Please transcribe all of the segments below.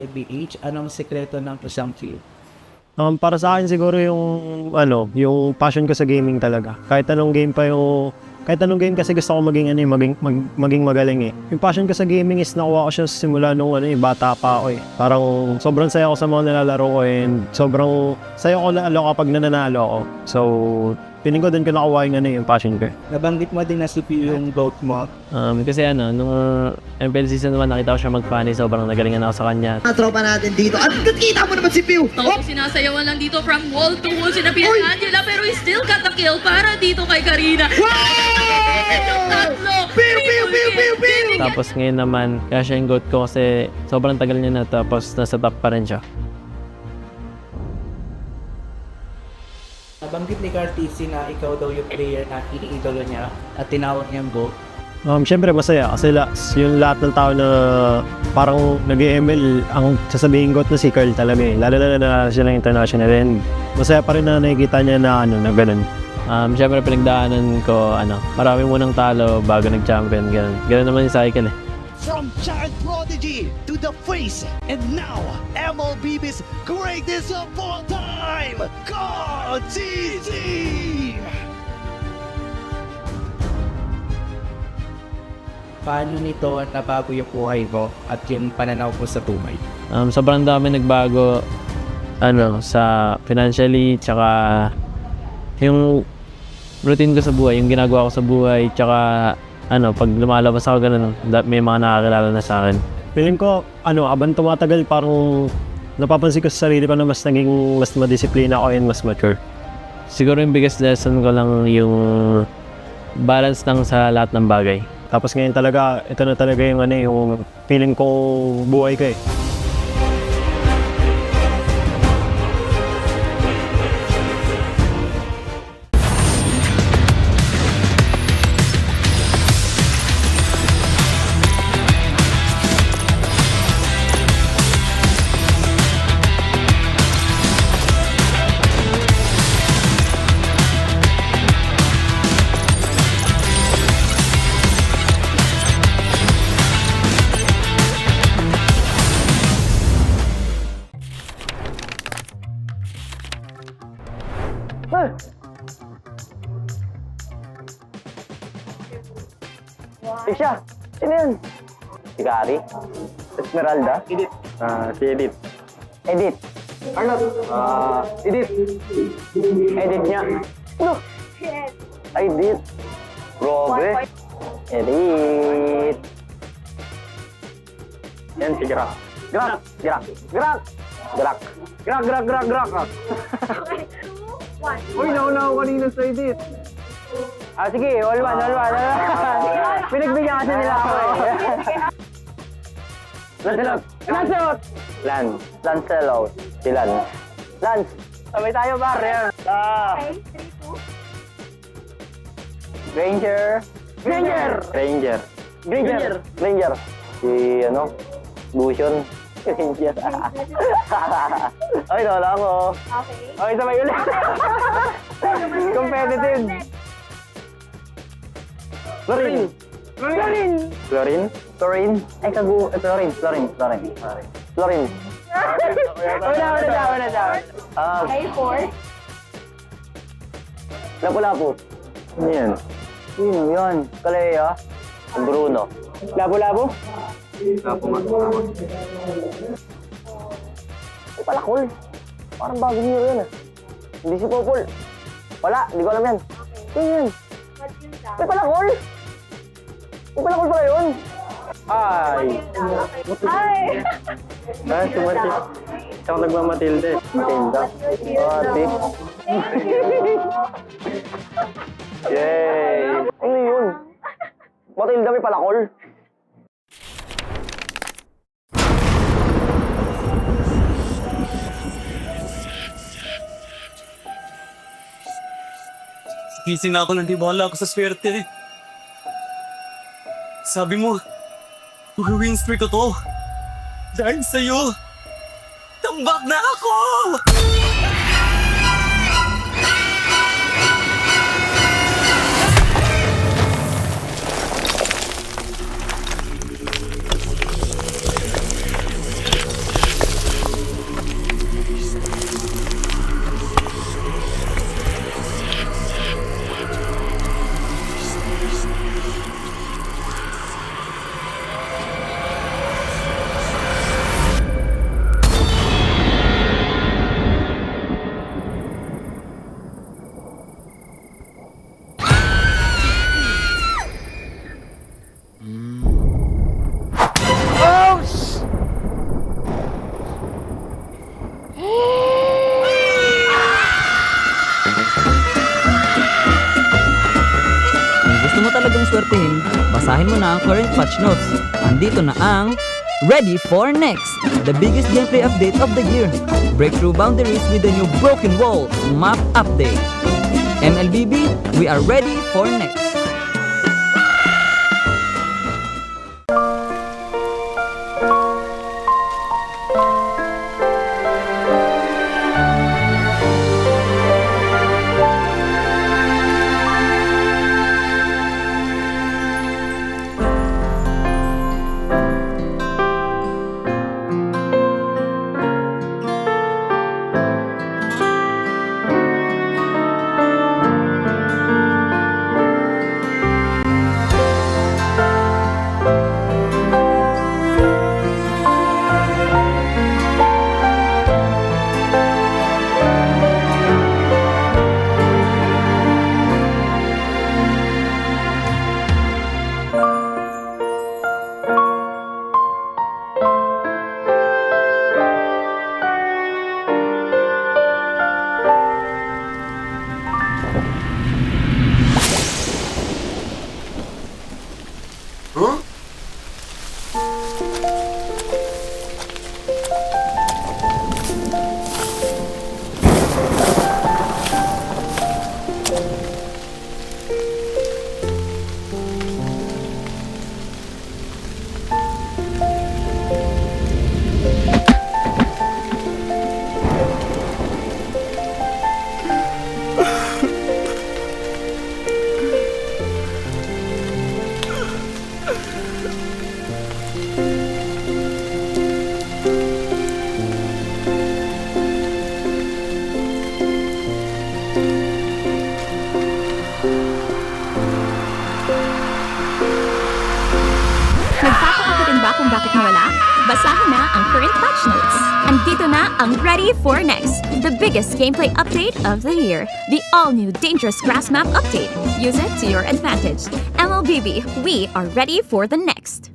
APBH, anong sekreto ng isang field? Para sa akin siguro yung passion ko sa gaming talaga. Kahit anong game kasi gusto ko maging magaling eh. Yung passion ko sa gaming is nakuha ko siya simula nung bata pa ako eh. Parang sobrang saya ko sa mga nilalaro ko and sobrang saya ko lalo kapag nananalo ako. So, piling ko din ko nakuha yung passion ko. Nabanggit mo din na CPU yung GOAT mo. Kasi nung MPL season 1 nakita ko siya mag-funny, sobrang nagalingan ako sa kanya. Mga tropa natin dito. At nakita mo naman si Pew. Tapos sinasayawan lang dito from wall to wall si Angela, pero he still got the kill para dito kay Karina. Yung tatlo! Pew! Tapos ngayon naman, kaya siya yung GOAT ko kasi sobrang tagal niya na tapos nasa top pa rin siya. Nabanggit ni Cartesi na ikaw daw yung player na iniidolo niya at tinawag niyang GOAT. Siyempre masaya kasi yung lahat ng tao na parang nag-ML ang sasabihin ko na si Carl talaga eh. Lalo na siya ng international and masaya pa rin na nakikita niya na ganun. Siyempre pinagdaanan ko, marami munang talo bago nag-champion, ganun. Ganun naman yung cycle eh. From child prodigy to the face, and now MLBB's greatest of all time, Cartesi! Paano nito nabago yung buhay mo at yung pananaw mo sa tumay? Sobrang dami nagbago sa financially, tsaka yung routine ko sa buhay, yung ginagawa ko sa buhay, tsaka pag lumalabas ako ganun, may mga nakakilala na sa akin. Feeling ko, abang tumatagal parang napapansin ko sa sarili ko na mas madisiplina ako and mas mature. Siguro yung biggest lesson ko lang yung balance lang sa lahat ng bagay. Tapos ngayon talaga, ito na talaga yung feeling ko buhay ko eh. Siya, sino yun? Si Gary? Esmeralda? Edith. Si Edith. Edith? Arnold. Edith. Edith niya? Ano? Edith. Grabe. Edith. Yan si Grak. Grak. Grak. Grak. Grak. Grak, grak, grak, grak. Uy, nauna ako kanina sa Edith. Sige, all one. Pinagbigyan kasi nila ako eh. Lancelot! Lancelot! Lancelot. Si Lance. Lance! Sabay tayo, par. Granger! Si, Lucian. Granger. Ay, nawala ako. Okay, sabay ulit. Competitive. Florin. Ay, Florin. Wala. A4. Lapu-lapu. Ano yan? Sino yan? Kalea. Bruno. Lapu-lapu? Lapu nga. Ay, palakol. Parang bagong hero yan ah. Hindi si Popol. Wala, hindi ko alam yan. Sino yan? Ay, palakol! Ay, palakol pala yun! Ay! Sumati. Siya ako nagmamatilde. Matilda. Ate. Yay! Ano yun? Matilda may palakol? Gising na ako nang di bahala ako sa swerte. Sabi mo, mag-win streak ko to. Dahil sa'yo, tambak na ako! swertihin, basahin mo na ang current patch notes. Andito na ang Ready for Next, the biggest gameplay update of the year. Break through boundaries with the new Broken Walls map update. MLBB, we are ready for next. Nagtataka ba kung bakit nawala? Basahin na ang current patch notes. Andito na ang Ready for Next, the biggest gameplay update of the year. The all-new Dangerous Grass Map update. Use it to your advantage. MLBB, we are ready for the next.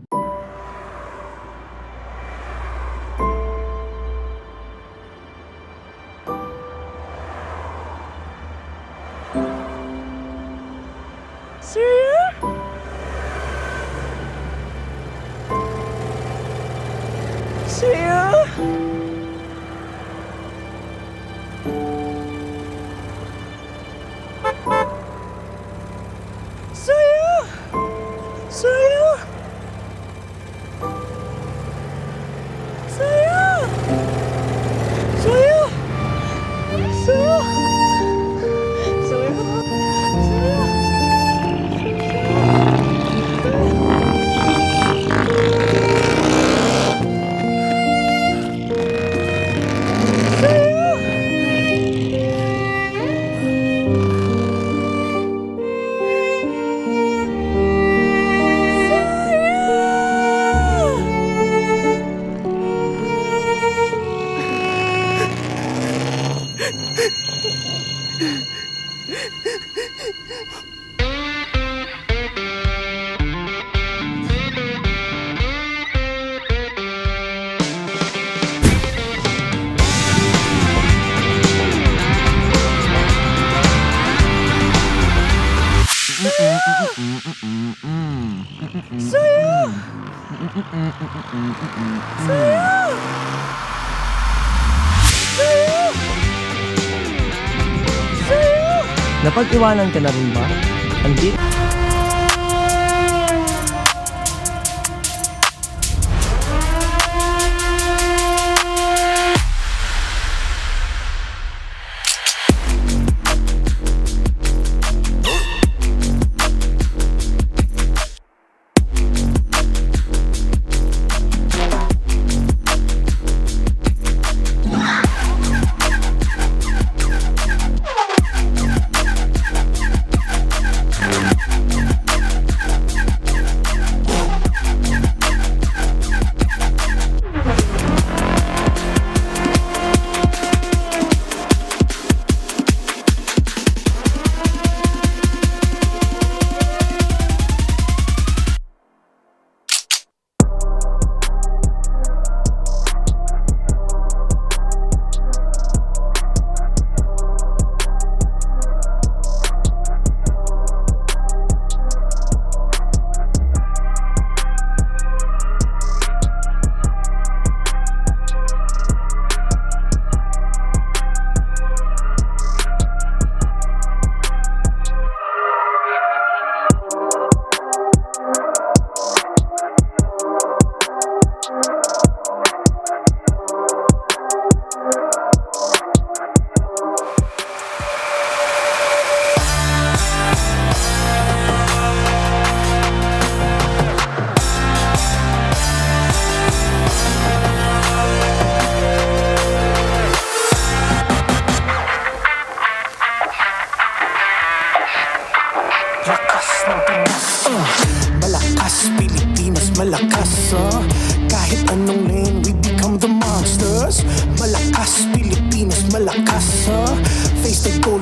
Napag-iwanan ka na rin ba? Andito.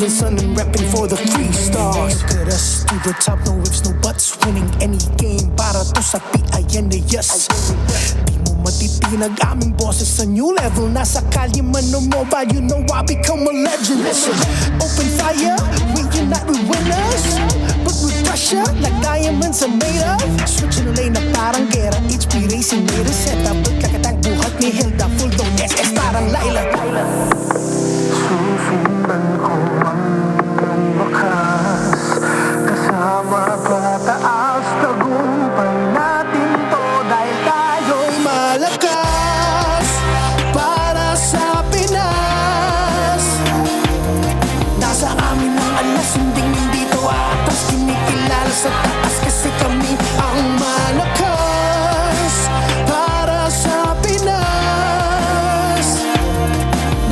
golden sun and repping for the 3 stars. Look at us to the top, no ifs, no buts. Winning any game para to sa PINAS. Di mo matitinag aming boses sa new level. Nasa kalye man o mobile, you know I become a legend. Listen, open fire, we unite, we winners. But with pressure, like diamonds are made of. Switching the lane na parang gera. HP Racing made a setup. Pagkakatang buhat ni Hilda, full dog SS parang Laila. Susundan ko ang wakas. Kasama pataas, tagumpay natin to. Dahil tayo'y malakas para sa Pinas. Nasa amin ang alas, hindi to atas. Kinikilala sa taas kasi kami ang malakas para sa Pinas.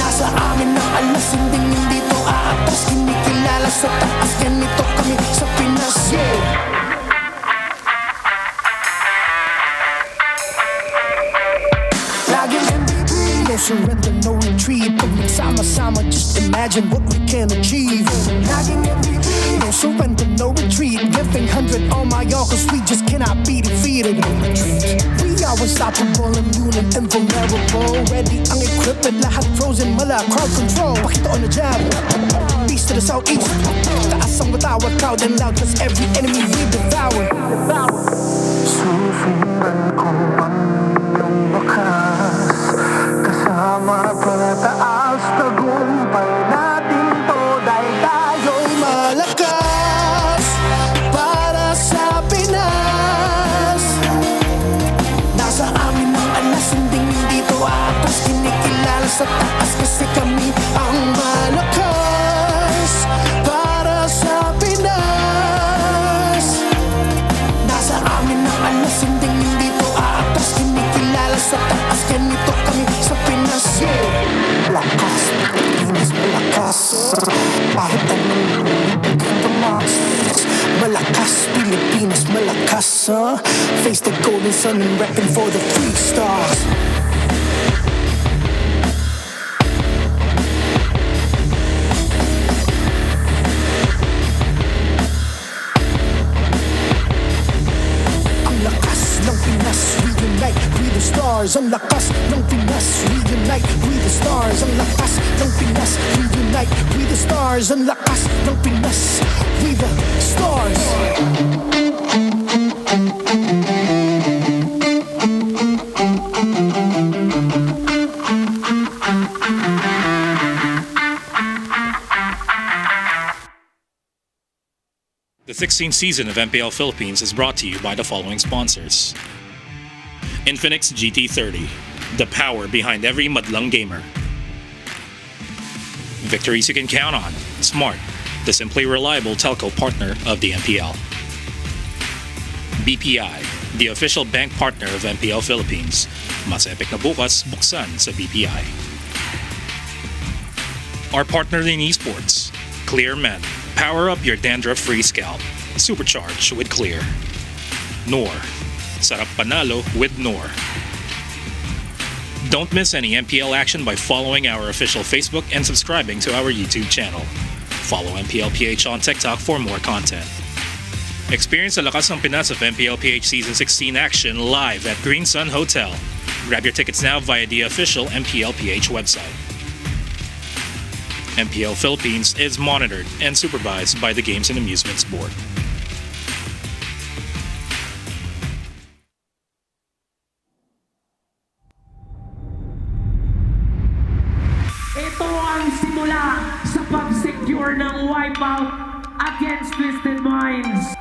Nasa amin ang alas, hindi to atas. Kinikilala sa taas, ganito kami sa Pinas. Laging MLBB, no surrender, no retreat. Pag nagsama-sama, just imagine what we can achieve. Laging MLBB, no surrender, no retreat. Giving 100 on my all, cause we just cannot be defeated. We are unstoppable, immune and invulnerable. Ready ang equipment, lahat frozen, mala, crowd control. Pakita on the jab, east to the southeast. Taas ang matawad, proud and loud, cause every enemy we devour. Susundan ko ang iyong wakas. Kasama pataas, tagumpay natin to. Dahil tayo'y malakas para sa Pinas. Nasa amin ang alas, hindi to atas. Kinikilala sa taas kasi kami ang malakas para sa Pinas. Nasa amin ang alas, hindi to atas. Kinikilala sa taas, ganito kami sa Pinas. Malakas, Pinas, malakas. Kahit anong tumas. Malakas, Pilipinas, malakas. Face the golden sun and repping for the 3 stars. Ang lakas ng Pinas, reunite with the stars. Ang lakas ng Pinas, reunite with the stars. Ang lakas ng Pinas, reunite with the stars. Ang lakas ng Pinas, with the stars. The 16th season of MPL Philippines is brought to you by the following sponsors. Infinix GT30, the power behind every madlang gamer. Victories you can count on. Smart, the simply reliable telco partner of the MPL. BPI, the official bank partner of MPL Philippines. Mas epic na bukas, buksan sa BPI. Our partner in esports, Clear Men. Power up your dandruff-free scalp. Supercharge with Clear. Nor. Sarap panalo with Nor. Don't miss any MPL action by following our official Facebook and subscribing to our YouTube channel. Follow MPLPH on TikTok for more content. Experience the lakas ng Pinas of MPLPH Season 16 action live at Green Sun Hotel. Grab your tickets now via the official MPLPH website. MPL Philippines is monitored and supervised by the Games and Amusements Board. Ito ang simula sa pag-secure ng wipeout against Twisted Minds.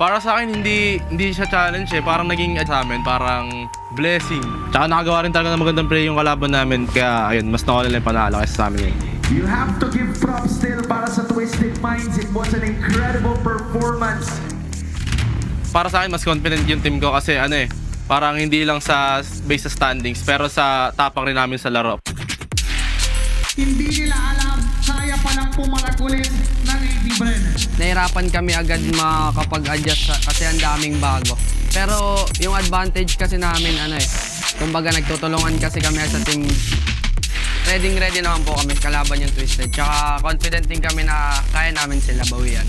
Para sa akin, hindi siya challenge eh. Parang naging sa amin, parang blessing. Tsaka nakagawa rin talaga ng magandang play yung kalaban namin. Kaya ayun, mas nakawala lang yung panalo kaysa sa amin ngayon. You have to give props still para sa Twisted Minds. It was an incredible performance. Para sa akin, mas confident yung team ko kasi parang hindi lang sa base sa standings, pero sa tapang rin namin sa laro. Hindi nila alam, kaya palang pumalag ulit ng APBR. Nahirapan kami agad makapag-adjust kasi ang daming bago. Pero yung advantage kasi namin kumbaga nagtutulungan kasi kami as a team. ready naman po kami kalaban yung Twisted. Tsaka confident din kami na kaya namin sila bawian.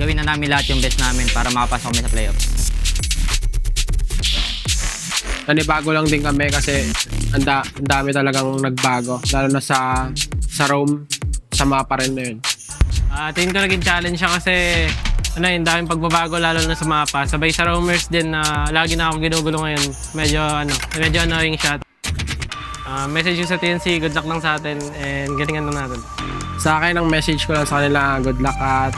Gawin na namin lahat yung best namin para makapasok kami sa playoffs. Nanibago lang din kami kasi ang dami talagang nagbago. Lalo na sa roam, sa mapa rin na yun. Tingin ko naging challenge siya kasi yung daming pagbabago lalo na sa mapa. Sabay sa roamers din na lagi na ako ginugulo ngayon. Medyo annoying shot. Message ko sa TNC, good luck lang sa atin and galingan lang natin. Sa akin, ang message ko lang sa kanila, good luck at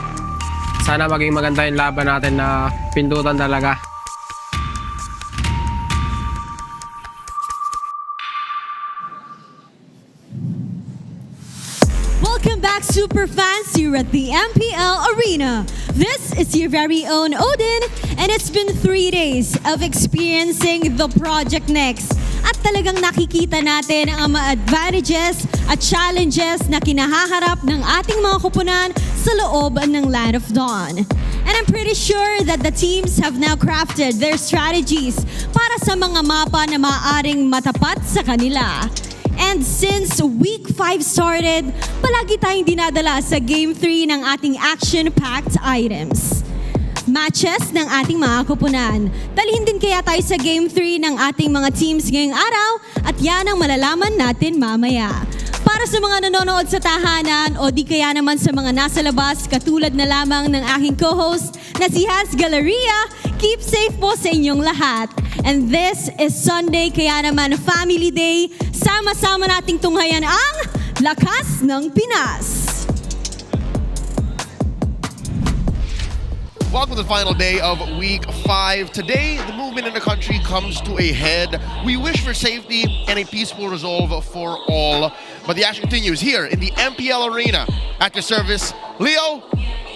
sana maging maganda yung laban natin na pindutan talaga. Welcome back, super fans, here at the MPL Arena. This is your very own Odin, and it's been 3 days of experiencing the Project Next. At talagang nakikita natin ang mga advantages at challenges na kinahaharap ng ating mga kupunan sa loob ng Land of Dawn. And I'm pretty sure that the teams have now crafted their strategies para sa mga mapa na maaaring matapat sa kanila. And since Week 5 started, palagi tayong dinadala sa Game 3 ng ating action-packed items. Matches ng ating mga kupunan. Dalhin din kaya tayo sa Game 3 ng ating mga teams ngayong araw at yan ang malalaman natin mamaya. Para sa mga nanonood sa tahanan o di kaya naman sa mga nasa labas, katulad na lamang ng aking co-host na si Hans Galleria, keep safe po sa inyong lahat. And this is Sunday, kaya naman Family Day. Sama-sama nating tunghayan ang Lakas ng Pinas. Welcome to the final day of Week 5. Today, the movement in the country comes to a head. We wish for safety and a peaceful resolve for all. But the action continues here in the MPL Arena. At your service, Leo,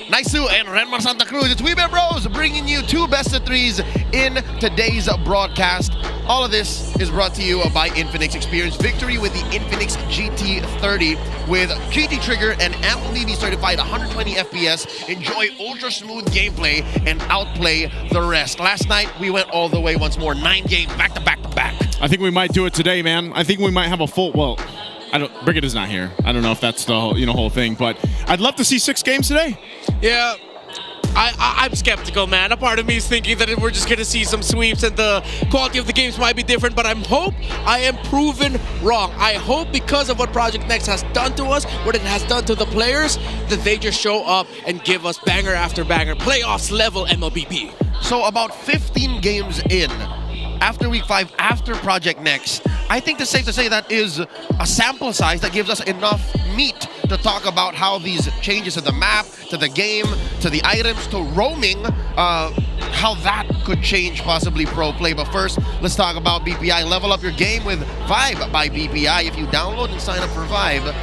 Naisu, and Renmar Santa Cruz. It's We Bear Bros bringing you 2 best-of-3s in today's broadcast. All of this is brought to you by Infinix. Experience victory with the Infinix GT30 with GT Trigger and MLBB certified 120 FPS. Enjoy ultra-smooth gameplay and outplay the rest. Last night, we went all the way once more. 9 games back-to-back-to-back. I think we might do it today, man. I think we might have a full, well, Brigitte is not here. I don't know if that's the whole thing, but I'd love to see 6 games today. Yeah, I'm skeptical, man. A part of me is thinking that we're just going to see some sweeps and the quality of the games might be different, but I hope I am proven wrong. I hope because of what Project Next has done to us, what it has done to the players, that they just show up and give us banger after banger, playoffs level MLBB. So about 15 games in, after Week 5, after Project Next, I think it's safe to say that is a sample size that gives us enough meat to talk about how these changes to the map, to the game, to the items, to roaming, how that could change possibly pro play. But first, let's talk about BPI. Level up your game with Vibe by BPI. If you download and sign up for Vibe,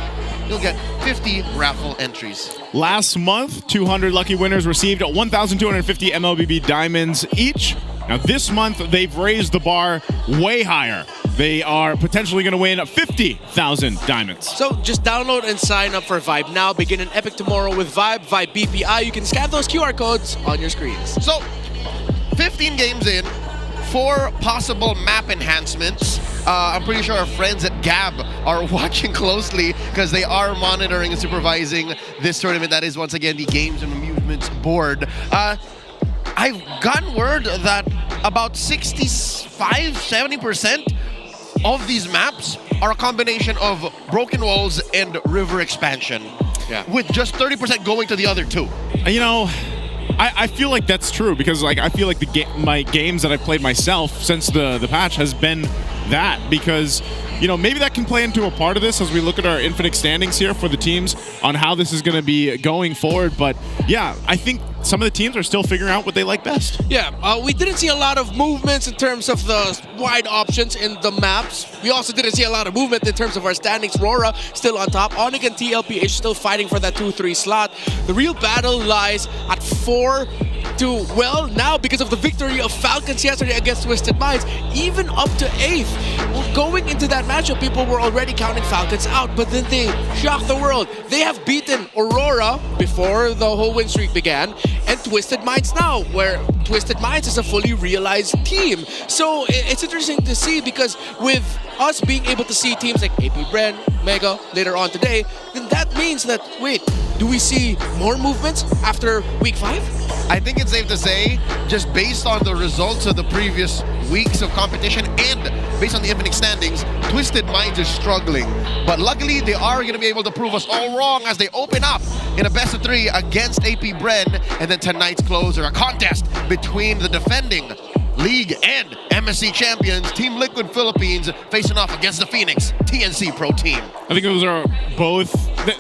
you'll get 50 raffle entries. Last month, 200 lucky winners received 1,250 MLBB diamonds each. Now this month, they've raised the bar way higher. They are potentially going to win 50,000 diamonds. So just download and sign up for Vibe now. Begin an epic tomorrow with Vibe BPI. You can scan those QR codes on your screens. So 15 games in, 4 possible map enhancements. I'm pretty sure our friends at Gab are watching closely because they are monitoring and supervising this tournament. That is, once again, the Games and Amusements Board. I've gotten word that about 65-70% of these maps are a combination of Broken Walls and River Expansion, with just 30% going to the other 2. You know, I feel like that's true because I feel like my games that I've played myself since the patch has been that, because maybe that can play into a part of this as we look at our Infinix standings here for the teams on how this is going to be going forward. But yeah, I think some of the teams are still figuring out what they like best. Yeah, we didn't see a lot of movements in terms of the wide options in the maps. We also didn't see a lot of movement in terms of our standings. Rora still on top. Onyx and TLPH still fighting for that 2-3 slot. The real battle lies at 4 to, well, now because of the victory of Falcons yesterday against Twisted Minds, even up to 8th. Well, going into that matchup, people were already counting Falcons out, but then they shocked the world. They have beaten Aurora before the whole win streak began, and Twisted Minds now, where Twisted Minds is a fully realized team. So it's interesting to see, because with us being able to see teams like APBR, Mega later on today, then that means that, wait, do we see more movements after week 5? I think it's safe to say, just based on the results of the previous weeks of competition and based on the infinite standings, Twisted Minds is struggling. But luckily, they are going to be able to prove us all wrong as they open up in a best of 3 against APBR, and then tonight's closer, a contest between the defending League and MSC champions, Team Liquid Philippines, facing off against the Phoenix TNC Pro Team. I think those are both,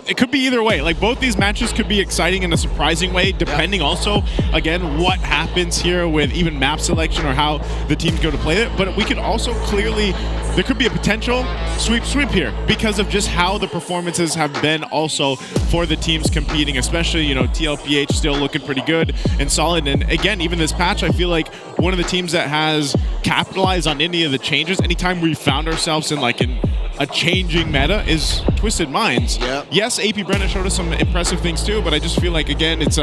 it could be either way. Like, both these matches could be exciting in a surprising way, depending also, again, what happens here with even map selection or how the teams go to play it. But we could also clearly, there could be a potential sweep here because of just how the performances have been also for the teams competing, especially, you know, TLPH still looking pretty good and solid. And again, even this patch, I feel like one of the teams that has capitalized on any of the changes, anytime we found ourselves in like a changing meta, is Twisted Minds. Yep. Yes, APBR showed us some impressive things too, but I just feel like, again, it's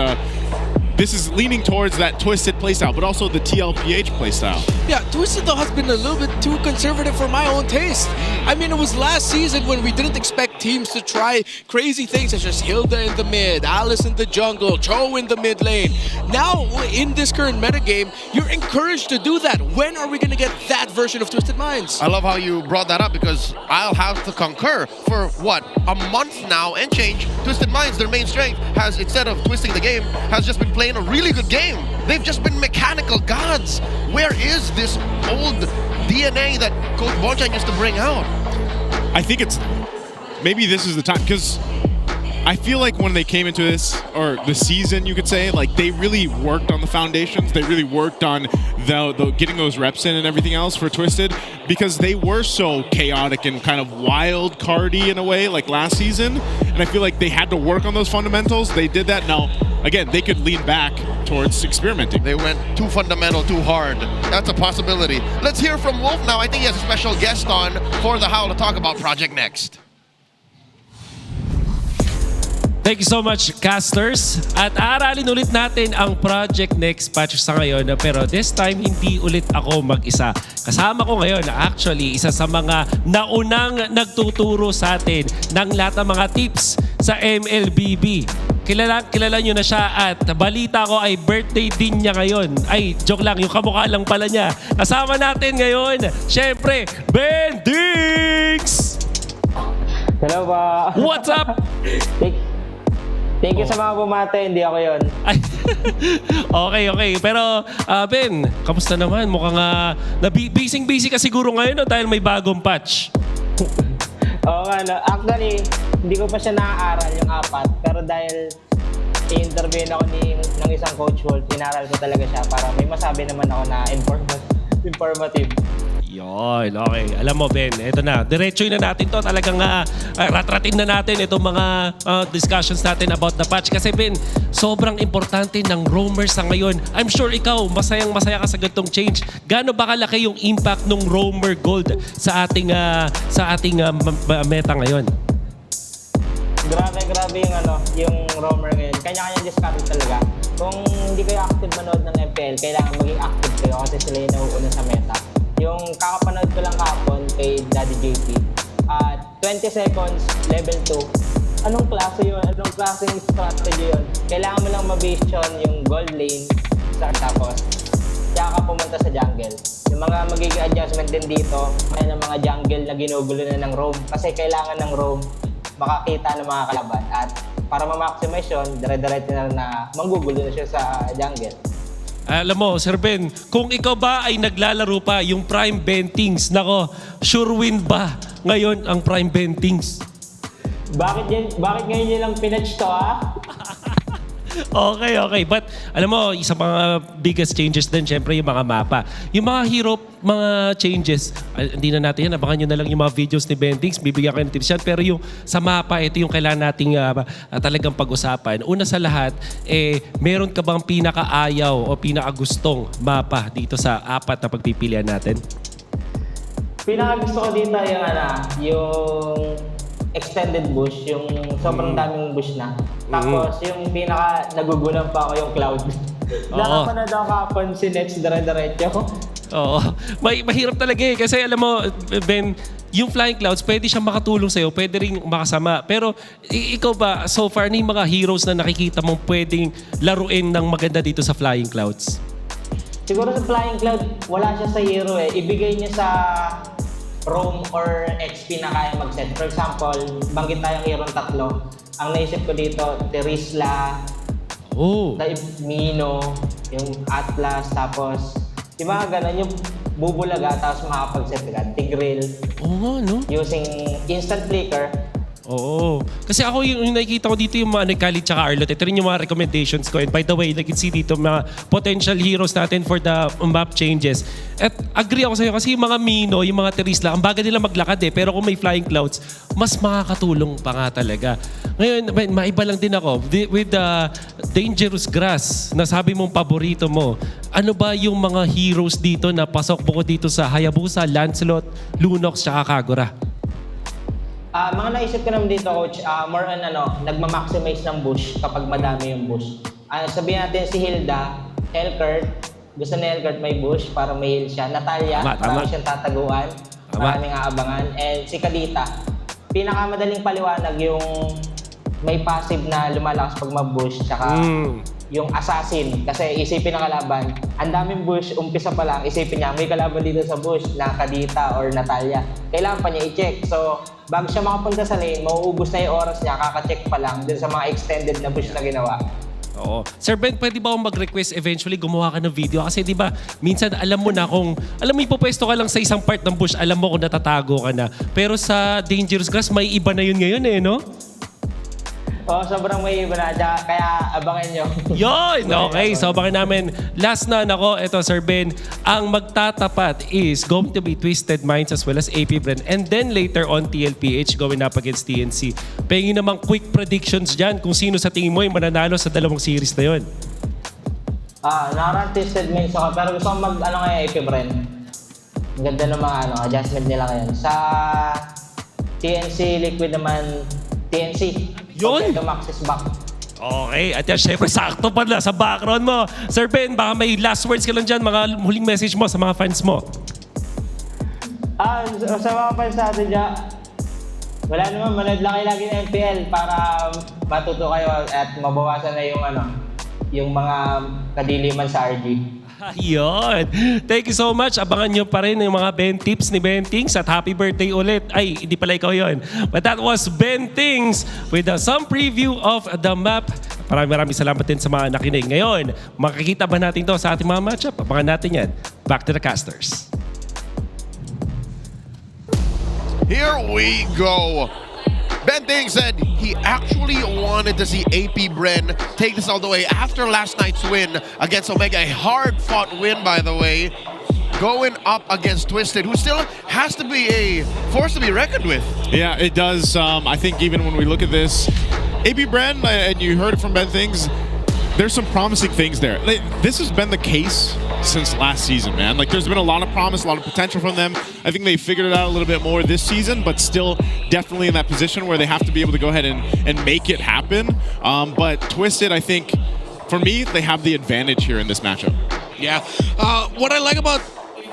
this is leaning towards that Twisted playstyle, but also the TLPH playstyle. Yeah, Twisted though has been a little bit too conservative for my own taste. I mean, it was last season when we didn't expect teams to try crazy things such as Hilda in the mid, Alice in the jungle, Cho in the mid lane. Now, in this current metagame, you're encouraged to do that. When are we going to get that version of Twisted Minds? I love how you brought that up, because I'll have to concur. For what, a month now and change, Twisted Minds, their main strength, has, instead of twisting the game, has just been playing a really good game. They've just been mechanical gods. Where is this old DNA that Coach Bonchan used to bring out? I think it's, maybe this is the time, because I feel like when they came into this, or the season, you could say, like, they really worked on the foundations. They really worked on the getting those reps in and everything else for Twisted, because they were so chaotic and kind of wild cardy in a way, like last season. And I feel like they had to work on those fundamentals. They did that. Now, again, they could lean back towards experimenting. They went too fundamental, too hard. That's a possibility. Let's hear from Wolf now. I think he has a special guest on for the Howl to talk about Project Next. Thank you so much, casters. At aaralin ulit natin ang Project Next patch sa ngayon. Pero this time, hindi ulit ako mag-isa. Kasama ko ngayon, actually, isa sa mga naunang nagtuturo sa atin ng lahat ng mga tips sa MLBB. Kilala nyo na siya, at balita ko ay birthday din niya ngayon. Ay, joke lang, yung kamukha lang pala niya. Kasama natin ngayon, syempre, Ben Dix! Hello ba? What's up? Thank you sa mga bumate, hindi ako yon. Okay. Pero Ben, kamusta naman? Mukhang busy ka siguro ngayon, no? Dahil may bagong patch. Oo nga, no? Actually, hindi ko pa siya naaaral yung 4. Pero dahil i-interview ako ng isang coach Wolf, inaral ko talaga siya para may masabi naman ako na informative. Yun, okay. Alam mo, Ben, ito na. Diretsoy na natin to. Talagang ratratin na natin itong mga discussions natin about the patch. Kasi, Ben, sobrang importante ng roamers sa ngayon. I'm sure ikaw, masayang-masaya ka sa ganitong change. Gaano ba kalaki yung impact ng roamer gold sa ating meta ngayon? Grabe yung roamer ngayon. Kanya-kanya discard talaga. Kung hindi kayo active manood ng MPL, kailangan maging active kayo kasi sila yung nauuna sa meta. Yung kakapanood ko lang kahapon kay Daddy JP, 20 seconds, level 2. Anong klase yun? Anong klaseng strategy yun? Kailangan mo lang ma-base yun yung gold lane, tapos tsaka ka pumunta sa jungle. Yung mga magiging adjustment din dito, may ng mga jungle na ginugulo na ng roam. Kasi kailangan ng roam makakita ng mga kalaban. At para ma-maximize yun, dire-diretso na manggugulo na siya sa jungle. Alam mo, Sir Ben, kung ikaw ba ay naglalaro pa yung Prime Bentings, nako, sure win ba ngayon ang Prime Bentings? Bakit ngayon niyo lang pinatch to, ha? Okay. But alam mo, isa mga biggest changes din, syempre yung mga mapa. Yung mga hero, mga changes, hindi na natin yan. Abangan nyo na lang yung mga videos ni Bendings. Bibigyan ko ng tips yan. Pero yung sa mapa, ito yung kailangan nating talagang pag-usapan. Una sa lahat, meron ka bang pinakaayaw o pinakagustong mapa dito sa apat na pagpipilian natin? Pinakagusto ko dito yung extended bush, yung sobrang daming bush na. Tapos yung pinaka nagugulan pa ako yung cloud. Nakapanood ako kapon si Nets dire-diretso. Oo. Mahirap talaga kasi alam mo, Ben, yung flying clouds, pwede siyang makatulong sa'yo, pwede rin makasama. Pero ikaw ba, so far, na yung mga heroes na nakikita mong pwedeng laruin ng maganda dito sa flying clouds? Siguro sa flying cloud, wala siya sa hero Ibigay niya sa roam or XP na kaya mag-set. For example, banggit tayong hero 3. Ang naisip ko dito, Terisla, Mino, yung Atlas, tapos yung mga ganun, yung bubulaga, tapos makapag-set agad. Tigril. Using instant flicker. Oo. Kasi ako yung nakikita ko dito yung mga Kali tsaka Arlot. Ito rin yung mga recommendations ko. And by the way, you can see dito mga potential heroes natin for the map changes. At agree ako sa'yo kasi yung mga Mino, yung mga Terisla, ang baga nila maglakad Pero kung may flying clouds, mas makakatulong pa nga talaga. Ngayon, maiba lang din ako. With the dangerous grass na sabi mong paborito mo, ano ba yung mga heroes dito na pasok bukod dito sa Hayabusa, Lancelot, Lunox, tsaka Kagura? Mga naisip ko naman dito, Coach, more on nagma-maximize ng bush kapag madami yung bush. Sabihin natin si Hilda, Elkert, gusto ni Elkert may bush para may heal siya. Natalia, marami siyang tataguan, maraming aabangan. And si Kadita, pinakamadaling paliwanag yung may passive na lumalakas pag mag-bush, tsaka yung assassin. Kasi isipin ng kalaban, ang daming bush, umpisa pa lang, isipin niya, may kalaban dito sa bush na Kadita or Natalia. Kailangan pa niya i-check. So, bago siya makapunta sa lane, mauubos na yung oras niya, kaka-check pa lang dun sa mga extended na bush na ginawa. Oo. Sir Ben, pwede ba akong mag-request eventually gumawa ka ng video? Kasi di ba, minsan alam mo na kung, alam mo ipopwesto ka lang sa isang part ng bush, alam mo kung natatago ka na. Pero sa dangerous grass, may iba na yun ngayon no? Oo, sobrang may iba na. Kaya abangan nyo. Yun! Okay, so abangan namin. Last na nako, ito Sir Ben, ang magtatapat is going to be Twisted Minds as well as APBR. And then later on, TLPH going up against TNC. Pengin namang quick predictions dyan kung sino sa tingin mo yung mananalo sa dalawang series na yun. Nakarang Twisted Minds ako, pero gusto kong kaya APBR. Ang ganda ng mga adjustment nila ngayon. Sa TNC Liquid naman, TNC. Yun! Okay, Max is back. Okay, at yan syempre sakto pala sa background mo. Sir Ben, baka may last words ka lang dyan, mga huling message mo sa mga fans mo. Sa mga fans natin dyan, wala naman, manood lang kayo lagi ng MPL para matuto kayo at mabawasan na yung mga kadiliman sa RG. Ayun. Thank you so much. Abangan nyo pa rin yung mga Ben tips ni Bentings at happy birthday ulit. Ay, hindi pala ikaw yun. But that was Bentings with some preview of the map. Maraming salamat din sa mga nakinig. Ngayon, makikita ba natin to sa ating mga matchup? Abangan natin yan. Back to the casters. Here we go. Bending said he actually wanted to see AP Bren take this all the way after last night's win against Omega. A hard-fought win, by the way. Going up against Twisted, who still has to be a force to be reckoned with. Yeah, it does. I think even when we look at this, AP Bren, and you heard it from Ben Things, there's some promising things there. This has been the case since last season, man. There's been a lot of promise, a lot of potential from them. I think they figured it out a little bit more this season, but still definitely in that position where they have to be able to go ahead and make it happen. But Twisted, I think, for me, they have the advantage here in this matchup. Yeah. What I like about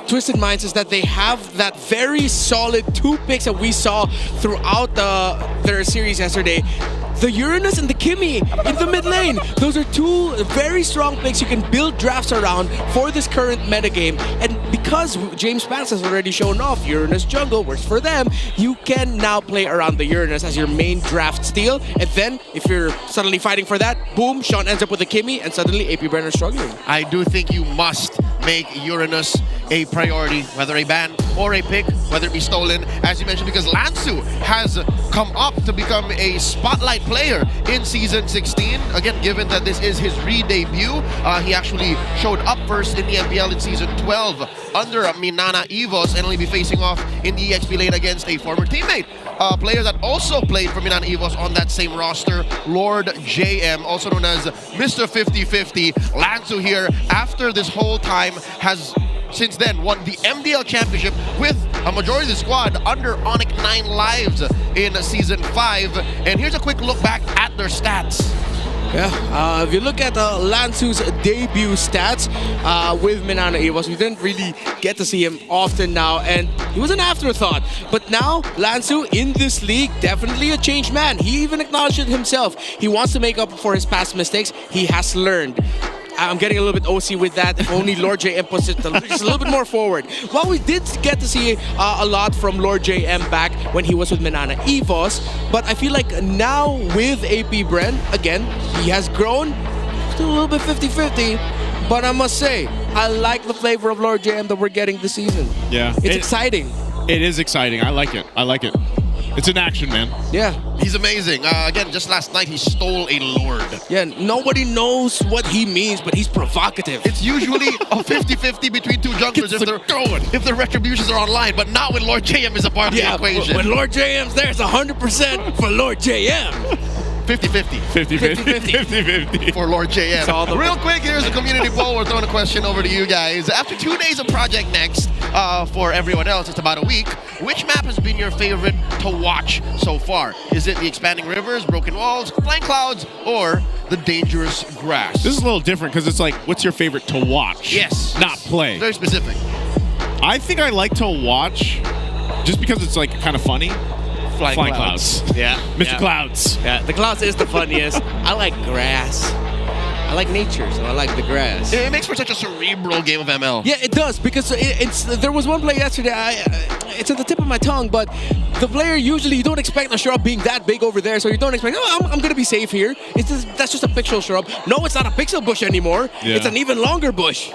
Twisted Minds is that they have that very solid 2 picks that we saw throughout their series yesterday. The Uranus and the Kimmy in the mid lane. Those are 2 very strong picks you can build drafts around for this current metagame. And because James Spence has already shown off Uranus jungle works for them, you can now play around the Uranus as your main draft steal. And then, if you're suddenly fighting for that, boom, Sean ends up with a Kimmy, and suddenly AP Brenner is struggling. I do think you must make Uranus a priority, whether a ban or a pick, whether it be stolen, as you mentioned, because Lansu has come up to become a spotlight player in Season 16. Again, given that this is his re-debut, he actually showed up first in the MPL in Season 12 under Minana Evos and only be facing off in the EXP lane against a former teammate. Player that also played for Minana Evos on that same roster, Lord JM, also known as Mr. 50-50. Lansu here, after this whole time, has since then won the MDL Championship with a majority of the squad under Onyx 9 lives in Season 5. And here's a quick look back at their stats. Yeah, if you look at Lansu's debut stats with Minana Evos, we didn't really get to see him often now, and he was an afterthought. But now, Lansu in this league, definitely a changed man. He even acknowledged it himself. He wants to make up for his past mistakes. He has learned. I'm getting a little bit OC with that. If only Lord JM puts it just a little bit more forward. Well, we did get to see a lot from Lord JM back when he was with Minana Evos, but I feel like now with AP Bren, again, he has grown. Still a little bit 50-50, but I must say, I like the flavor of Lord JM that we're getting this season. Yeah. It's exciting. It is exciting. I like it. I like it. It's an action, man. Yeah. He's amazing. Again, just last night, he stole a Lord. Yeah, nobody knows what he means, but he's provocative. It's usually a 50-50 between two junglers if the retributions are online, but not when Lord JM is a part of the equation. When Lord JM's there, it's 100% for Lord JM. 50-50. 50-50 for Lord JM. Real quick, here's a community poll. We're throwing a question over to you guys. After 2 days of Project Next, for everyone else, it's about a week. Which map has been your favorite to watch so far? Is it the Expanding Rivers, Broken Walls, Flying Clouds, or the Dangerous Grass? This is a little different because it's like, what's your favorite to watch? Yes. Not play. Very specific. I think I like to watch just because it's like kind of funny. Flying Clouds. Yeah. Mr. Clouds. Yeah, the Clouds is the funniest. I like grass. I like nature, so I like the grass. It makes for such a cerebral game of ML. Yeah, it does, because there was one play yesterday, it's at the tip of my tongue, but the player usually, you don't expect a shrub being that big over there, so you don't expect, oh, I'm going to be safe here. That's just a pixel shrub. No, it's not a pixel bush anymore. Yeah. It's an even longer bush.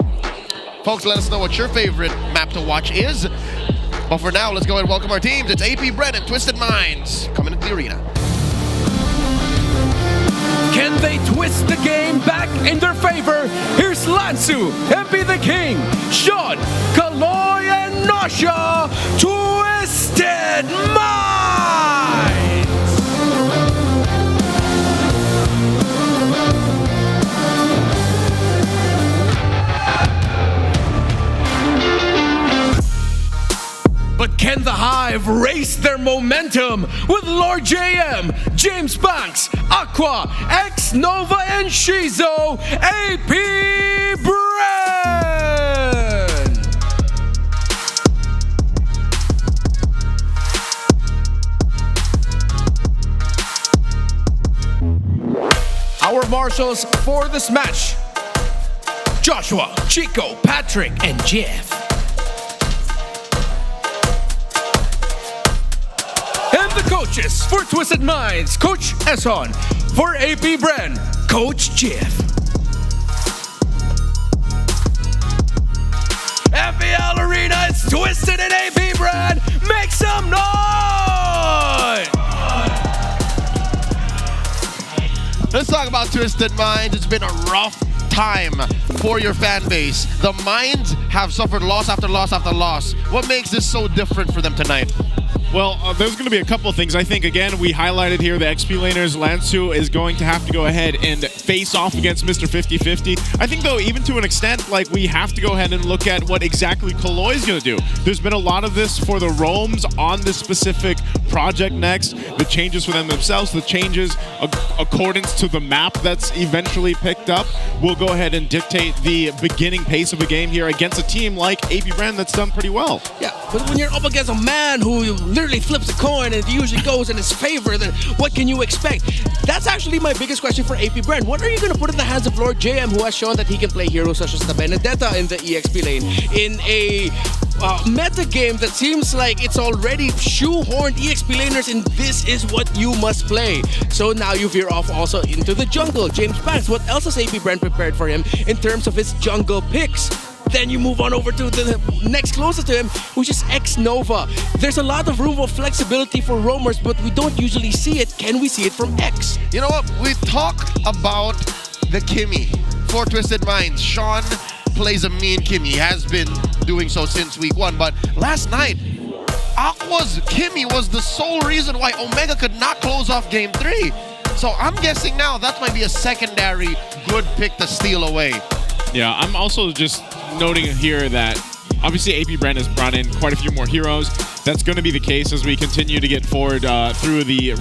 Folks, let us know what your favorite map to watch is. But for now, let's go ahead and welcome our teams. It's AP Bren and Twisted Minds coming into the arena. Can they twist the game back in their favor? Here's Lansu, MP the King, Sean, Kaloy, and Nosha, Twisted Minds! But can the Hive raise their momentum with Lord JM, James Banks, Aqua, X Nova, and Shizo, AP Bren? Our marshals for this match: Joshua, Chico, Patrick, and Jeff. And the coaches for Twisted Minds: Coach Eson. For AP Bren, Coach Jeff. MPL Arena, it's Twisted and AP Bren. Make some noise! Let's talk about Twisted Minds. It's been a rough time for your fan base. The Minds have suffered loss after loss after loss. What makes this so different for them tonight? Well, there's going to be a couple of things. I think, again, we highlighted here the XP laners. Lansu is going to have to go ahead and face off against Mr. 50-50. I think, though, even to an extent, like, we have to go ahead and look at what exactly Kaloy is going to do. There's been a lot of this for the roams on this specific project next. The changes for them themselves, the changes accordance to the map that's eventually picked up will go ahead and dictate the beginning pace of a game here against a team like AP Bren that's done pretty well. Yeah, but when you're up against a man who literally flips a coin and it usually goes in his favor, then what can you expect? That's actually my biggest question for AP Bren. What are you going to put in the hands of Lord JM, who has shown that he can play heroes such as the Benedetta in the EXP lane, in a meta game that seems like it's already shoehorned EXP laners, and this is what you must play. So now you veer off also into the jungle. James Banks, what else has AP Bren prepared for him in terms of his jungle picks? Then you move on over to the next closest to him, which is X-Nova. There's a lot of room of flexibility for roamers, but we don't usually see it. Can we see it from X? You know what? We talk about the Kimmy for Twisted Minds. Sean plays a mean Kimmy, has been doing so since week 1. But last night, Aqua's Kimmy was the sole reason why Omega could not close off Game 3. So I'm guessing now that might be a secondary good pick to steal away. Yeah, I'm also just noting here that obviously APBR has brought in quite a few more heroes. That's going to be the case as we continue to get forward through the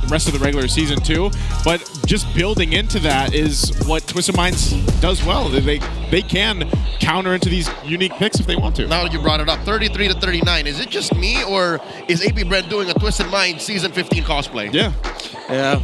rest of the regular season too. But just building into that is what Twisted Minds does well. They can counter into these unique picks if they want to. Now that you brought it up, 33-39. Is it just me, or is APBR doing a Twisted Minds Season 15 cosplay? Yeah. Yeah.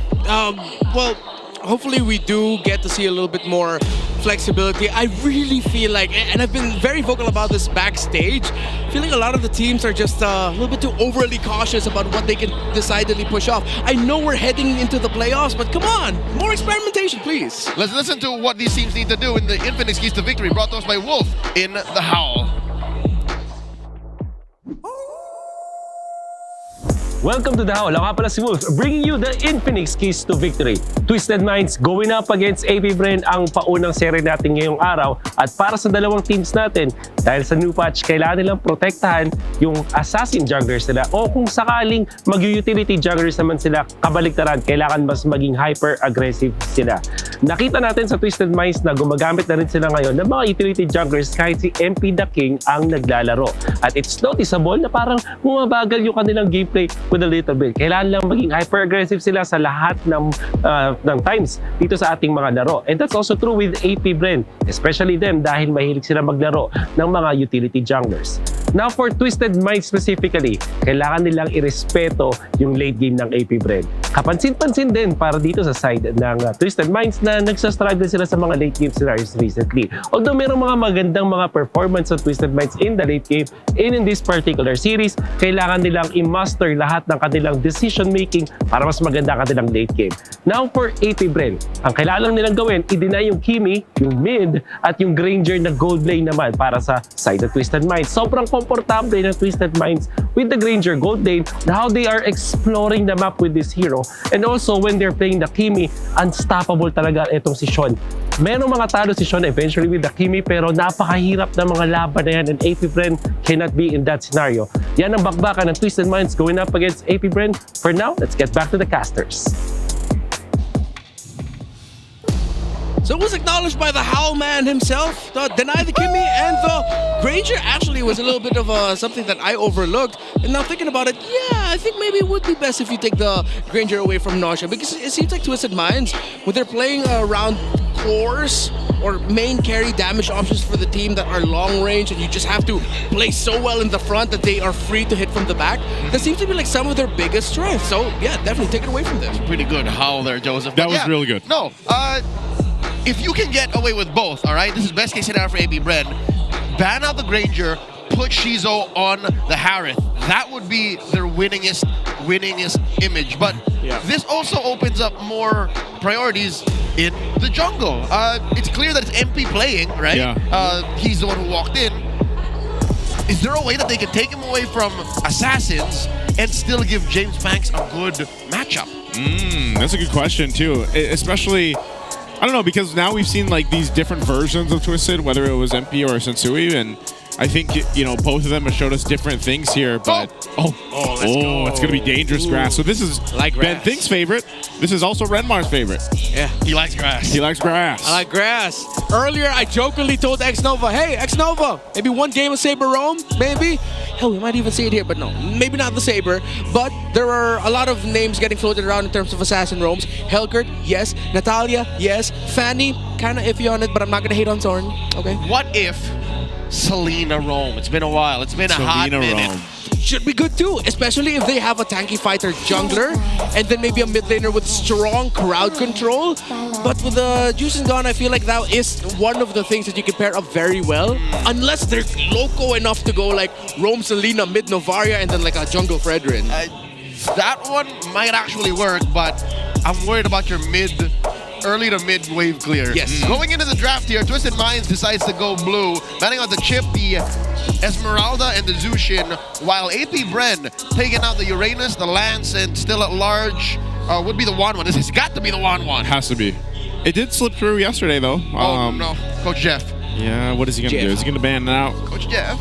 Well, hopefully we do get to see a little bit more flexibility. I really feel like, and I've been very vocal about this backstage, feeling a lot of the teams are just a little bit too overly cautious about what they can decidedly push off. I know we're heading into the playoffs, but come on, more experimentation, please. Let's listen to what these teams need to do in the Infinix Keys to Victory, brought to us by Wolf in The Howl. Welcome to The Howl. Ako nga pala si Wolf, bringing you the Infinix Keys to Victory. Twisted Minds going up against APBR ang paunang seri natin ngayong araw. At para sa dalawang teams natin, dahil sa new patch, kailangan nilang protektahan yung assassin junglers nila. O kung sakaling mag-utility junglers naman sila, kabaliktaran, kailangan mas maging hyper-aggressive sila. Nakita natin sa Twisted Minds na gumagamit na rin sila ngayon ng mga utility junglers kahit si MP the King ang naglalaro. At it's noticeable na parang bumabagal yung kanilang gameplay with a little bit. Kailangan lang maging hyper-aggressive sila sa lahat ng times dito sa ating mga laro. And that's also true with APBR, especially them dahil mahilig sila maglaro ng mga utility junglers. Now for Twisted Minds specifically, kailangan nilang irespeto yung late game ng APBR. Kapansin-pansin din para dito sa side ng Twisted Minds na nagsastruggle sila sa mga late game scenarios recently. Although merong mga magandang mga performance sa Twisted Minds in the late game, and in this particular series, kailangan nilang i-master lahat ng kanilang decision making para mas maganda ang kanilang late game. Now for APBR, ang kailangan nilang gawin, i-deny yung Kimmy, yung mid, at yung Granger na gold lane naman para sa side of Twisted Minds. Sobrang komportable ng Twisted Minds with the Granger gold lane and how they are exploring the map with this hero. And also when they're playing the Kimmy, unstoppable talaga itong si Sean. Merong mga talo si Sean eventually with the Kimmy pero napakahirap na mga laban na yan and APBR cannot be in that scenario. Yan ang bakbakan ng Twisted Minds going up against APBR. For now, let's get back to the casters. So it was acknowledged by the Howl man himself, deny the Kimmy, and the Granger actually was a little bit of something that I overlooked. And now thinking about it, yeah, I think maybe it would be best if you take the Granger away from Nausea, because it seems like Twisted Minds, when they're playing around cores or main carry damage options for the team that are long range and you just have to play so well in the front that they are free to hit from the back, that seems to be like some of their biggest strengths. So yeah, definitely take it away from them. Pretty good Howl there, Joseph. That was really good. No, if you can get away with both, all right, this is best case scenario for APBR. Ban out the Granger, put Shizo on the Harith. That would be their winningest image. But this also opens up more priorities in the jungle. It's clear that it's MP playing, right? Yeah. He's the one who walked in. Is there a way that they can take him away from Assassins and still give James Banks a good matchup? That's a good question too, especially, I don't know, because now we've seen like these different versions of Twisted, whether it was MP or Sensui, and I think, you know, both of them have showed us different things here, but let's go. It's gonna be dangerous grass. So this is Ben Think's favorite. This is also Renmar's favorite. Yeah, he likes grass. He likes grass. I like grass. Earlier, I jokingly told X-Nova, hey, X-Nova, maybe one game of Saber Roam, maybe. Hell, we might even see it here, but no, maybe not the Saber. But there are a lot of names getting floated around in terms of Assassin Roams. Helgert, yes. Natalia, yes. Fanny, kind of iffy on it, but I'm not gonna hate on Zorn. Okay. What if Selena Roam? It's been a while. It's been a hot minute. Should be good too, especially if they have a tanky fighter jungler and then maybe a mid laner with strong crowd control. But with the Juice and Gone, I feel like that is one of the things that you can pair up very well. Unless they're loco enough to go like Roam Selena, mid Novaria, and then like a jungle Fredrin. That one might actually work, but I'm worried about your mid early to mid wave clear. Yes. Going into the draft here, Twisted Minds decides to go blue, banning out the Chip, the Esmeralda, and the Zushin, while AP Bren taking out the Uranus, the Lance, and still at large would be the Wanwan. This has got to be the Wanwan. Has to be. It did slip through yesterday, though. Oh, no. Coach Jeff. Yeah, what is he going to do? Is he going to ban it out? Coach Jeff.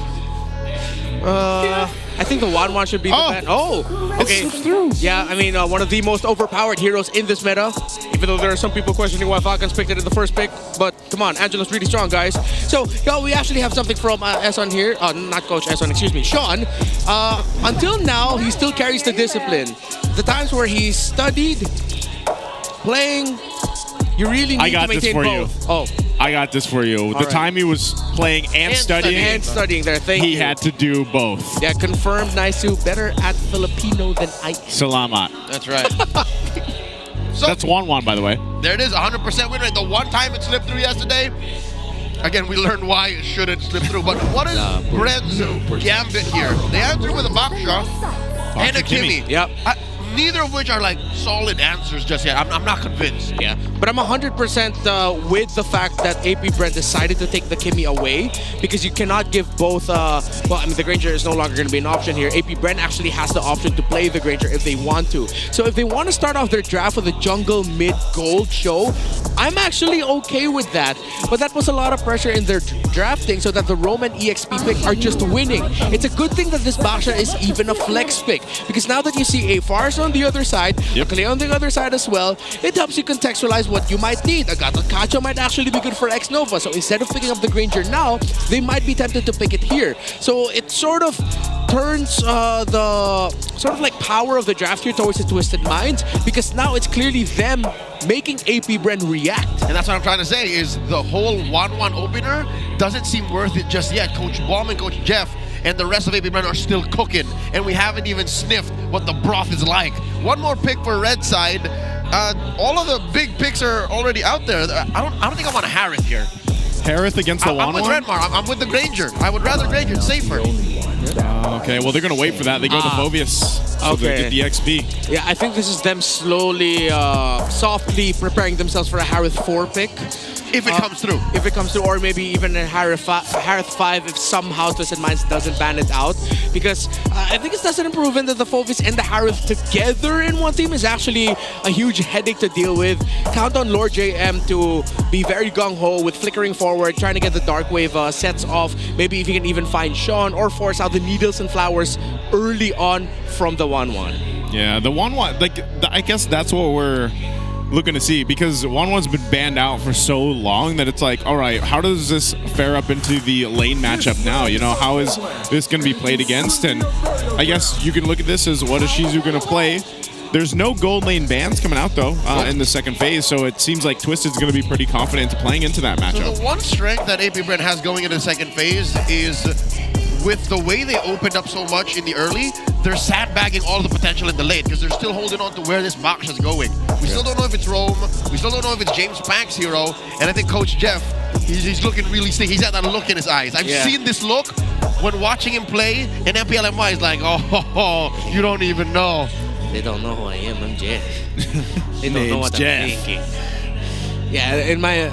I think the Wanwan should be the ban. Oh, okay. Yeah, I mean, one of the most overpowered heroes in this meta, even though there are some people questioning why Falcons picked it in the first pick. But come on, Angela's really strong, guys. So, we actually have something from Eson here. Not Coach Eson, excuse me, Sean. Until now, he still carries the discipline. The times where he studied, playing, you really need to maintain both. Oh. I got this for you. The time he was playing and studying. And studying there, thank you. He had to do both. Yeah, confirmed, Naisu, better at Filipino than I am. Salamat. That's right. So, that's 1-1, by the way. There it is, 100% win rate. The one time it slipped through yesterday, again, we learned why it shouldn't slip through. But what is Bren's gambit here? They answer with a Baksha and a Kimmy. Yep. Neither of which are like solid answers just yet. I'm not convinced. Yeah, but I'm 100% with the fact that AP Brent decided to take the Kimmy away because you cannot give both. Well, I mean, the Granger is no longer going to be an option here. AP Brent actually has the option to play the Granger if they want to. So if they want to start off their draft with a jungle mid gold show, I'm actually okay with that. But that was a lot of pressure in their drafting so that the Roman EXP pick are just winning. It's a good thing that this Baksha is even a flex pick because now that you see a Fars on the other side, a Clay on the other side as well, it helps you contextualize what you might need. Agatha Kacho might actually be good for X Nova, so instead of picking up the Granger now, they might be tempted to pick it here. So it sort of turns the sort of like power of the draft here towards the Twisted Minds because now it's clearly them making AP Bren react. And that's what I'm trying to say is the whole 1-1 opener doesn't seem worth it just yet. Coach Baum and Coach Jeff and the rest of AP Bren are still cooking, and we haven't even sniffed what the broth is like. One more pick for red side. All of the big picks are already out there. I don't think I want a Harith here. Harith against the Wanwan? I'm with Redmar. I'm with the Granger. I would rather Granger. It's safer. Okay, well, they're going to wait for that. They go to Phobius, so they get the XP. Yeah, I think this is them slowly, softly preparing themselves for a Harith 4 pick. If it comes through. If it comes through, or maybe even a Harith 5 if somehow Twisted Minds doesn't ban it out. Because I think it's tacit proven that the Phobius and the Harith together in one team is actually a huge headache to deal with. Count on Lord JM to be very gung-ho with flickering forward, trying to get the Dark Wave sets off. Maybe if you can even find Sean or force out the Needles and Flowers early on from the 1-1. Yeah, the 1-1, like, I guess that's what we're looking to see because 1-1's been banned out for so long that it's like, all right, how does this fare up into the lane matchup now? You know, how is this going to be played against? And I guess you can look at this as what is Shizu going to play? There's no gold lane bans coming out, though, in the second phase, so it seems like Twisted's going to be pretty confident playing into that matchup. So the one strength that AP Brent has going into the second phase is with the way they opened up so much in the early, they're sandbagging all the potential in the late because they're still holding on to where this box is going. We still don't know if it's Rome. We still don't know if it's James Pank's hero. And I think Coach Jeff, he's looking really sick. He's got that look in his eyes. I've seen this look when watching him play, and MPLMY is like, oh, you don't even know. They don't know who I am. I'm Jeff. They don't know what I'm thinking. Yeah, in my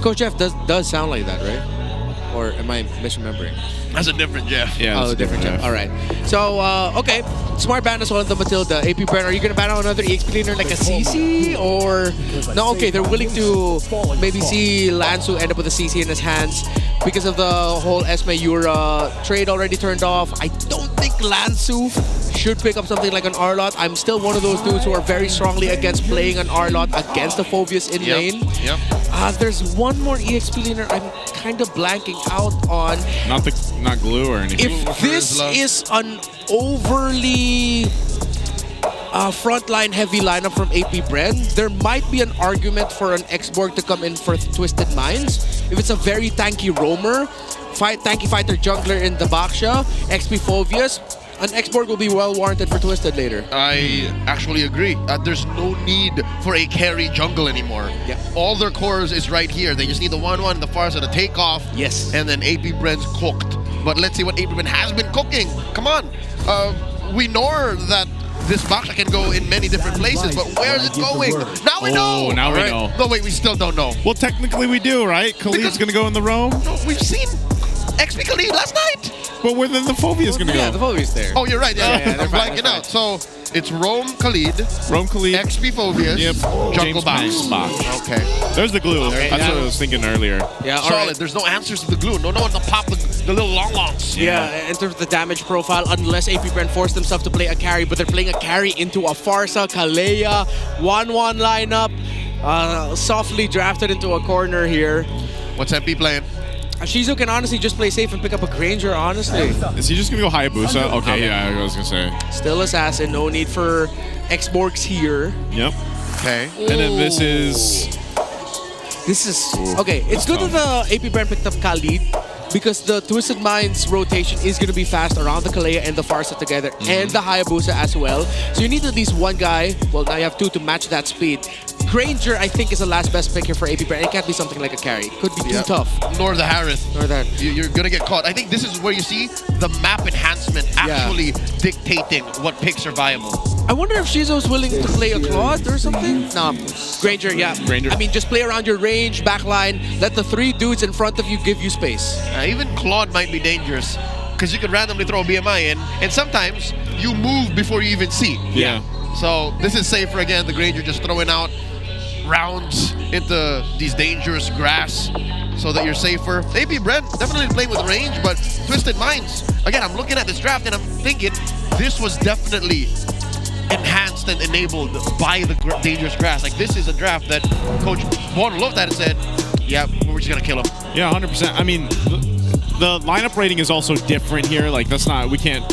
Coach Jeff does sound like that, right? Or am I misremembering? That's a different Jeff. Yeah, oh, different Jeff. All right. So, okay. Smart ban as well on the Matilda. AP Bren, are you going to ban out another EXP laner like a CC? Or... No, okay. They're willing to maybe see Lansu end up with a CC in his hands because of the whole Esme Yura trade already turned off. I don't think Lansu should pick up something like an Arlot. I'm still one of those dudes who are very strongly against playing an Arlot against the Phobius in lane. There's one more EXP laner I'm kind of blanking out on. Not glue or anything. If this is an overly frontline heavy lineup from AP Bren, there might be an argument for an X-Borg to come in for Twisted Minds. If it's a very tanky roamer, tanky fighter jungler in the Baksha, XP Phobius, an X-Borg will be well warranted for Twisted later. I actually agree. There's no need for a carry jungle anymore. Yeah. All their cores is right here. They just need the 1-1, the Farsa to take off. Yes. And then AP Bren's cooked. But let's see what AP Bren has been cooking. Come on. We know that this box can go in many different places, but where is it going? Now we know! Now we know. No, wait, we still don't know. Well, technically we do, right? Khalid's going to go in the roam. No, we've seen XP Khalid last night. But where then the Phobia's going to go? Yeah, the Phobia's there. Oh, you're right. Yeah, they're I'm fine, blanking they're out. So it's Rome Khalid, XP Phobias, Yep. Jungle James Box. Box. Okay. There's the glue. That's what I was thinking earlier. Yeah, all Solid. right. There's no answers to the glue. No one to pop the little longs. Yeah, in terms of the damage profile, unless APBR force themselves to play a carry, but they're playing a carry into a Farsa, Kalea, 1-1 lineup, softly drafted into a corner here. What's MP playing? Shizu can honestly just play safe and pick up a Granger, honestly. Is he just going to go Hayabusa? Okay, yeah, I was going to say. Still Assassin, no need for X-Borgs here. Yep. Okay. And then this is... Okay, it's good that the APBR picked up Khalid because the Twisted Minds rotation is going to be fast around the Kalea and the Farsa together and the Hayabusa as well. So you need at least one guy, well now you have two to match that speed. Granger, I think, is the last best pick here for APBR, and it can't be something like a carry. Could be too tough. Nor the Harith. Nor that. You're going to get caught. I think this is where you see the map enhancement actually dictating what picks are viable. I wonder if Shizo's willing to play a Claude or something? No. Granger, yeah. Granger. I mean, just play around your range, backline, let the three dudes in front of you give you space. Even Claude might be dangerous because you could randomly throw a BMI in, and sometimes you move before you even see. Yeah. So this is safer again. The Granger just throwing out rounds into these dangerous grass so that you're safer. APBR definitely playing with range, but Twisted Minds, again, I'm looking at this draft and I'm thinking this was definitely enhanced and enabled by the dangerous grass. Like, this is a draft that Coach Juan looked at and said, yeah, we're just gonna kill him. Yeah, 100%. I mean, the lineup rating is also different here. Like, that's not, we can't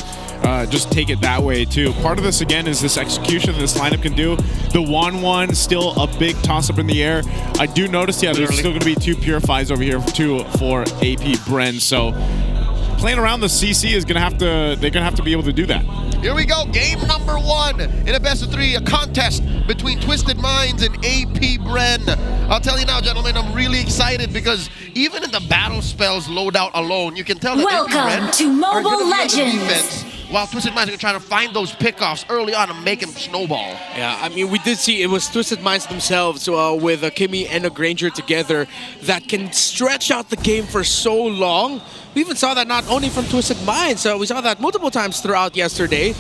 just take it that way too. Part of this again is this execution that this lineup can do. The 1-1 still a big toss up in the air. I do notice, yeah, there's still going to be two Purifies over here too for APBR. So playing around the CC is going to have to, they're going to have to be able to do that. Here we go, game number 1 in a best of 3, a contest between Twisted Minds and APBR. I'll tell you now, gentlemen, I'm really excited because even in the battle spells loadout alone, you can tell that Welcome to Mobile Legends. While Twisted Minds are trying to find those pickoffs early on and make them snowball. Yeah, I mean, we did see it was Twisted Minds themselves with a Kimmy and a Granger together that can stretch out the game for so long. We even saw that not only from Twisted Minds, we saw that multiple times throughout yesterday,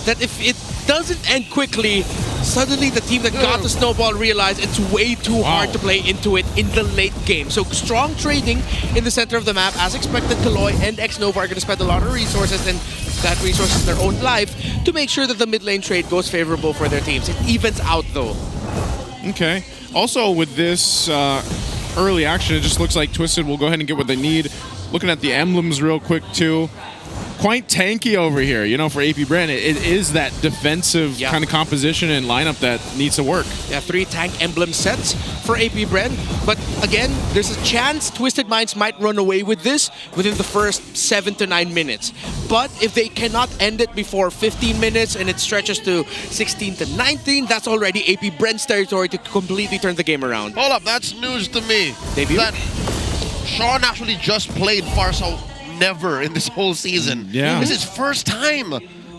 that if it doesn't end quickly, suddenly the team that got the snowball realized it's way too hard to play into it in the late game. So strong trading in the center of the map. As expected, Kaloy and X-Nova are going to spend a lot of resources, and that resources in their own life to make sure that the mid lane trade goes favorable for their teams. It evens out though. Okay. Also with this early action, it just looks like Twisted will go ahead and get what they need. Looking at the emblems real quick too. Quite tanky over here, you know, for APBR. It is that defensive kind of composition and lineup that needs to work. Yeah, 3 tank emblem sets for APBR. But again, there's a chance Twisted Minds might run away with this within the first 7 to 9 minutes. But if they cannot end it before 15 minutes and it stretches to 16 to 19, that's already APBR's territory to completely turn the game around. Hold up, that's news to me. Debut? That Sean actually just played Farsa never in this whole season. Yeah. This is his first time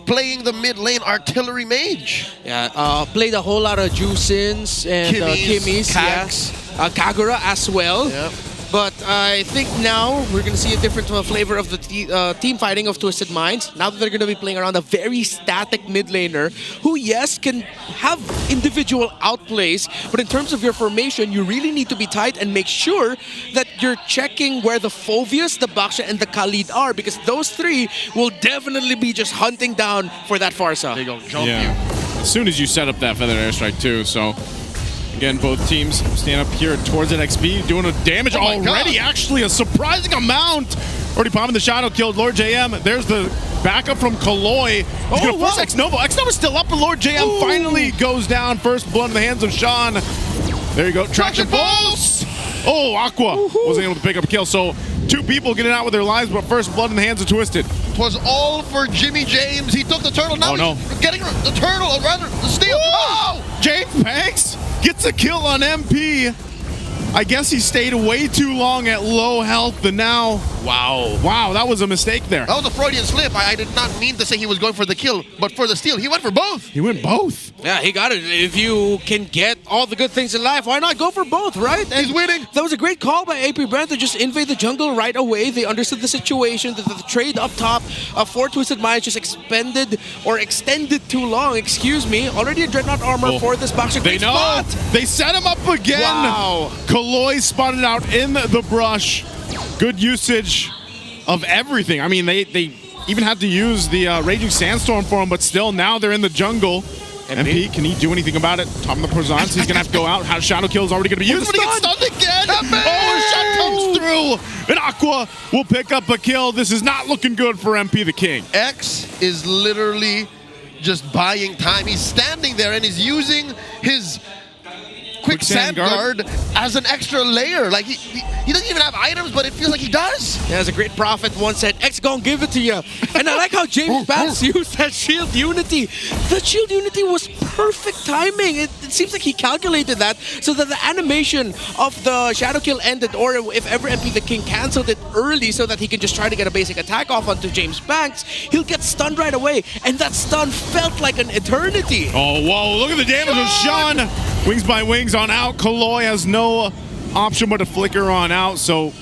playing the mid lane artillery mage. Yeah, played a whole lot of Jusins and Kimmies, Kagura as well. Yep. But I think now we're going to see a different flavor of the team fighting of Twisted Minds. Now that they're going to be playing around a very static mid laner who, yes, can have individual outplays, but in terms of your formation, you really need to be tight and make sure that you're checking where the Phobius, the Baksha, and the Khalid are, because those 3 will definitely be just hunting down for that Farsa. There you go, jump you. As soon as you set up that Feather Airstrike too, so... Again, both teams stand up here towards that XP, doing a damage already. Actually, a surprising amount. Already popping the shadow, killed Lord JM. There's the backup from Kaloy. He's gonna force X-Nova. X-Nova's still up, but Lord JM finally goes down. First blood in the hands of Sean. There you go, traction pulse. Oh, Aqua wasn't able to pick up a kill. So 2 people getting out with their lives, but first blood in the hands of Twisted. It was all for Jimmy James. He took the turtle. Now he's getting the turtle, or rather the steal. Oh! James Banks gets a kill on MP. I guess he stayed way too long at low health, and now... Wow, that was a mistake there. That was a Freudian slip. I did not mean to say he was going for the kill, but for the steal. He went for both. He went both. Yeah, he got it. If you can get all the good things in life, why not go for both, right? And he's winning. That was a great call by APBR to just invade the jungle right away. They understood the situation, that the trade up top for Twisted Minds just extended too long, excuse me. Already a Dreadnought armor for this boxer. They know. Spot. They set him up again. Wow. Kaloi spotted out in the brush. Good usage of everything. I mean, they even had to use the Raging Sandstorm for him, but still, now they're in the jungle. MP, can he do anything about it? Top of the Prozance, he's gonna have to go out. Shadow Kill is already gonna be used. He's gonna get stunned again. Oh, shot comes through. And Aqua will pick up a kill. This is not looking good for MP the King. X is literally just buying time. He's standing there and he's using his quick sand guard as an extra layer. Like he doesn't even have items, but it feels like he does. Yeah, as a great prophet once said, X gon' give it to you. And I like how James Banks used that shield unity. The shield unity was perfect timing. It seems like he calculated that so that the animation of the Shadow Kill ended, or if ever MP the King canceled it early so that he can just try to get a basic attack off onto James Banks, he'll get stunned right away. And that stun felt like an eternity. Oh, whoa, look at the damage of Sean. Wings by wings on out. Kaloi has no option but to flicker on out. So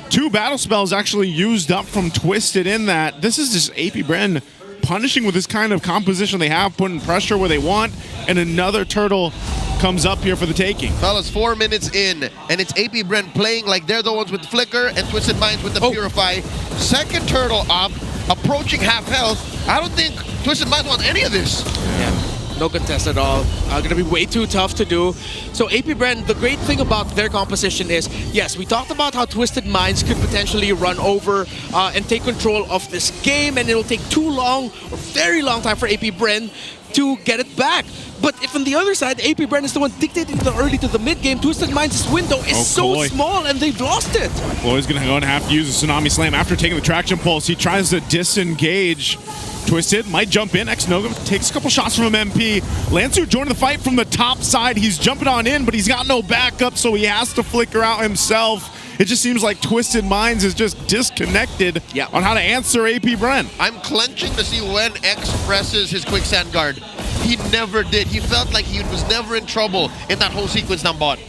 2 battle spells actually used up from Twisted in that. This is just APBR punishing with this kind of composition they have, putting pressure where they want, and another turtle comes up here for the taking. Fellas, 4 minutes in, and it's APBR playing like they're the ones with Flicker and Twisted Minds with the Purify. Second turtle up, approaching half health. I don't think Twisted Minds want any of this. Yeah. No contest at all. Gonna be way too tough to do. So APBR, the great thing about their composition is, yes, we talked about how Twisted Minds could potentially run over and take control of this game, and it'll take too long, or very long time for APBR to get it back. But if on the other side, APBR is the one dictating the early to the mid game, Twisted Minds' window is so small and they've lost it. Kaloi's gonna go and have to use a Tsunami Slam after taking the Traction Pulse. He tries to disengage. Twisted might jump in. X-Nogum takes a couple shots from MP. Lansu joining the fight from the top side. He's jumping on in, but he's got no backup, so he has to flicker out himself. It just seems like Twisted Minds is just disconnected on how to answer APBR. I'm clenching to see when X presses his quicksand guard. He never did. He felt like he was never in trouble in that whole sequence down bot.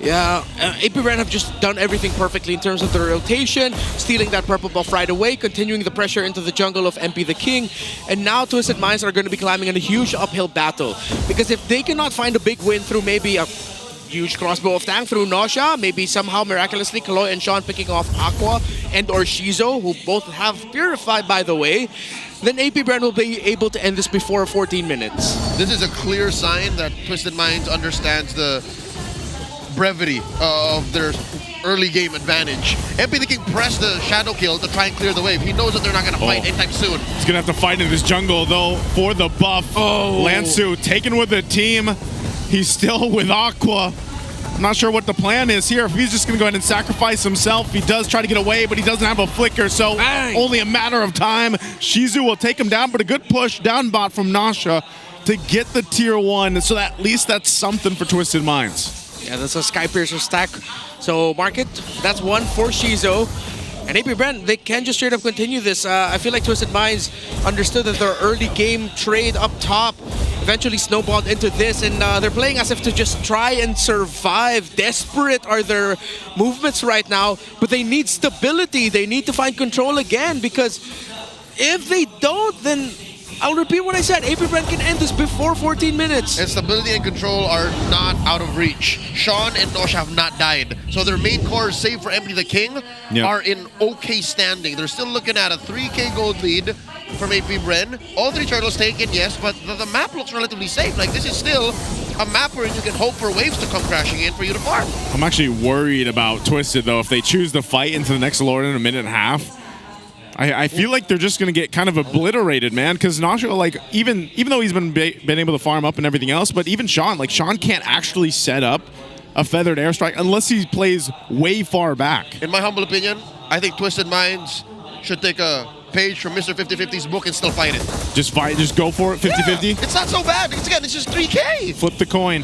Yeah, APBR have just done everything perfectly in terms of the rotation, stealing that purple buff right away, continuing the pressure into the jungle of MP the King, and now Twisted Minds are going to be climbing in a huge uphill battle. Because if they cannot find a big win through maybe a huge crossbow of tank through Nausea, maybe somehow miraculously Kaloi and Sean picking off Aqua and or Shizo, who both have Purified by the way, then APBR will be able to end this before 14 minutes. This is a clear sign that Twisted Minds understands the brevity of their early game advantage. MP the King pressed the Shadow Kill to try and clear the wave. He knows that they're not going to fight anytime soon. He's going to have to fight in this jungle though for the buff. Lansu taken with the team. He's still with Aqua. I'm not sure what the plan is here. If he's just going to go ahead and sacrifice himself, he does try to get away, but he doesn't have a flicker, so only a matter of time. Shizu will take him down, but a good push down bot from Nasha to get the tier 1, so that at least that's something for Twisted Minds. Yeah, that's a Skypiercer stack. So market, that's one for Shizo. And APBR, they can just straight up continue this. I feel like Twisted Minds understood that their early game trade up top eventually snowballed into this, and they're playing as if to just try and survive. Desperate are their movements right now, but they need stability. They need to find control again, because if they don't, then I'll repeat what I said. APBR can end this before 14 minutes. And stability and control are not out of reach. Sean and Nosh have not died. So their main cores, save for MP the King, are in okay standing. They're still looking at a 3k gold lead from APBR. All 3 turtles taken, yes, but the map looks relatively safe. Like, this is still a map where you can hope for waves to come crashing in for you to farm. I'm actually worried about Twisted, though. If they choose to fight into the next Lord in a minute and a half, I feel like they're just going to get kind of obliterated, man, because Nasha, like, even though he's been able to farm up and everything else, but even Sean, like, Sean can't actually set up a feathered airstrike unless he plays way far back. In my humble opinion, I think Twisted Minds should take a page from Mr. 50/50's book and still fight it. Just fight, just go for it, 50/50? It's not so bad. It's just 3k. Flip the coin.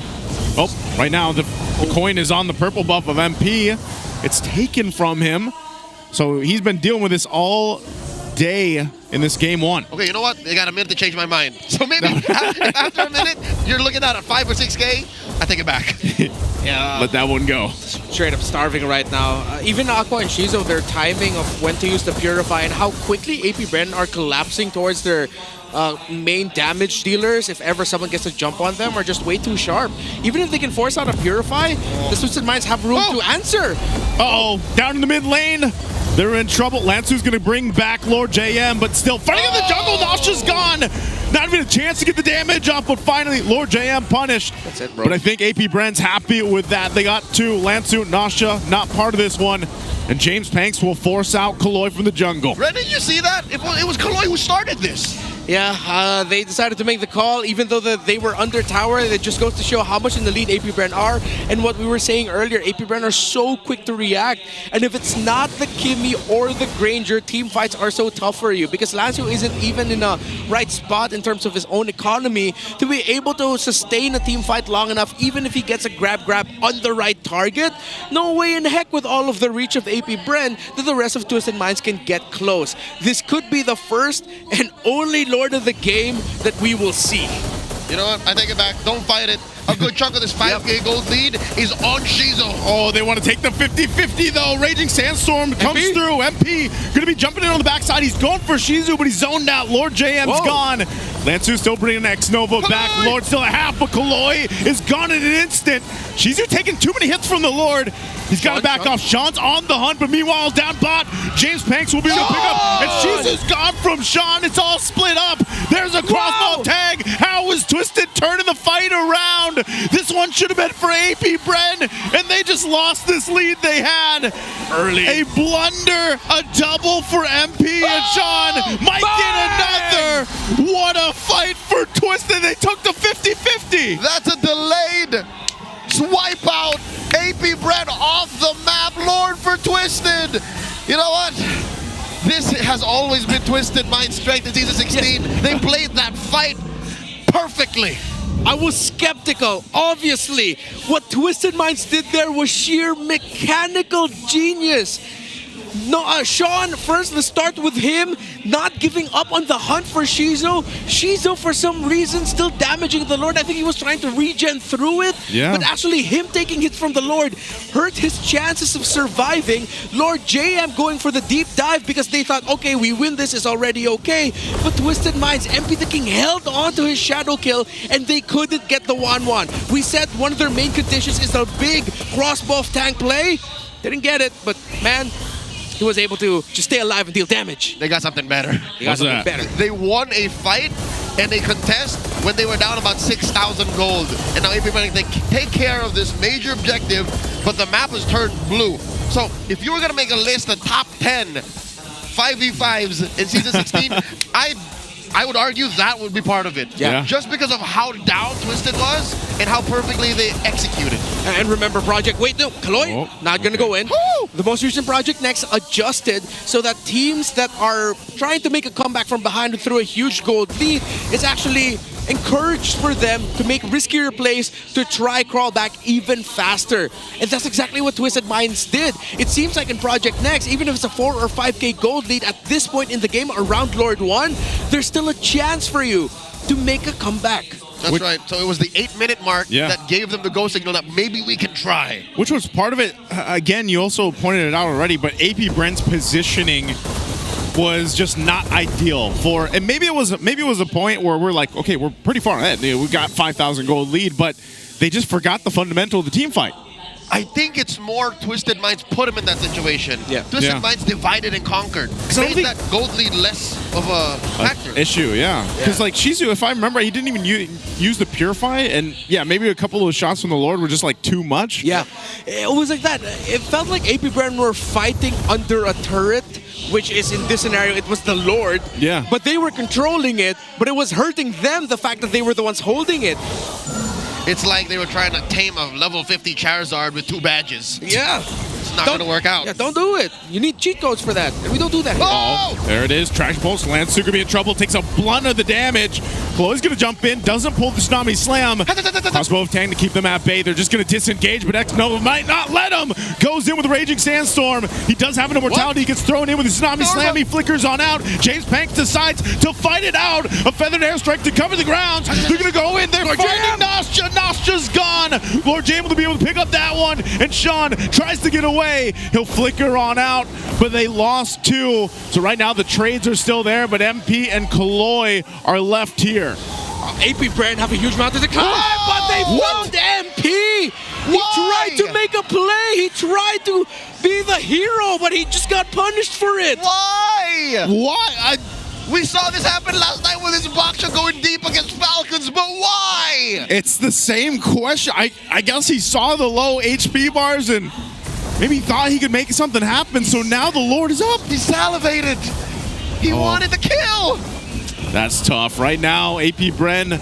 Oh, right now, The coin is on the purple buff of MP. It's taken from him. So he's been dealing with this all day in this game 1. Okay, you know what? They got a minute to change my mind. So maybe after a minute, you're looking at a 5 or 6K, I take it back. Yeah. Let that one go. Straight up starving right now. Even Aqua and Shizo, their timing of when to use the Purify and how quickly APBR are collapsing towards their main damage dealers if ever someone gets a jump on them are just way too sharp. Even if they can force out a Purify, the Twisted Minds have room to answer. Uh-oh, down in the mid lane. They're in trouble. Lansu's going to bring back Lord JM, but still fighting in the jungle. Nasha's gone. Not even a chance to get the damage off, but finally Lord JM punished. That's it, bro. But I think APBR's happy with that. They got 2. Lansu, Nasha, not part of this one. And James Panks will force out Kaloi from the jungle. Red, did you see that? It was Kaloi who started this. Yeah, they decided to make the call, even though they were under tower. It just goes to show how much in the lead APBR are. And what we were saying earlier, APBR are so quick to react. And if it's not the Kimmy or the Granger, team fights are so tough for you. Because Lancio isn't even in a right spot in terms of his own economy to be able to sustain a team fight long enough, even if he gets a grab on the right target. No way in heck with all of the reach of APBR that the rest of Twisted Minds can get close. This could be the first and only Lord of the game that we will see. You know what? I take it back. Don't fight it. A good chunk of this 5K gold lead is on Shizo. Oh, they want to take the 50-50 though. Raging Sandstorm comes through. MP going to be jumping in on the backside. He's going for Shizu, but he's zoned out. Lord JM's gone. Lansu still bringing X-Nova back. Lord still at half, but Kaloi is gone in an instant. Shizu taking too many hits from the Lord. He's got to back off. Sean's on the hunt, but meanwhile down bot, James Panks will be able to pick up. And Shizu's gone from Sean. It's all split up. There's a crossbow tag. How was Twisted turning the fight around? This one should have been for APBR, and they just lost this lead they had. Early. A blunder, a double for MP, and Sean might get another. What a fight for Twisted. They took the 50-50. That's a delayed swipe out. APBR off the map. Lord for Twisted. You know what? This has always been Twisted Mind's strength in Season 16. Yes. They played that fight perfectly. I was skeptical. Obviously, what Twisted Minds did there was sheer mechanical genius. No, Sean, first, let's start with him not giving up on the hunt for Shizo. Shizo, for some reason, still damaging the Lord. I think he was trying to regen through it. Yeah. But actually, him taking hits from the Lord hurt his chances of surviving. Lord JM going for the deep dive because they thought, okay, we win this, is already okay. But Twisted Minds, MP the King held on to his shadow kill, and they couldn't get the 1-1. We said one of their main conditions is a big crossbow tank play. Didn't get it, but man, he was able to just stay alive and deal damage. They got something better. They won a fight and a contest when they were down about 6,000 gold. And now everybody can take care of this major objective, but the map has turned blue. So if you were going to make a list of top 10 5v5s in Season 16, I would argue that would be part of it. Yeah. Just because of how down Twisted was and how perfectly they executed. And remember Project, wait, no, Kaloi, not going to go in. Woo! The most recent Project Next adjusted so that teams that are trying to make a comeback from behind through a huge gold lead is actually encouraged for them to make riskier plays to try crawl back even faster. And that's exactly what Twisted Minds did. It seems like in Project Next, even if it's a 4 or 5k gold lead at this point in the game around Lord 1, there's still a chance for you to make a comeback. That's right. So it was the 8-minute mark that gave them the go signal that maybe we can try. Which was part of it. Again, you also pointed it out already, but APBR's positioning was just not ideal for, and maybe it was a point where we're like, okay, we're pretty far ahead. We got 5,000 gold lead, but they just forgot the fundamental of the team fight. I think it's more Twisted Minds put him in that situation. Yeah. Twisted Minds divided and conquered. Made that gold lead less of a factor. Issue, yeah. Because like Shizu, if I remember, he didn't even use the Purify, and yeah, maybe a couple of those shots from the Lord were just like too much. Yeah, it was like that. It felt like APBR were fighting under a turret, which is in this scenario, it was the Lord. Yeah. But they were controlling it, but it was hurting them, the fact that they were the ones holding it. It's like they were trying to tame a level 50 Charizard with 2 badges. Yeah. not going to work out. Yeah, don't do it. You need cheat codes for that, and we don't do that here. Oh! There it is. Traction Pulse. Lansu gonna be in trouble. Takes a blunt of the damage. Chloe's gonna jump in. Doesn't pull the Tsunami Slam. Crossbow of Tang to keep them at bay. They're just gonna disengage, but X-Nova might not let him. Goes in with a Raging Sandstorm. He does have an immortality. He gets thrown in with the Tsunami Slam. He flickers on out. James Panks decides to fight it out. A Feathered Airstrike to cover the ground. They're gonna go in. They're finding Nasha. Nasha's gone. Lord James will be able to pick up that one. And Sean tries to get away. He'll flicker on out, but they lost 2. So right now the trades are still there, but MP and Kaloy are left here. AP Brand have a huge amount of the climb, but they found MP. He tried to make a play. He tried to be the hero, but he just got punished for it. Why? Why? We saw this happen last night with his Baksha going deep against Falcons, but why? It's the same question. I guess he saw the low HP bars and maybe thought he could make something happen, so now the Lord is up. He salivated. He wanted the kill. That's tough. Right now, AP Bren,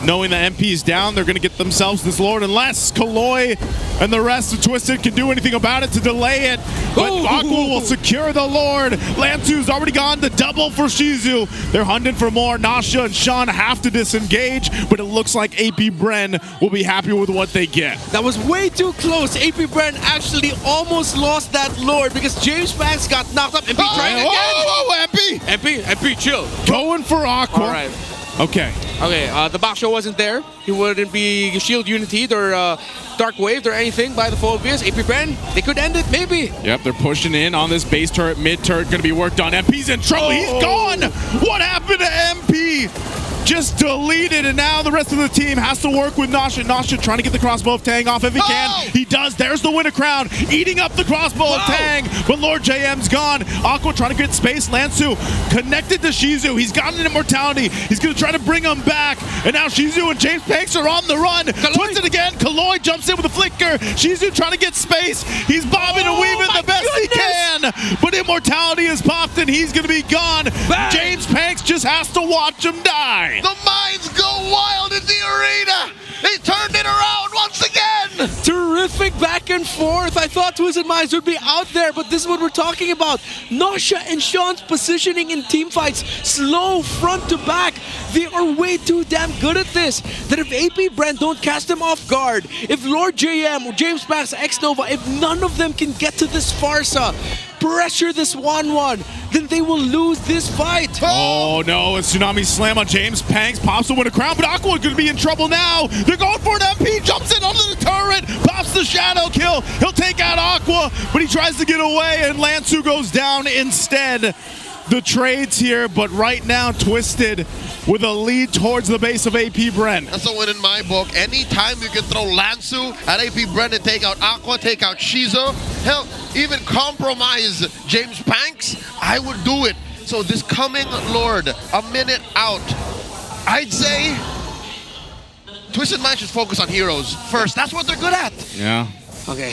knowing that MP is down, they're going to get themselves this Lord unless Kaloy and the rest of Twisted can do anything about it to delay it. But Aqua will secure the Lord. Lantu's already gone to double for Shizu. They're hunting for more. Nasha and Sean have to disengage, but it looks like AP Bren will be happy with what they get. That was way too close. AP Bren actually almost lost that Lord because James Banks got knocked up. MP trying again. Whoa, MP! MP, chill. Going for Aqua. All right. Okay. The Baksha wasn't there. He wouldn't be Shield Unity'd or Dark Waved or anything by the Phobias. AP Bren, they could end it, maybe. Yep, they're pushing in on this base turret, mid turret, going to be worked on. MP's in trouble. He's gone. What happened to MP? Just deleted, and now the rest of the team has to work with Nasha. Nasha trying to get the crossbow of Tang off if he can. He does. There's the Winter Crown, eating up the crossbow of Tang, but Lord JM's gone. Aqua trying to get space. Lansu connected to Shizu. He's got an immortality. He's going to try to bring him back, and now Shizu and James Panks are on the run. Twisted again. Kaloy jumps in with a flicker. Shizu trying to get space. He's bobbing and weaving the best he can, but immortality is popped, and he's going to be gone. James Panks just has to watch him die. The minds go wild in the arena. They turned it around once again. Terrific back and forth. I thought Twisted Minds would be out there, but this is what we're talking about. Nasha and Sean's positioning in team fights, slow front to back. They are way too damn good at this. That if AP Brand don't cast them off guard, if Lord JM or James Banks, X-Nova, if none of them can get to this Farsa, pressure this 1-1, then they will lose this fight. Oh no, a Tsunami Slam on James Panks, pops the Winter Crown, but Aqua going to be in trouble now. They're going for an MP, jumps in onto the turret, pops the Shadow Kill. He'll take out Aqua, but he tries to get away, and Lansu goes down instead. The trades here, but right now Twisted with a lead towards the base of AP Bren. That's a win in my book. Anytime you can throw Lansu at AP Bren and take out Aqua, take out Shizu, hell, even compromise James Panks, I would do it. So this coming Lord, a minute out, I'd say Twisted Minds should focus on heroes first. That's what they're good at. Yeah. Okay,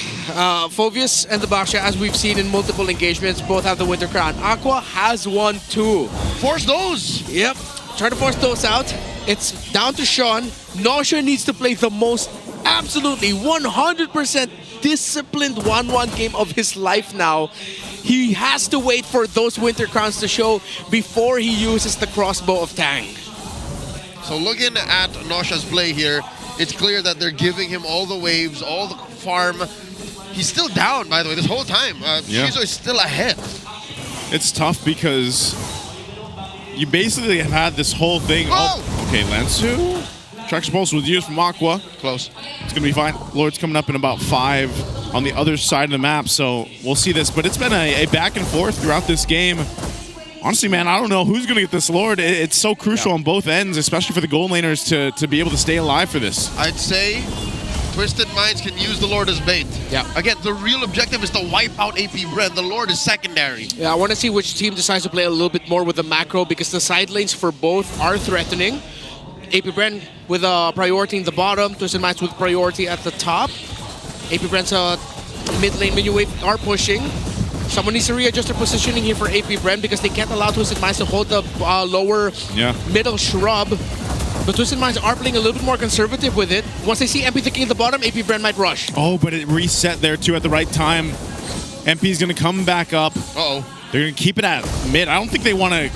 Phobius and the Baksha, as we've seen in multiple engagements, both have the Winter Crown. Aqua has one too. Force those! Yep, try to force those out. It's down to Sean. Nasha needs to play the most absolutely 100% disciplined 1-1 game of his life now. He has to wait for those Winter Crowns to show before he uses the crossbow of Tang. So looking at Nasha's play here, it's clear that they're giving him all the waves, all the farm. He's still down, by the way, this whole time. Shizu is still ahead. It's tough because you basically have had this whole thing. Oh, okay, Lansu. Traction Pulse was used from Aqua. Close. It's going to be fine. Lord's coming up in about 5 on the other side of the map, so we'll see this. But it's been a back and forth throughout this game. Honestly, man, I don't know who's going to get this Lord. It's so crucial on both ends, especially for the gold laners to be able to stay alive for this. I'd say Twisted Minds can use the Lord as bait. Yeah. Again, the real objective is to wipe out AP Bren. The Lord is secondary. Yeah, I want to see which team decides to play a little bit more with the macro because the side lanes for both are threatening. AP Bren with a priority in the bottom, Twisted Minds with priority at the top. AP Bren's mid lane menu wave are pushing. Someone needs to readjust their positioning here for AP Bren because they can't allow Twisted Minds to hold the lower middle shrub. But Twisted Minds are playing a little bit more conservative with it. Once they see MP thinking at the bottom, AP Bren might rush. Oh, but it reset there too at the right time. MP's going to come back up. Uh-oh. They're going to keep it at mid. I don't think they want to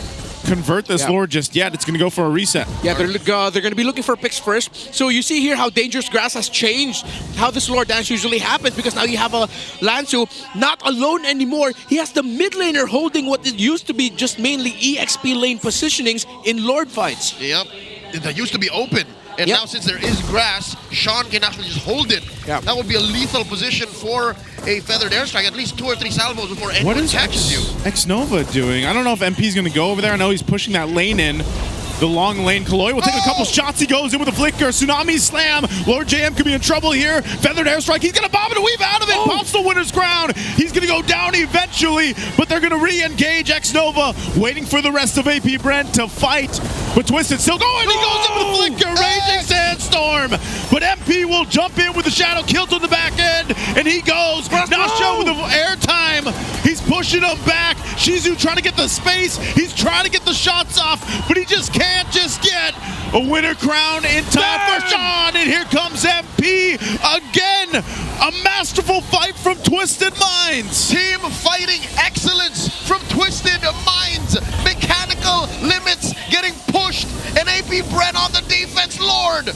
convert this Lord just yet. It's going to go for a reset. Yeah, they're going to be looking for picks first. So you see here how Dangerous Grass has changed how this Lord dance usually happens, because now you have a Lanzu not alone anymore. He has the mid laner holding what it used to be just mainly EXP lane positionings in Lord fights. Yep. That used to be open. And now since there is grass, Sean can actually just hold it. Yeah. That would be a lethal position for a feathered airstrike. At least 2 or 3 salvos before anyone What is catches you. Xnova doing? I don't know if MP's going to go over there. I know he's pushing that lane in. The long lane. Kaloi will take a couple shots. He goes in with a flicker. Tsunami slam. Lord JM could be in trouble here. Feathered airstrike. He's going to bob and weave out of it. Pops the winner's crown. He's going to go down eventually, but they're going to re-engage Xnova, waiting for the rest of AP Brent to fight. But Twisted still going. He goes in with a flicker. Raging Sandstorm. But MP will jump in with the shadow kilt on the back end, and he goes. Nasha with the airtime. He's pushing him back. Shizu trying to get the space. He's trying to get the shots off, but he just can't just get a winner crown in time for Sean. And here comes MP again. A masterful fight from Twisted Minds. Team fighting excellence from Twisted Minds. Mechanical limits getting pushed, and AP Brent on the defense. Lord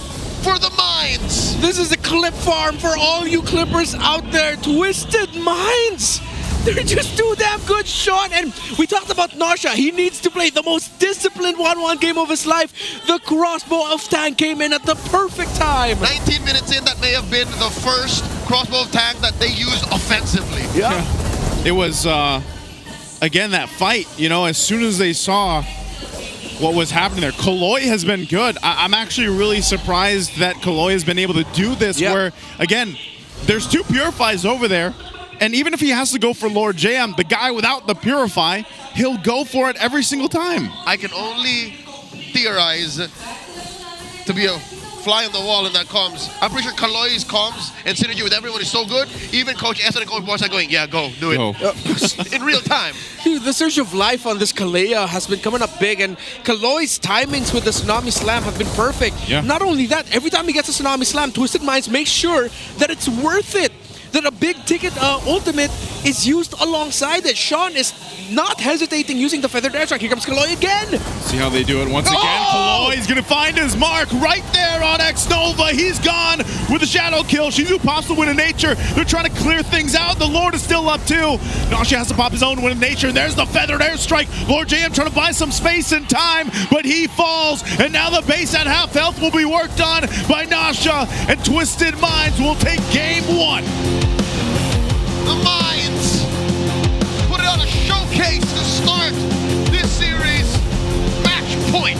for the Minds. This is a clip farm for all you clippers out there. Twisted Minds. They're just too damn good, Sean. And we talked about Nasha. He needs to play the most disciplined 1-1 game of his life. The crossbow of Tank came in at the perfect time. 19 minutes in, that may have been the first crossbow of Tank that they used offensively. Yeah. It was, again, that fight, you know, as soon as they saw what was happening there. Kaloi has been good. I'm actually really surprised that Kaloi has been able to do this where, again, there's 2 Purifies over there. And even if he has to go for Lord JM, the guy without the Purify, he'll go for it every single time. I can only theorize to be a fly on the wall in that comms. I'm pretty sure Kaloi's comms and synergy with everyone is so good. Even Coach S and Coach Boss are going, yeah, go, do it. In real time. Dude, the surge of life on this Kalea has been coming up big, and Kaloi's timings with the Tsunami Slam have been perfect. Yeah. Not only that, every time he gets a Tsunami Slam, Twisted Minds makes sure that it's worth it. That a big ticket ultimate is used alongside it. Sean is not hesitating using the feathered airstrike. Here comes Kaloi again. See how they do it once again. Kaloi's gonna find his mark right there on Xnova. He's gone with a shadow kill. Shizu pops the Wind of Nature. They're trying to clear things out. The Lord is still up too. Nasha has to pop his own Wind of Nature. There's the feathered airstrike. Lord JM trying to buy some space and time, but he falls. And now the base at half health will be worked on by Nasha, and Twisted Minds will take game 1. The Minds put it on a showcase to start this series. Match point.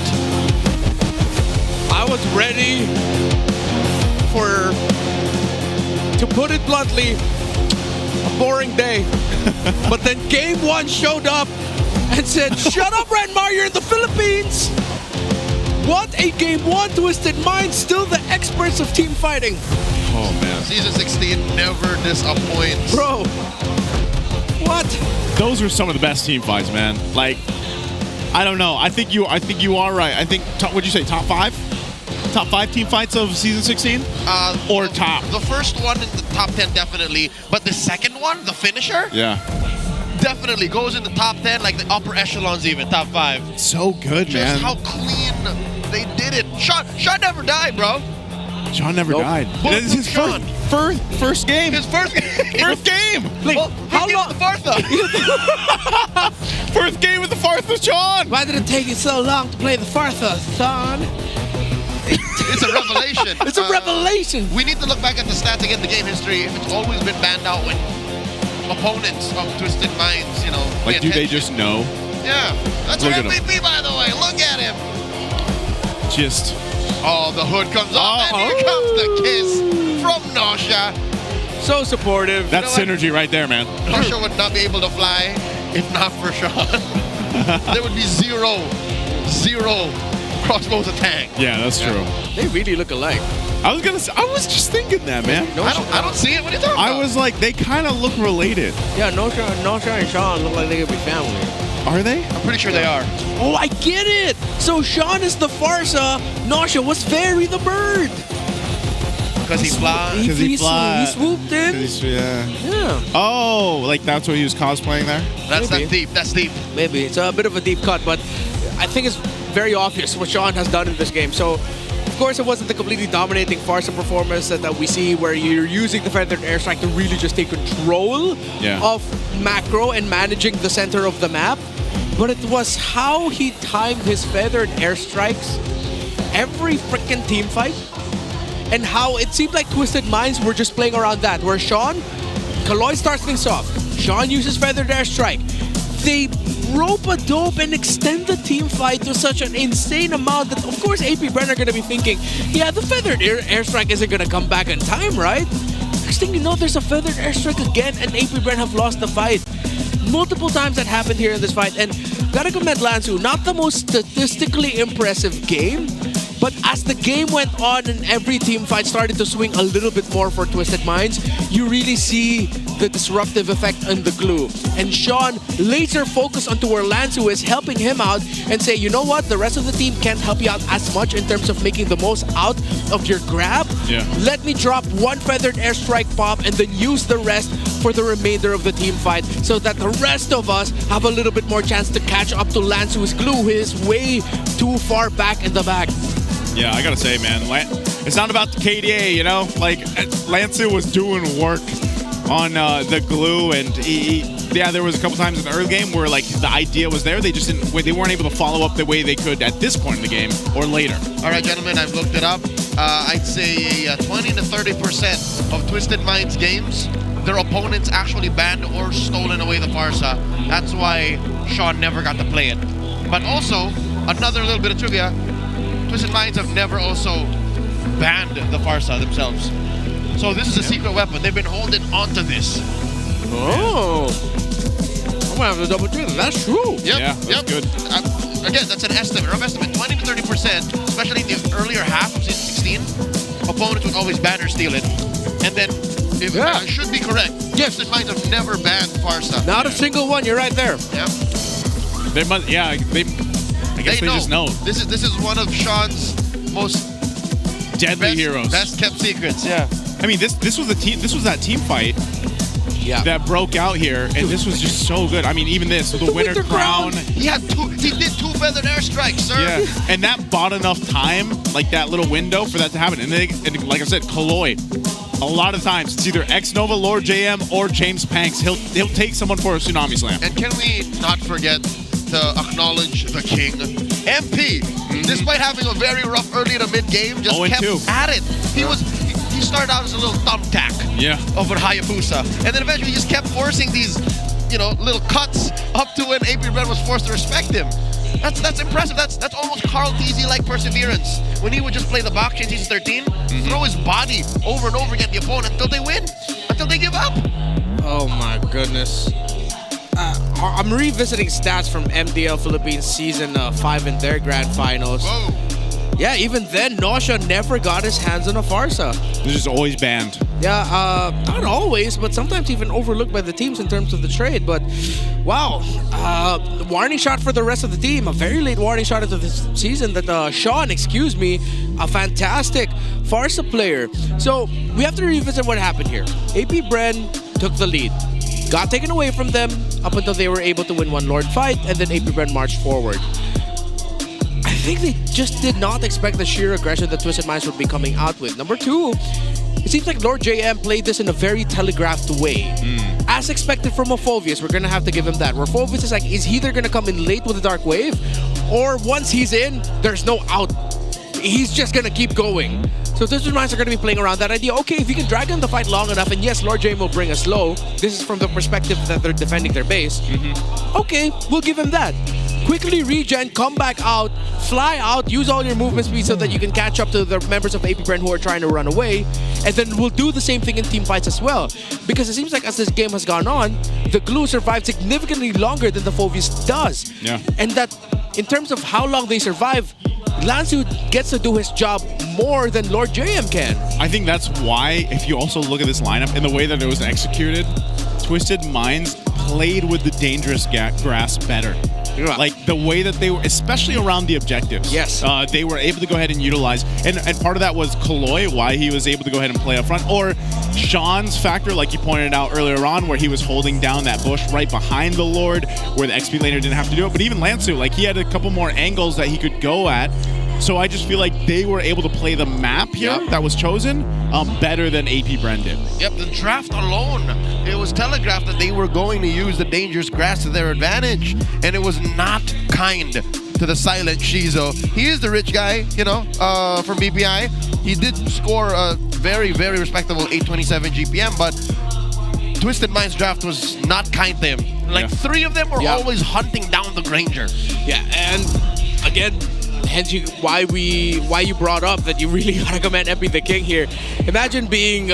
I was ready for, to put it bluntly, a boring day. But then game 1 showed up and said, shut up, Renmar, you're in the Philippines. What a game 1, Twisted Minds, still the experts of team fighting. Oh man. Season 16 never disappoints. Bro. What? Those were some of the best team fights, man. Like, I don't know. I think you are right. I think what'd you say, top 5? Top 5 team fights of season 16? Or top? The first one in the top 10 definitely, but the second one, the finisher? Yeah. Definitely goes in the top 10, like the upper echelons even, top 5. So good, man. Just how clean they did it. Sean never died, bro. Sean never died. This is his first game. His first game. Like, how long? The Fartha. First game with the Fartha, Sean. Why did it take you so long to play the Fartha, Sean? It's a revelation. It's a revelation. We need to look back at the stats again, the game history. It's always been banned out when opponents of Twisted Minds, you know. Like, do they just know? Yeah. That's our MVP, by the way. Look at him. Just. Oh, the hood comes off, and here comes the kiss from Nasha. So supportive. That's synergy right there, man. Nasha would not be able to fly if not for Sean. There would be zero crossbows attack. Yeah, that's true. They really look alike. I was just thinking that, man. I don't see it. What are you talking about? I was like, they kind of look related. Yeah, Nasha and Sean look like they could be family. Are they? I'm pretty sure they are. Oh, I get it. So Sean is the Farsa, Nasha was Fairy the bird. Because he flies. Because he flies. He swooped in. Yeah. Oh, like that's what he was cosplaying there? That's not deep. That's deep. Maybe. It's a bit of a deep cut, but I think it's very obvious what Sean has done in this game. So, of course, it wasn't the completely dominating Farsa performance that we see where you're using the feathered airstrike to really just take control of macro and managing the center of the map. But it was how he timed his feathered airstrikes every freaking team fight, and how it seemed like Twisted Minds were just playing around that, where Kaloy starts things off. Sean uses feathered airstrike. They rope-a-dope and extend the team fight to such an insane amount that, of course, APBR are going to be thinking, yeah, the feathered airstrike isn't going to come back in time, right? Next thing you know, there's a feathered airstrike again, and APBR have lost the fight. Multiple times that happened here in this fight, and gotta commend Lansu, not the most statistically impressive game, but as the game went on and every team fight started to swing a little bit more for Twisted Minds, you really see the disruptive effect on the glue. And Sean laser focused onto where Lansu is, helping him out and say, you know what, the rest of the team can't help you out as much in terms of making the most out of your grab. Let me drop one feathered airstrike pop and then use the rest for the remainder of the team fight so that the rest of us have a little bit more chance to catch up to Lansu's glue, who is way too far back in the back. Yeah, I gotta say, man, it's not about the KDA, you know? Like, Lansu was doing work on the glue, and there was a couple times in the early game where, like, the idea was there. They just they weren't able to follow up the way they could at this point in the game or later. All right, gentlemen, I've looked it up. I'd say 20 to 30% of Twisted Minds games, their opponents actually banned or stolen away the Farsa. That's why Sean never got to play it. But also, another little bit of trivia, Twisted Minds have never also banned the Farsa themselves. So this is a secret weapon. They've been holding onto this. Oh. I'm gonna have to double check that. That's true. Yep. Yeah, that's good. Again, that's an estimate, rough estimate. 20 to 30%, especially in the earlier half of season 16, opponents would always ban or steal it. And then, if I should be correct, Twisted Minds have never banned Farsa. Not a single one. You're right there. Yep. They must, I guess they just know. This is one of Sean's most deadly heroes. Best kept secrets. Yeah. I mean, this was that team fight that broke out here, and this was just so good. I mean, even this, the winter crown. He did two feathered airstrikes, sir. Yeah, and that bought enough time, like that little window for that to happen. And then, like I said, Kaloy, a lot of times it's either X-Nova, Lord JM, or James Panks. He'll take someone for a Tsunami Slam. And can we not forget to acknowledge the king, MP. Despite having a very rough early to mid game, just kept at it. He started out as a little thumbtack over Hayabusa, and then eventually he just kept forcing these, little cuts up to when APBR was forced to respect him. That's impressive. That's almost Carl TZ-like perseverance. When he would just play the box in season 13, throw his body over and over again at the opponent until they win, until they give up. Oh my goodness. I'm revisiting stats from MDL Philippines season 5 in their grand finals. Whoa. Yeah, even then, Nausea never got his hands on a Farsa. They're just always banned. Yeah, not always, but sometimes even overlooked by the teams in terms of the trade. But, wow, warning shot for the rest of the team. A very late warning shot into this season that Sean, a fantastic Farsa player. So, we have to revisit what happened here. APBR took the lead. Got taken away from them up until they were able to win one Lord fight, and then APBR marched forward. I think they just did not expect the sheer aggression that Twisted Minds would be coming out with. Number two, it seems like Lord JM played this in a very telegraphed way. As expected from Morphovius, we're going to have to give him that. Morphovius is like, is he either going to come in late with a Dark Wave, or once he's in, there's no out. He's just going to keep going. So Twisted Minds are going to be playing around that idea. Okay, if you can drag on the fight long enough, and yes, Lord JM will bring us low. This is from the perspective that they're defending their base. Okay, we'll give him that. Quickly regen, come back out, fly out, use all your movement speed so that you can catch up to the members of APBR who are trying to run away. And then we'll do the same thing in team fights as well. Because it seems like as this game has gone on, the glue survived significantly longer than the Phovius does. Yeah. And that, in terms of how long they survive, Lansu gets to do his job more than Lord JM can. I think that's why, if you also look at this lineup and the way that it was executed, Twisted Minds played with the dangerous grass better. Like the way that they were, especially around the objectives. Yes. They were able to go ahead and utilize, and part of that was Kaloy, why he was able to go ahead and play up front, or Sean's factor, like you pointed out earlier on, where he was holding down that bush right behind the Lord, where the XP laner didn't have to do it. But even Lansu, like he had a couple more angles that he could go at. So I just feel like they were able to play the map here that was chosen better than APBR did. Yep, the draft alone, it was telegraphed that they were going to use the dangerous grass to their advantage, and it was not kind to the silent Shizo. He is the rich guy, you know, from BPI. He did score a very, very respectable 827 GPM, but Twisted Mind's draft was not kind to him. Like 3 of them were always hunting down the Granger. Yeah, and again, hence why you brought up that you really gotta commend Epi the King here. Imagine being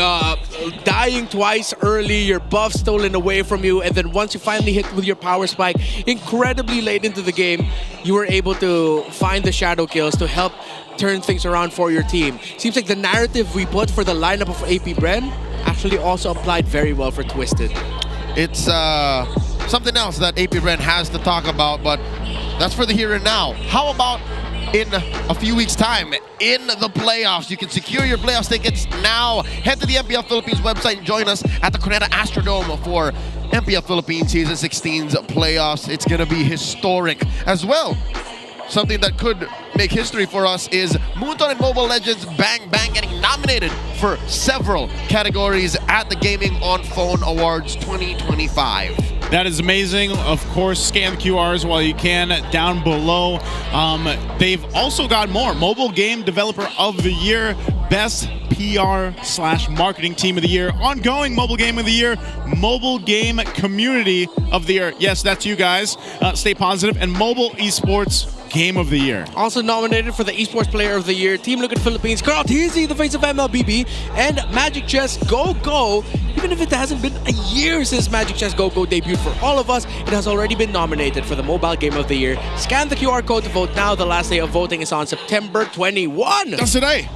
dying twice early, your buff stolen away from you, and then once you finally hit with your power spike, incredibly late into the game, you were able to find the shadow kills to help turn things around for your team. Seems like the narrative we put for the lineup of APBR actually also applied very well for Twisted. It's something else that APBR has to talk about, but that's for the here and now. How about in a few weeks' time, in the playoffs? You can secure your playoffs tickets now. Head to the MPL Philippines website and join us at the Cuneta Astrodome for MPL Philippines Season 16's playoffs. It's going to be historic as well. Something that could make history for us is Moonton and Mobile Legends Bang Bang getting nominated for several categories at the Gaming on Phone Awards 2025. That is amazing. Of course, scan the QRs while you can down below. They've also got more. Mobile Game Developer of the Year, Best PR/Marketing Team of the Year, Ongoing Mobile Game of the Year, Mobile Game Community of the Year. Yes, that's you guys. Stay positive. And Mobile Esports Game of the Year. Also nominated for the Esports Player of the Year, Team Liquid Philippines, Carl Tizzy, the face of MLBB, and Magic Chess Go Go. Even if it hasn't been a year since Magic Chess Go Go debuted for all of us, it has already been nominated for the Mobile Game of the Year. Scan the QR code to vote now. The last day of voting is on September 21. That's today.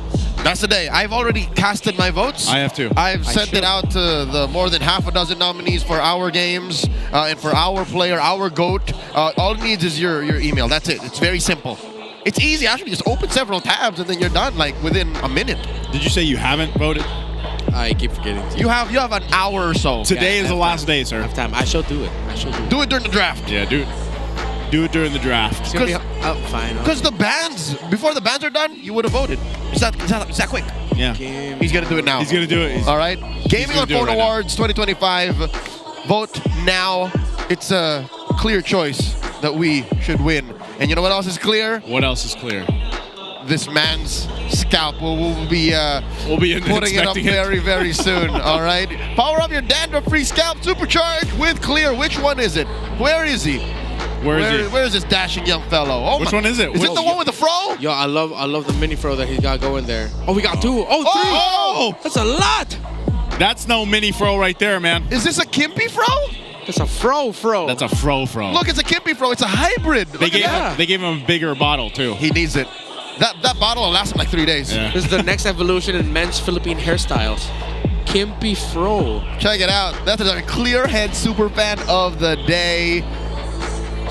That's the day. I've already casted my votes. I have too. I've sent it out to the more than half a dozen nominees for our games and for our player, our GOAT. All it needs is your email. That's it. It's very simple. It's easy. Actually, just open several tabs and then you're done, like within a minute. Did you say you haven't voted? I keep forgetting to. You have an hour or so. Today is the last day, sir. I have time. I shall do it. Do it during the draft. Yeah, do it during the draft. Fine. Because the bans, before the bans are done, you would have voted. It's that quick. Yeah. He's going to do it now. He's going to do it. All right. Gaming on Phone Awards 2025. Vote now. It's a clear choice that we should win. And you know what else is clear? What else is clear? This man's scalp. We'll be putting it up very, very soon. All right. Power up your dandruff-free scalp supercharged with Clear. Which one is it? Where is he? Where is this dashing young fellow? Oh, which one is it? Is it the one with the fro? Yo, I love the mini fro that he's got going there. Oh, we got 2. Oh, 3. Oh! That's a lot. That's no mini fro right there, man. Is this a Kimpy fro? It's a fro. That's a fro. Look, it's a Kimpy fro. It's a hybrid. They gave him a bigger bottle too. He needs it. That bottle will last him like 3 days. Yeah. This is the next evolution in men's Philippine hairstyles. Kimpy fro. Check it out. That is our Clear Head super fan of the day.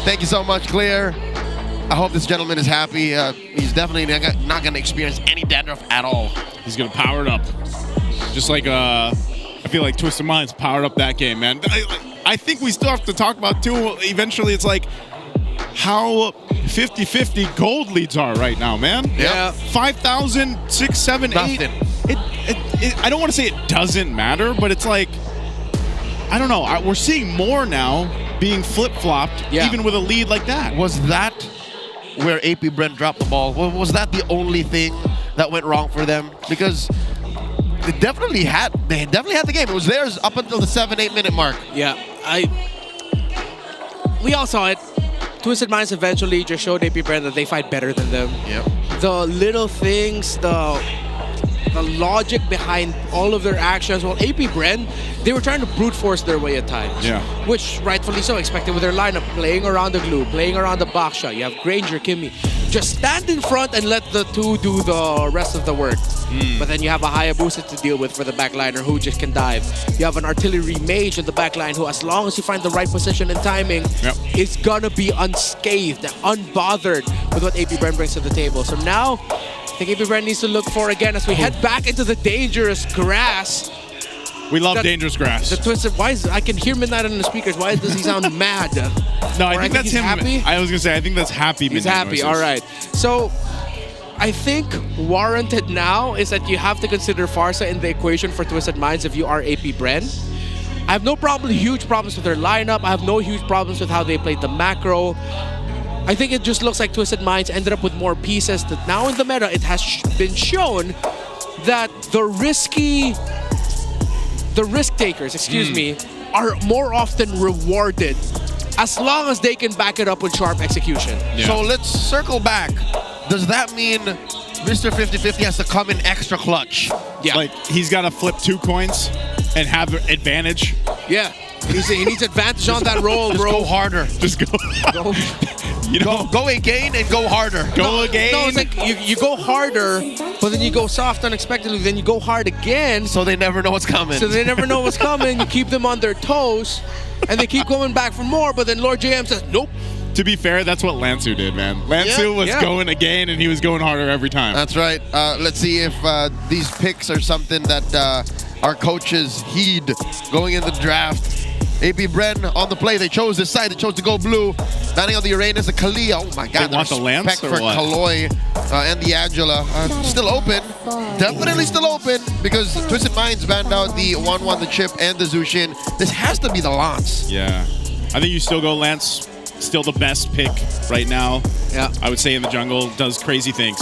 Thank you so much, Clear. I hope this gentleman is happy. He's definitely not going to experience any dandruff at all. He's going to power it up. Just like, I feel like Twisted Minds powered up that game, man. I think we still have to talk about, too, eventually it's like how 50-50 gold leads are right now, man. Yeah. 5,000, 6, 7, 8. Nothing. I don't want to say it doesn't matter, but it's like, I don't know. We're seeing more now being flip-flopped, even with a lead like that. Was that where APBR dropped the ball? Was that the only thing that went wrong for them? Because they definitely had the game. It was theirs up until the 7-8 minute mark. Yeah, we all saw it. Twisted Minds eventually just showed APBR that they fight better than them. Yep. The little things, the logic behind all of their actions. Well, APBR, they were trying to brute force their way at times. Yeah. Which rightfully so, expected with their lineup, playing around the glue, playing around the box shot. You have Granger, Kimmy. just stand in front and let the two do the rest of the work. But then you have a Hayabusa to deal with for the backliner who just can dive. You have an artillery mage in the backline who, as long as you find the right position and timing, is gonna be unscathed, unbothered with what APBR brings to the table. So now, I think APBR needs to look for, again, as we head back into the dangerous grass. We love dangerous grass. The twisted. Why is I can hear Midnight on the speakers? Why does he sound mad? No, I think that's him. Happy? I was gonna say I think that's happy. He's happy. All right. So I think warranted now is that you have to consider Farsa in the equation for Twisted Minds if you are APBR. I have no huge problems with their lineup. I have no huge problems with how they played the macro. I think it just looks like Twisted Minds ended up with more pieces that now in the meta it has been shown that the risk takers, are more often rewarded as long as they can back it up with sharp execution. So let's circle back. Does that mean Mr. 50-50 has to come in extra clutch? Yeah. Like he's got to flip 2 coins and have advantage. Yeah. He needs advantage on that roll, Just bro. go harder. Just go. Go again and go harder. Go again. No, it's like you go harder, but then you go soft unexpectedly, then you go hard again. So they never know what's coming. You keep them on their toes, and they keep going back for more, but then Lord JM says, nope. To be fair, that's what Lansu did, man. Lansu was going again, and he was going harder every time. That's right. Let's see if these picks are something that our coaches heed going in the draft. APBR on the play. They chose this side. They chose to go blue. Banning on the Uranus, the Kalia. Oh my God. They want the Lance respect or for what? Kaloy and the Angela. Still open. Definitely still open because Twisted Minds banned out the 1-1, the Chip, and the Zushin. This has to be the Lance. Yeah. I think you still go Lance. Still the best pick right now. Yeah. I would say in the jungle. Does crazy things.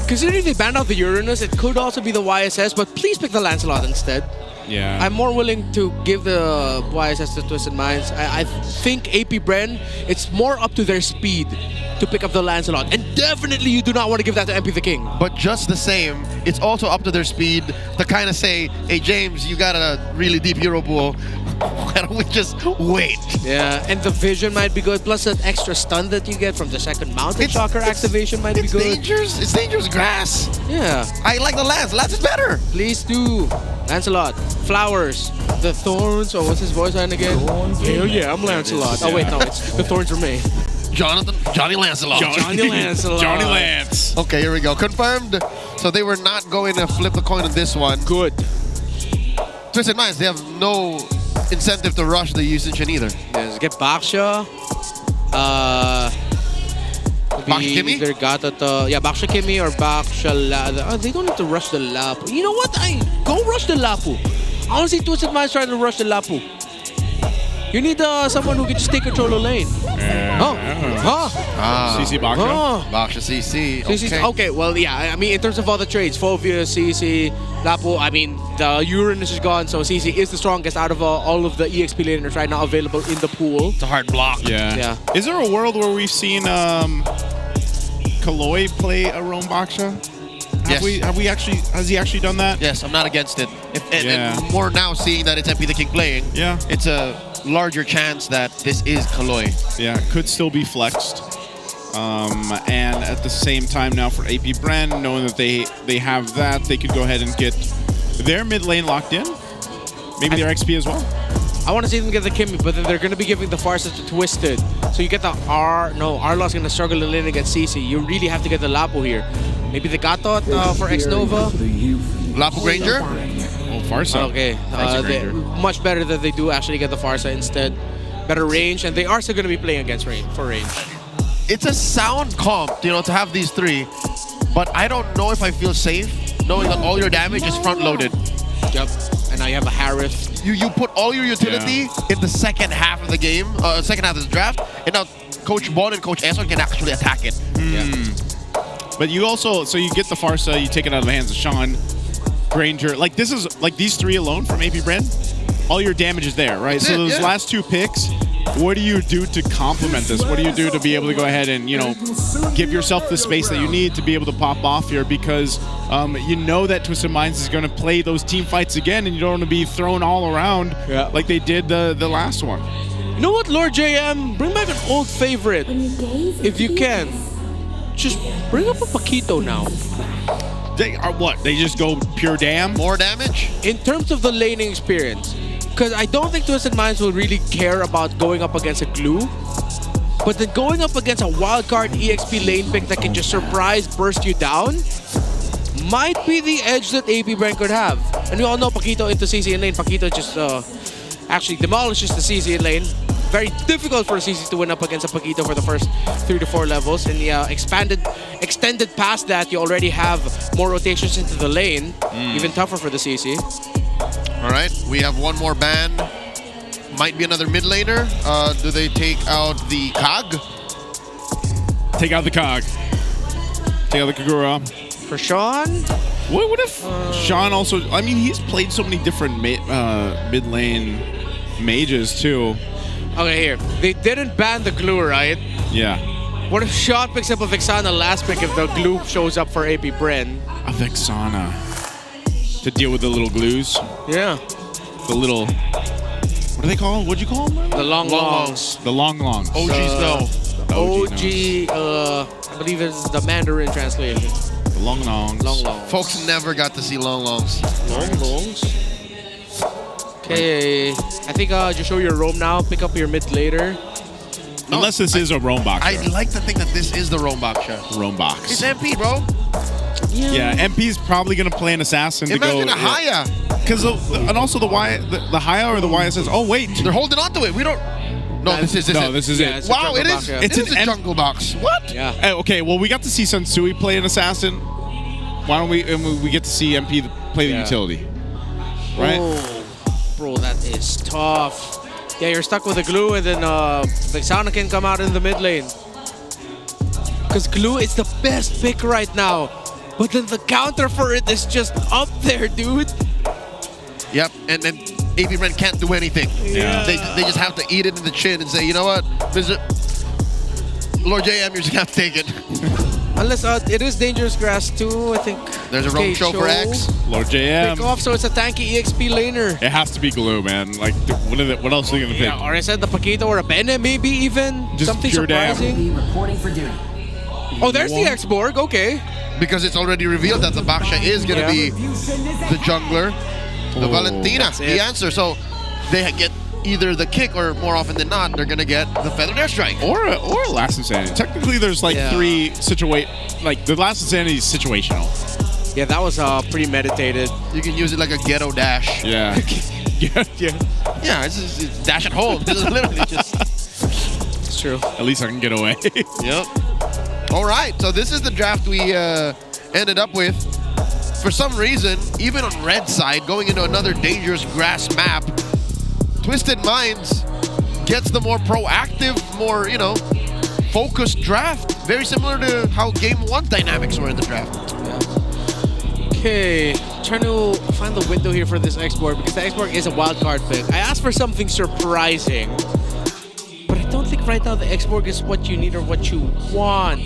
Considering they banned out the Uranus, it could also be the YSS, but please pick the Lancelot instead. Yeah. I'm more willing to give the YSS to Twisted Minds. I think APBR, it's more up to their speed to pick up the Lancelot. And definitely you do not want to give that to MP the King. But just the same, it's also up to their speed to kind of say, hey, James, you got a really deep hero pool. Why don't we just wait? Yeah, and the vision might be good. Plus that extra stun that you get from the second mountain shocker activation might be good. It's dangerous grass. Yeah. I like the Lance. Lance is better. Please do. Lancelot. Flowers. The Thorns. Oh, what's his voice line again? Hell yeah, I'm Lancelot. Oh, wait, no, it's the Thorns are me. Johnny Lancelot. Johnny Lancelot. Johnny Lance. Okay, here we go. Confirmed. So they were not going to flip the coin on this one. Good. Twisted Minds, they have no incentive to rush the usage either. Yes, get Baksha. Baksha Kimi? Either Baksha Kimi or Baksha they don't need to rush the Lapu. You know what? Go rush the Lapu. I want to see Twisted Minds trying to rush the Lapu. You need someone who can just take control of lane. CC Baksha. Baksha CC. Okay, well, yeah. I mean, in terms of all the trades, Fovia, CC, Lapu, I mean, the Uranus is gone, so CC is the strongest out of all of the EXP laners right now available in the pool. It's a hard block. Yeah. Is there a world where we've seen Kaloy play a Roam Baksha? Has he actually done that? Yes, I'm not against it. And more now seeing that it's MP the King playing. Yeah. It's a larger chance that this is Kaloy. Yeah, could still be flexed. And at the same time now for APBR, knowing that they have that, they could go ahead and get their mid lane locked in. Maybe their XP as well. I want to see them get the Kimi, but then they're going to be giving the Farsa to Twisted. So you get the Arlaw's going to struggle to lane against CC. You really have to get the Lapu here. Maybe the Gatot for X-Nova. Lapu Granger? Oh, Farsa. Okay. Much better that they do actually get the Farsa instead. Better range, and they are still going to be playing against range. It's a sound comp, to have these three. But I don't know if I feel safe knowing that all your damage is front-loaded. Yep. And now you have a Harith. You put all your utility in the second half of the game, second half of the draft, and now Coach Bon and Coach Esson can actually attack it. Yeah. But you also, so you get the Farsa, you take it out of the hands of Sean, Granger. Like this is, like these three alone from APBR, all your damage is there, right? So those last two picks, what do you do to complement this? What do you do to be able to go ahead and, give yourself the space that you need to be able to pop off here? Because you know that Twisted Minds is going to play those team fights again, and you don't want to be thrown all around like they did the last one. You know what, Lord JM? Bring back an old favorite, if you can. just bring up a Paquito now. They are what? They just go pure damn? More damage? In terms of the laning experience, because I don't think Twisted Minds will really care about going up against a glue. But then going up against a wildcard EXP lane pick that can just surprise burst you down might be the edge that APBR could have. And we all know Paquito into CC lane. Paquito just actually demolishes the CC lane. Very difficult for CC to win up against a Paquito for the first 3 to 4 levels. And extended past that, you already have more rotations into the lane. Even tougher for the CC. All right, we have one more ban. Might be another mid laner. Do they take out the Cog? Take out the Cog. Take out the Kagura. For Sean? What if Sean also... I mean, he's played so many different mid lane mages, too. Okay, here. They didn't ban the glue, right? Yeah. What if Sean picks up a Vexana last pick if the glue shows up for APBR? A Vexana. To deal with the little glues? Yeah. The little... What do they call them? What'd you call them? The longs. The longs. OGs no. OG, I believe it's the Mandarin translation. The longs. Folks never got to see longs. Longs? Okay, I think just show your roam now. Pick up your mid later. Unless this is a roam box. I like to think that this is the roam box shot. Roam box. It's MP, bro. Yeah, MP's probably gonna play an assassin to go. Imagine a Haya. Because and also the Haya or the YSS. Oh wait, they're holding on to it. We don't. No, this is no, this is it. Wow, it is. Yeah. It is a jungle box. What? Yeah. Okay, well we got to see Sensui play an assassin. Why don't we get to see MP play the utility? Right. Oh, bro, that is tough. Yeah, you're stuck with the glue, and then Vexana can come out in the mid lane. Because glue is the best pick right now. But then the counter for it is just up there, dude. Yep, and then APBR can't do anything. Yeah. They just have to eat it in the chin and say, you know what, Lord JM, you're just gonna have to take it. Unless it is dangerous grass too, I think. There's a roam show for X. Lord JM. Pick off, so it's a tanky EXP laner. It has to be glue, man. Like, what else are they gonna pick? Yeah, or I said the Paquito or a Bene, maybe even. Just something pure surprising. Reporting for duty. Oh, there's the X-Borg, okay. Because it's already revealed that the Baksha is going to be the jungler. The Valentina, the answer. So they get either the kick or more often than not, they're going to get the Feathered Airstrike. Or a Last Insanity. Technically, there's like three like the Last Insanity is situational. Yeah, that was pretty meditated. You can use it like a ghetto dash. Yeah. Yeah, it's dash and hold. This is literally just... It's true. At least I can get away. Yep. All right, so this is the draft we ended up with. For some reason, even on red side, going into another dangerous grass map, Twisted Minds gets the more proactive, more, focused draft. Very similar to how Game 1 dynamics were in the draft. Yeah. Okay, trying to find the window here for this X-Borg because the X-Borg is a wild card pick. I asked for something surprising. But I don't think right now the X-Borg is what you need or what you want.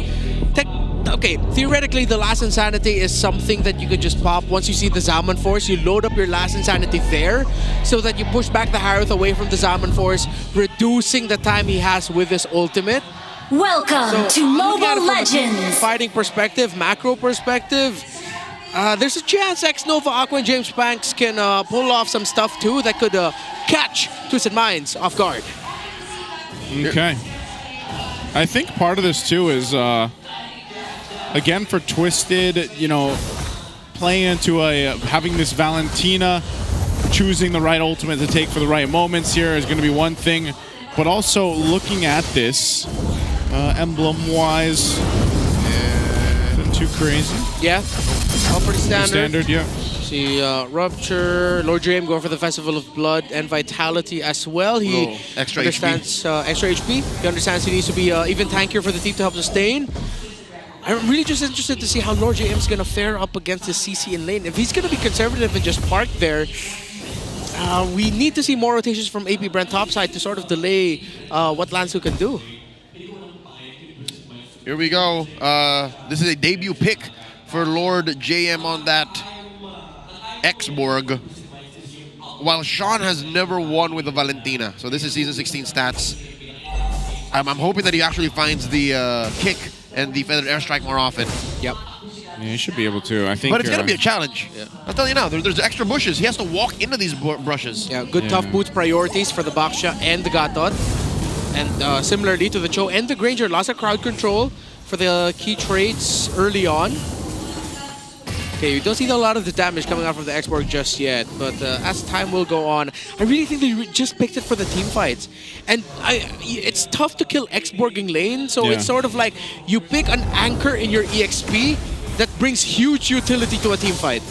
Okay, theoretically, the Last Insanity is something that you could just pop. Once you see the Zaman Force, you load up your Last Insanity there so that you push back the Harith away from the Zaman Force, reducing the time he has with his ultimate. Welcome to Mobile Legends! Fighting perspective, macro perspective, there's a chance X-Nova, Aqua, and James Banks can pull off some stuff too that could catch Twisted Minds off guard. Okay. I think part of this too is, again, for Twisted, playing into having this Valentina, choosing the right ultimate to take for the right moments here is going to be one thing. But also looking at this, emblem-wise, isn't too crazy. Yeah, all pretty standard. Standard, yeah. See, Rupture, Lord JM going for the Festival of Blood and Vitality as well. He extra understands extra HP. He understands he needs to be even tankier for the team to help sustain. I'm really just interested to see how Lord JM is going to fare up against his CC in lane. If he's going to be conservative and just park there, we need to see more rotations from APBR topside to sort of delay what Lansu can do. Here we go. This is a debut pick for Lord JM on that X-Borg. While Sean has never won with a Valentina. So this is Season 16 stats. I'm hoping that he actually finds the kick and the feathered airstrike more often. Yep. Yeah, he should be able to. I think. But it's gonna be a challenge. Yeah. I'll tell you now. There's extra bushes. He has to walk into these brushes. Yeah, good tough boots priorities for the Baksha and the Gatot. And similarly to the Cho and the Granger, lots of crowd control for the key traits early on. Okay, we don't see a lot of the damage coming out from the X-Borg just yet, but as time will go on, I really think they just picked it for the team fights. And it's tough to kill X-Borg in lane, so it's sort of like you pick an anchor in your EXP that brings huge utility to a team fight.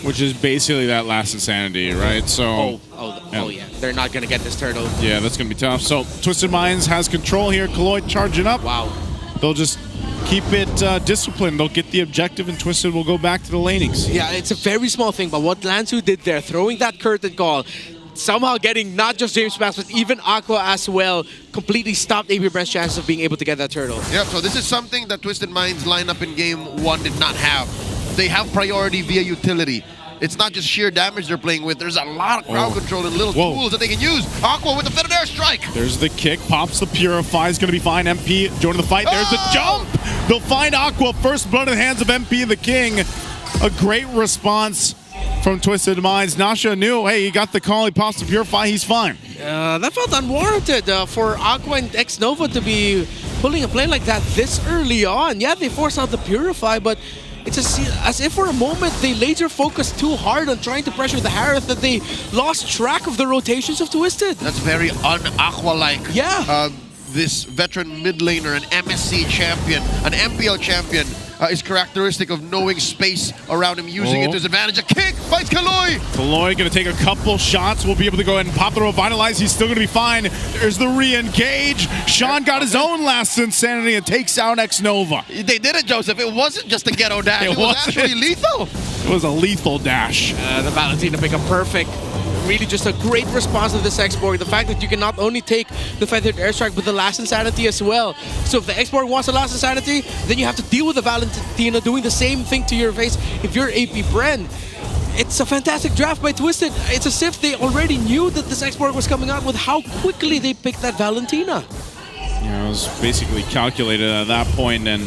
Which is basically that last Insanity, right? So. Oh yeah, they're not gonna get this turtle. Yeah, that's gonna be tough. So Twisted Minds has control here. Colloid charging up. Wow. They'll just keep it disciplined. They'll get the objective, and Twisted will go back to the lanings. Yeah, it's a very small thing, but what Lansu did there, throwing that curtain call, somehow getting not just James Max, but even Aqua as well, completely stopped APBR's chances of being able to get that turtle. Yep, so this is something that Twisted Minds lineup in game 1 did not have. They have priority via utility. It's not just sheer damage they're playing with. There's a lot of crowd control and little tools that they can use. Aqua with the feathered airstrike. There's the kick, pops the Purify, is going to be fine. MP joining the fight. There's the jump. They'll find Aqua. First blood in the hands of MP the King. A great response from Twisted Minds. Nasha knew, hey, he got the call. He pops the Purify. He's fine. That felt unwarranted for Aqua and X-Nova to be pulling a play like that this early on. Yeah, they forced out the Purify, but it's as if for a moment they laser focused too hard on trying to pressure the Harith that they lost track of the rotations of Twisted. That's very un-Aqua-like. Yeah. This veteran mid laner, an MSC champion, an MPL champion, is characteristic of knowing space around him, using it to his advantage. A kick fights Kaloi. Kaloi going to take a couple shots. We'll be able to go ahead and pop the Revitalize. He's still going to be fine. There's the re-engage. Sean got his own last Insanity and takes out X-Nova. They did it, Joseph. It wasn't just a ghetto dash. It was actually lethal. It was a lethal dash. The Valentina pick up perfect. Really just a great response of this X-Borg. The fact that you can not only take the feathered airstrike but the last Insanity as well. So if the X-Borg wants the last Insanity, then you have to deal with the Valentina doing the same thing to your face if you're AP Bren. It's a fantastic draft by Twisted. It's as if they already knew that this X-Borg was coming out with how quickly they picked that Valentina. Yeah, it was basically calculated at that point, and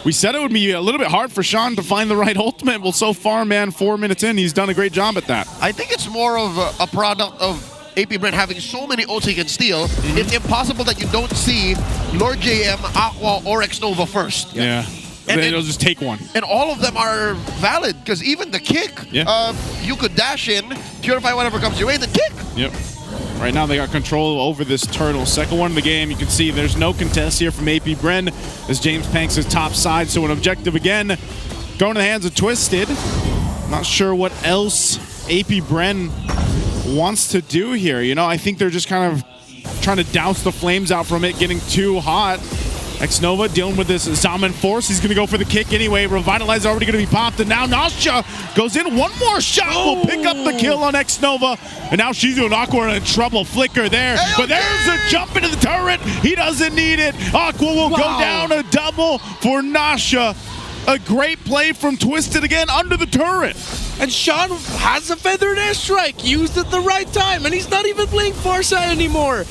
we said it would be a little bit hard for Sean to find the right ultimate. Well, so far, man, 4 minutes in, he's done a great job at that. I think it's more of a product of AP Brent having so many ults he can steal. It's impossible that you don't see Lord JM, Aqua, or X-Nova first. Yeah. And then they'll just take one. And all of them are valid, because even the kick, you could dash in, purify whatever comes your way, then kick. Yep. Right now they got control over this turtle. Second one in the game. You can see there's no contest here from AP Bren as James Panks is top side. So an objective again going to the hands of Twisted. Not sure what else AP Bren wants to do here. You know, I think they're just kind of trying to douse the flames out from it getting too hot. X-Nova dealing with this Zaman Force. He's going to go for the kick anyway. Revitalize already going to be popped. And now Nasha goes in. One more shot will pick up the kill on X-Nova. And now she's doing Aqua in trouble. Flicker there. But there's a jump into the turret. He doesn't need it. Aqua will go down a double for Nasha. A great play from Twisted again under the turret. And Sean has a feathered airstrike, used at the right time, and he's not even playing Farsight anymore.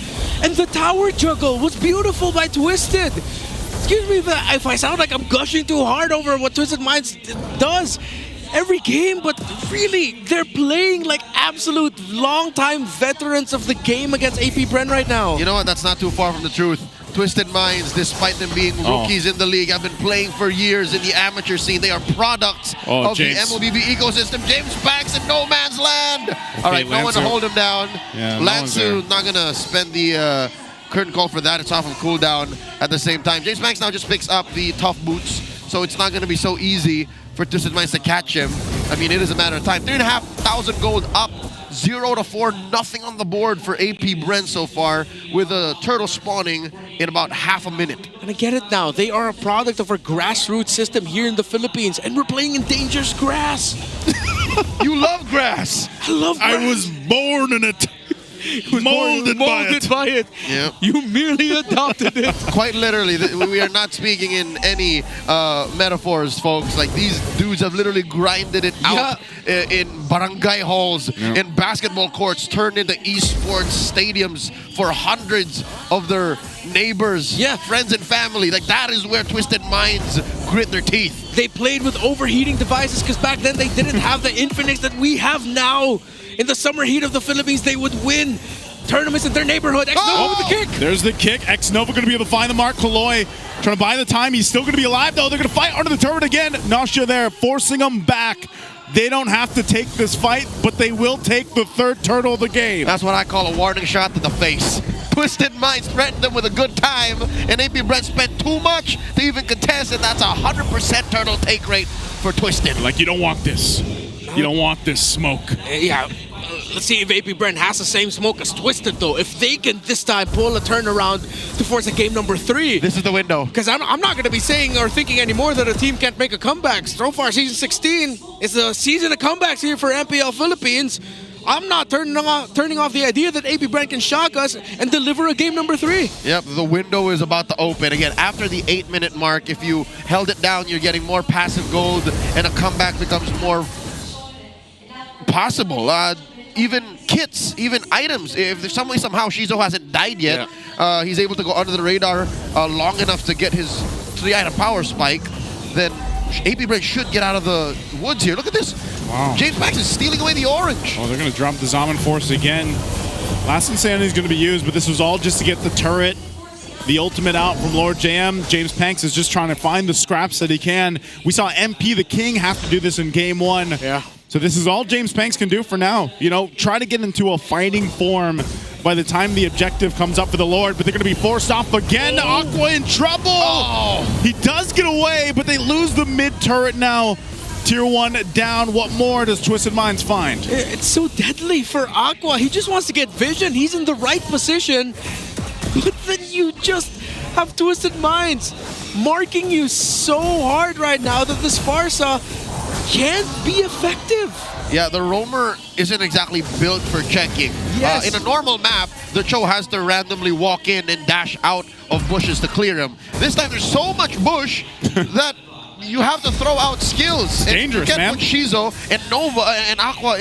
And the tower juggle was beautiful by Twisted. Excuse me if I sound like I'm gushing too hard over what Twisted Minds does every game, but really, they're playing like absolute long-time veterans of the game against AP Bren right now. You know what? That's not too far from the truth. Twisted Minds, despite them being rookies in the league, have been playing for years in the amateur scene. They are products of James. the MLBB ecosystem. James Banks in no man's land. All right, no one to hold him down. Yeah, Lansu not going to spend the curtain call for that. It's off of cooldown at the same time. James Banks now just picks up the tough boots, so it's not going to be so easy for Twisted Minds to catch him. I mean, it is a matter of time. 3,500 gold up. 0-4, nothing on the board for AP Bren so far, with a turtle spawning in about half a minute. And I get it now. They are a product of our grassroots system here in the Philippines, and we're playing in dangerous grass. You love grass. I love grass. I was born in it. Molded by it. Yep. You merely adopted it. Quite literally, we are not speaking in any metaphors, folks. Like, these dudes have literally grinded it out in barangay halls, in basketball courts, turned into esports stadiums for hundreds of their neighbors, friends and family. Like, that is where Twisted Minds grit their teeth. They played with overheating devices because back then they didn't have the Infinix that we have now. In the summer heat of the Philippines, they would win tournaments in their neighborhood. X-Nova with the kick. There's the kick. X-Nova going to be able to find the mark. Kaloy trying to buy the time. He's still going to be alive, though. They're going to fight under the turret again. Nasha there, forcing them back. They don't have to take this fight, but they will take the third turtle of the game. That's what I call a warning shot to the face. Twisted Minds threatened them with a good time, and AP Brent spent too much to even contest, and that's a 100% turtle take rate for Twisted. Like, you don't want this. You don't want this smoke. Yeah. Let's see if AP Brent has the same smoke as Twisted, though. If they can this time pull a turnaround to force a game number 3. This is the window. Because I'm not going to be saying or thinking anymore that a team can't make a comeback. So far, Season 16 is a season of comebacks here for MPL Philippines. I'm not turning off the idea that AP Brent can shock us and deliver a game number 3. Yep, the window is about to open. Again, after the 8-minute mark, if you held it down, you're getting more passive gold, and a comeback becomes more possible. Even kits, even items. If there's some way somehow Shizo hasn't died yet, he's able to go under the radar long enough to get his 3-item power spike, then AP Brent should get out of the woods here. Look at this. Wow. James Max is stealing away the orange. Oh, they're going to drop the Zaman Force again. Last Insanity is going to be used, but this was all just to get the turret, the ultimate out from Lord JM. James Panks is just trying to find the scraps that he can. We saw MP the King have to do this in game 1. Yeah. So this is all James Panks can do for now. You know, try to get into a fighting form by the time the objective comes up for the Lord, but they're going to be forced off again. Aqua in trouble. Oh. He does get away, but they lose the mid turret now. Tier 1 down. What more does Twisted Minds find? It's so deadly for Aqua. He just wants to get vision. He's in the right position. But then you just have Twisted Minds marking you so hard right now that this Farsa can't be effective. Yeah, the roamer isn't exactly built for checking. Yes. In a normal map, the Cho has to randomly walk in and dash out of bushes to clear him. This time there's so much bush that you have to throw out skills. It's dangerous, you can't man. put Shizo and Nova and Aqua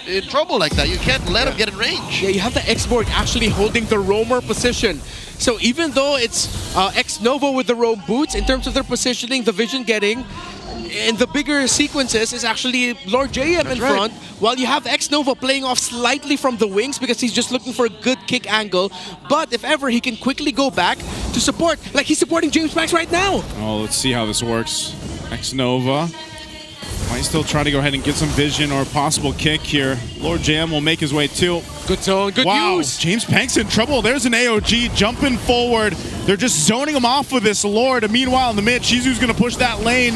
in trouble like that. You can't let him get in range. Yeah, you have the X-Borg actually holding the roamer position. So even though it's X-Nova with the roam boots, in terms of their positioning, the vision getting, in the bigger sequences is actually Lord JM in front, while you have X-Nova playing off slightly from the wings because he's just looking for a good kick angle. But if ever, he can quickly go back to support, like he's supporting James Max right now. Oh, let's see how this works. X-Nova might still try to go ahead and get some vision or a possible kick here. Lord JM will make his way too. Good zone, good use. James Panks in trouble. There's an AOG jumping forward. They're just zoning him off with this Lord. And meanwhile, in the mid, Shizu's going to push that lane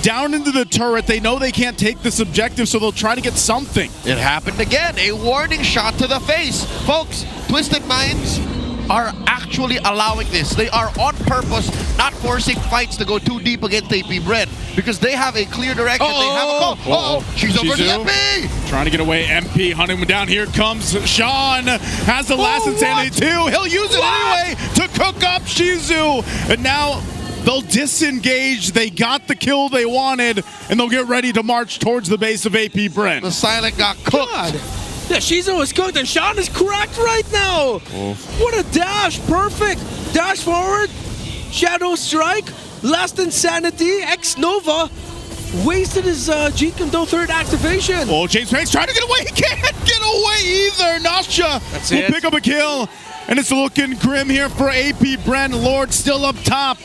down into the turret. They know they can't take this objective, so they'll try to get something. It happened again. A warning shot to the face. Folks, Twisted Minds are actually allowing this. They are on purpose not forcing fights to go too deep against AP Brent because they have a clear direction. They have a call. Uh-oh. She's over the MP. Trying to get away. MP hunting him down. Here comes Sean. Has the last Insanity too. He'll use it anyway to cook up Shizu. And now they'll disengage. They got the kill they wanted, and they'll get ready to march towards the base of AP Brent. The Silent got cooked. God. Yeah, Shizu is cooked, and Sean is cracked right now. What a dash. Perfect. Dash forward. Shadow Strike. Last Insanity. X-Nova wasted his Jeet Kune Do third activation. Oh, James Panks trying to get away. He can't get away either. Nasha will pick up a kill, and it's looking grim here for AP Brent. Lord still up top.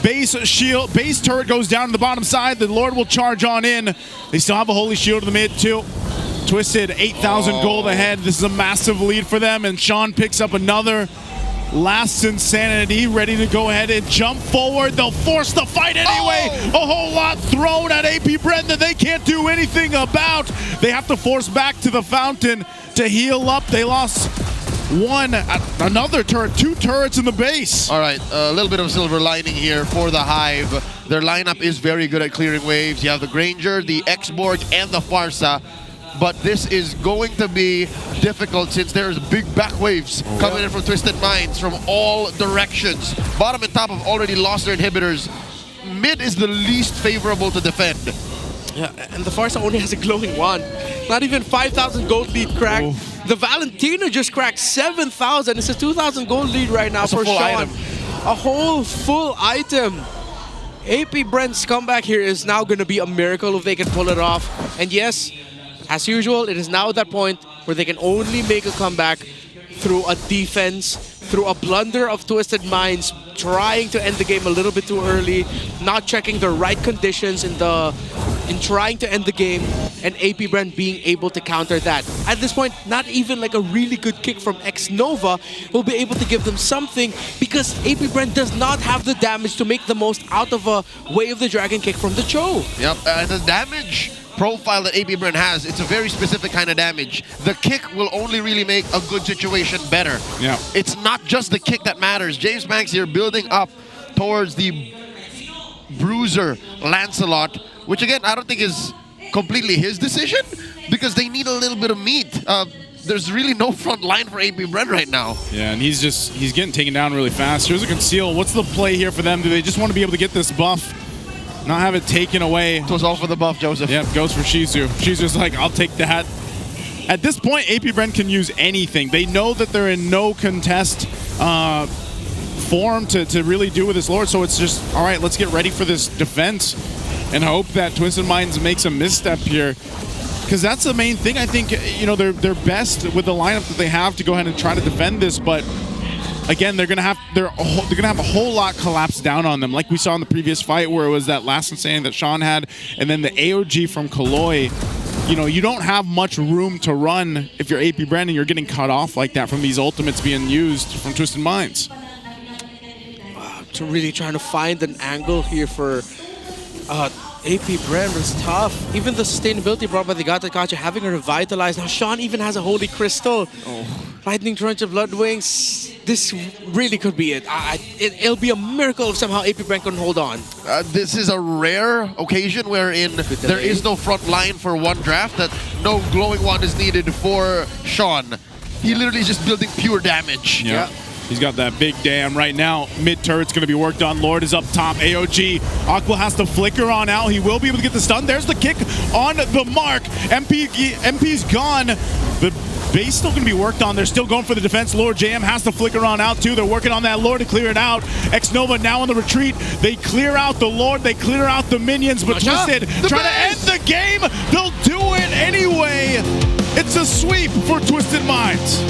Base shield, base turret goes down to the bottom side. The Lord will charge on in. They still have a holy shield in the mid too. Twisted 8,000 gold ahead. This is a massive lead for them, and Sean picks up another last Insanity, ready to go ahead and jump forward. They'll force the fight anyway. A whole lot thrown at AP Brent that they can't do anything about. They have to force back to the fountain to heal up. They lost another turret, 2 turrets in the base. All right, a little bit of silver lining here for the Hive. Their lineup is very good at clearing waves. You have the Granger, the X-Borg, and the Farsa. but this is going to be difficult since there's big back waves coming in from Twisted Minds from all directions. Bottom and top have already lost their inhibitors. Mid is the least favorable to defend. Yeah, and the Farsa only has a glowing wand. Not even 5,000 gold lead cracked. Oh. The Valentina just cracked 7,000. It's a 2,000 gold lead right now for Sean. Item. A whole full item. AP Brent's comeback here is now going to be a miracle if they can pull it off. And yes, as usual, it is now at that point where they can only make a comeback through a defense, through a blunder of Twisted Minds, trying to end the game a little bit too early, not checking the right conditions in trying to end the game, and AP Brand being able to counter that. At this point, not even like a really good kick from X-Nova will be able to give them something, because AP Brand does not have the damage to make the most out of a Way of the Dragon kick from the Cho. Yep, and the damage profile that AP Brand has, it's a very specific kind of damage. The kick will only really make a good situation better. Yeah. It's not just the kick that matters. James Banks here building up towards the bruiser Lancelot, which again, I don't think is completely his decision, because they need a little bit of meat. There's really no front line for AP Brand right now. Yeah, and he's getting taken down really fast. Here's a conceal. What's the play here for them? Do they just want to be able to get this buff? Not have it taken away. It was all for the buff, Joseph. Yep, goes for Shizu. Shizu's like, I'll take that. At this point, AP Brand can use anything. They know that they're in no contest form to really do with this Lord, so it's just, all right, let's get ready for this defense and hope that Twisted Minds makes a misstep here. Because that's the main thing. I think, you know, they're best with the lineup that they have to go ahead and try to defend this, but again, they're gonna have a whole lot collapse down on them, like we saw in the previous fight, where it was that last insanity that Sean had, and then the AOG from Kaloy. You know, you don't have much room to run if you're AP Brand and you're getting cut off like that from these ultimates being used from Twisted Minds. To really trying to find an angle here for AP Brand was tough. Even the sustainability brought by the Gatakacha having a revitalized. Now Sean even has a Holy Crystal. Lightning Torrent of Blood Wings. This really could be it. It'll be a miracle if somehow AP Brand can hold on. This is a rare occasion wherein there is no front line for one draft, that no glowing wand is needed for Sean. He literally is just building pure damage. Yeah. He's got that big dam right now. Mid turret's going to be worked on. Lord is up top. AOG. Aqua has to flicker on out. He will be able to get the stun. There's the kick on the mark. MP's gone. The base still going to be worked on. They're still going for the defense. Lord JM has to flicker on out too. They're working on that Lord to clear it out. X-Nova now on the retreat. They clear out the Lord. They clear out the minions. But Twisted trying to end the game. They'll do it anyway. It's a sweep for Twisted Minds.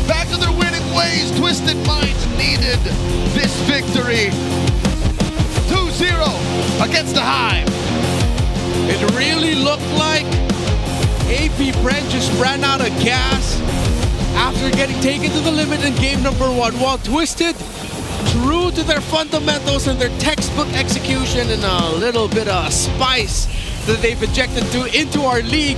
Back to their winning ways. Twisted Minds needed this victory. 2-0 against the Hive. It really looked like AP Brand just ran out of gas after getting taken to the limit in game number 1, while Twisted, true to their fundamentals and their textbook execution and a little bit of spice that they've injected into our league,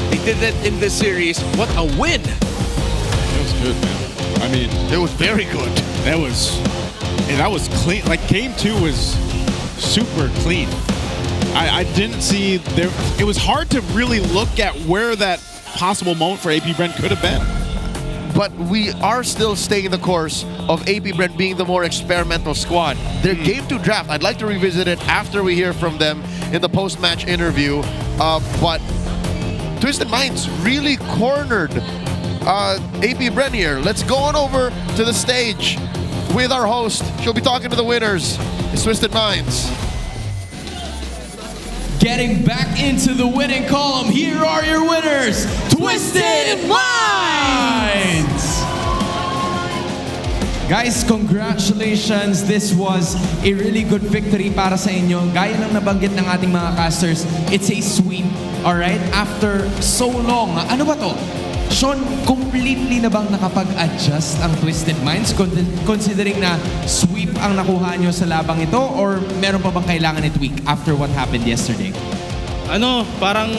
they did that in this series. What a win! It was good, man. I mean, it was very good. That was clean. Like, game 2 was super clean. I didn't see there. It was hard to really look at where that possible moment for AP Brand could have been. But we are still staying the course of AP Brand being the more experimental squad. Their game 2 draft, I'd like to revisit it after we hear from them in the post-match interview. But Twisted Minds really cornered AP Brand here. Let's go on over to the stage with our host. She'll be talking to the winners. It's Twisted Minds. Getting back into the winning column, here are your winners, Twisted Minds! Guys, congratulations. This was a really good victory para sa inyo. Gaya ng nabanggit ng ating mga casters, it's a sweep, alright? After so long, ano ba to? Sean, completely na bang nakapag-adjust ang Twisted Minds considering na sweep ang nakuha nyo sa labang ito, or meron pa bang kailangan i-tweak after what happened yesterday? Parang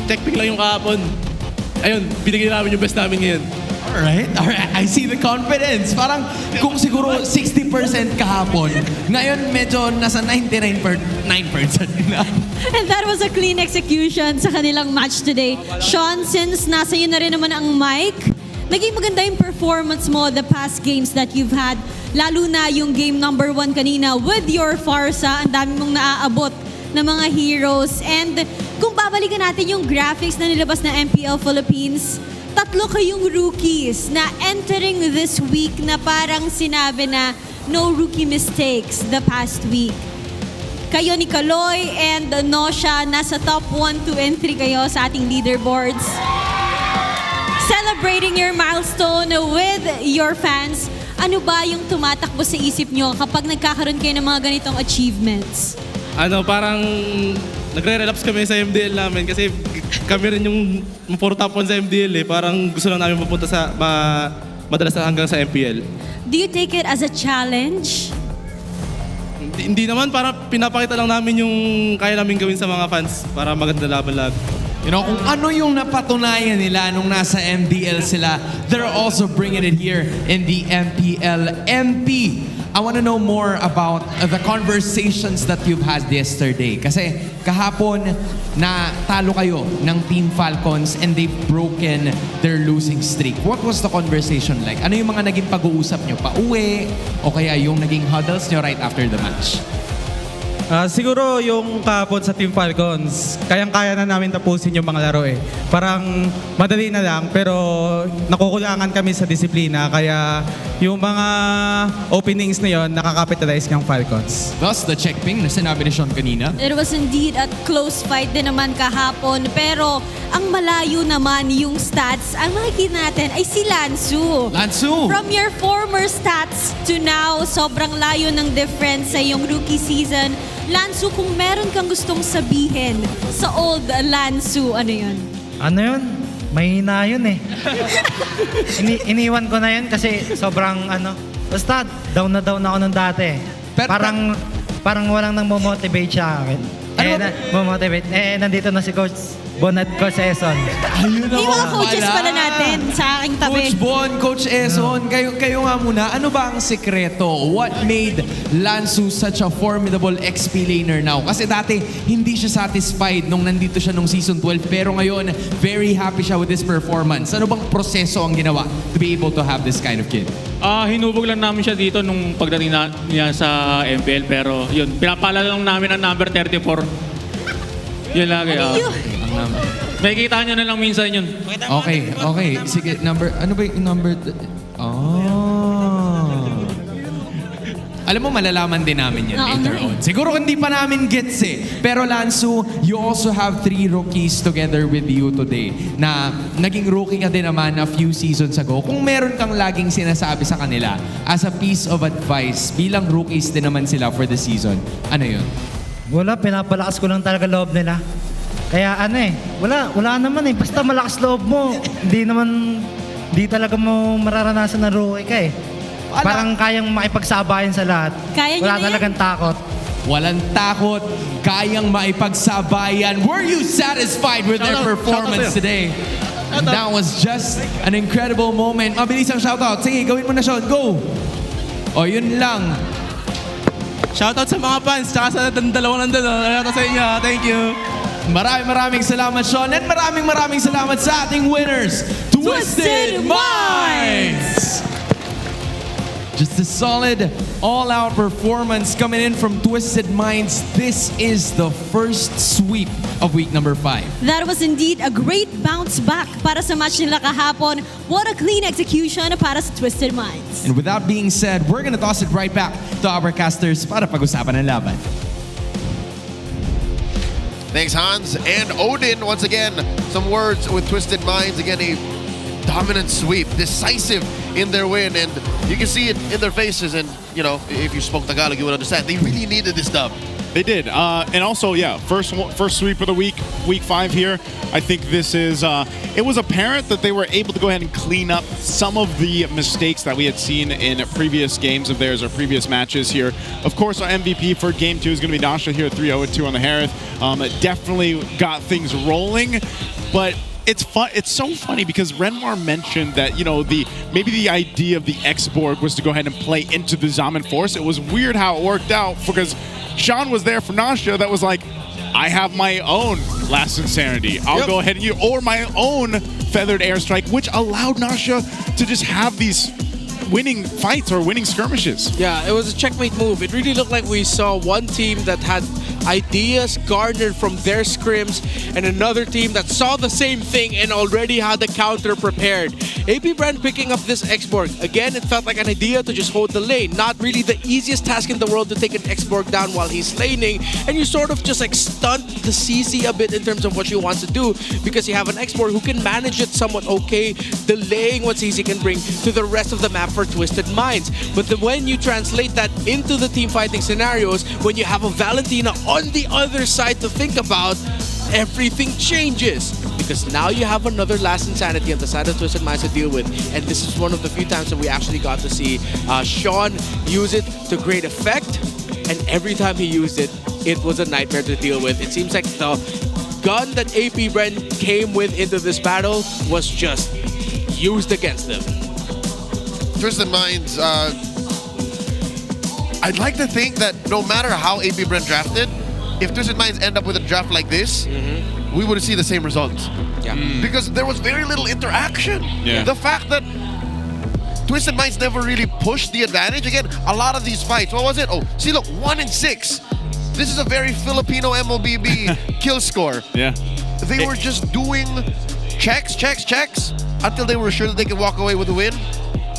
tech pick lang yung kahapon. Ayun, binigay namin yung best namin ngayon. Alright. I see the confidence. Parang kung siguro 60% kahapon, ngayon medyo nasa 99% na. And that was a clean execution sa kanilang match today. Sean, since nasa iyo na rin naman ang mic, naging maganda yung performance mo the past games that you've had. Lalo na yung game number 1 kanina with your Farsa. Ang dami mong naaabot na mga heroes. And kung babalikan natin yung graphics na nilabas na MPL Philippines, 3 kayong rookies na entering this week na parang sinabi na no rookie mistakes the past week. Kayo ni Kaloy and Nosha, nasa top 1, 2, and 3 kayo sa ating leaderboards. Celebrating your milestone with your fans, ano ba yung tumatakbo sa isip nyo kapag nagkakaroon kayo ng mga ganitong achievements? Parang nagre-relapse kami sa MDL namin kasi kami rin yung puro top 1 sa MDL eh. Parang gusto lang namin mapunta sa madalas hanggang sa MPL. Do you take it as a challenge? Hindi naman, para pinapakita lang namin yung kaya namin gawin sa mga fans para maganda laban lag. You know, kung ano yung napatunayan nila nung nasa MDL sila, they're also bringing it here in the MPL MP. I want to know more about the conversations that you've had yesterday. Kasi kahapon, na talo kayo ng Team Falcons and they've broken their losing streak. What was the conversation like? Ano yung mga naging pag-uusap nyo? Pauwi? O kaya yung naging huddles nyo right after the match? Siguro yung kahapon sa Team Falcons, kayang-kaya na namin tapusin yung mga laro eh. Parang madali na lang pero nakukulangan kami sa disiplina kaya yung mga openings na yon nakakapitalize ng Falcons. Thus, the checkping na sinabi ni Sean kanina. It was indeed a close fight din naman kahapon pero ang malayo naman yung stats. Ang makikita natin ay si Lansu. Lansu! From your former stats to now, sobrang layo ng difference sa yung rookie season. Lansu, kung meron kang gustong sabihin sa old Lansu, ano yun? Ano yun? Mahina yun eh. Iniwan ko na yun kasi sobrang basta down na down ako nung dati. Parang walang nang motivate siya akin. Motivate. Nandito na si Coach Bon at Coach Eson. Ayun Yung mga coaches pala natin sa aking tabi. Coach Bon, Coach Eson, kayo nga muna, ano ba ang sekreto? What made Lansu such a formidable XP laner now? Kasi dati, hindi siya satisfied nung nandito siya nung Season 12, pero ngayon, very happy siya with this performance. Ano bang proseso ang ginawa to be able to have this kind of kid? Hinubog lang namin siya dito nung pagdating niya sa MPL, pero yun, pinapaalala lang namin ang number 34. Yun lagi. May kita nyo na lang minsan yun. Okay. Sige, ano ba yung number? Alam mo, malalaman din namin yan later on. Siguro hindi pa namin gets eh. Pero Lansu, you also have 3 rookies together with you today na naging rookie ka din naman a few seasons ago. Kung meron kang laging sinasabi sa kanila as a piece of advice, bilang rookies din naman sila for the season, ano yun? Wala, pinapalakas ko lang talaga loob nila. Kaya wala naman eh. Basta malakas loob mo, hindi talaga mo mararanasan na rookie ka eh. Parang kayang makipagsabayan sa lahat. Wala talagang takot. Walang takot, kayang maipagsabayan. Were you satisfied with their performance today? That was just an incredible moment. Mabilis ang shoutout. Sige, gawin mo na, Sean. Go! O, yun lang. Shoutout sa mga fans, tsaka sa dalawang nandun. Shoutout sa inyo. Thank you. Maraming salamat, Sean. And maraming salamat sa ating winners, Twisted Minds! Just a solid, all-out performance coming in from Twisted Minds. This is the first sweep of week number 5. That was indeed a great bounce back para sa match nila kahapon. What a clean execution para sa Twisted Minds. And with that being said, we're gonna toss it right back to our casters para pag-usapan ng laban. Thanks, Hans. And Odin, once again, some words with Twisted Minds. Again, a dominant sweep, decisive in their win, and you can see it in their faces. And you know, if you spoke Tagalog, you would understand. They really needed this dub. They did, and also, yeah, first sweep of the week 5 here. I think this is. It was apparent that they were able to go ahead and clean up some of the mistakes that we had seen in previous games of theirs or previous matches here. Of course, our MVP for Game 2 is going to be Nasha here, 3-0-2 on the Harith. Definitely got things rolling, but it's fun. It's so funny because Renmar mentioned that maybe the idea of the X-Borg was to go ahead and play into the Zaman Force. It was weird how it worked out because Sean was there for Nasha. That was like, I have my own Last Insanity. I'll go ahead and or my own Feathered Airstrike, which allowed Nasha to just have these winning fights or winning skirmishes. Yeah, it was a checkmate move. It really looked like we saw one team that had ideas garnered from their scrims and another team that saw the same thing and already had the counter prepared. AP Brand picking up this X-Borg. Again, it felt like an idea to just hold the lane. Not really the easiest task in the world to take an X-Borg down while he's laning, and you sort of just like stunt the CC a bit in terms of what she wants to do because you have an X-Borg who can manage it somewhat okay, delaying what CC can bring to the rest of the map for Twisted Minds. But when you translate that into the team fighting scenarios, when you have a Valentina on the other side to think about, everything changes. Because now you have another Last Insanity on the side of Twisted Minds to deal with. And this is one of the few times that we actually got to see Sean use it to great effect. And every time he used it, it was a nightmare to deal with. It seems like the gun that AP Bren came with into this battle was just used against them. Twisted Minds, I'd like to think that no matter how AP Bren drafted, if Twisted Minds end up with a draft like this, we would see the same results. Yeah. Because there was very little interaction. Yeah. The fact that Twisted Minds never really pushed the advantage. Again, a lot of these fights, what was it? Oh, see, look, 1-6. This is a very Filipino MLBB kill score. Yeah. They were just doing checks until they were sure that they could walk away with a win.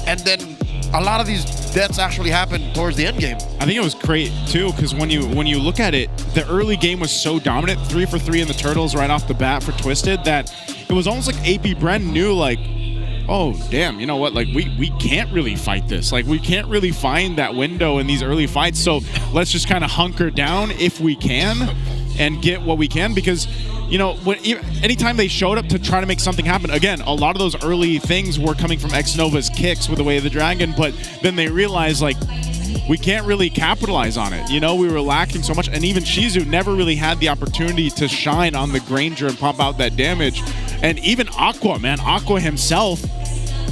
And then a lot of these deaths actually happened towards the end game. I think it was great too because when you look at it, the early game was so dominant, 3 for 3 in the Turtles right off the bat for Twisted, that it was almost like AP Bren knew, like, oh damn, you know what, like we can't really fight this, like we can't really find that window in these early fights, so let's just kind of hunker down if we can and get what we can. Because anytime they showed up to try to make something happen, again, a lot of those early things were coming from X-Nova's kicks with the Way of the Dragon, but then they realized, like, we can't really capitalize on it. We were lacking so much, and even Shizu never really had the opportunity to shine on the Granger and pump out that damage. And even Aqua, man, Aqua himself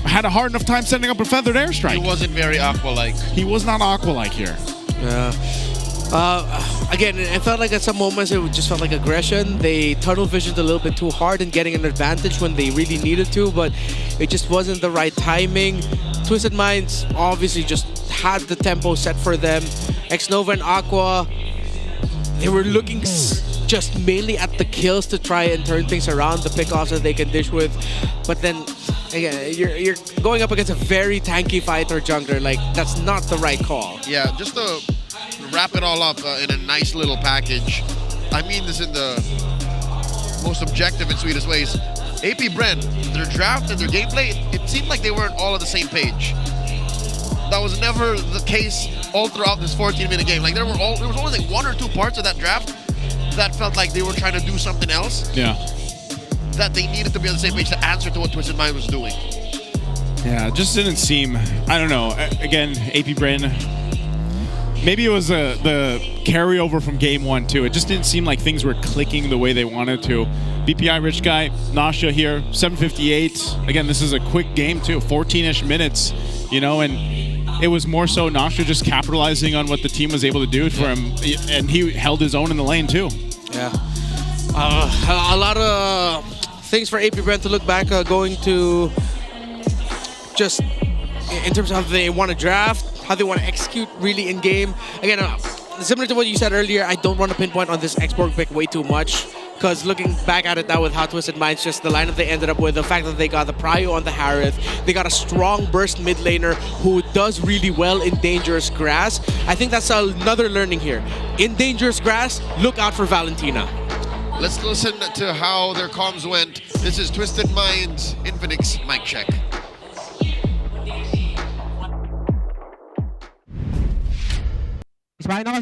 had a hard enough time setting up a Feathered Airstrike. He wasn't very Aqua-like. He was not Aqua-like here. Yeah. Again, it felt like at some moments it just felt like aggression. They tunnel visioned a little bit too hard and getting an advantage when they really needed to, but it just wasn't the right timing. Twisted Minds obviously just had the tempo set for them. X-Nova and Aqua, they were looking just mainly at the kills to try and turn things around, the pickoffs that they can dish with. But then, again, you're going up against a very tanky fighter jungler. Like, that's not the right call. Yeah, just to wrap it all up in a nice little package. I mean this in the most objective and sweetest ways. AP Bren, their draft and their gameplay, it seemed like they weren't all on the same page. That was never the case all throughout this 14-minute game. Like there was only like 1 or 2 parts of that draft that felt like they were trying to do something else. Yeah. That they needed to be on the same page to answer to what Twisted Mind was doing. Yeah, it just didn't seem, I don't know, again, AP Bren, maybe it was the carryover from game 1 too. It just didn't seem like things were clicking the way they wanted to. BPI Rich Guy, Nasha here, 758. Again, this is a quick game too, 14-ish minutes, and it was more so Nasha just capitalizing on what the team was able to do for him, and he held his own in the lane too. Yeah. A lot of things for AP Bren to look back going to just in terms of how they want to draft, how they want to execute really in game. Again, similar to what you said earlier, I don't want to pinpoint on this X-Borg pick way too much, because looking back at it now with how Twisted Minds, just the lineup they ended up with, the fact that they got the Prio on the Harith, they got a strong burst mid laner who does really well in dangerous grass. I think that's another learning here. In dangerous grass, look out for Valentina. Let's listen to how their comms went. This is Twisted Minds, Infinix mic check. Spino na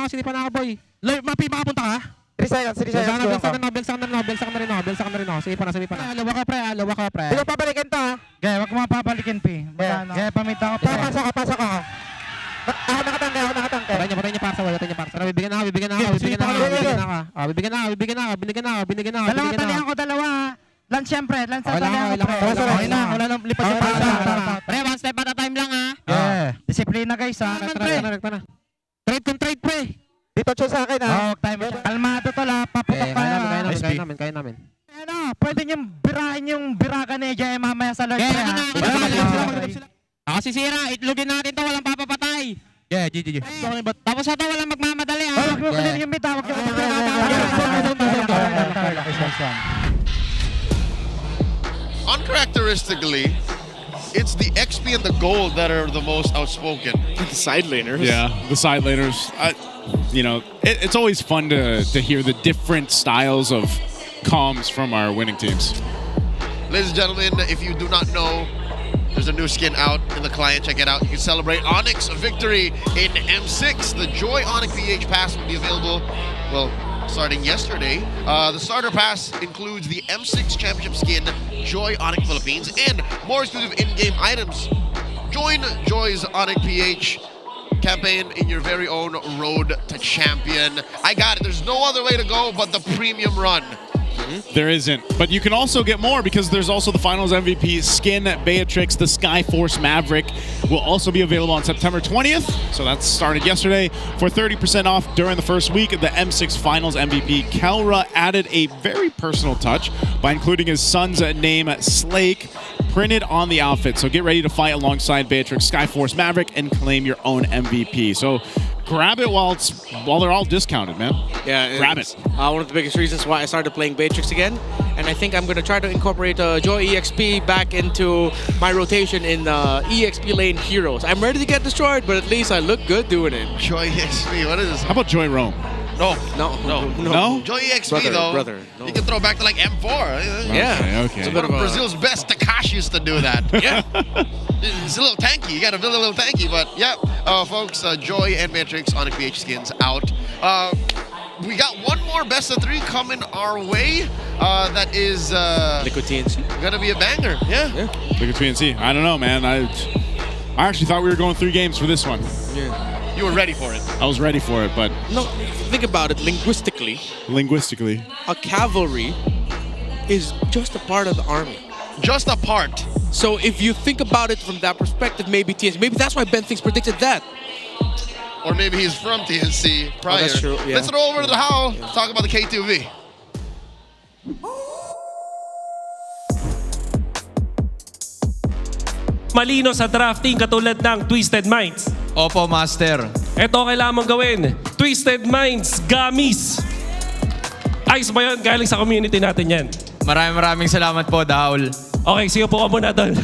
ako, boy. Mapi, makapunta ka? 3 seconds. Belsa ka na rin ako. Sige pa na. Alawa ka, pre. Hindi ko papalikin to, ha? Gaya, wag mo mapapalikin, P. Gaya, pamita ka, pre. Pasok ka. Ako nakatangke. Patay niya para sa wall. bibigyan na ako. Dalawa, dalawa. Lance syempre, lance Okay lang, talihan ko, pre. okay lang. Wala nang lipat yung pala. Pre, one step at a time lang ha. Yeah. Disiplina guys ha. Trade kung trade, pre. Dito siya sa akin ha. Kalmado to la, paputok pa. Kaya namin. Ano, pwede niyong birahin yung biraga ni Jay mamaya sa Lord, pre ha. Ako sisira, itlogin natin to, walang papapatay. Yeah, GG. Tapos ito, walang magmamadali ha. Huwag mo kunin yung mita, huwag yung Uncharacteristically, it's the XP and the gold that are the most outspoken. The side laners. Yeah, the side laners. It's always fun to hear the different styles of comms from our winning teams. Ladies and gentlemen, if you do not know, there's a new skin out in the client. Check it out. You can celebrate Onyx victory in M6. The Joy Onyx PH Pass will be available, well, starting yesterday. The starter pass includes the M6 Championship skin, Joy Onyx Philippines, and more exclusive in-game items. Join Joy's Onyx PH campaign in your very own road to champion. I got it. There's no other way to go but the premium run. There isn't. But you can also get more because there's also the Finals MVP skin, Beatrix, the Skyforce Maverick will also be available on September 20th. So that started yesterday for 30% off during the first week of the M6 Finals MVP. Kelra added a very personal touch by including his son's name, Slake, printed on the outfit. So get ready to fight alongside Beatrix, Skyforce Maverick, and claim your own MVP. So grab it while they're all discounted, man. Yeah, grab it. One of the biggest reasons why I started playing Beatrix again, and I think I'm going to try to incorporate Joy EXP back into my rotation in EXP lane heroes. I'm ready to get destroyed, but at least I look good doing it. Joy EXP, what is this? How about Joy Roam? No. No? Joy EXP though. Brother, no. You can throw back to like M4. Yeah. Okay. It's one of Brazil's best. Takashi used to do that. Yeah. It's a little tanky. You got to build a little tanky, but yeah, folks, Joy and Matrix Onyx PH skins out. We got one more best of 3 coming our way. That is Liquid TNC. Gonna be a banger. Yeah. Liquid TNC. I don't know, man. I actually thought we were going 3 games for this one. Yeah. You were ready for it. I was ready for it, but No, think about it linguistically. linguistically, A cavalry is just a part of the army. Just a part. So if you think about it from that perspective, maybe TNC. Maybe that's why Ben Things predicted that. Or maybe he's from TNC prior. that's true, yeah. Let's roll over to the Howl. Talk about the K2V. Malino sa drafting katulad ng Twisted Minds. Opo, Master. Ito kailangan mong gawin. Twisted Minds Gummies. Ayos ba yun? Galing sa community natin yan. Maraming salamat po, Daul. Okay, sige po ka muna doon.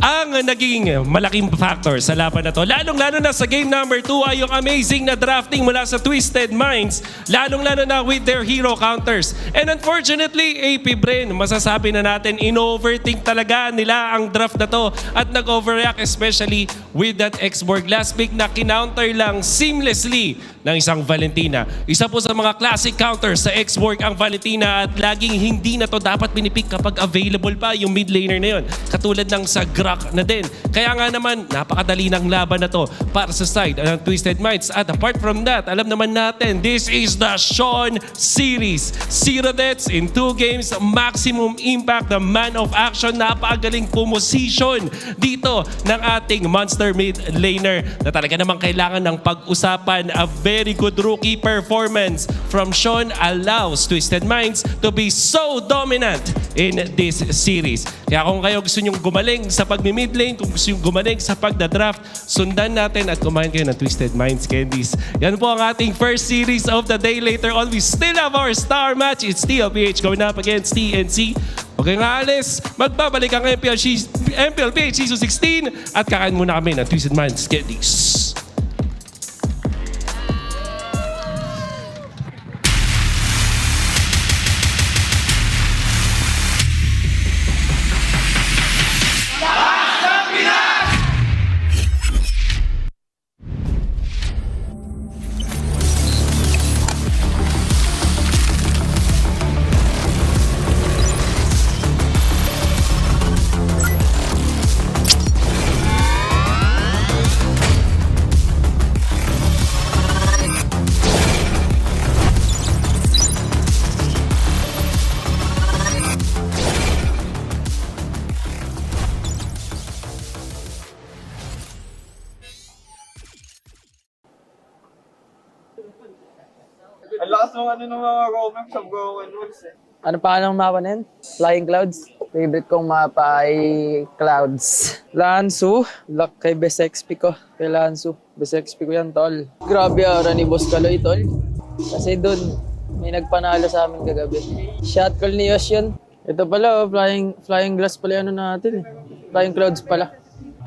Ang naging malaking factor sa laban na to, lalong-lalo na sa game number 2 ay yung amazing na drafting mula sa Twisted Minds, lalong-lalo na with their hero counters. And unfortunately, APBR, masasabi na natin, in-overthink talaga nila ang draft na to at nag-overreact especially with that X-Borg last pick na kinounter lang seamlessly ng isang Valentina. Isa po sa mga classic counters sa X-Borg ang Valentina at laging hindi na to dapat pinipick kapag available pa yung mid laner na yun. Katulad ng sa Grak na din. Kaya nga naman, napakadali ng laban na to para sa side ng Twisted Minds. At apart from that, alam naman natin, this is the Sean Series. 0 deaths in 2 games, maximum impact, the man of action, napakagaling position dito ng ating monster mid laner na talaga namang kailangan ng pag-usapan. A very good rookie performance from Sean allows Twisted Minds to be so dominant in this series. Kaya kung kayo gusto nyong gumaling sa pag-mid lane, kung gusto nyong gumaling sa pagda-draft, sundan natin at kumain kayo ng Twisted Minds Candies. Yan po ang ating first series of the day. Later on, we still have our star match. It's TLPH going up against TNC. Okay nga, Alice, magbabalik ang MPLPH Season 16 at kakain muna kami ng Twisted Minds Candies. ano ng mga roaming sa Broken Woods eh. Ano pa ng mapa na yun? Flying Clouds. Favorite kong mapa ay Clouds. Lansu. Luck kay Best XP ko. Kay Lansu. Best XP ko yan, tol. Grabe aura ni Boss Kaloy, tol. Kasi dun, may nagpanalo sa amin kagabi. Shot call ni Yosh yun. Ito pala, flying glass pala ano natin eh. Flying Clouds pala.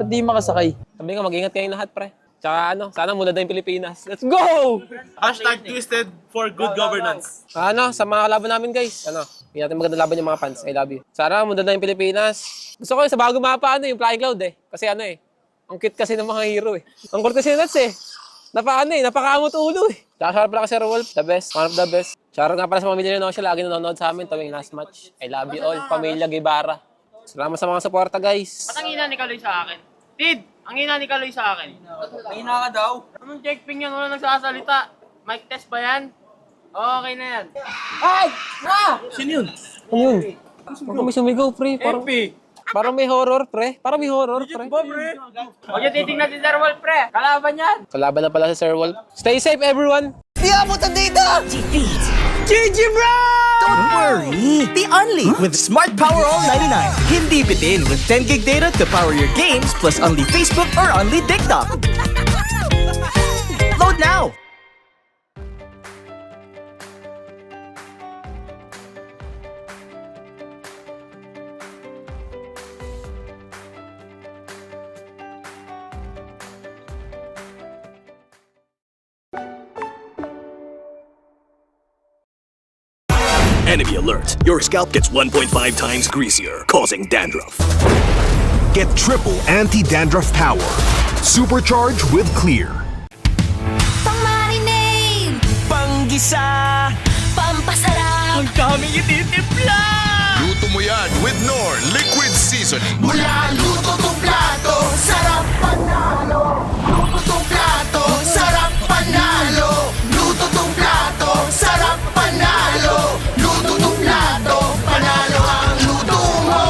Ba't di makasakay? Sabi nga, mag-ingat kayong lahat, pre. Tsaka sana muna na yung Pilipinas. Let's go! #twisted for good governance. Sa mga kalaban namin, guys. Hindi natin maganda laban yung mga fans. I love you. Sana muna na yung Pilipinas. Gusto ko sa bago mapa, yung Flying Cloud eh. Kasi ang cute kasi ng mga hero eh. Ang cute kasi nuts eh. Napakamot ulo eh. Tsaka pala kasi Wolf, the best, one of the best. Tsaka nga pala sa pamilya na siya, lagi nanonood sa amin tuwing last match. I love you all, Pamilya Guevara. Salamat sa mga suporta, guys. Ba't ang hina ni Kaloy sa akin? Tid! Ang hina ni Kaloy sa akin. Mahina ka daw. Anong checkping yan? Wala nagsasalita. Mic test ba yan? Okay na yan. Ay! Sino yun? Ano yun? Huwag kami sumigaw, pre. Parang may horror, pre. Huwag yung titignan si Sir Wolf, pre. Kalaban yan. Kalaban na pala si Sir Wolf. Stay safe, everyone! Di abutan dito! GG bro! Don't worry! Be only with Smart Power All 99. Hindi bitin with 10 gig data to power your games plus only Facebook or only TikTok. Load now! Enemy alert. Your scalp gets 1.5 times greasier, causing dandruff. Get triple anti-dandruff power. Supercharged with Clear. Pang-marinade! Pang-gisa! Pampasarap! Ang daming ititimpla! Luto mo yan with Knorr Liquid Seasoning. Mula luto to plato, sarap panalo! Luto to plato, sarap panalo! Luto to plato, sarap panalo! Luto to plato, panalo ang luto mo!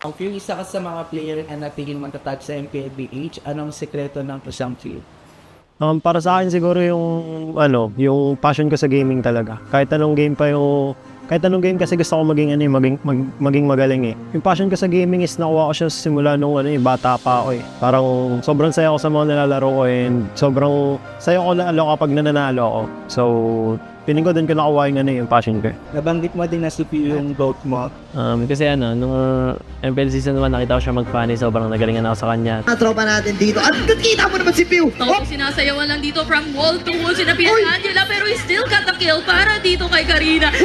Ang isa ka sa mga player na natigil matatag sa MLBB, anong sekreto ng isang field? Para sa akin siguro yung passion ko sa gaming talaga. Kahit anong game kasi gusto ko maging magaling eh. Yung passion ko sa gaming is nakuha ko siya simula nung bata pa ako eh. Parang sobrang saya ko sa mga nilalaro ko and sobrang saya ko lalo kapag nananalo ako. So, piling ko din ko nakuha yung passion ko. Nabanggit mo din na CPU yung GOAT mo. Kasi nung MPL Season 1 nakita ko siya mag-funny, sobrang nagalingan ako sa kanya. Tropa natin dito. At nakita mo naman si Pew! Tapos sinasayawan lang dito from wall to wall sinabihan ni Angela pero he still got the kill para dito kay Karina.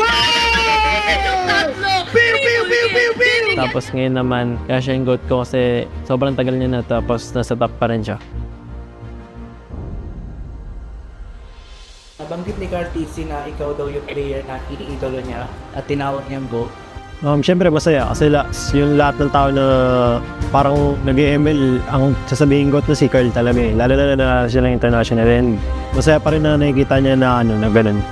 Tatlo! Pew! Tapos ngayon naman, kaya siya yung GOAT ko kasi sobrang tagal niya na tapos nasa top pa rin siya. Nabanggit ni Cartesi na ikaw daw yung player na iniidolo niya at tinawag niyang GOAT. Siyempre masaya kasi yung lahat ng tao na parang nag-ML ang sasabihin GOAT na si Carl talaga eh. Lalo na siya ng international and masaya pa rin na nakikita niya na ganun.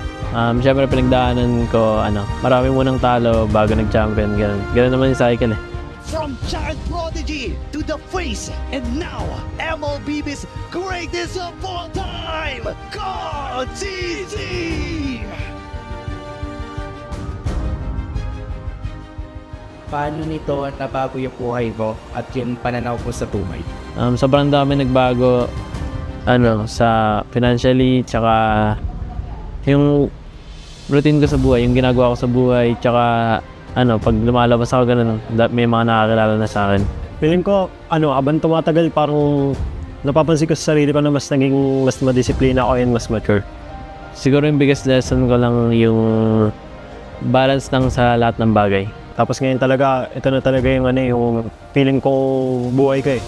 Siyempre pinagdaanan ko, marami munang talo bago nag-champion, ganun naman yung cycle eh. From child prodigy to the face, and now MLBB's greatest of all time, Cartesi! Paano nito nabago yung buhay ko at yung pananaw ko sa buhay? Sobrang dami nagbago sa financially, tsaka yung routine ko sa buhay, yung ginagawa ko sa buhay, tsaka pag lumalabas ako ganun, may mga nakakilala na sa akin. Feeling ko, abang tumatagal parang napapansin ko sa sarili ko na mas madisiplina ako and mas mature. Siguro yung biggest lesson ko lang yung balance lang sa lahat ng bagay. Tapos ngayon talaga, ito na talaga yung feeling ko buhay ko eh.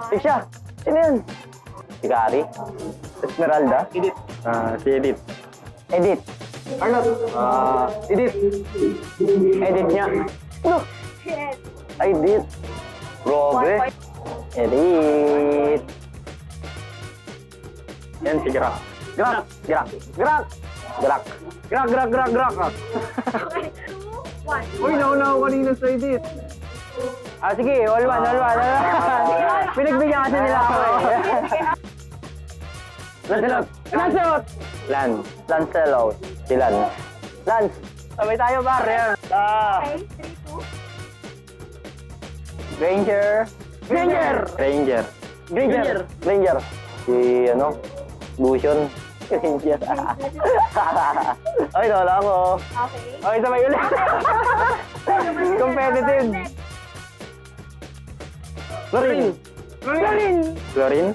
Isha, sino yun? Si Gary? Esmeralda? Edith. Si Edith. Edith. Arnold. Edith. Edith niya. Ano? Edith. Robe. Edith. Yan si Grak. Grak. Grak. Grak. Grak. Grak, grak, grak, grak. Uy, nauna ako kanina sa Edith. Sige, all one. Pinagbigyan kasi nila ako eh. Lancelot! Lancelot! Lancelot. Si Lance. Lance! Sabay tayo, par. Okay, 3, 2. Granger. Si, Lucian. Granger. Ay, wala ako. Okay, sabay ulit. Competitive. Florin. Ay, Florin.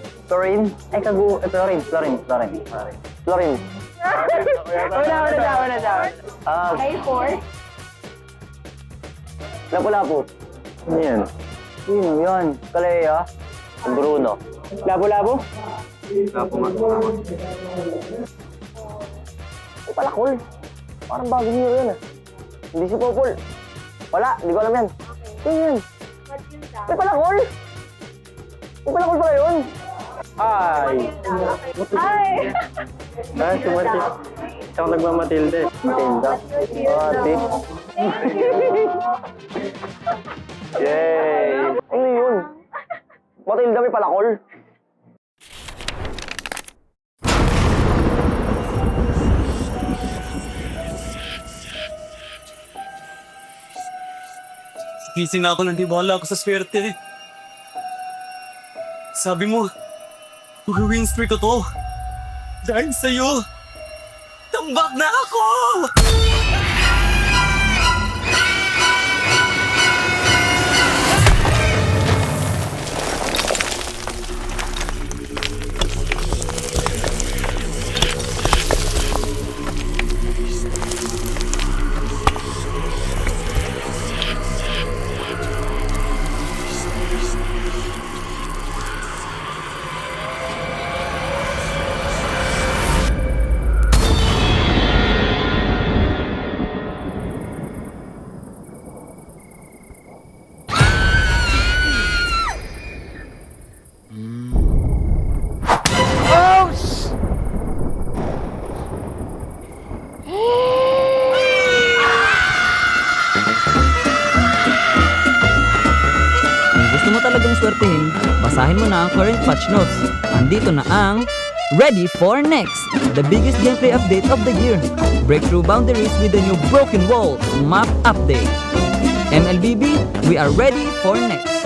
Una. Okay, 4. Lapu-lapu. Ano yan? Sino yan? Kalea. Bruno. Lapu-lapu? Lapu nga. Ay, palakol. Parang bagong hero yan ah. Hindi si Popol. Wala, hindi ko alam yan. Sino yan? Ay, palakol! Ay, palakol pala yun! Ay! Si Matilda. Siyang nagmamatilda eh. Matilda. Ate. Yay! Ano yun? Matilda may palakol? Gising na ako nang di wala ako sa swerte. Sabi mo, mag-win streak ko to. Dahil sa'yo, tambak na ako! Talagang swertehin, basahin mo na ang current patch notes. Andito na ang Ready for Next, the biggest gameplay update of the year. Break through boundaries with the new Broken Walls map update. MLBB, we are ready for next.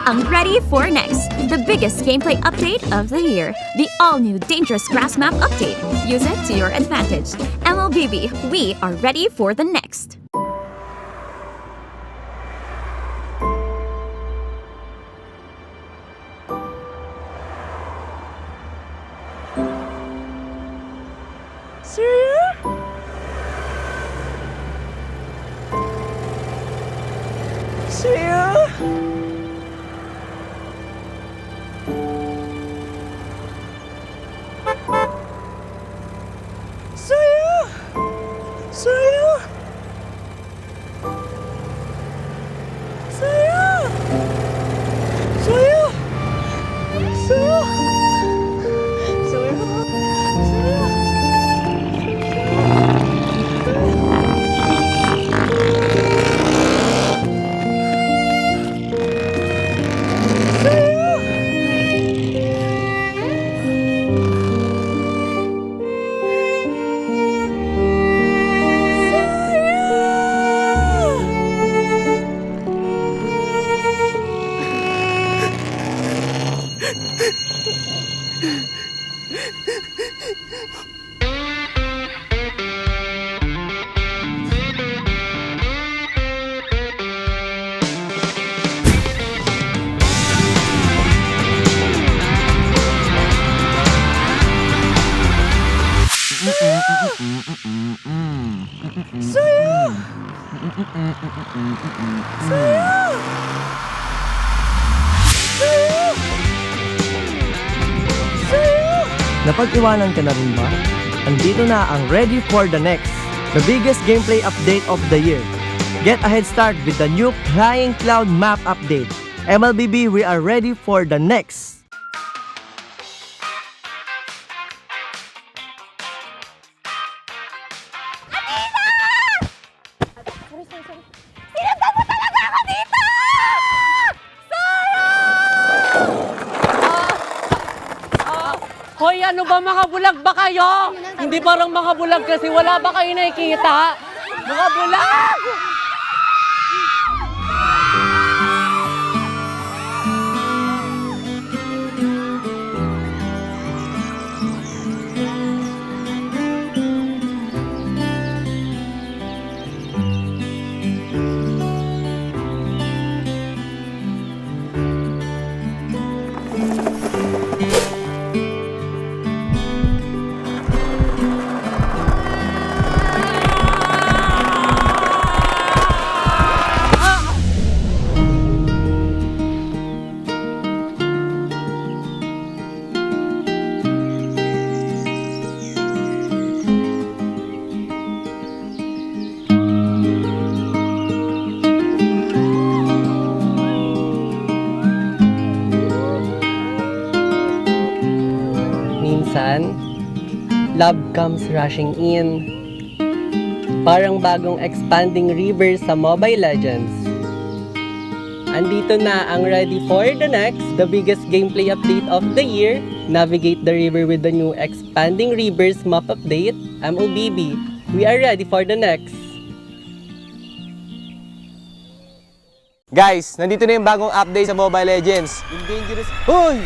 ang Ready for Next, the biggest gameplay update of the year. The all-new Dangerous Grass Map update. Use it to your advantage. MLBB, we are ready for the next. Napag-iwanan ka na rin ba? Andito na ang Ready for the Next, the biggest gameplay update of the year. Get a head start with the new Flying Cloud map update. MLBB, we are ready for the next. Hoy, ano ba mga bulag ba kayo? Hindi parang mga bulag kasi wala ba kayo nakikita? Mga bulag! Minsan, love comes rushing in. Parang bagong expanding river sa Mobile Legends. Andito na ang Ready for the Next, the biggest gameplay update of the year. Navigate the river with the new expanding rivers map update, MLBB. We are ready for the next. Guys, nandito na yung bagong update sa Mobile Legends. Yung Dangerous... Hoy!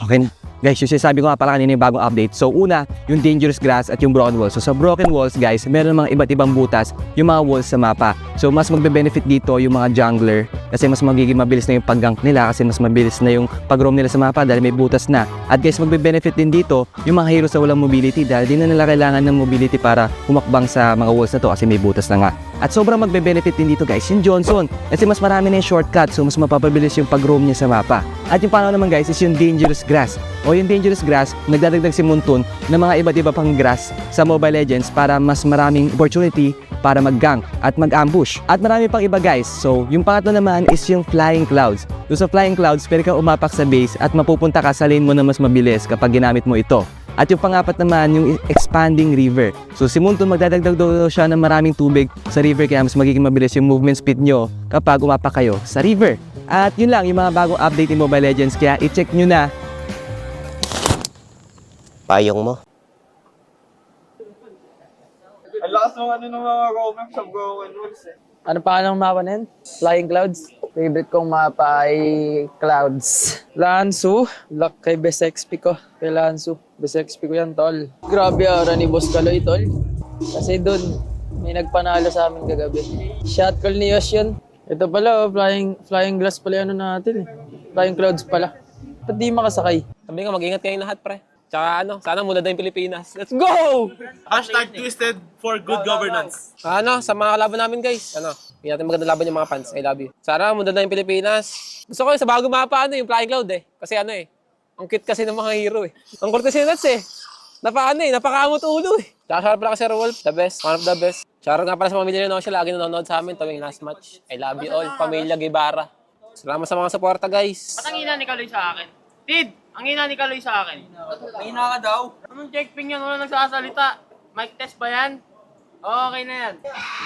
Okay, guys, yung sinasabi ko nga pala kanina yung bagong update. So una, yung dangerous grass at yung broken walls. So sa broken walls, guys, meron mga iba't ibang butas yung mga walls sa mapa. So mas magbe-benefit dito yung mga jungler kasi mas magiging mabilis na yung pag-gank nila kasi mas mabilis na yung pag-roam nila sa mapa dahil may butas na. At guys, magbe-benefit din dito yung mga heroes na walang mobility dahil di na nila kailangan ng mobility para humakbang sa mga walls na to kasi may butas na nga. At sobrang magbe-benefit din dito, guys, yung Johnson kasi mas marami na yung shortcut so mas mapapabilis yung pag-roam niya sa mapa. At yung pangalawa naman, guys, is yung dangerous grass. O yung dangerous grass, nagdadagdag si Muntun ng mga iba't iba pang grass sa Mobile Legends para mas maraming opportunity para mag-gank at mag-ambush. At marami pang iba guys. So, yung pangatlo naman is yung Flying Clouds. Doon sa Flying Clouds, pwede kang umapak sa base at mapupunta ka sa lane mo na mas mabilis kapag ginamit mo ito. At yung pangapat naman, yung Expanding River. So, si Moonton magdadagdag daw siya ng maraming tubig sa river kaya mas magiging mabilis yung movement speed nyo kapag umapak kayo sa river. At yun lang, yung mga bagong update ni Mobile Legends kaya i-check nyo na. Payong mo. Ang lakas ng ng mga comment sa broken rules eh. Ano pa ng mapa na yun? Flying Clouds. Favorite kong mapa ay Clouds. Lansu. Luck kay Best XP ko. Kay Lansu. Best XP ko yan, tol. Grabe ara ni Boss Kaloy, tol. Kasi doon, may nagpanalo sa amin kagabi. Shot call ni Yosh yun. Ito pala, flying glass pala ano natin eh. Flying Clouds pala. Ba't di makasakay? Sabi nga, mag-ingat kayong lahat, pre. Tsaka sana muna na yung Pilipinas. Let's go! Hashtag twisted for good governance. Sa mga kalaban namin guys, hindi natin maganda laban yung mga fans. I love you. Sana muna na yung Pilipinas. Gusto ko yung sa bago mapa, yung Flying Cloud eh. Kasi ang cute kasi ng mga hero eh. Ang cute kasi nuts eh. Napakamot ulo eh. Tsaka shoutout pala kasi Wolf, the best, one of the best. Shoutout nga pala sa pamilya nyo siya, lagi nanonood sa amin tuwing last match. I love you all, Pamilya Guevara. Salamat sa mga suporta guys. Ba't ang ina ni Kaloy sa akin? Tid! Ang ina ni Kaloy sa akin. Mahina ka daw. Anong checkping yan? Wala nagsasalita. Mic test ba yan? Okay na yan.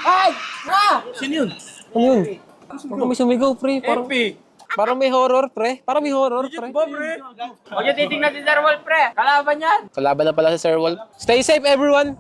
Ay! Sino yun? Ano yun? Huwag kami sumigaw, pre. Parang may horror, pre. Parang may horror, pre. Huwag yung titignan si Sir Wolf, pre. Kalaban yan. Kalaban na pala si Sir Wolf. Stay safe, everyone!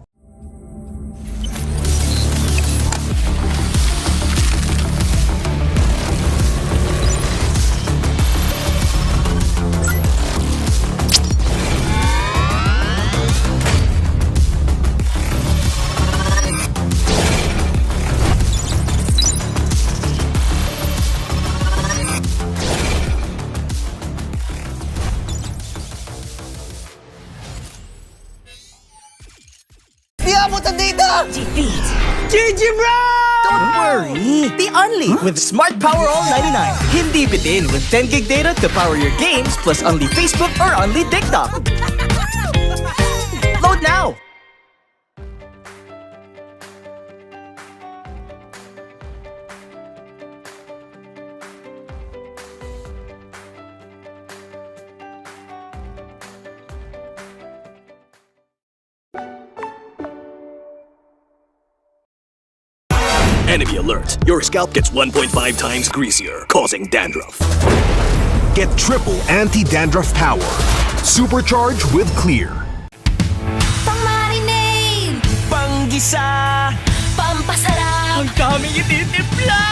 GG bro! Don't worry, be only with Smart Power All 99. Hindi bitin with 10 gig data to power your games plus only Facebook or only TikTok. Load now! Enemy alert. Your scalp gets 1.5 times greasier, causing dandruff. Get triple anti-dandruff power. Supercharged with Clear. Pang-marinade! Pang-gisa! Pampasarap! Ang daming ititimpla!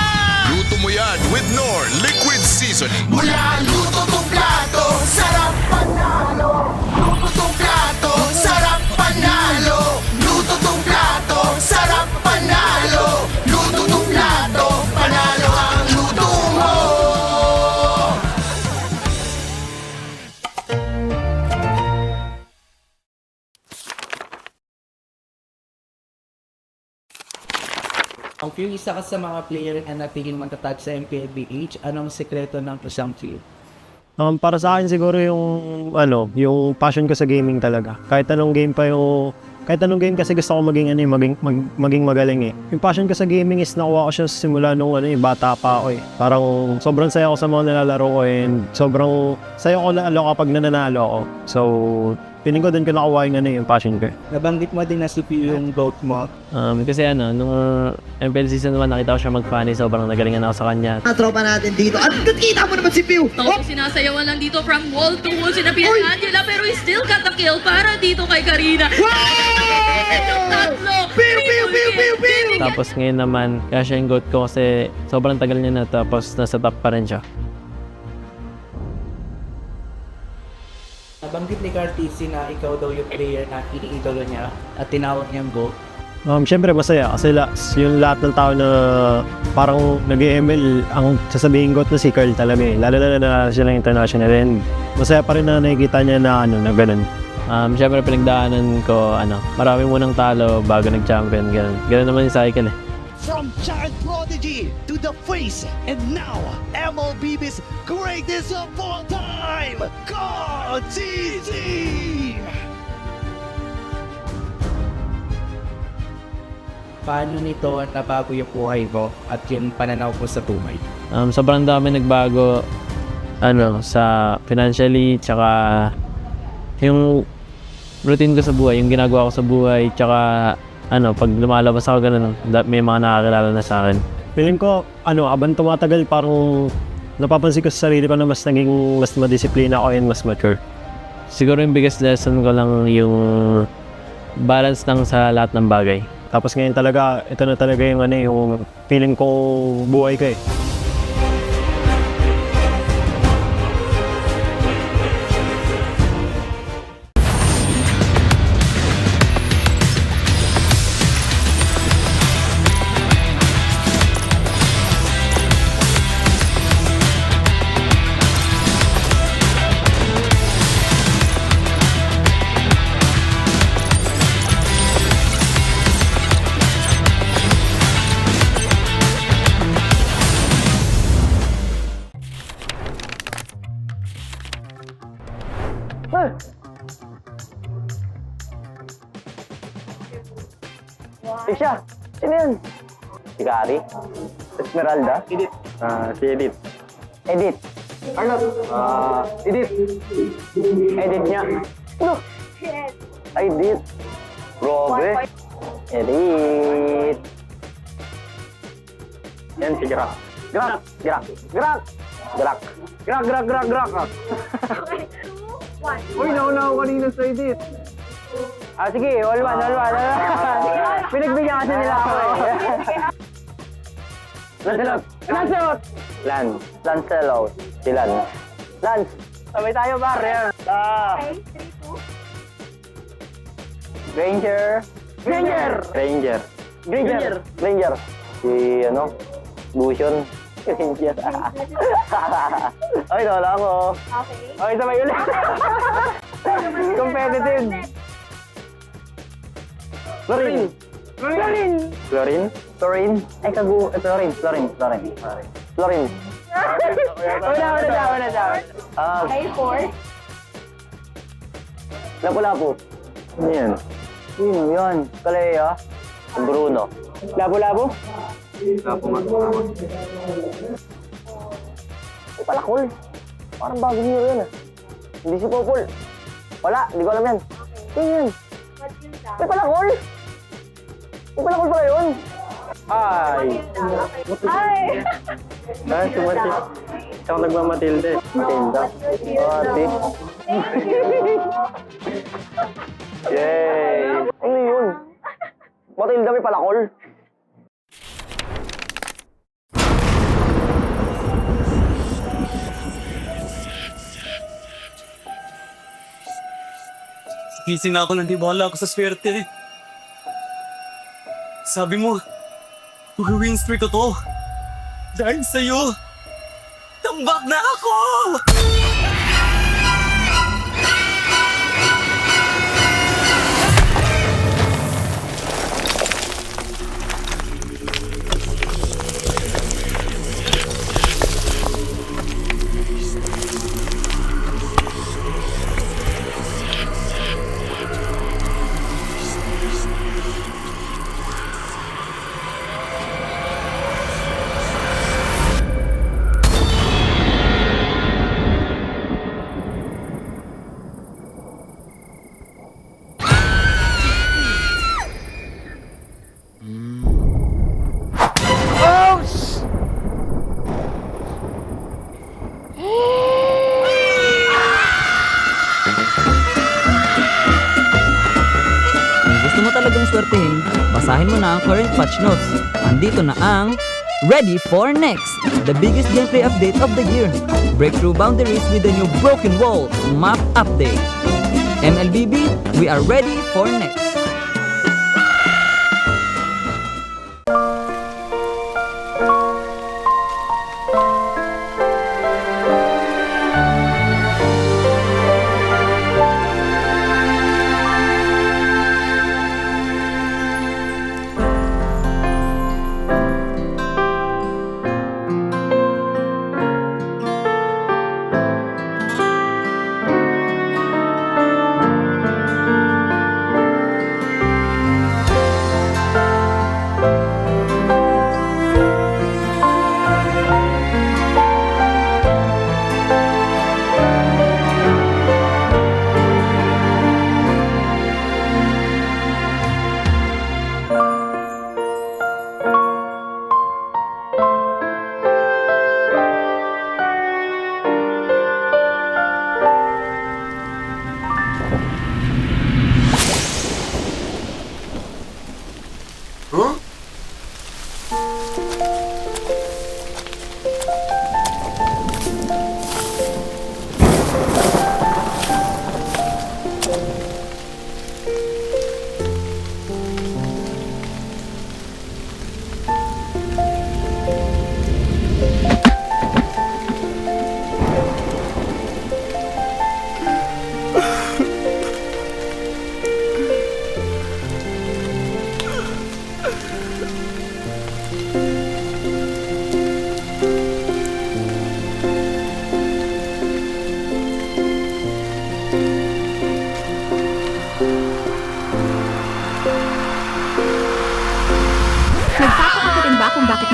Luto mo yan with Knorr Liquid Seasoning. Mula luto tong plato, sarap panalo! Luto tong plato, sarap panalo! Luto tong plato, sarap panalo! Luto tong plato, panalo ang luto mo! Ang isa ka sa mga player na natigil magtatag sa MPLBH, anong sekreto ng isang field? Para sa akin siguro yung passion ko sa gaming talaga. Kahit anong game kasi gusto ko maging magaling eh. Yung passion ko sa gaming is nakuha ko siya simula nung bata pa ako eh. Parang sobrang saya ko sa mga nilalaro ko and sobrang saya ko lalo kapag nananalo ako. So, piling ko din ko nakuha yung passion ko. Nabanggit mo din na CPU yung GOAT mo. Kasi nung MPL Season 1 nakita ko siya mag-funny, sobrang nagalingan ako sa kanya. Tropa natin dito. At kita mo naman si Pew! Tapos sinasayawan lang dito from wall to wall si Angela pero he still got the kill para dito kay Karina. Tapos ngayon naman, kaya siya yung GOAT ko kasi sobrang tagal niya na tapos nasa top pa rin siya. Nabanggit ni Cartesi na ikaw daw yung player na iniidolo niya at tinawag niyang GOAT. Siyempre masaya kasi yung lahat ng tao na parang nag-ML ang sasabihin GOAT na si Carl talaga eh. Lalo na siya ng international and masaya pa rin na nakikita niya na ganun. Siyempre pinagdaanan ko, marami munang talo bago nag-champion, ganun naman yung cycle eh. From child prodigy to the face, and now MLBB's greatest of all time, GOAT! paano nito nabago yung buhay mo at yung pananaw mo sa buhay? Sobrang dami nagbago sa financially, tsaka yung routine ko sa buhay, yung ginagawa ko sa buhay, tsaka pag lumalabas ako ganun, may mga nakakilala na sa akin. Feeling ko, habang tumatagal, parang napapansin ko sa sarili ko na mas madisiplina ako and mas mature. Siguro yung biggest lesson ko lang yung balance lang sa lahat ng bagay. Tapos ngayon talaga, ito na talaga yung yung feeling ko buhay ko eh. Siya, sino yun? Si Gary? Esmeralda? Edith. Si Edith. Edith. Arnold. Edith. Edith niya. Look! Edith. Grabe. Edith. Yan si Grak. Grak! Grak! Grak! Grak! Grak! Grak! Grak! Grak! Uy, nauna ako kanina sa Edith. Sige, all one. Pinagbigyan kasi nila ako eh. Lancelot! Lancelot. Si Lance. Lance! Sabay tayo, bar. Okay, 3, 2. Ranger. Si Bution. Ranger. Okay, wala ako. Okay, sabay ulit. Competitive. Florin. Ay, Florin. Una. Okay, 4. Lapu-lapu. Ano yan? Sino yan? Kalea. Bruno. Lapu-lapu? Lapu nga. Ay, palakol. Parang bagong hero yan ah. Hindi si Popol. Wala, hindi ko alam yan. Sino yan? Ay, palakol! Ay, palakol pala yun! Ay! Si Matilda. Siyang nagmamatilda eh. Matilda. Ate. Yay! Ano yun? Matilda may palakol? Gising na ako, nandiwala ako sa swerte eh. Sabi mo, win streak ko to. Dahil sa'yo, tambak na ako! Talagang swertehin, basahin mo na ang current patch notes. Andito na ang Ready for Next, the biggest gameplay update of the year. Break through boundaries with the new Broken Walls map update. MLBB, we are ready for next.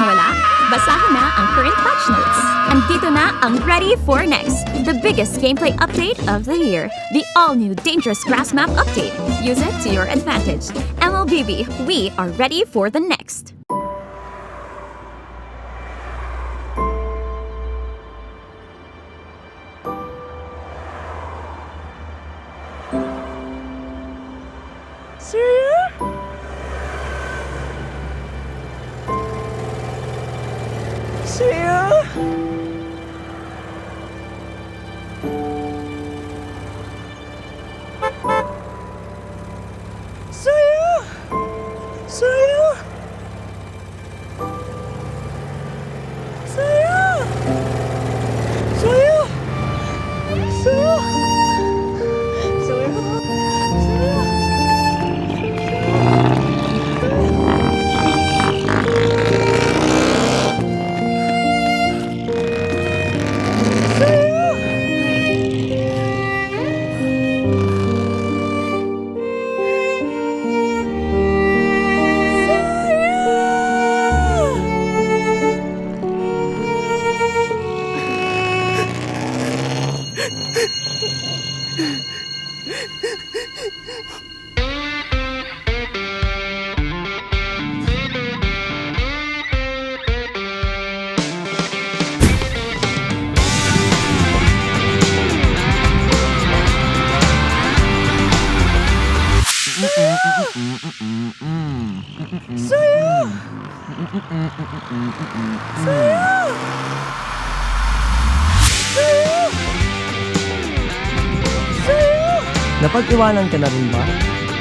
nawala? Basahin na ang current patch notes. Andito na ang Ready for Next, the biggest gameplay update of the year. The all-new Dangerous Grass Map update. Use it to your advantage. MLBB, we are ready for the next. Napag-iwanan ka na rin ba?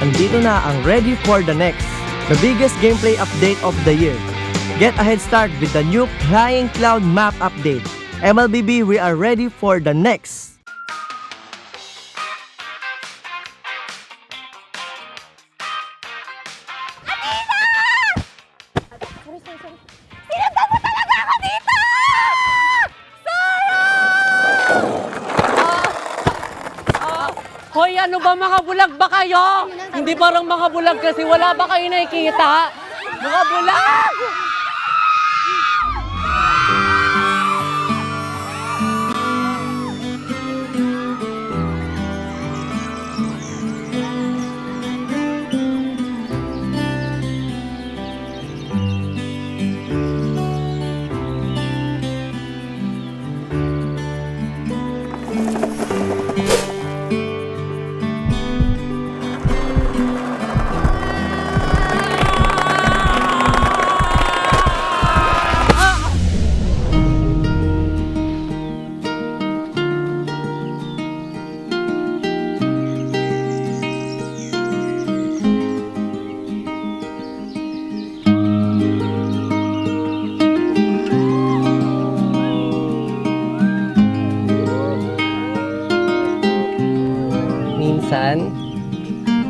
Andito na ang Ready for the Next, the biggest gameplay update of the year. Get a head start with the new Flying Cloud map update. MLBB, we are ready for the next. Hoy, ano ba mga bulag ba kayo? Hindi parang mga bulag kasi wala ba kayo nakikita? Mga bulag! Minsan,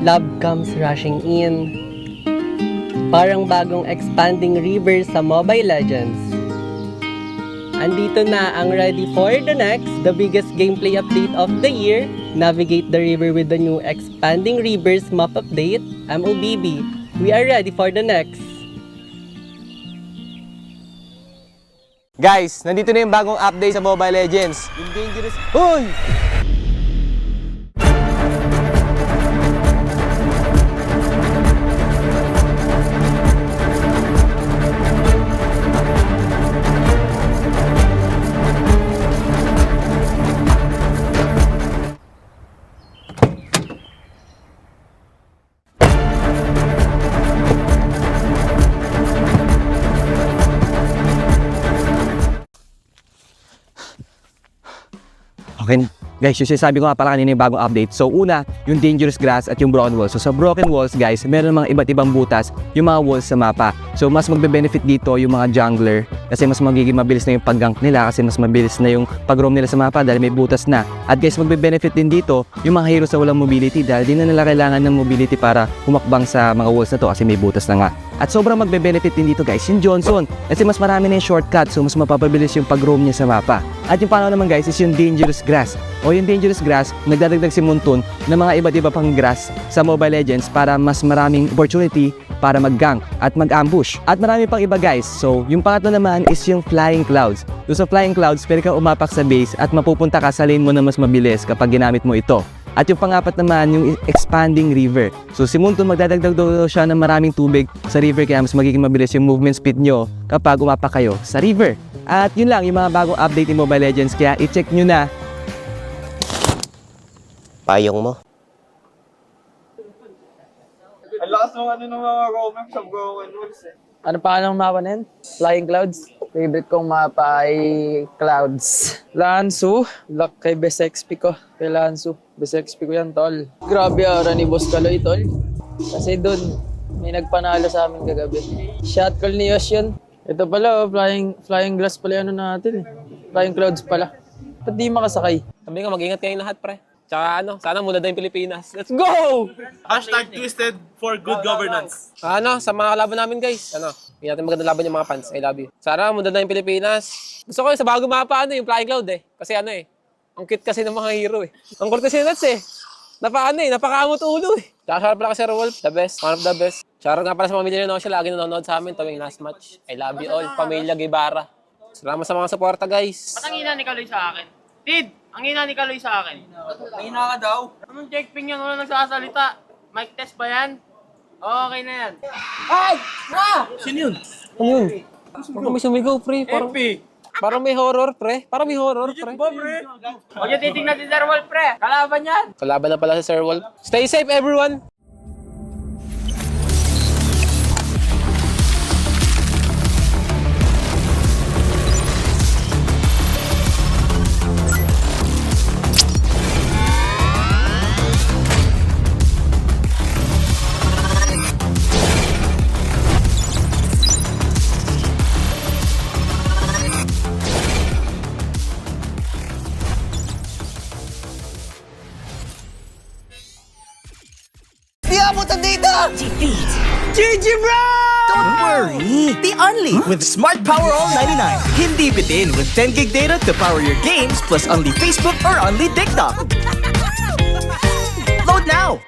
love comes rushing in. Parang bagong expanding river sa Mobile Legends. Andito na ang Ready for the Next, the biggest gameplay update of the year. Navigate the river with the new expanding rivers map update, MLBB. We are ready for the next. Guys, nandito na yung bagong update sa Mobile Legends. Yung Dangerous... Hoy! Okay, guys, yung sinasabi ko nga pala kanina yung bagong update. So una, yung dangerous grass at yung broken walls. So sa broken walls, guys, meron mga iba't ibang butas yung mga walls sa mapa. So mas magbe-benefit dito yung mga jungler kasi mas magiging mabilis na yung pag-gank nila kasi mas mabilis na yung pag-roam nila sa mapa dahil may butas na. At guys, magbe-benefit din dito yung mga heroes sa walang mobility dahil di na nila kailangan ng mobility para humakbang sa mga walls na to kasi may butas na nga. At sobrang magbe-benefit din dito, guys, yung Johnson kasi mas marami na yung shortcut, so mas mapapabilis yung pag-roam niya sa mapa. At yung panaw naman, guys, is yung dangerous grass. O yung dangerous grass, nagdadagdag si Muntun ng mga iba't iba pang grass sa Mobile Legends para mas maraming opportunity para mag-gank at mag-ambush. At marami pang iba guys. So, yung pangatlo naman is yung flying clouds. So, sa flying clouds, pwede ka umapak sa base at mapupunta ka sa lane mo na mas mabilis kapag ginamit mo ito. At yung pangapat naman, yung expanding river. So, si Munton magdadagdag daw siya ng maraming tubig sa river kaya mas magiging mabilis yung movement speed nyo kapag umapak kayo sa river. At yun lang, yung mga bagong update ni Mobile Legends kaya i-check nyo na. Payong mo. Ang lakas ng ng mga comment sa Broken Woods eh. Ano pa ng mapa na yun? Flying Clouds. Favorite kong mapa ay Clouds. Lansu. Luck kay Best XP ko. Kay Lansu. Best XP ko yan, tol. Grabe ara ni Boss Kaloy, tol. Kasi doon, may nagpanalo sa amin kagabi. Shot call ni Yosh yun. Ito pala, flying glass pala ano natin eh. Flying Clouds pala. Ba't di makasakay? Sabi nga, mag-ingat kayong lahat, pre. Tsaka sana muna na yung Pilipinas. Let's go! Hashtag twisted for good governance. Sa mga kalaban namin, guys. Hindi natin maganda laban yung mga fans. I love you. Sana muna na yung Pilipinas. Gusto ko yung sa bagong mapa, yung Flying Cloud eh. Kasi ang cute kasi ng mga hero eh. Ang kurte si Nuts eh. Napakamot ulo eh. Tsaka shoutout pala kasi Sir Wolf, the best. One of the best. Shoutout nga pala sa pamilya ni Nosha, lagi nanonood sa amin tuwing last match. I love you all, Pamilya Guevara. Salamat sa mga suporta, guys. Ba't ang hina ni Kaloy sa akin? Tid! Ang hina ni Kaloy sa akin. Hina ka daw. Anong checkping yan? Wala nagsasalita. Mic test ba yan? Okay na yan. Ay! Sino yun? Ano yun? Parang may sumigaw, pre. Parang may horror, pre. Parang may horror, pre. Huwag niyo titignan si Sir Wolf, pre. Kalaban yan. Kalaban na pala si Sir Wolf. Stay safe, everyone! GG bro! Don't worry, be only with Smart Power All 99. Hindi bitin with 10 gig data to power your games plus only Facebook or only TikTok. Load now!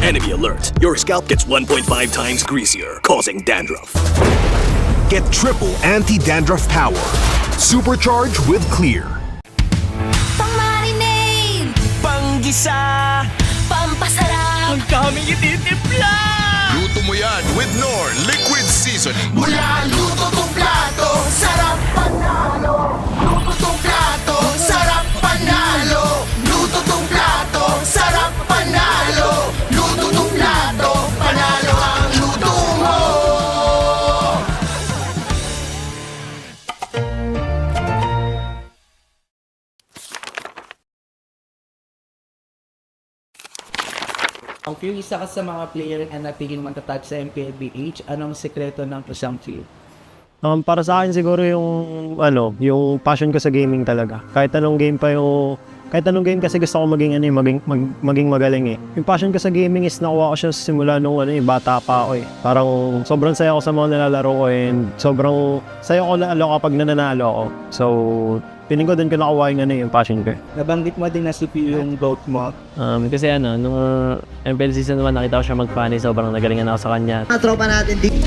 Enemy alert. Your scalp gets 1.5 times greasier, causing dandruff. Get triple anti-dandruff power. Supercharged with Clear. Pang-marinade! Pang-gisa! Pampasarap! Ang daming ititimpla! Luto mo yan with Knorr Liquid Seasoning. Mula luto tong plato, sarap panalo! Luto tong plato, sarap panalo! Luto tong plato, sarap panalo! Luto tong plato, panalo ang luto mo! Kung isa ka sa mga player na natigil magtatouch sa MLBB, anong sekreto ng isang field? Para sa akin siguro yung passion ko sa gaming talaga. Kahit anong game kasi gusto ko maging magaling eh. Yung passion ko sa gaming is nakuha ko siya simula nung bata pa ako eh. Parang sobrang saya ko sa mga nilalaro ko and sobrang saya ko lalo kapag nananalo ako. So, piling ko din ko nakuha yung passion ko. Nabanggit mo din na CPU yung vote mo. Kasi nung MPL Season 1 nakita ko siya mag-funny, sobrang nagalingan ako sa kanya. Mga tropa natin dito.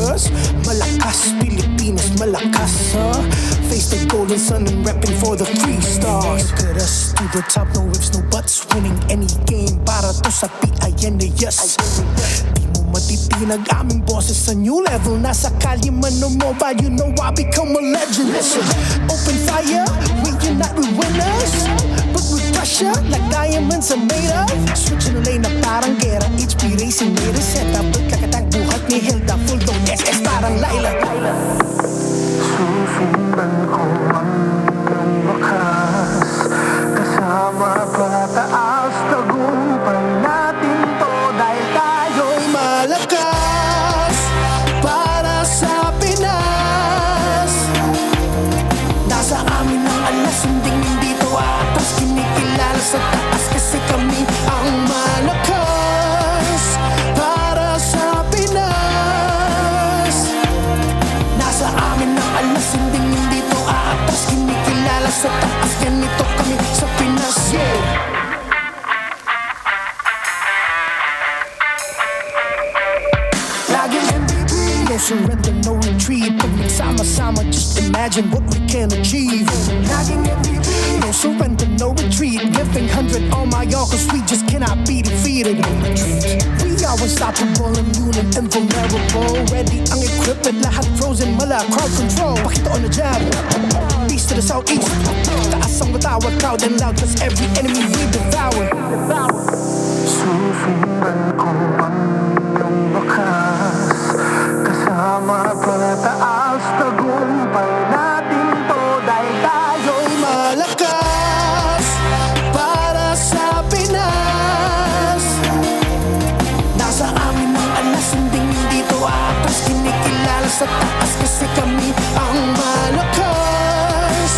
Rivers. Malakas, Pilipinas, malakas, face the golden sun and repping for the 3 stars. Look at us, to the top, no ifs, no buts. Winning any game para to sa PIN, yes. Di mo matitinag aming boses sa new level. Nasa kalye man o mobile, you know I become a legend. Listen, open fire, we unite, we winners. But with pressure, like diamonds are made of. Switching the lane na parang gera. HP Racing made a setup. Kakatang buhat ni Hilda, full dome SS parang Laila. Susundan ko ang wakas. Kasama pataas, tagumpay natin to. Dahil tayo'y malakas para sa Pinas. Nasa amin ang alas, hindi to atas. Kinikilala sa taas kasi kami ang malakas para sa Pinas. Nasa amin ang alas, hindi to atas. Kinikilala sa taas, ganito kami sa Pinas, yeah. Laging MVP, no surrender, no retreat. Pag nagsama-sama, just imagine what we can achieve. Laging MVP, no surrender, no retreat. Giving 100 on my all, cause we just cannot be defeated. We are unstoppable, immune and invulnerable. Ready ang equipment, lahat frozen, mala, crowd control. Pakita on the jab, east to the southeast. Taas ang watawat, proud and loud, cause every enemy we devour. Susundan ko ang iyong wakas. Kasama pataas, tagumpay natin to. Dahil tayo'y malakas para sa Pinas. Nasa amin ang alas, hindi to atas. Kinikilala sa taas kasi kami ang malakas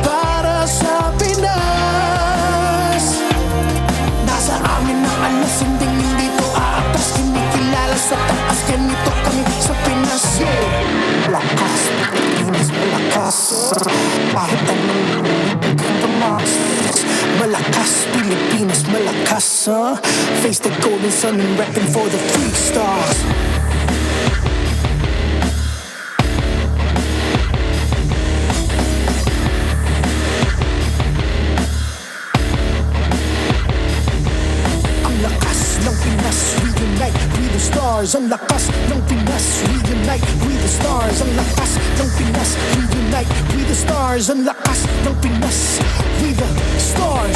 para sa Pinas. Nasa amin ang alas, hindi to atas. Kinikilala sa taas, ganito kami sa Pinas, yeah. Malakas, Pilipinas, malakas. Kahit anong tumas. Malakas, Pilipinas, malakas, face the golden sun and repping for the 3 stars. Ang lakas ng Pinas, we unite, we the stars. Ang lakas ng Pinas, we unite, we the stars. Ang lakas ng Pinas, we the stars.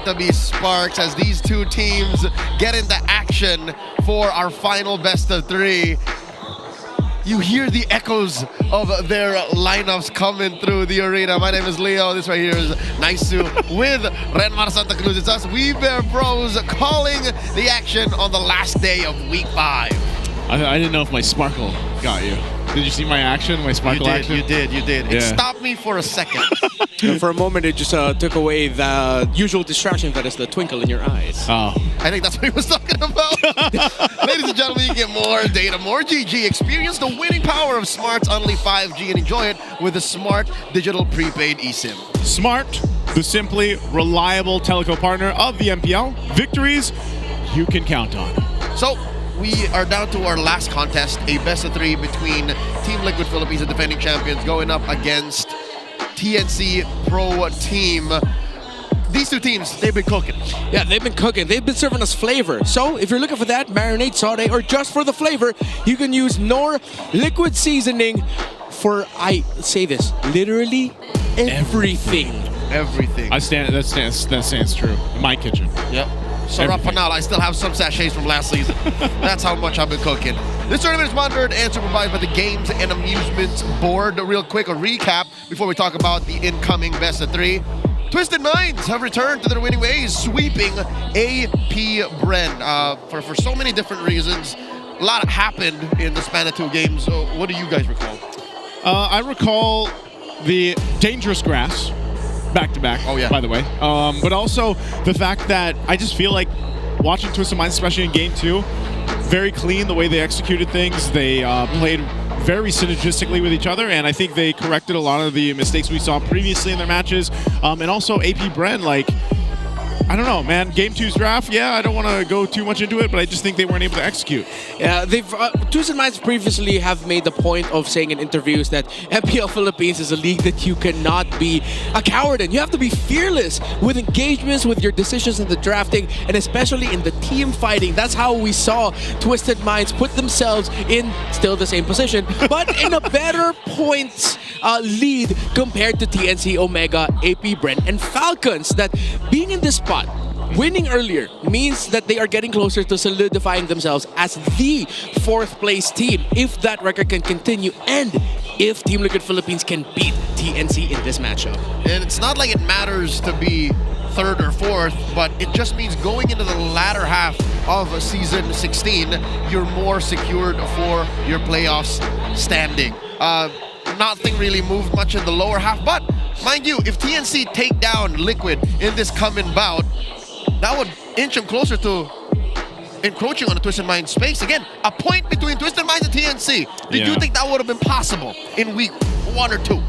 To be sparks as these two teams get into action for our final best of 3. You hear the echoes of their lineups coming through the arena. My name is Leo. This right here is Naisu with Renmar Santa Cruz. It's us, We Bear Bros, calling the action on the last day of week 5. I didn't know if my sparkle got you. Did you see my action, my sparkle action? You did. Yeah. It stopped me for a second. For a moment, it just took away the usual distraction that is the twinkle in your eyes. Oh. I think that's what he was talking about. Ladies and gentlemen, you get more data, more GG. Experience the winning power of Smart's Only 5G and enjoy it with the Smart Digital Prepaid eSIM. Smart, the simply reliable telco partner of the MPL. Victories you can count on. So, we are down to our last contest, a best of 3 between Team Liquid Philippines, the defending champions, going up against TNC Pro Team. These two teams, they've been cooking. Yeah, they've been cooking. They've been serving us flavor. So if you're looking for that marinade, saute, or just for the flavor, you can use Knorr Liquid Seasoning for, I say this, literally everything. Everything. That stands true. In my kitchen. Yep. Sarap Panal, I still have some sachets from last season. That's how much I've been cooking. This tournament is monitored and supervised by the Games and Amusements Board. Real quick, a recap before we talk about the incoming best of 3. Twisted Minds have returned to their winning ways, sweeping APBR for so many different reasons. A lot happened in the span of 2 games. So what do you guys recall? I recall the dangerous grass back-to-back, by the way. But also the fact that I just feel like watching Twisted Minds, especially in Game 2, very clean the way they executed things. They played very synergistically with each other, and I think they corrected a lot of the mistakes we saw previously in their matches. And also APBR, like, I don't know, man. Game 2's draft, yeah, I don't want to go too much into it, but I just think they weren't able to execute. Yeah, they've Twisted Minds previously have made the point of saying in interviews that MPL Philippines is a league that you cannot be a coward in. You have to be fearless with engagements, with your decisions in the drafting, and especially in the team fighting. That's how we saw Twisted Minds put themselves in still the same position, but in a better points lead compared to TNC, Omega, APBR, and Falcons. That being in this spot, winning earlier means that they are getting closer to solidifying themselves as the 4th place team if that record can continue and if Team Liquid Philippines can beat TNC in this matchup. And it's not like it matters to be 3rd or 4th, but it just means going into the latter half of Season 16, you're more secured for your playoffs standing. Nothing really moved much in the lower half, but mind you, if TNC take down Liquid in this coming bout, that would inch them closer to encroaching on the Twisted Minds space. Again, a point between Twisted Minds and TNC. Did you think that would have been possible in week 1 or 2?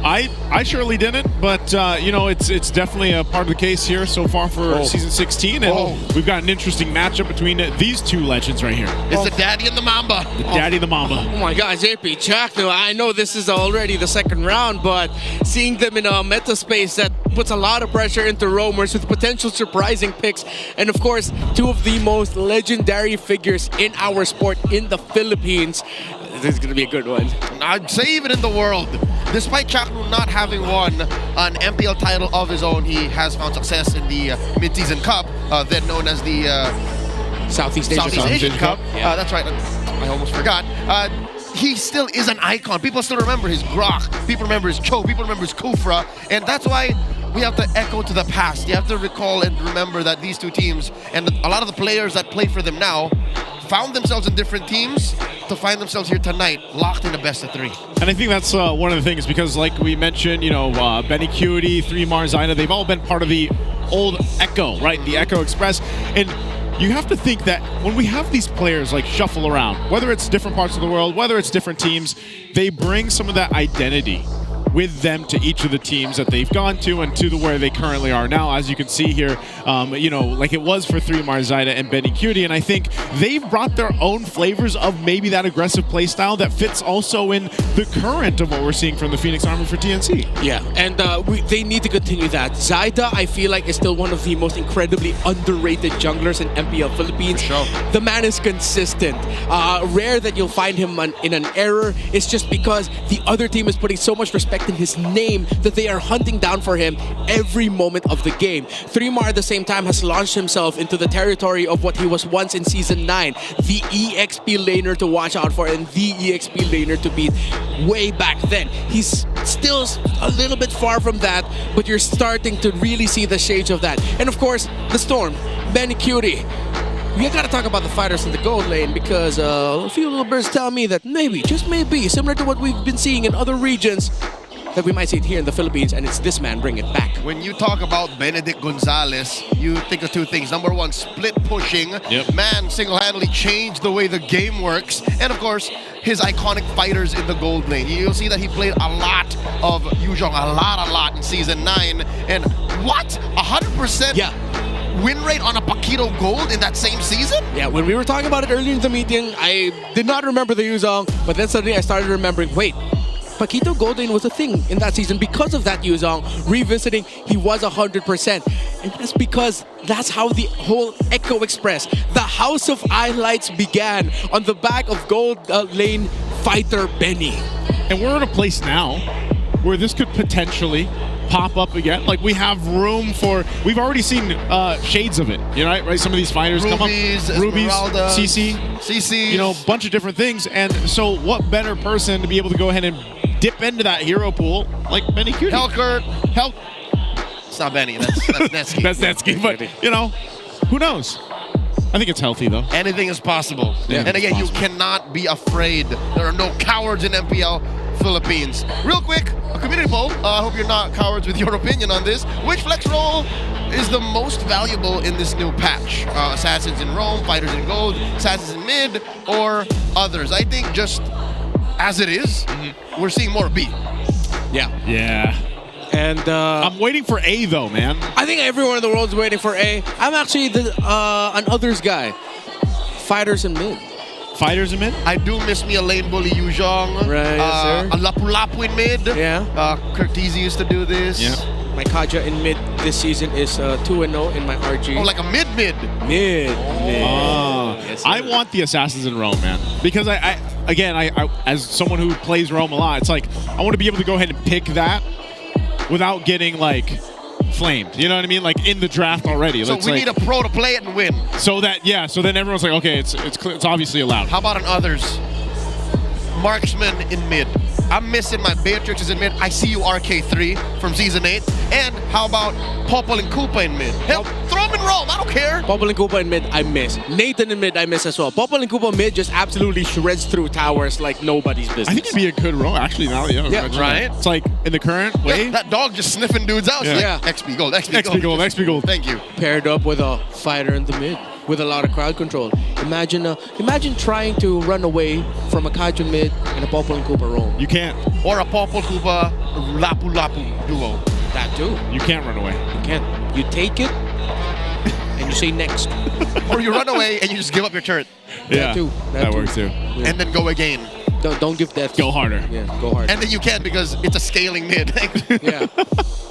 I surely didn't, but you know, it's definitely a part of the case here so far for Season 16, and we've got an interesting matchup between these two legends right here. It's the Daddy and the Mamba. The Daddy and the Mamba. Oh my gosh, AP Chakno, I know this is already the 2nd round, but seeing them in a meta space that puts a lot of pressure into roamers with potential surprising picks, and of course, 2 of the most legendary figures in our sport in the Philippines. This is going to be a good one. I'd say even in the world. Despite Chaknu not having won an MPL title of his own, he has found success in the Mid-Season Cup, then known as the Southeast Asian Cup. That's right, I almost forgot. He still is an icon. People still remember his Grok, people remember his Cho, people remember his Kufra, and that's why we have to echo to the past. You have to recall and remember that these 2 teams, and a lot of the players that play for them now, found themselves in different teams to find themselves here tonight, locked in the best of 3. And I think that's one of the things, because like we mentioned, you know, Benny Cutie, 3 Zaina, they've all been part of the old Echo, right? The Echo Express. And you have to think that when we have these players like shuffle around, whether it's different parts of the world, whether it's different teams, they bring some of that identity with them to each of the teams that they've gone to and to where they currently are now, as you can see here, you know, like it was for 3 Zaina and Benny Cutie, and I think they've brought their own flavors of maybe that aggressive play style that fits also in the current of what we're seeing from the Phoenix Army for TNC. Yeah, and they need to continue that. Zaida, I feel like, is still one of the most incredibly underrated junglers in MPL Philippines. For sure. The man is consistent. Rare that you'll find him in an error. It's just because the other team is putting so much respect in his name that they are hunting down for him every moment of the game. 3mar at the same time has launched himself into the territory of what he was once in Season 9, the EXP laner to watch out for and the EXP laner to beat way back then. He's still a little bit far from that, but you're starting to really see the shades of that. And of course, the Storm, Benny Cutie. We gotta talk about the fighters in the gold lane, because a few little birds tell me that maybe, just maybe, similar to what we've been seeing in other regions, that we might see it here in the Philippines, and it's this man bringing it back. When you talk about Benedict Gonzalez, you think of 2 things. Number 1, split pushing. Man single-handedly changed the way the game works. And of course, his iconic fighters in the gold lane. You'll see that he played a lot of Yuzhong, a lot in Season 9. And what? 100% win rate on a Paquito Gold in that same season? Yeah, when we were talking about it earlier in the meeting, I did not remember the Yuzhong, but then suddenly I started remembering, wait, Paquito Gold Lane was a thing in that season because of that Yuzhong. Revisiting, he was 100%. And that's because that's how the whole Echo Express, the House of Highlights, began on the back of Gold Lane fighter Benny. And we're in a place now where this could potentially pop up again. Like, we have room for, we've already seen shades of it, you know, right? Some of these fighters come up. Rubies, CC, you know, a bunch of different things. And so what better person to be able to go ahead and dip into that hero pool like Benny Cutie? Helkert. It's not Benny, that's Netsky. That's Netsky, but, you know, who knows? I think it's healthy, though. Anything is possible. Yeah, and again, you cannot be afraid. There are no cowards in MPL. Philippines. Real quick, a community poll. I hope you're not cowards with your opinion on this. Which flex role is the most valuable in this new patch? Assassins in Rome, Fighters in Gold, Assassins in Mid, or others? I think just as it is, we're seeing more B. Yeah. And I'm waiting for A though, man. I think everyone in the world is waiting for A. I'm actually an others guy. Fighters in mid. Fighters in mid? I do miss me a lane bully Yu Zhong. Right, yes, sir. A Lapu-Lapu in mid. Yeah. Curtiz used to do this. Yeah. My Kaja in mid this season is 2-0 in my RG. Oh, like a mid-mid. Mid. Yes, I want the Assassins in Rome, man. Because I as someone who plays Rome a lot, it's like I want to be able to go ahead and pick that without getting like flamed. You know what I mean? Like in the draft already. So we need a pro to play it and win. So that so then everyone's like, okay, it's obviously allowed. How about an others? Marksman in mid. I'm missing my Beatrix is in mid. I see you RK3 from season 8. And how about Popol and Koopa in mid? Hell, throw them in Rome. I don't care. Popol and Koopa in mid, I miss. Nathan in mid, I miss as well. Popol and Koopa mid just absolutely shreds through towers like nobody's business. I think it'd be a good role, actually. Now, right? It's like in the current way. Yeah, that dog just sniffing dudes out. Yeah. Like, XP gold, XP XP gold, XP gold. Thank you. Paired up with a fighter in the mid with a lot of crowd control. Imagine trying to run away from a Kaiju mid and a Popol and Koopa role. You can't. Or a Popol Koopa Lapu-Lapu duo. That too. You can't run away. You can't. You take it and you say next. Or you run away and you just give up your turret. Yeah, that too. That works too. Yeah. And then go again. Don't give death. Go harder. Yeah, go harder. And then you can because it's a scaling mid. Yeah.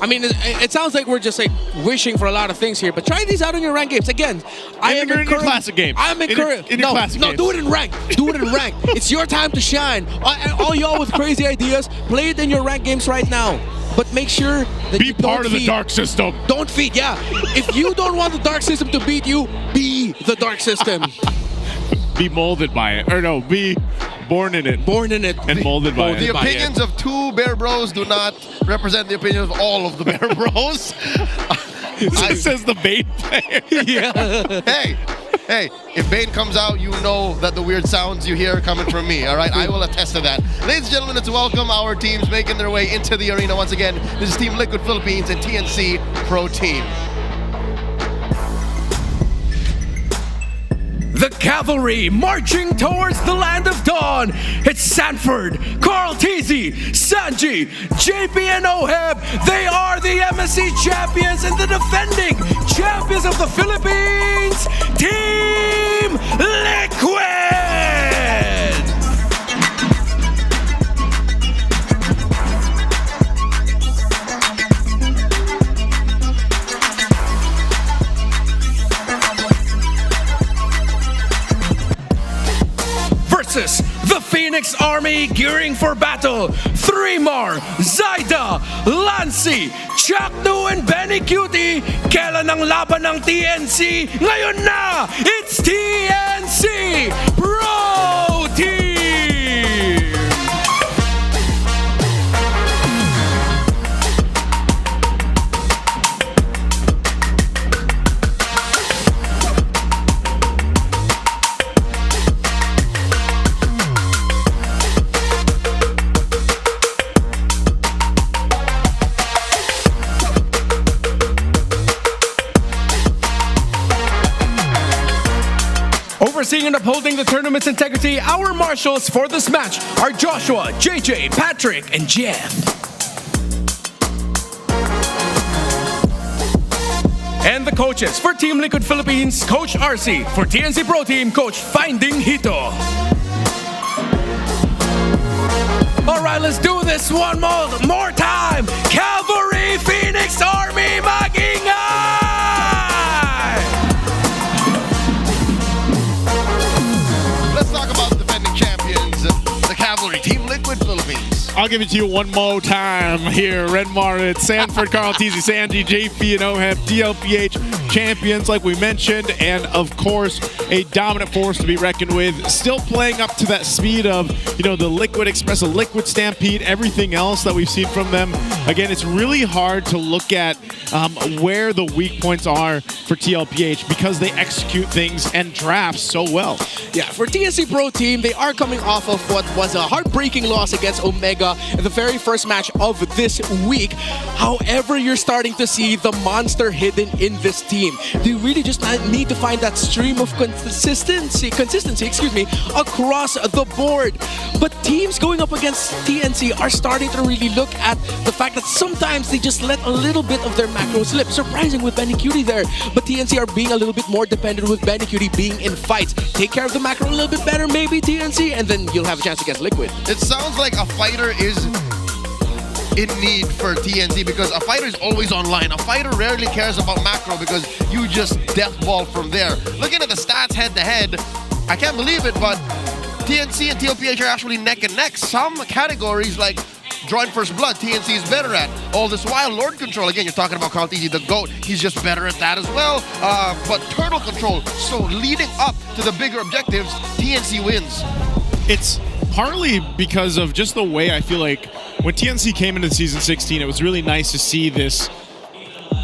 I mean, it sounds like we're just like wishing for a lot of things here, but try these out in your ranked games. Again, I am in your classic game. I'm encouraged. In your classic games. Do it in rank. Do it in rank. It's your time to shine. All y'all with crazy ideas, play it in your ranked games right now. But make sure that you part of the dark system. Don't feed, yeah. If you don't want the dark system to beat you, be the dark system. Be molded by it. Or no, be born in it. Born in it. And molded by it. The opinions of 2 Bear Bros do not represent the opinions of all of the Bear Bros. It says the Bane player. Yeah. Hey, if Bane comes out, you know that the weird sounds you hear are coming from me, all right? I will attest to that. Ladies and gentlemen, let's welcome our teams making their way into the arena once again. This is Team Liquid Philippines and TNC Pro Team. The cavalry marching towards the land of dawn. It's Sanford, Carl Teasy, Sanji, JP and Oheb. They are the MSC champions and the defending champions of the Philippines, Team Liquid. Versus the Phoenix Army gearing for battle. 3mar, Zaida, Lancy, Chaknu, and Benny Cutie. Kailan ang laban ng TNC? Ngayon na! It's TNC Pro Team! Overseeing and upholding the tournament's integrity, our marshals for this match are Joshua, JJ, Patrick, and Jeff. And the coaches for Team Liquid Philippines, Coach RC. For TNC Pro Team, Coach Finding Hito. All right, let's do this one more time. Cavalry, Phoenix Army, Magingay! Let's talk about the defending champions, the Cavalry, Team Liquid Philippines. I'll give it to you one more time here. Redmar, it's Sanford, Carl Teasy, Sanji, JP, and Oheb, TLPH champions, like we mentioned, and of course, a dominant force to be reckoned with. Still playing up to that speed of, the Liquid Express, a Liquid Stampede, everything else that we've seen from them. Again, it's really hard to look at where the weak points are for TLPH because they execute things and draft so well. Yeah, for TNC Pro Team, they are coming off of what was a heartbreaking loss against Omega Arena in the very first match of this week. However, you're starting to see the monster hidden in this team. They really just need to find that stream of consistency, across the board. But teams going up against TNC are starting to really look at the fact that sometimes they just let a little bit of their macro slip. Surprising with Benny Cutie there, but TNC are being a little bit more dependent with Benny Cutie being in fights. Take care of the macro a little bit better, maybe TNC, and then you'll have a chance against Liquid. It sounds like a fighter is in need for TNC because a fighter is always online. A fighter rarely cares about macro because you just death ball from there. Looking at the stats head to head, I can't believe it, but TNC and TLPH are actually neck and neck. Some categories like drawing first blood, TNC is better at. All this while, Lord Control, again, you're talking about Carl TZ, the GOAT, he's just better at that as well. But Turtle Control, so leading up to the bigger objectives, TNC wins. It's partly because of just the way I feel like when TNC came into season 16, it was really nice to see this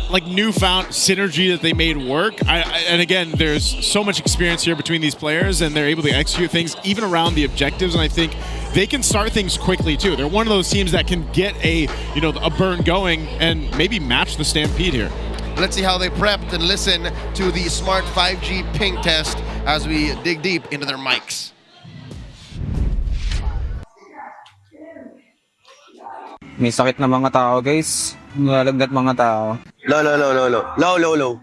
like newfound synergy that they made work. And again, there's so much experience here between these players and they're able to execute things even around the objectives. And I think they can start things quickly too. They're one of those teams that can get a burn going and maybe match the Stampede here. Let's see how they prepped and listen to the Smart 5G ping test as we dig deep into their mics. May sakit na mga tao, guys. Ngalagdat mga tao. Low.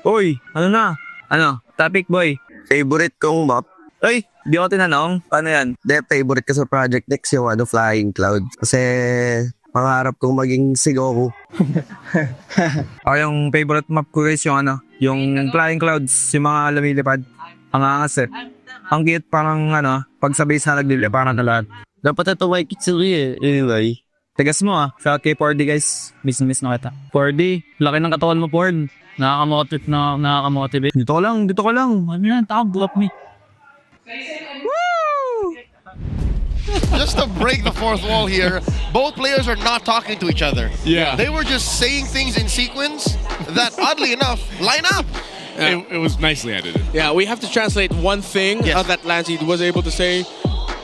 Uy, ano na? Ano? Topic, boy. Favorite kong map? Ay, di ako tinanong. Paano yan? Favorite ko sa Project Next yung Flying Cloud. Kasi pangarap kong maging si Goku. Yung favorite map ko, guys, yung yung Flying Clouds, yung mga lumilipad. Ang angas eh. Ang cute, parang pag sa base na naglilipad na lahat. Dapat ito may kitsuri eh. Anyway. Tigas mo Shout kay 4D, guys. Miss na kita. 4D, laki ng katawan mo, Ford. Nakakamotivate. Dito ka lang. Ano yan? Block me. Woo! Just to break the fourth wall here, both players are not talking to each other. Yeah. They were just saying things in sequence that, oddly enough, line up. It was nicely edited. Yeah, we have to translate one thing that Lancey was able to say.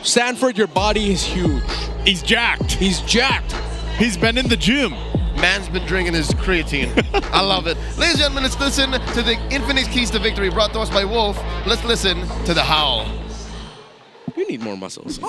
Sanford, your body is huge. He's jacked. He's been in the gym. Man's been drinking his creatine. I love it. Ladies and gentlemen, let's listen to the Infinite Keys to Victory brought to us by Wolf. Let's listen to the howl. You need more muscles.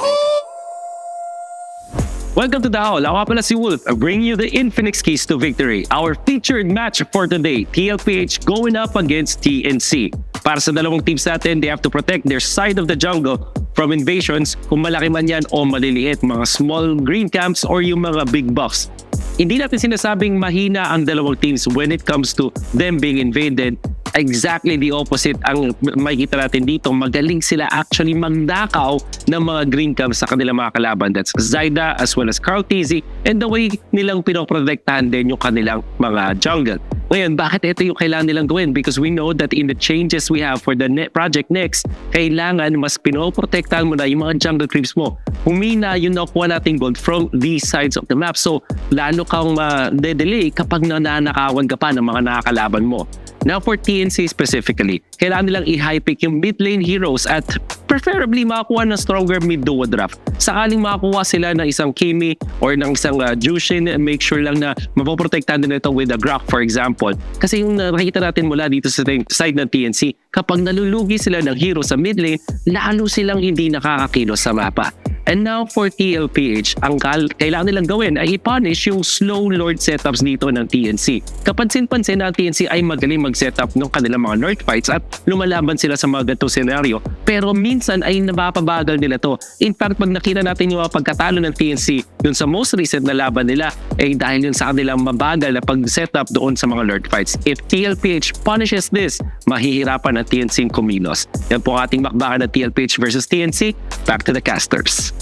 Welcome to the Howl. Ako pala si Wolf, bring you the Infinix Keys to Victory. Our featured match for today, TLPH going up against TNC. Para sa dalawang teams natin, they have to protect their side of the jungle from invasions, kung malaki man yan o maliliit, mga small green camps or yung mga big buffs. Hindi natin sinasabing mahina ang dalawang teams when it comes to them being invaded. Exactly the opposite ang makikita natin dito. Magaling sila actually magdakaw ng mga green camps sa kanilang mga kalaban. That's Zyda as well as Carl TZ and the way nilang pinoprotektahan din yung kanilang mga jungle. Ngayon, bakit ito yung kailangan nilang gawin? Because we know that in the changes we have for the Project Next, kailangan mas pinoprotektahan mo na yung mga jungle creeps mo. Humina yung nakuha nating gold from these sides of the map. So, lalo kang ma-delay kapag nananakawan ka pa ng mga nakakalaban mo. Now for TNC specifically, kailangan nilang i-high pick yung mid lane heroes at preferably makakuha ng stronger mid duo draft. Sakaling makakuha sila ng isang Kimi or ng isang Jushin, make sure lang na mapoprotektahan din ito with a Grok for example. Kasi yung nakikita natin mula dito sa side ng TNC, kapag nalulugi sila ng hero sa mid lane, lalo silang hindi nakakakilos sa mapa. And now for TLPH, ang kailangan nilang gawin ay i-punish yung slow lord setups dito ng TNC. Kapansin-pansin na ang TNC ay magaling mag-setup ng kanilang mga north fights at lumalaban sila sa mga ganitong senaryo. Pero minsan ay napapabagal nila to. In fact, pag nakita natin yung pagkatalo ng TNC dun sa most recent na laban nila, ay dahil yun sa kanilang mabagal na pag-setup doon sa mga lord fights. If TLPH punishes this, mahihirapan ang TNC kumilos. Yan po ang ating bakbakan ng TLPH versus TNC. Back to the casters.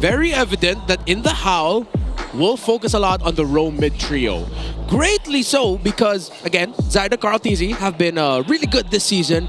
Very evident that in the Howl, we'll focus a lot on the roam mid trio. Greatly so because, again, Zyda, Carl TZ have been really good this season.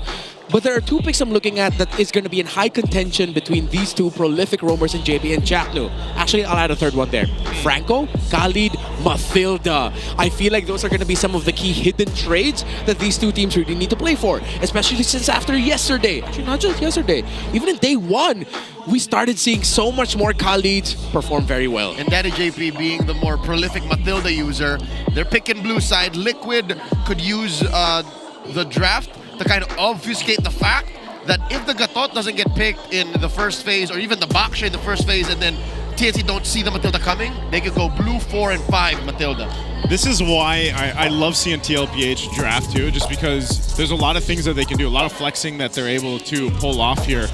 But there are two picks I'm looking at that is going to be in high contention between these two prolific roamers in JP and Chaknu. Actually, I'll add a third one there. Franco, Khalid, Mathilda. I feel like those are going to be some of the key hidden trades that these two teams really need to play for. Especially since after yesterday, actually not just yesterday, even in day one, we started seeing so much more Khalid perform very well. And Daddy JP being the more prolific Mathilda user, they're picking blue side. Liquid could use the draft to kind of obfuscate the fact that if the Gatot doesn't get picked in the first phase, or even the Baksha in the first phase, and then TNC don't see the Mathilda coming, they could go blue 4 and 5 Mathilda. This is why I love seeing TLPH draft too, just because there's a lot of things that they can do, a lot of flexing that they're able to pull off here,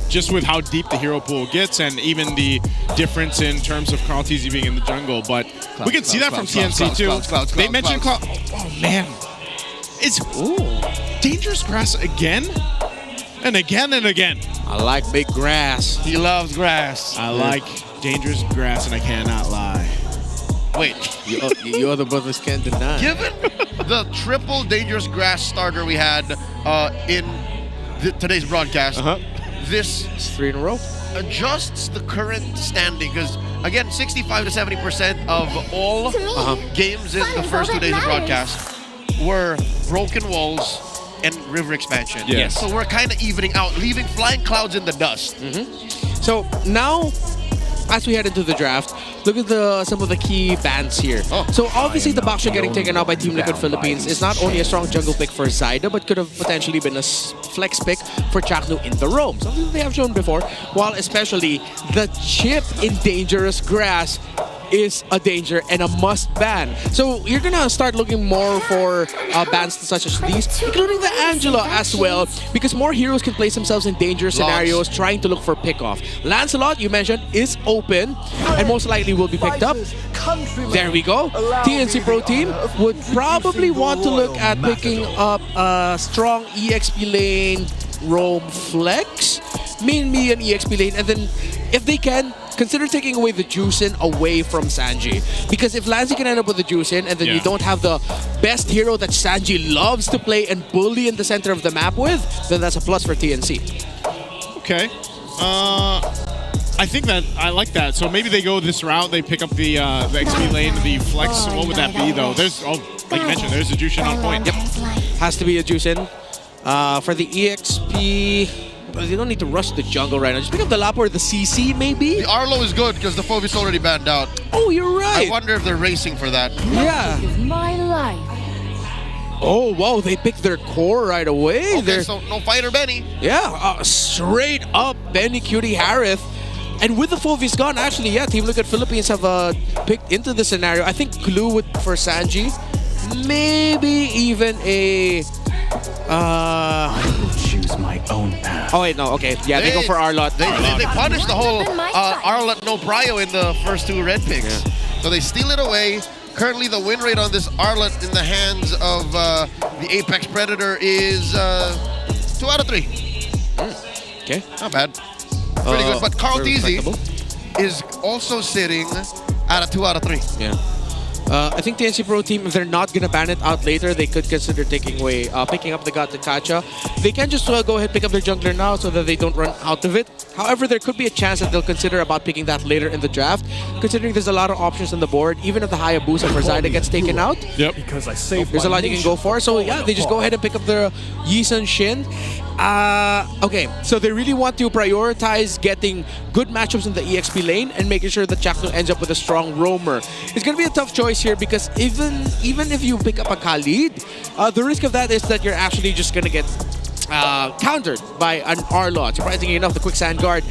just with how deep the hero pool gets and even the difference in terms of Carl TZ being in the jungle. But we can see that from TNC too. They mentioned Cloud. Oh man, it's dangerous grass again and again and again. I like big grass. He loves grass. I like dangerous grass, and I cannot lie. Wait, you other brothers can't deny. Given the triple dangerous grass starter we had in today's broadcast, this it's 3 in a row. Adjusts the current standing, because again, 65 to 70% of all games in the first 2 days of broadcast were broken walls and river expansion. Yes. So we're kind of evening out, leaving flying clouds in the dust. So now, as we head into the draft, look at some of the key bans here. So obviously the Baksha getting taken out by Team Liquid Philippines is not only a strong jungle pick for Zyda, but could have potentially been a flex pick for Chaknu in the roam, something they have shown before, while especially the chip in dangerous grass is a danger and a must ban. So you're gonna start looking more for bans such as these, including the Angela as well, because more heroes can place themselves in dangerous scenarios trying to look for pick-off. Lancelot, you mentioned, is open and most likely will be picked up. There we go. TNC Pro Team would probably want to look at picking up a strong EXP lane roam flex, maybe an EXP lane, and then if they can, consider taking away the Juicin away from Sanji. Because if Lancy can end up with the Juicin and then you don't have the best hero that Sanji loves to play and bully in the center of the map with, then that's a plus for TNC. Okay. I think that I like that. So maybe they go this route. They pick up the XP lane, the flex. What would that be though? There's like you mentioned, there's a Juicin on point. Yep, has to be a Juicin. For the EXP. You don't need to rush the jungle right now. Just pick up the Lapa or the CC, maybe? The Arlo is good because the Phoebus already banned out. Oh, you're right. I wonder if they're racing for that. Yeah. My life. Oh, wow. They picked their core right away. Okay, so no fighter Benny. Yeah, straight up Benny Cutie Harith. And with the Phoebus gone, actually, yeah, Team Liquid Philippines have picked into the scenario. I think Glue would for Sanji. Maybe even a... choose my own path. Oh wait, no, okay. Yeah, they go for Arlot. They punished the whole Arlot no prio in the first 2 red picks. So they steal it away. Currently the win rate on this Arlot in the hands of the Apex Predator is 2 out of 3. Okay. Not bad. Pretty good. But Carl TZ is also sitting at a 2 out of 3. Yeah. I think the NC Pro Team, if they're not going to ban it out later, they could consider taking away, picking up the Gatakacha. They can just go ahead and pick up their jungler now so that they don't run out of it. However, there could be a chance that they'll consider about picking that later in the draft, considering there's a lot of options on the board. Even if the Hayabusa for Zyda gets taken out, because I saved there's a lot you can go for. So yeah, they just go ahead and pick up their Yisun Shin. Okay, so they really want to prioritize getting good matchups in the EXP lane and making sure that Chaknu ends up with a strong roamer. It's going to be a tough choice here because even if you pick up a Khalid, the risk of that is that you're actually just going to get countered by an Arlot. Surprisingly enough, the Quicksand Guard,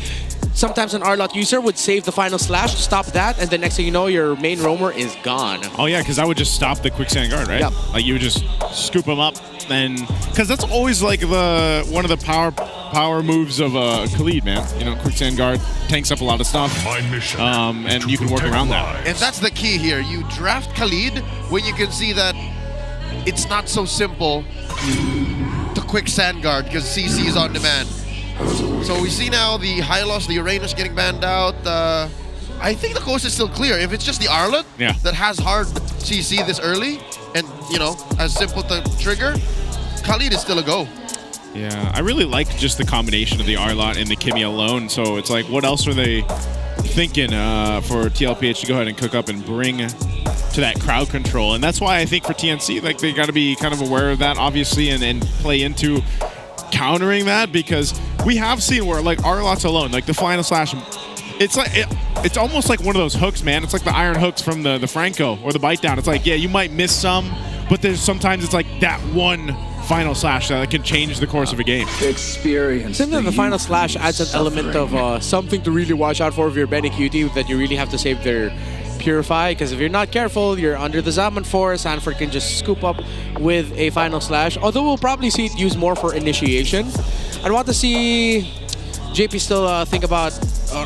sometimes an Arlot user would save the final slash to stop that, and the next thing you know, your main roamer is gone. Oh yeah, because I would just stop the Quicksand Guard, right? Yep. Like you would just scoop him up, and because that's always like one of the power moves of Khalid, man. You know, Quicksand Guard tanks up a lot of stuff, and you can work around that. And that's the key here. You draft Khalid when you can see that it's not so simple to Quicksand Guard because CC is on demand. So we see now the Hylos, the Uranus getting banned out. I think the coast is still clear. If it's just the Arlot that has hard CC this early and, you know, as simple to trigger, Khalid is still a go. Yeah, I really like just the combination of the Arlott and the Kimmy alone. So it's like, what else are they thinking for TLPH to go ahead and cook up and bring to that crowd control? And that's why I think for TNC, like, they got to be kind of aware of that, obviously, and play into countering that, because we have seen where, like, Arlott's alone, like the final slash, it's like it's almost like one of those hooks, man. It's like the iron hooks from the Franco or the bite down. It's like, yeah, you might miss some, but there's sometimes it's like that one final slash that can change the course of a game. Experience. Sometimes the final slash adds an element of something to really watch out for if you're Benny QT, that you really have to save their Purify, because if you're not careful, you're under the Zaman force. Sanford can just scoop up with a final slash, although we'll probably see it used more for initiation. I'd want to see JP still think about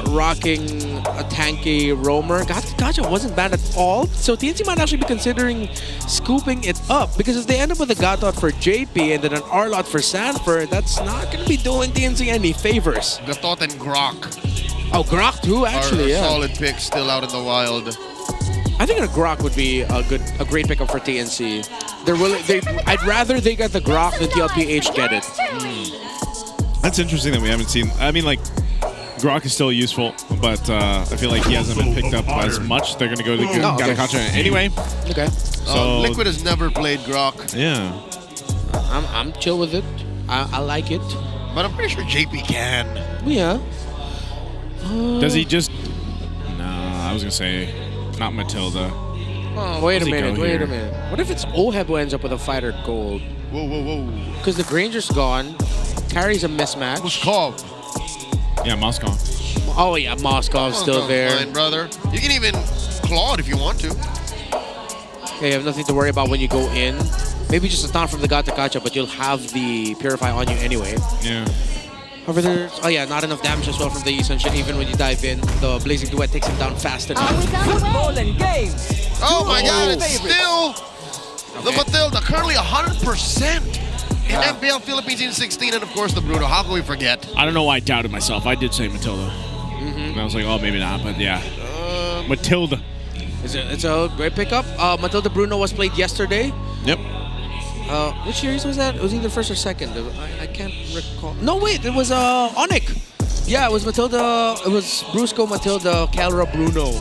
rocking a tanky roamer. Gotcha wasn't bad at all, so TNC might actually be considering scooping it up, because if they end up with a Gatot for JP and then an Arlott for Sanford, that's not going to be doing TNC any favors. Gatot and Grok. Oh, Grok too, actually, yeah. Solid pick still out in the wild. I think a Grok would be a great pickup for TNC. I'd rather they get the Grok than TLPH get it. That's interesting that we haven't seen. I mean, like, Grok is still useful, but I feel like he hasn't been picked up as much. They're going to go to Gatakacha anyway. Okay. So Liquid has never played Grok. Yeah. I'm chill with it. I like it. But I'm pretty sure JP can. Yeah. Does he just... Nah, I was going to say, not Matilda. Oh, wait a minute. What if it's Oheb who ends up with a fighter gold? Whoa. Because the Granger's gone. Carries a mismatch. Moskov. Yeah, Moskov. Oh, yeah, Moskov's still there. Fine, brother. You can even claw it if you want to. Yeah, you have nothing to worry about when you go in. Maybe just a taunt from the Gatakacha, but you'll have the Purify on you anyway. Yeah. However, there's, not enough damage as well from the Sunshine. Even when you dive in, the Blazing Duet takes him down fast enough. Football and games. Oh my God, it's still the Matilda, currently 100% in MPL Philippines in 16, and of course the Bruno. How can we forget? I don't know why I doubted myself. I did say Matilda. And I was like, oh, maybe not, but yeah. Matilda. It's a great pickup. Matilda Bruno was played yesterday. Yep. Which series was that? It was either first or second. I can't recall. No, wait, it was Onic. Yeah, it was Matilda. It was Brusco, Matilda, Calra, Bruno.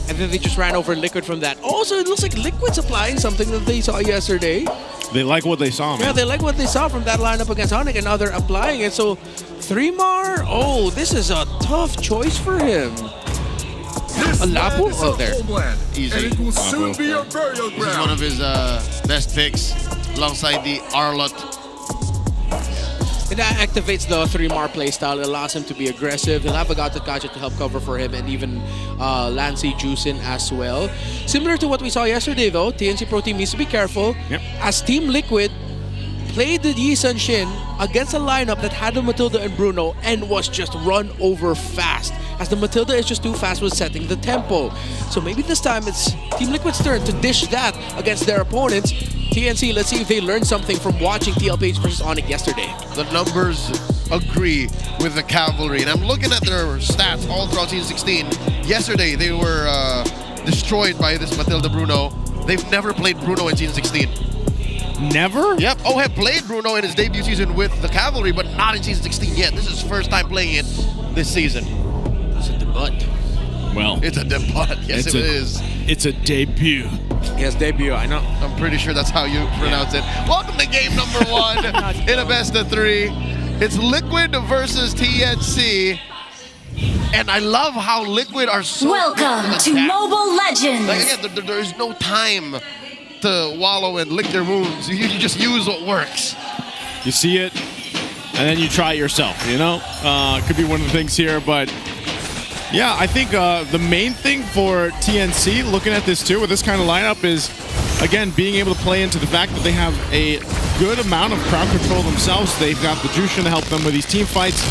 And then they just ran over Liquid from that. Also, it looks like Liquid's applying something that they saw yesterday. They like what they saw, man. Yeah, they like what they saw from that lineup against Onic, and now they're applying it. So, 3-Mar? Oh, this is a tough choice for him. A Lapu? Oh, there. Easy. And it will soon be a burial ground. This is one of his best picks alongside the Arlott. And that activates the 3-Mar playstyle. It allows him to be aggressive. He'll have a Gatakacha to help cover for him, and even Lancey Juicin as well. Similar to what we saw yesterday, though, TNC Pro Team needs to be careful. Yep. As Team Liquid played the Yisan Shin against a lineup that had the Matilda and Bruno and was just run over fast, as the Matilda is just too fast with setting the tempo. So maybe this time it's Team Liquid's turn to dish that against their opponents. TNC, let's see if they learned something from watching TLPH versus Onic yesterday. The numbers agree with the Cavalry, and I'm looking at their stats all throughout season 16. Yesterday, they were destroyed by this Matilda Bruno. They've never played Bruno in season 16. Never? Yep. Oheb played Bruno in his debut season with the Cavalry, but not in season 16 yet. This is his first time playing it this season. It's a debut. Well, it's a debut. Yes, it is. It's a debut. Yes, debut. I know. I'm pretty sure that's how you pronounce it. Welcome to game number 1 in a best of 3. It's Liquid versus TNC. And I love how Liquid are so Welcome to Mobile Legends. Like, again, there's no time to wallow and lick their wounds. You just use what works. You see it, and then you try it yourself, you know? Could be one of the things here, but yeah, I think the main thing for TNC, looking at this too, with this kind of lineup is, again, being able to play into the fact that they have a good amount of crowd control themselves. They've got the Jushin to help them with these team fights.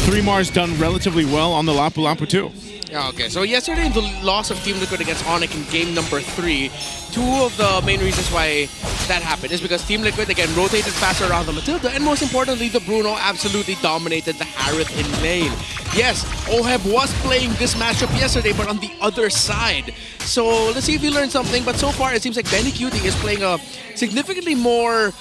3-Mar's done relatively well on the Lapu Lapu too. Yeah, okay, so yesterday, the loss of Team Liquid against Onic in game number 3, two of the main reasons why that happened is because Team Liquid, again, rotated faster around the Matilda, and most importantly, the Bruno absolutely dominated the Harith in lane. Yes, Oheb was playing this matchup yesterday, but on the other side. So let's see if we learned something, but so far it seems like Benny QT is playing a significantly more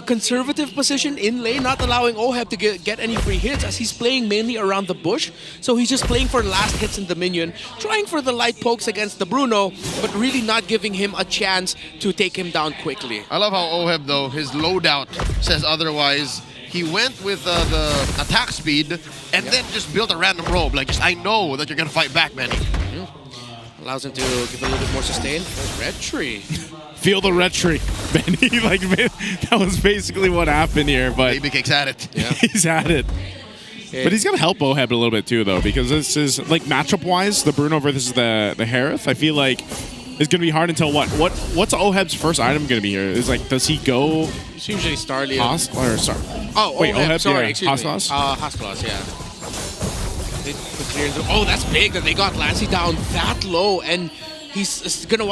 conservative position in lane, not allowing Oheb to get any free hits as he's playing mainly around the bush. So he's just playing for last hits in the minion, trying for the light pokes against the Bruno, but really not giving him a chance to take him down quickly. I love how Oheb, though, his loadout says otherwise. He went with the attack speed and then just built a random robe. Like, just I know that you're going to fight back, Benny. Allows him to give a little bit more sustain. Red tree. Feel the red tree, Benny. Like, that was basically what happened here. But Baby Cake's at it. Yeah. He's at it. Yeah. But he's going to help Oheb a little bit too, though, because this is, like, matchup-wise, the Bruno versus the Harith, I feel like it's going to be hard until what? What's Oheb's first item going to be here? Is like, does he go... It's usually Starly. Or sorry. Oh, wait, Oheb, yeah. sorry, excuse me. Haskellaz? Haskellaz, yeah. Oh, that's big that they got Lancey down that low, and it's gonna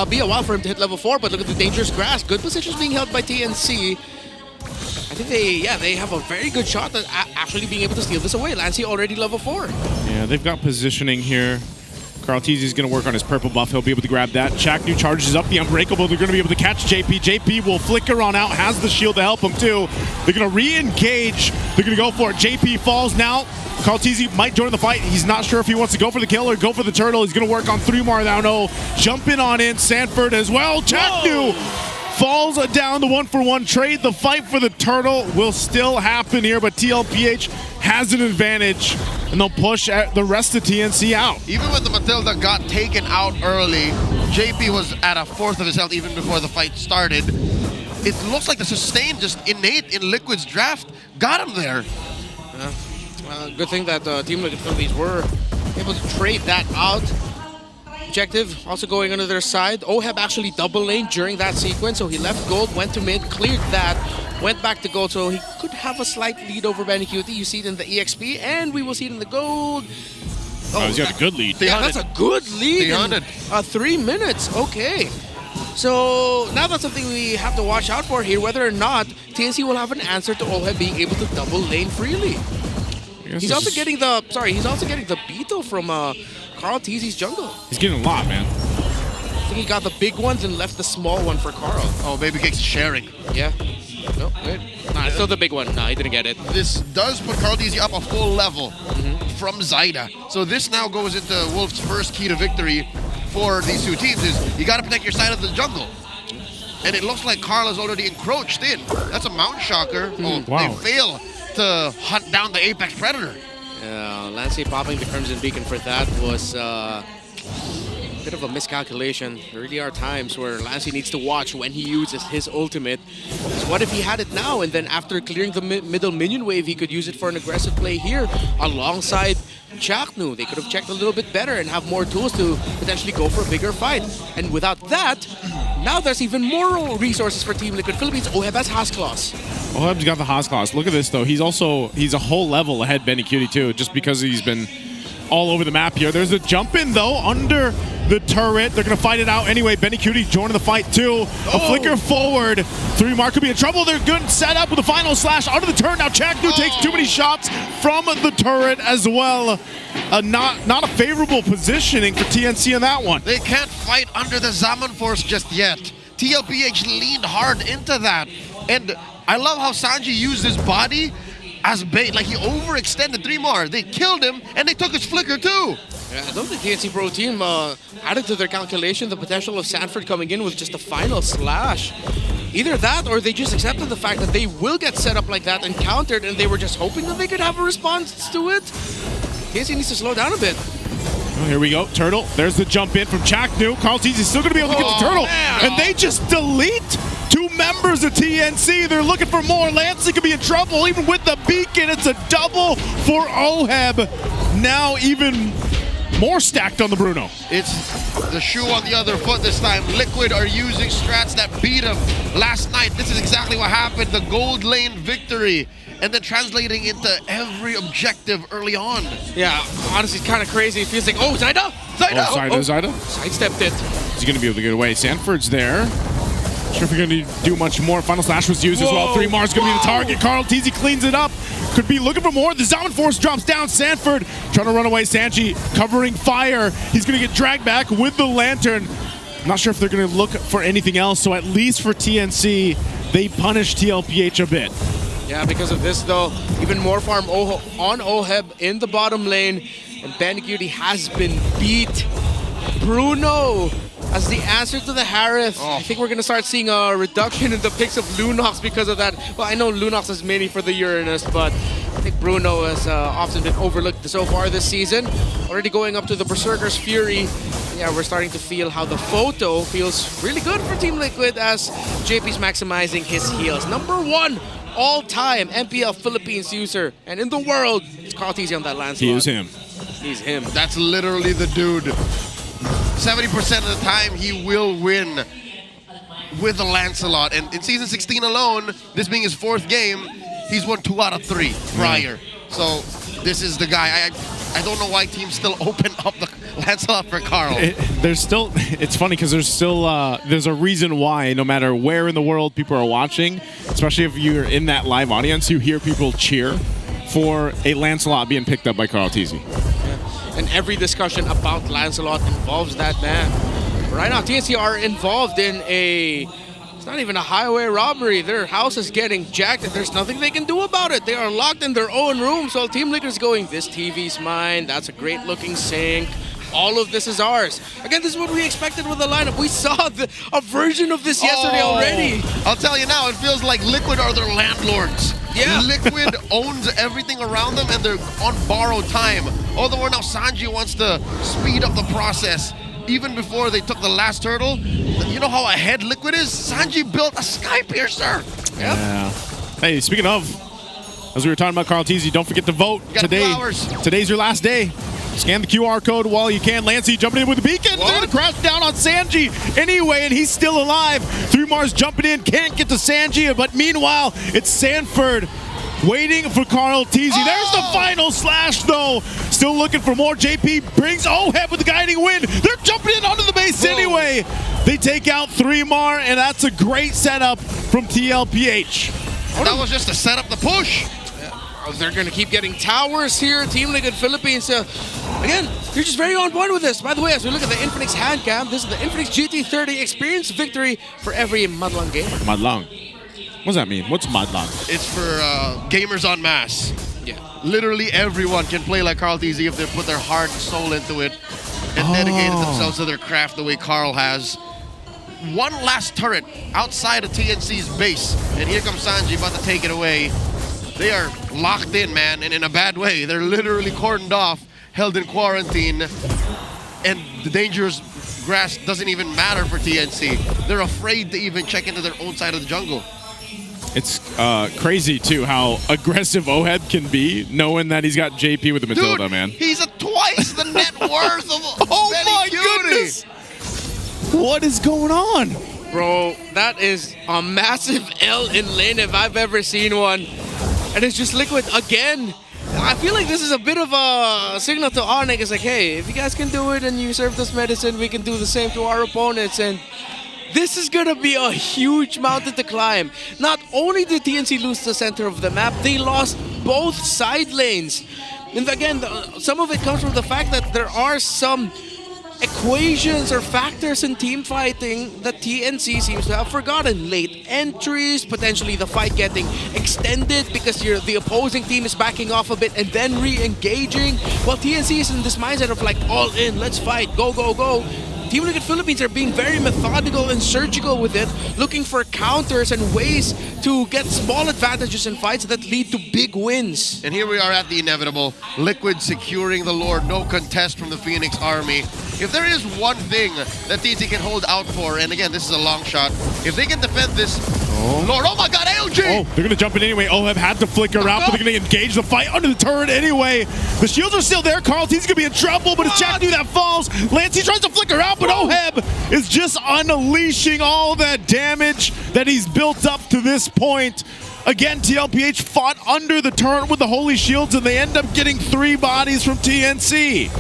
be a while for him to hit level 4, but look at the dangerous grass. Good positions being held by TNC. I think they have a very good shot at actually being able to steal this away. Lancey already level 4. Yeah, they've got positioning here. Carl Teasy going to work on his purple buff. He'll be able to grab that. Chaknu charges up the Unbreakable. They're going to be able to catch JP. JP will flicker on out, has the shield to help him too. They're going to re-engage. They're going to go for it. JP falls now. Carl Teasy might join the fight. He's not sure if he wants to go for the kill or go for the turtle. He's going to work on 3 now. No, jumping on in. Sanford as well. Chaknu falls down the 1-for-1 trade. The fight for the turtle will still happen here, but TLPH has an advantage, and they'll push the rest of TNC out. Even when the Matilda got taken out early, JP was at a fourth of his health even before the fight started. It looks like the sustain just innate in Liquid's draft got him there. Good thing that Team Liquid Philippines were able to trade that out. Objective also going under their side. Oheb actually double lane during that sequence, so he left gold, went to mid, cleared that, went back to gold, so he could have a slight lead over Benny Cutie. You see it in the EXP, and we will see it in the gold. Oh, he's got a good lead. Yeah, that's a good lead. 3 minutes, okay. So now that's something we have to watch out for here, whether or not TNC will have an answer to Oheb being able to double lane freely. He's also getting the beetle from Carl Teasy's jungle. He's getting a lot, man. I think he got the big ones and left the small one for Carl. Oh, Baby Cake's sharing. Yeah. No, good. Nah, still the big one. Nah, he didn't get it. This does put Carl Teasy up a full level from Zyda. So this now goes into Wolf's first key to victory for these two teams is you got to protect your side of the jungle. And it looks like Carl is already encroached in. That's a Mount Shocker. Oh, wow. They fail to hunt down the Apex Predator. Yeah, Lancey popping the Crimson Beacon for that was a bit of a miscalculation. There really are times where Lancey needs to watch when he uses his ultimate. So what if he had it now, and then after clearing the middle minion wave, he could use it for an aggressive play here alongside Chaknu. They could have checked a little bit better and have more tools to potentially go for a bigger fight. And without that, now there's even more resources for Team Liquid Philippines. Oheb has Haskellaz. Oheb's got the Haskellaz. Look at this, though. He's a whole level ahead Benny Cutie, too, just because he's been all over the map here. There's a jump in, though, under the turret. They're going to fight it out anyway. Benny Cutie joining the fight, too. A flicker forward. 3 could be in trouble. They're good set up with a final slash under the turret. Now Chaknu takes too many shots from the turret as well. Not a favorable positioning for TNC in that one. They can't fight under the Zaman Force just yet. TLPH leaned hard into that. And I love how Sanji used his body as bait. Like, he overextended 3 They killed him, and they took his flicker, too. Yeah, I don't think TNC Pro Team added to their calculation the potential of Sanford coming in with just a final slash. Either that, or they just accepted the fact that they will get set up like that and countered, and they were just hoping that they could have a response to it. TNC needs to slow down a bit. Oh, here we go. Turtle. There's the jump in from Chaknu. Carl Teasy still going to be able to get the turtle. Man. And they just delete 2 members of TNC. They're looking for more. Lancey could be in trouble. Even with the beacon, it's a double for Oheb. Now even more stacked on the Bruno. It's the shoe on the other foot this time. Liquid are using strats that beat them last night. This is exactly what happened. The gold lane victory. And then translating into every objective early on. Yeah, honestly, it's kind of crazy. It feels like, oh, Zyda! Zyda. Sidestepped it. He's going to be able to get away. Sanford's there. Not sure if we're going to do much more. Final slash was used as well. 3 going to be the target. Carl Teasy cleans it up. Could be looking for more. The Zaman Force drops down. Sanford trying to run away. Sanji covering fire. He's going to get dragged back with the lantern. Not sure if they're going to look for anything else. So at least for TNC, they punish TLPH a bit. Yeah, because of this though, even more farm on Oheb in the bottom lane, and Bandicuity has been beat. Bruno as the answer to the Harith. I think we're going to start seeing a reduction in the picks of Lunox because of that. Well, I know Lunox is mini for the Uranus, but I think Bruno has often been overlooked so far this season. Already going up to the Berserker's Fury. Yeah, we're starting to feel how the photo feels really good for Team Liquid as JP's maximizing his heals. #1 all-time MPL Philippines user, and in the world, it's Carl TZ on that Lancelot. He is him. He's him. That's literally the dude. 70% of the time, he will win with the Lancelot. And in Season 16 alone, this being his 4th game, he's won 2 out of 3 prior. So this is the guy. I don't know why teams still open up the Lancelot for Carl. It's funny because there's a reason why no matter where in the world people are watching, especially if you're in that live audience, you hear people cheer for a Lancelot being picked up by Carl TZ. And every discussion about Lancelot involves that man. Right now, TNC are involved in it's not even a highway robbery. Their house is getting jacked and there's nothing they can do about it. They are locked in their own rooms while Team Liquid is going, this TV's mine, that's a great looking sink. All of this is ours. Again, this is what we expected with the lineup. We saw a version of this yesterday already. I'll tell you now, it feels like Liquid are their landlords. Yeah. Liquid owns everything around them and they're on borrowed time. Although now Sanji wants to speed up the process. Even before they took the last hurdle, you know how ahead Liquid is? Sanji built a Sky Piercer. Yep. Yeah. Hey, speaking of, as we were talking about Carl TZ, don't forget to vote today. Today's your last day. Scan the QR code while you can. Lancey jumping in with the beacon. They're going to crash down on Sanji anyway, and he's still alive. 3 Mars jumping in, can't get to Sanji, but meanwhile, it's Sanford waiting for Carl TZ. There's the final slash, though. Still looking for more. JP brings Oheb with the guiding wind. They're jumping in onto the base anyway. They take out 3 Mar, and that's a great setup from TLPH. That was just to set up the push. They're going to keep getting towers here. Team Liquid Philippines, again, you're just very on point with this. By the way, as we look at the Infinix hand cam, this is the Infinix GT30 experience victory for every Madlang gamer. Madlang? What does that mean? What's Madlang? It's for gamers en masse. Yeah. Literally everyone can play like Carl TZ if they put their heart and soul into it and dedicated themselves to their craft the way Carl has. One last turret outside of TNC's base, and here comes Sanji about to take it away. They are locked in, man, and in a bad way. They're literally cordoned off, held in quarantine, and the dangerous grass doesn't even matter for TNC. They're afraid to even check into their own side of the jungle. It's crazy, too, how aggressive Oheb can be, knowing that he's got JP with the Matilda, Dude, man. He's twice the net worth of Oh my goodness! What is going on? Bro, that is a massive L in lane if I've ever seen one. And it's just Liquid again. I feel like this is a bit of a signal to Onyx. It's like, hey, if you guys can do it and you serve this medicine, we can do the same to our opponents. And this is gonna be a huge mountain to climb. Not only did TNC lose the center of the map, they lost both side lanes. And again, some of it comes from the fact that there are some equations or factors in team fighting that TNC seems to have forgotten. Late entries, potentially the fight getting extended because the opposing team is backing off a bit and then re-engaging, while TNC is in this mindset of like, all in, let's fight, go, go, go. Team Liquid Philippines are being very methodical and surgical with it, looking for counters and ways to get small advantages in fights that lead to big wins. And here we are at the inevitable. Liquid securing the Lord, no contest from the Phoenix Army. If there is one thing that TNC can hold out for, and again, this is a long shot, if they can defend this Lord, oh my god, LG! Oh, they're going to jump in anyway. Oheb had to flicker out, but they're going to engage the fight under the turret anyway. The shields are still there. Carl T's going to be in trouble, but it's Chadu that falls. Lancey tries to flicker out, but Oheb is just unleashing all that damage that he's built up to this point. Again, TLPH fought under the turret with the Holy Shields, and they end up getting 3 bodies from TNC.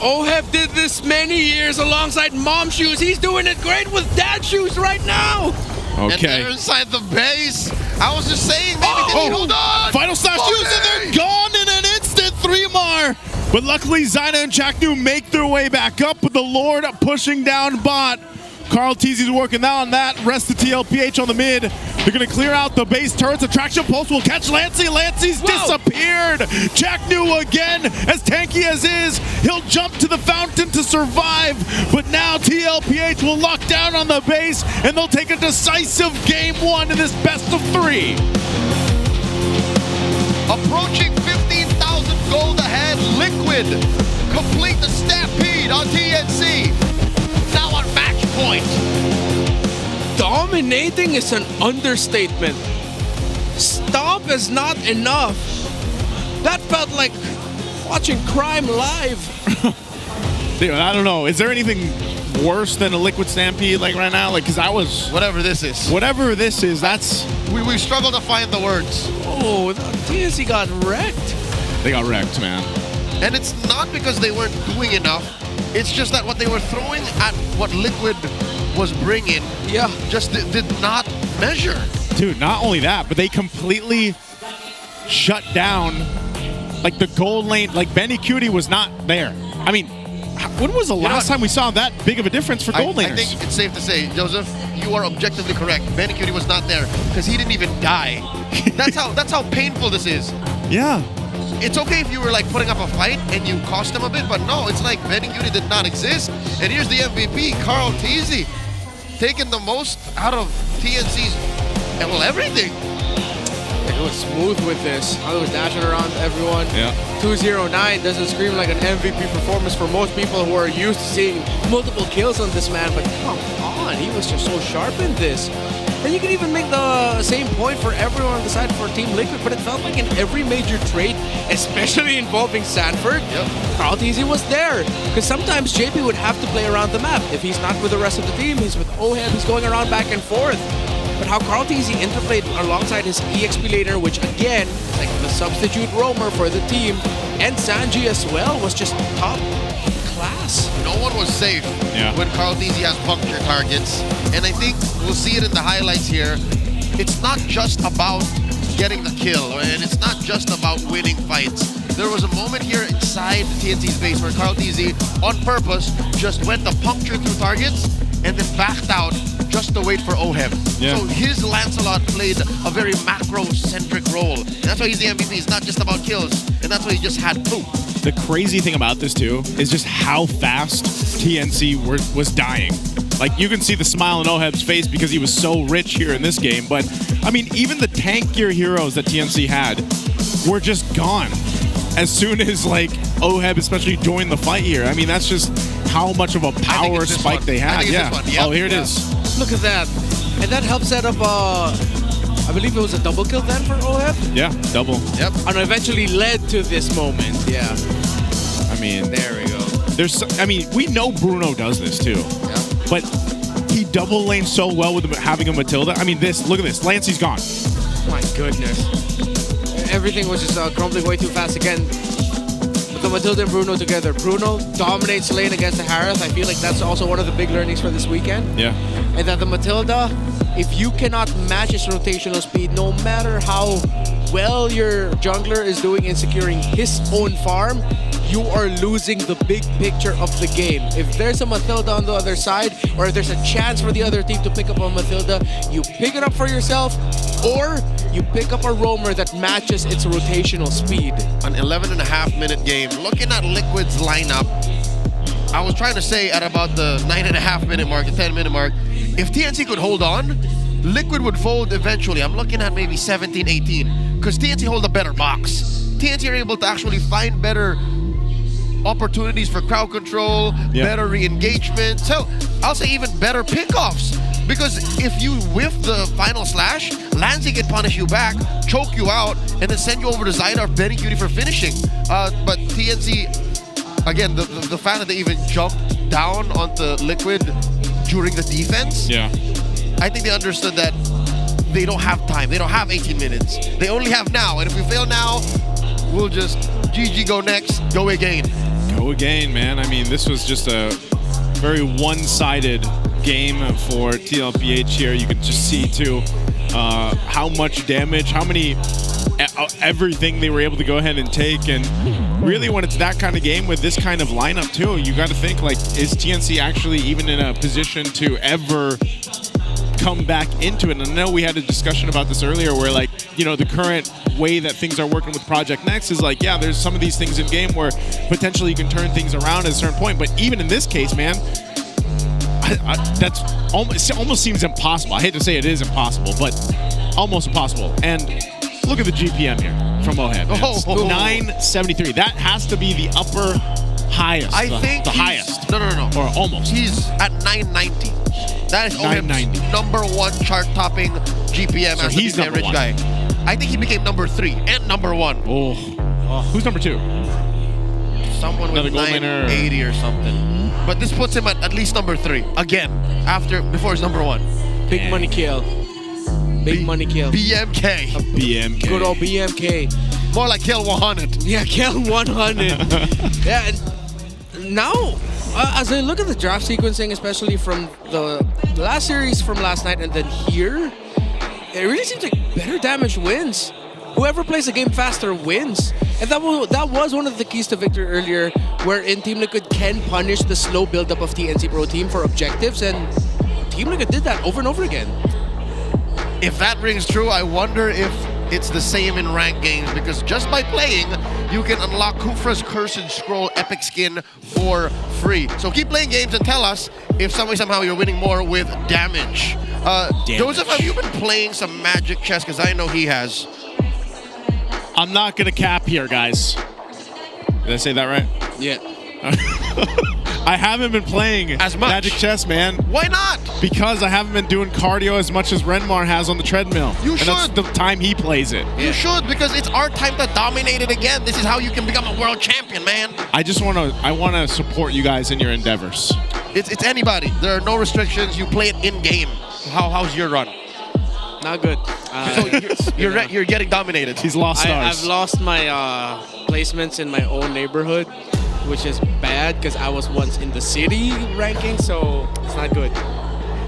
Oheb did this many years alongside Mom Shoes. He's doing it great with Dad Shoes right now. Okay. And they're inside the base. I was just saying, maybe they need hold on. Final slash use, and they're gone in an instant. 3 Mar. But luckily, Zyna and Chaknu make their way back up with the Lord pushing down bot. Carl TZ is working on that. Rest of TLPH on the mid. They're going to clear out the base turrets. Attraction Pulse will catch Lancey. Lancey's disappeared. Jack New again, as tanky as is. He'll jump to the fountain to survive. But now TLPH will lock down on the base, and they'll take a decisive game 1 in this best of 3. Approaching 15,000 gold ahead, Liquid complete the stampede on TNC. Now on match point. Dominating is an understatement. Stomp is not enough. That felt like watching crime live. Dude, I don't know. Is there anything worse than a Liquid Stampede like right now? Like, because I was... Whatever this is. Whatever this is, that's... We struggle to find the words. Oh, TNC got wrecked. They got wrecked, man. And it's not because they weren't doing enough. It's just that what they were throwing at what Liquid was bringing just did not measure. Dude, not only that, but they completely shut down like the gold lane. Like Benny Cutie was not there. I mean, when was the last time we saw that big of a difference for gold laners? I think it's safe to say, Joseph, you are objectively correct. Benny Cutie was not there because he didn't even die. That's how painful this is. Yeah. It's okay if you were like putting up a fight and you cost him a bit, but no, it's like Benny Cutie did not exist. And here's the MVP, Carl Teasy, taking the most out of TNC's, well, everything. It was smooth with this. I was dashing around everyone. Yeah. 209 doesn't scream like an MVP performance for most people who are used to seeing multiple kills on this man, but come on, he was just so sharp in this. And you can even make the same point for everyone on the side for Team Liquid, but it felt like in every major trade, especially involving Sanford, Carl Teasy was there. Because sometimes JP would have to play around the map. If he's not with the rest of the team, he's with OHEB, he's going around back and forth. But how Carl Teasy interplayed alongside his EXP laner, which again, like the substitute roamer for the team, and Sanji as well, was just top class. No one was safe when Carl Teasy has puncture targets. And I think we'll see it in the highlights here. It's not just about getting the kill, and it's not just about winning fights. There was a moment here inside TNC's base where Carl Teasy, on purpose, just went to puncture through targets and then backed out just to wait for OHEB. Yeah. So his Lancelot played a very macro-centric role. And that's why he's the MVP. It's not just about kills, and that's why he just had two. The crazy thing about this, too, is just how fast TNC was dying. Like, you can see the smile on OHEB's face because he was so rich here in this game. But, I mean, even the tankier heroes that TNC had were just gone as soon as, like, OHEB especially joined the fight here. I mean, that's just how much of a power spike they had. Yeah. Oh, here it is. Look at that. And that helped set up, I believe it was a double kill then for OHEB? Yeah, double. Yep. And eventually led to this moment. Yeah. I mean, there we go. I mean, we know Bruno does this too. Yeah. But he double lanes so well with having a Matilda. I mean, look at this. Lancey's gone. My goodness. Everything was just crumbling way too fast again. With the Matilda and Bruno together. Bruno dominates lane against the Harith. I feel like that's also one of the big learnings for this weekend. Yeah. And that the Matilda, if you cannot match its rotational speed, no matter how well your jungler is doing in securing his own farm, you are losing the big picture of the game. If there's a Matilda on the other side, or if there's a chance for the other team to pick up a Matilda, you pick it up for yourself, or you pick up a roamer that matches its rotational speed. An 11.5-minute game. Looking at Liquid's lineup, I was trying to say at about the 9.5-minute mark, the 10-minute mark, if TNC could hold on, Liquid would fold eventually. I'm looking at maybe 17, 18, because TNC hold a better box. TNC are able to actually find better opportunities for crowd control, better re-engagement. So I'll say even better pickoffs. Because if you whiff the final slash, Lancey can punish you back, choke you out, and then send you over to Zyda or Benny Cutie for finishing. But TNC, again, the fact that they even jumped down onto Liquid during the defense, I think they understood that they don't have time. They don't have 18 minutes. They only have now. And if we fail now, we'll just GG, go next, go again. Go again, man. I mean, this was just a very one-sided game for TLPH here. You can just see, too, how much damage, how many, everything they were able to go ahead and take. And really, when it's that kind of game with this kind of lineup, too, you got to think, like, is TNC actually even in a position to ever come back into it. And I know we had a discussion about this earlier where, like, you know, the current way that things are working with Project Next is like, yeah, there's some of these things in game where potentially you can turn things around at a certain point. But even in this case, man, that's almost seems impossible. I hate to say it is impossible, but almost impossible. And look at the GPM here from Oheb. 973. That has to be the upper highest. I think the he's- highest. No. Or almost. He's at 990. That is Oheb's 990. #1 chart-topping GPM So as the he's BPM number rich one. guy. I think he became #3 and #1. Oh. Who's number 2? Someone with Another gold winner. 980 or something. But this puts him at least #3 again before his #1. Big money kill. Big money kill. BMK. BMK. Good old BMK. More like kill 100. Yeah, kill 100. Yeah, and now, as I look at the draft sequencing, especially from the last series from last night and then here, it really seems like better damage wins. Whoever plays the game faster wins. And that was one of the keys to victory earlier, wherein Team Liquid can punish the slow buildup of TNC Pro Team for objectives, and Team Liquid did that over and over again. If that rings true, I wonder if it's the same in ranked games, because just by playing, you can unlock Kufra's Cursed Scroll epic skin for free. So keep playing games and tell us if somehow you're winning more with damage. Joseph, have you been playing some Magic chess? Because I know he has. I'm not going to cap here, guys. Did I say that right? Yeah. I haven't been playing as much Magic Chess, man. Why not? Because I haven't been doing cardio as much as Renmar has on the treadmill. You and should. That's the time he plays it. You should, because it's our time to dominate it again. This is how you can become a world champion, man. I want to support you guys in your endeavors. It's anybody. There are no restrictions. You play it in game. How's your run? Not good. So you're getting dominated. He's lost stars. I've lost my placements in my own neighborhood, which is bad because I was once in the city ranking, so it's not good.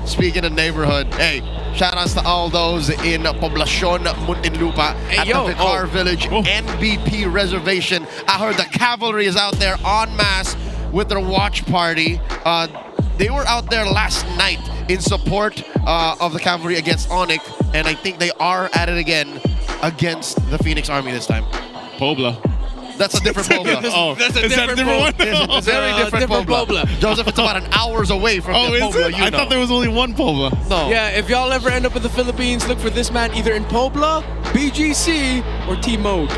Speaking of neighborhood, hey, shout outs to all those in Poblacion, Muntinlupa, at the Vicar Village NBP reservation. I heard the cavalry is out there en masse with their watch party. They were out there last night in support of the cavalry against Onyx, and I think they are at it again against the Phoenix Army this time. Pobla. That's a different Pobla. That's a different one. It's a very different Pobla. Joseph, it's about an hour's away from the Pobla you know. I thought there was only one Pobla. No. Yeah, if y'all ever end up in the Philippines, look for this man either in Pobla, BGC, or T-Mode.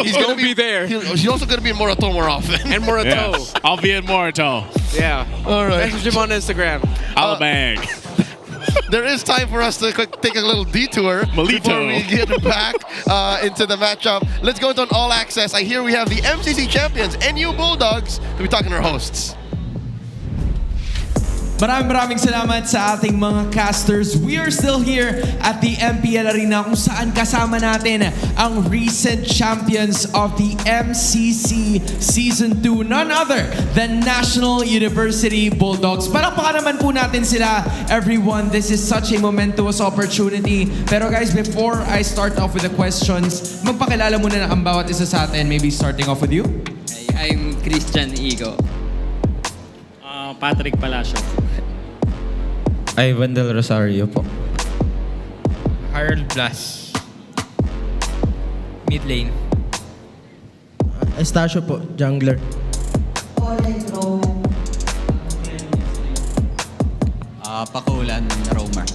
He's going to be there. He's also going to be in Morato more often. And Morato. Yes, I'll be in Morato. Yeah. All right. Message him on Instagram. Alabang. There is time for us to take a little detour before we get back into the matchup. Let's go into an all access. I hear we have the MCC champions, NU Bulldogs, to be talking to our hosts. Maraming salamat sa ating mga casters. We are still here at the MPL Arena kung saan kasama natin ang recent champions of the MCC Season 2, none other than National University Bulldogs. Palakpakan naman po natin sila, everyone. This is such a momentous opportunity. Pero guys, before I start off with the questions, magpakilala muna na ang bawat isa sa atin. Maybe starting off with you. I'm Christian Igo. Patrick Palacio. Ivan Del Rosario po. Harold Blas. Mid lane. Estacio po, jungler. Pakulan, Romer.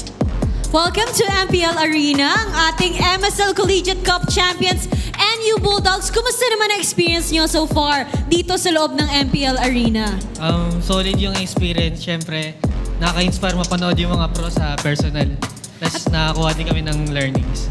Welcome to MPL Arena, ang ating MSL Collegiate Cup Champions, NU Bulldogs. Kumusta naman ang experience nyo so far dito sa loob ng MPL Arena? Solid yung experience. Siyempre, nakaka-inspire mapanood yung mga pro sa personal. Tapos nakakuha din kami ng learnings.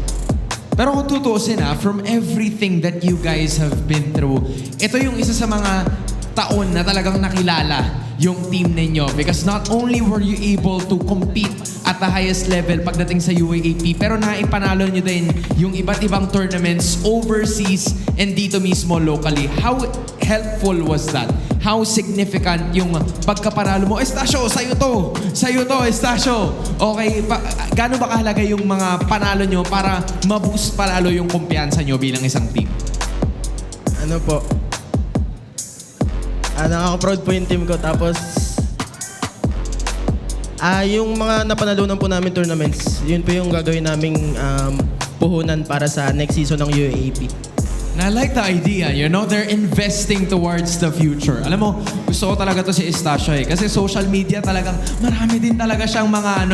Pero kung tutuusin from everything that you guys have been through, ito yung isa sa mga taon na talagang nakilala yung team ninyo, because not only were you able to compete at the highest level pagdating sa UAAP, pero naipanalo nyo din yung iba't ibang tournaments overseas and dito mismo locally. How helpful was that? How significant yung pagkapanalo mo? Estacio, sa'yo to! Sa'yo to, Estacio! Okay, gaano ba kahalaga yung mga panalo nyo para ma-boost palalo yung kumpiyansa nyo bilang isang team? Ano po? Nakaka-proud po yung team ko, tapos Yung mga napanalunan po namin tournaments, yun po yung gagawin naming puhunan para sa next season ng UAAP. And I like the idea, you know, they're investing towards the future. Alam mo, gusto ko talaga to si Estacio eh. Kasi social media talagang, marami din talaga siyang mga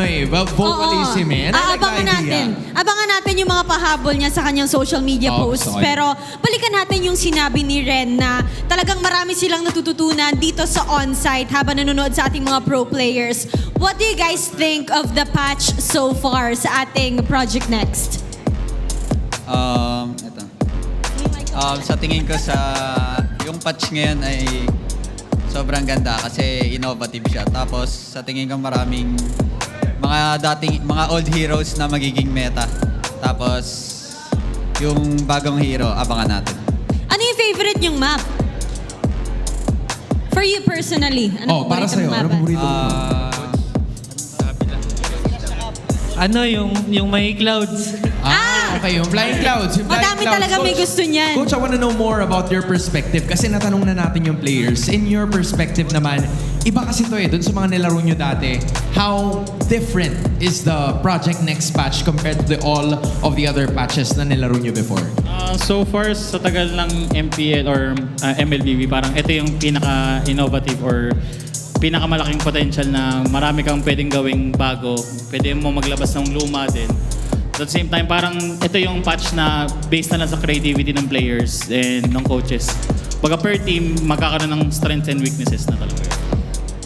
vocalism eh. And I like the idea. Abangan natin yung mga pahabol niya sa kanyang social media posts. so Pero balikan natin yung sinabi ni Ren na talagang marami silang natututunan dito sa on-site habang nanonood sa ating mga pro players. What do you guys think of the patch so far sa ating Project Next? Ito. Sa tingin ko yung patch ngayon ay sobrang ganda kasi innovative siya. Tapos sa tingin ko maraming mga old heroes na magiging meta. Tapos yung bagong hero, abangan natin. Ano yung favorite yung map? For you personally, ano para sa'yo, ano paborito mo? Ano yung may clouds? Okay, yung Flying Clouds. Yung Madami talaga may gusto niyan. Coach, I wanna know more about your perspective kasi natanong na natin yung players. In your perspective naman, iba kasi to eh, dun sa mga nilaro nyo dati. How different is the Project Next patch compared to all of the other patches na nilaro nyo before? So far, sa tagal ng MPL or MLBB, parang ito yung pinaka-innovative or pinakamalaking potential na marami kang pwedeng gawing bago. Pwede mo maglabas ng luma din. At the same time, parang ito yung patch na based na lang sa creativity ng players and ng coaches. Pagka per team, magkakaroon ng strengths and weaknesses na talaga.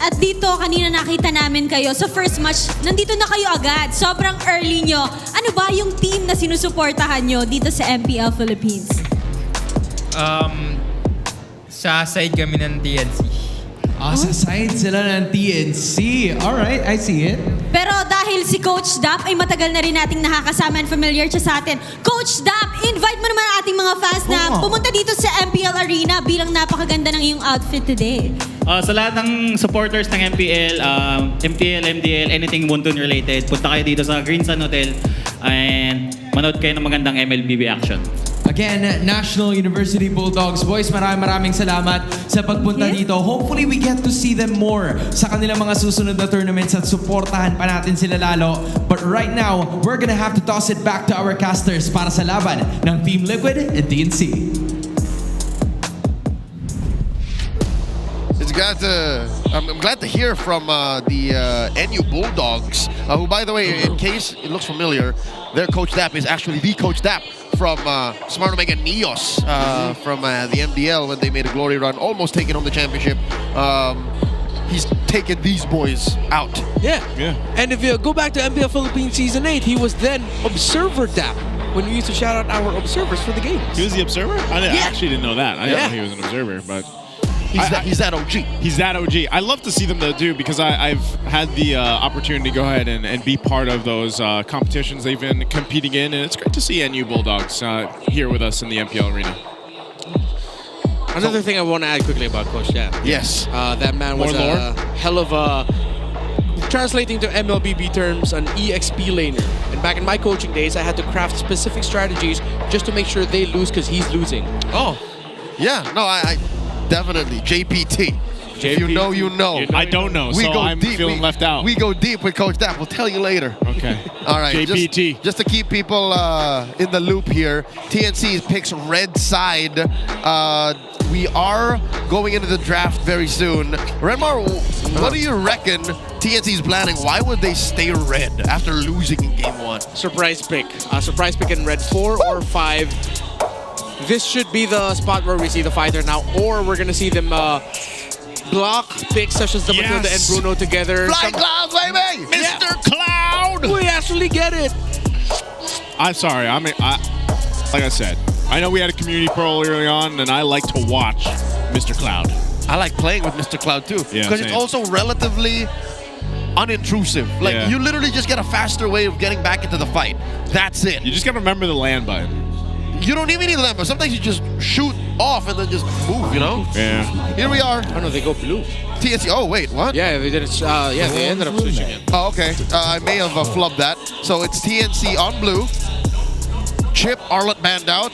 At dito, kanina nakita namin kayo. Sa first match, nandito na kayo agad. Sobrang early nyo. Ano ba yung team na sinusuportahan nyo dito sa MPL Philippines? Sa side kami ng TNC. Sa side sila ng TNC. Alright, I see it. Pero dahil si Coach Dap ay matagal na rin nating nakakasama and familiar siya sa atin. Coach Dap, invite mo naman ang ating mga fans na pumunta dito sa MPL Arena bilang napakaganda ng iyong outfit today. Sa lahat ng supporters ng MPL, MPL, MDL, anything Moonton related, punta kayo dito sa Green Sun Hotel and manood kayo ng magandang MLBB action. Again, National University Bulldogs. Boys, maraming salamat sa pagpunta dito. Hopefully, we get to see them more sa kanilang mga susunod na tournaments at supportahan pa natin sila lalo. But right now, we're gonna have to toss it back to our casters para sa laban ng Team Liquid and DNC. I'm glad to hear from the NU Bulldogs, who, by the way, in case it looks familiar, their Coach Dap is actually the Coach Dap from Smart Omega Neos from the MDL when they made a glory run, almost taking home the championship. He's taken these boys out. Yeah. And if you go back to MPL Philippines Season 8, he was then Observer Dap when we used to shout out our observers for the game. He was the observer? I actually didn't know that. I didn't know he was an observer, but... He's that OG. He's that OG. I love to see them though too because I've had the opportunity to go ahead and be part of those competitions they've been competing in, and it's great to see NU Bulldogs here with us in the MPL Arena. Another thing I want to add quickly about Coach Dap. Yes. That man was a hell of a... Translating to MLBB terms, an EXP laner. And back in my coaching days, I had to craft specific strategies just to make sure they lose because he's losing. Oh, yeah. No, I definitely. JPT. If you know, you know. I don't know, so I'm feeling left out. We go deep with Coach Dap. We'll tell you later. Okay. All right. JPT. Just to keep people in the loop here, TNC picks red side. We are going into the draft very soon. Renmar, what do you reckon TNC's planning? Why would they stay red after losing in game 1? Surprise pick. Surprise pick in red 4 or 5. This should be the spot where we see the fighter now, or we're gonna see them block picks such as the Matilda and Bruno together. Flying Clouds, baby! Mr. Cloud! We actually get it! I'm sorry. Like I said, I know we had a community pro early on, and I like to watch Mr. Cloud. I like playing with Mr. Cloud too, because it's also relatively unintrusive. Like, you literally just get a faster way of getting back into the fight. That's it. You just gotta remember the land button. You don't even need a land, but sometimes you just shoot off and then just move, you know? Yeah. Here we are. Oh no, they go blue. TNC, oh wait, what? Yeah, they didn't, they ended up switching it. Oh, okay. I may have flubbed that. So it's TNC on blue. Chip, Arlott banned out.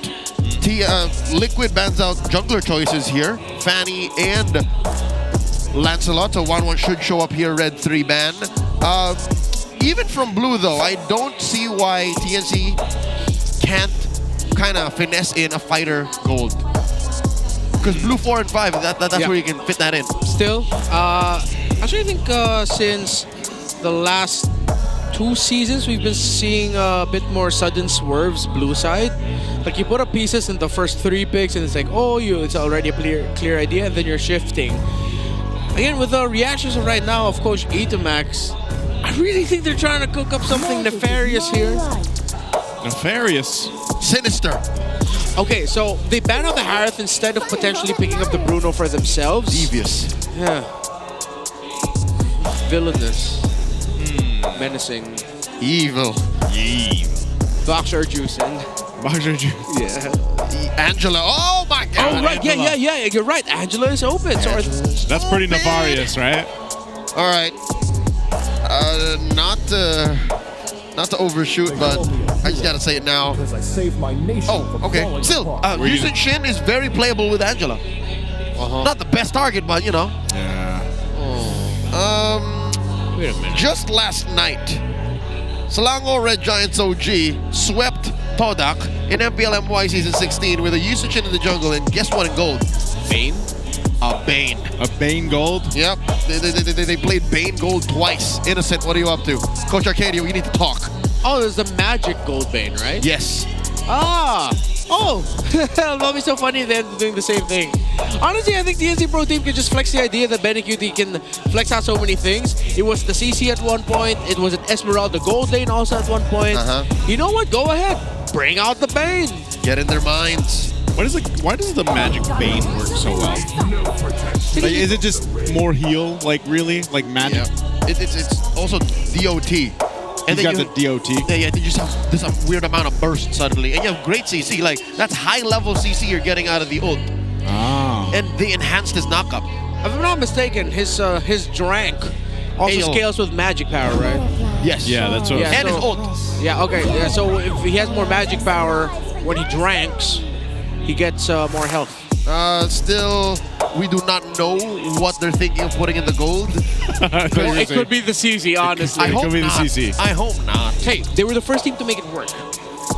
Liquid bans out jungler choices here. Fanny and Lancelot, so 1-1 should show up here, red 3 ban. Even from blue, though, I don't see why TNC can't kind of finesse in a fighter gold. Because blue 4 and 5, that's where you can fit that in. Still, actually, I think since the last 2 seasons, we've been seeing a bit more sudden swerves blue side. Like you put up pieces in the first 3 picks, and it's like, oh, it's already a clear idea, and then you're shifting. Again, with the reactions of right now of Coach Etamax, I really think they're trying to cook up something nefarious here. Nefarious? Sinister. Okay, so they ban out the Harith instead of potentially picking up the Bruno for themselves. Devious. Yeah. Villainous. Menacing. Evil. Boxer juicing. Boxer juice. Yeah. Angela. Oh my God. Oh, right. Angela. Yeah. You're right. Angela is open. That's pretty nefarious, right? All right. Not to overshoot, but I just gotta say it now. Oh, okay. Still, Yushin Shin is very playable with Angela. Not the best target, but you know. Yeah. Wait a minute. Just last night, Selangor Red Giants OG swept Todak in MPL MY Season 16 with a Yushin Shin in the jungle, and guess what in gold? Bane? A Bane. A Bane gold? Yep. They played Bane gold twice. Innocent, what are you up to? Coach Arcadio, you need to talk. Oh, there's the magic gold Bane, right? Yes. Ah! Oh! That'll be so funny then doing the same thing. Honestly, I think the NC Pro team can just flex the idea that BennyQT can flex out so many things. It was the CC at one point. It was an Esmeralda gold lane also at one point. You know what? Go ahead. Bring out the Bane. Get in their minds. Why does the magic Bane work so well? Like, is it just more heal? Like really? Like magic? Yeah. It's also DOT. And you got the DOT. Yeah, you just have this weird amount of burst suddenly. And you have great CC. Like, that's high level CC you're getting out of the ult. Ah. And they enhanced his knockup. If I'm not mistaken, his drank also scales with magic power, right? Yes. Yeah, that's what. And his ult. Yeah, okay. Yeah, so if he has more magic power when he dranks, he gets more health. Still, we do not know what they're thinking of putting in the gold. It could be the CC, honestly. I hope could be not. the CC. I hope not. Hey, they were the first team to make it work.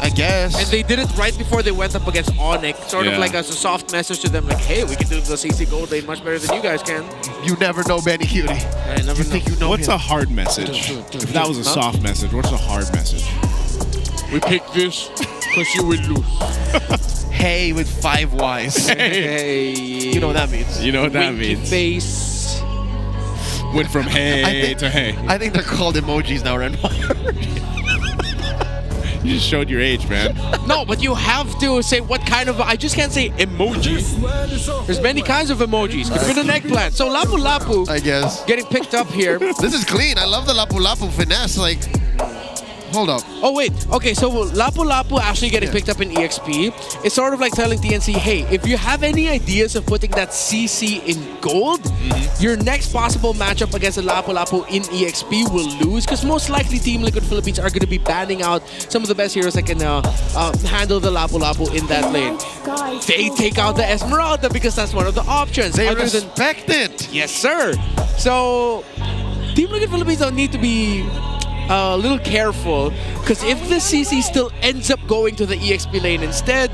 I guess. And they did it right before they went up against Onyx, sort of like as a soft message to them, like, hey, we can do the CC gold lane much better than you guys can. You never know, BennyQT. I never You think you know What's him. a hard message? If that was a soft message, what's a hard message? We picked this because you will lose. Hey with 5 Ys. Hey. You know what that means. You know what that Winky means. face. Went from hey to hey. I think they're called emojis now, Ren. You just showed your age, man. No, but you have to say what kind of... I just can't say emoji. There's many kinds of emojis. Could be an eggplant. So Lapu Lapu, I guess. getting picked up here. This is clean. I love the Lapu Lapu finesse. Like, hold up. Oh, wait. Okay, so Lapu Lapu actually getting picked up in EXP. It's sort of like telling TNC, hey, if you have any ideas of putting that CC in gold, your next possible matchup against a Lapu Lapu in EXP will lose, because most likely Team Liquid Philippines are going to be banning out some of the best heroes that can handle the Lapu Lapu in that lane. They take out the Esmeralda because that's one of the options. They respect it. Yes, sir. So, Team Liquid Philippines don't need to be a little careful, because if the CC still ends up going to the EXP lane instead,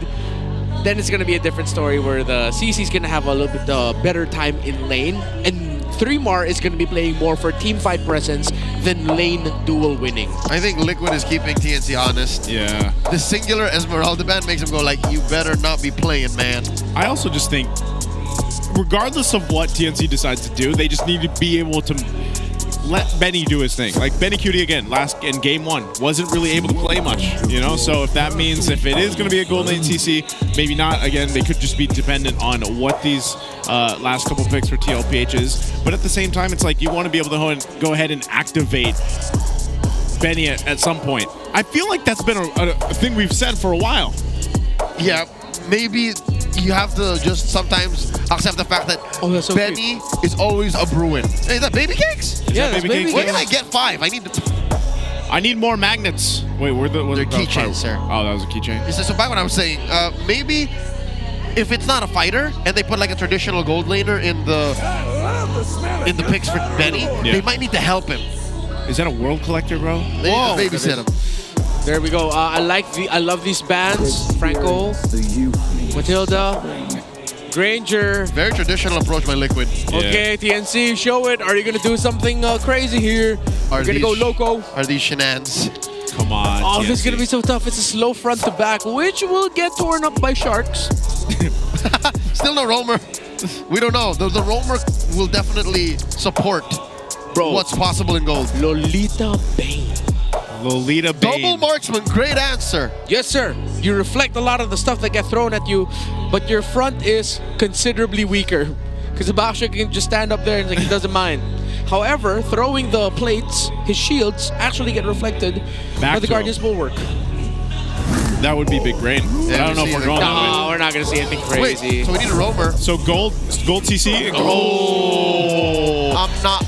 then it's going to be a different story where the CC is going to have a little bit better time in lane, and 3mar is going to be playing more for team fight presence than lane duel winning. I think Liquid is keeping TNC honest. Yeah. The singular Esmeralda ban makes him go like, you better not be playing, man. I also just think, regardless of what TNC decides to do, they just need to be able to let Benny do his thing. Like BennyQT again, in game 1, wasn't really able to play much, you know? So if that means if it is going to be a gold lane CC, maybe not. Again, they could just be dependent on what these last couple picks for TLPH is. But at the same time, it's like you want to be able to go ahead and activate Benny at some point. I feel like that's been a thing we've said for a while. Yeah, maybe you have to just sometimes accept the fact that so Benny is always a Bruin. Hey, is that baby cakes? Yeah, baby cakes? Where can I get 5? I need more magnets. Wait, where the They're keychains, sir. Oh, that was a keychain. So back when I was saying, maybe if it's not a fighter and they put like a traditional gold laner in the picks for Benny, they might need to help him. Is that a world collector, bro? They babysit him. There we go. I love these bands. Franco, Matilda, Granger. Very traditional approach by Liquid. Okay, TNC, show it. Are you gonna do something crazy here? Are you gonna go loco? Are these shenanigans? Come on. Oh, TNC. this is gonna be so tough. It's a slow front to back, which will get torn up by Sharks. Still no roamer. We don't know. The roamer will definitely support what's possible in gold. Lolita Bane. Lolita Bane. Double marksman, great answer. Yes, sir. You reflect a lot of the stuff that get thrown at you, but your front is considerably weaker. Because Abasha can just stand up there and he doesn't mind. However, throwing the plates, his shields actually get reflected by the Guardian's Bulwark. That would be big brain. Yeah, I don't know if we're going that way. No, we're not going to see anything crazy. Wait, so we need a roamer. So gold CC. I'm not...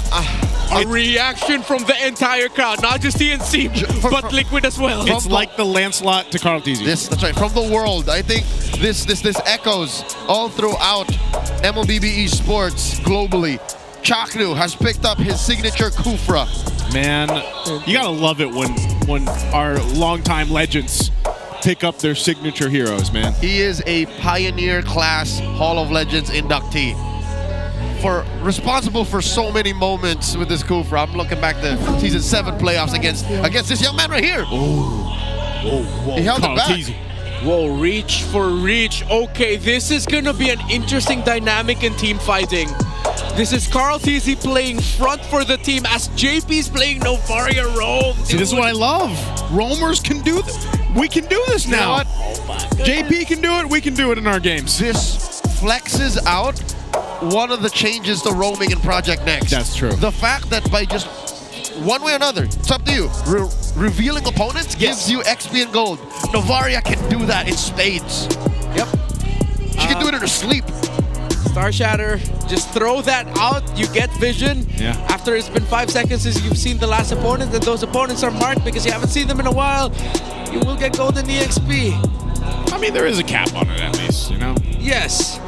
a reaction from the entire crowd, not just TNC, but Liquid as well. It's like the Lancelot to Carl Teasy. That's right. From the world, I think this echoes all throughout MLBB esports globally. Chaknu has picked up his signature Kufra. Man, you gotta love it when our longtime legends pick up their signature heroes, man. He is a pioneer class Hall of Legends inductee. Responsible for so many moments with this Kufra. I'm looking back to season 7 playoffs against this young man right here. He held it back. Whoa, reach for reach. Okay, this is gonna be an interesting dynamic in team fighting. This is Carl Teasy playing front for the team as JP's playing Novaria Roam. See, this is what I love. Roamers can do this. We can do this now. You know JP can do it. We can do it in our games. This flexes out one of the changes to roaming in Project Next. That's true. The fact that by just one way or another, it's up to you. Revealing opponents gives you XP and gold. Novaria can do that in spades. Yep. She can do it in her sleep. Star Shatter, just throw that out, you get vision. Yeah. After it's been 5 seconds since you've seen the last opponent, and those opponents are marked because you haven't seen them in a while, you will get golden EXP. I mean, there is a cap on it at least, you know? Yes.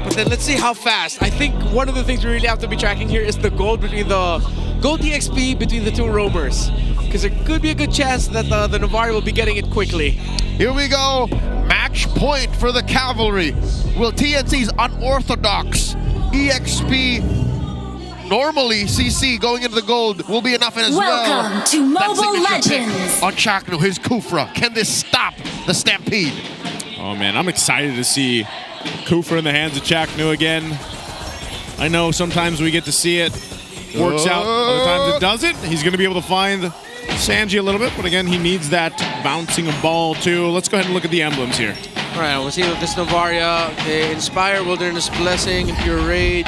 But then let's see how fast. I think one of the things we really have to be tracking here is the gold between the gold EXP between the two roamers. Because there could be a good chance that the Novaria will be getting it quickly. Here we go. Match point for the Cavalry. Will TNC's unorthodox EXP normally CC going into the gold will be enough as well. Welcome to Mobile Legends. On Chaknu, his Kufra. Can this stop the Stampede? Oh man, I'm excited to see Kufra in the hands of Chaknu again. I know sometimes we get to see it. Works out, other times it doesn't. He's going to be able to find Sanji a little bit, but again, he needs that bouncing a ball too. Let's go ahead and look at the emblems here. All right, we'll see with this Novaria. Okay, Inspire, Wilderness Blessing, Impure Rage.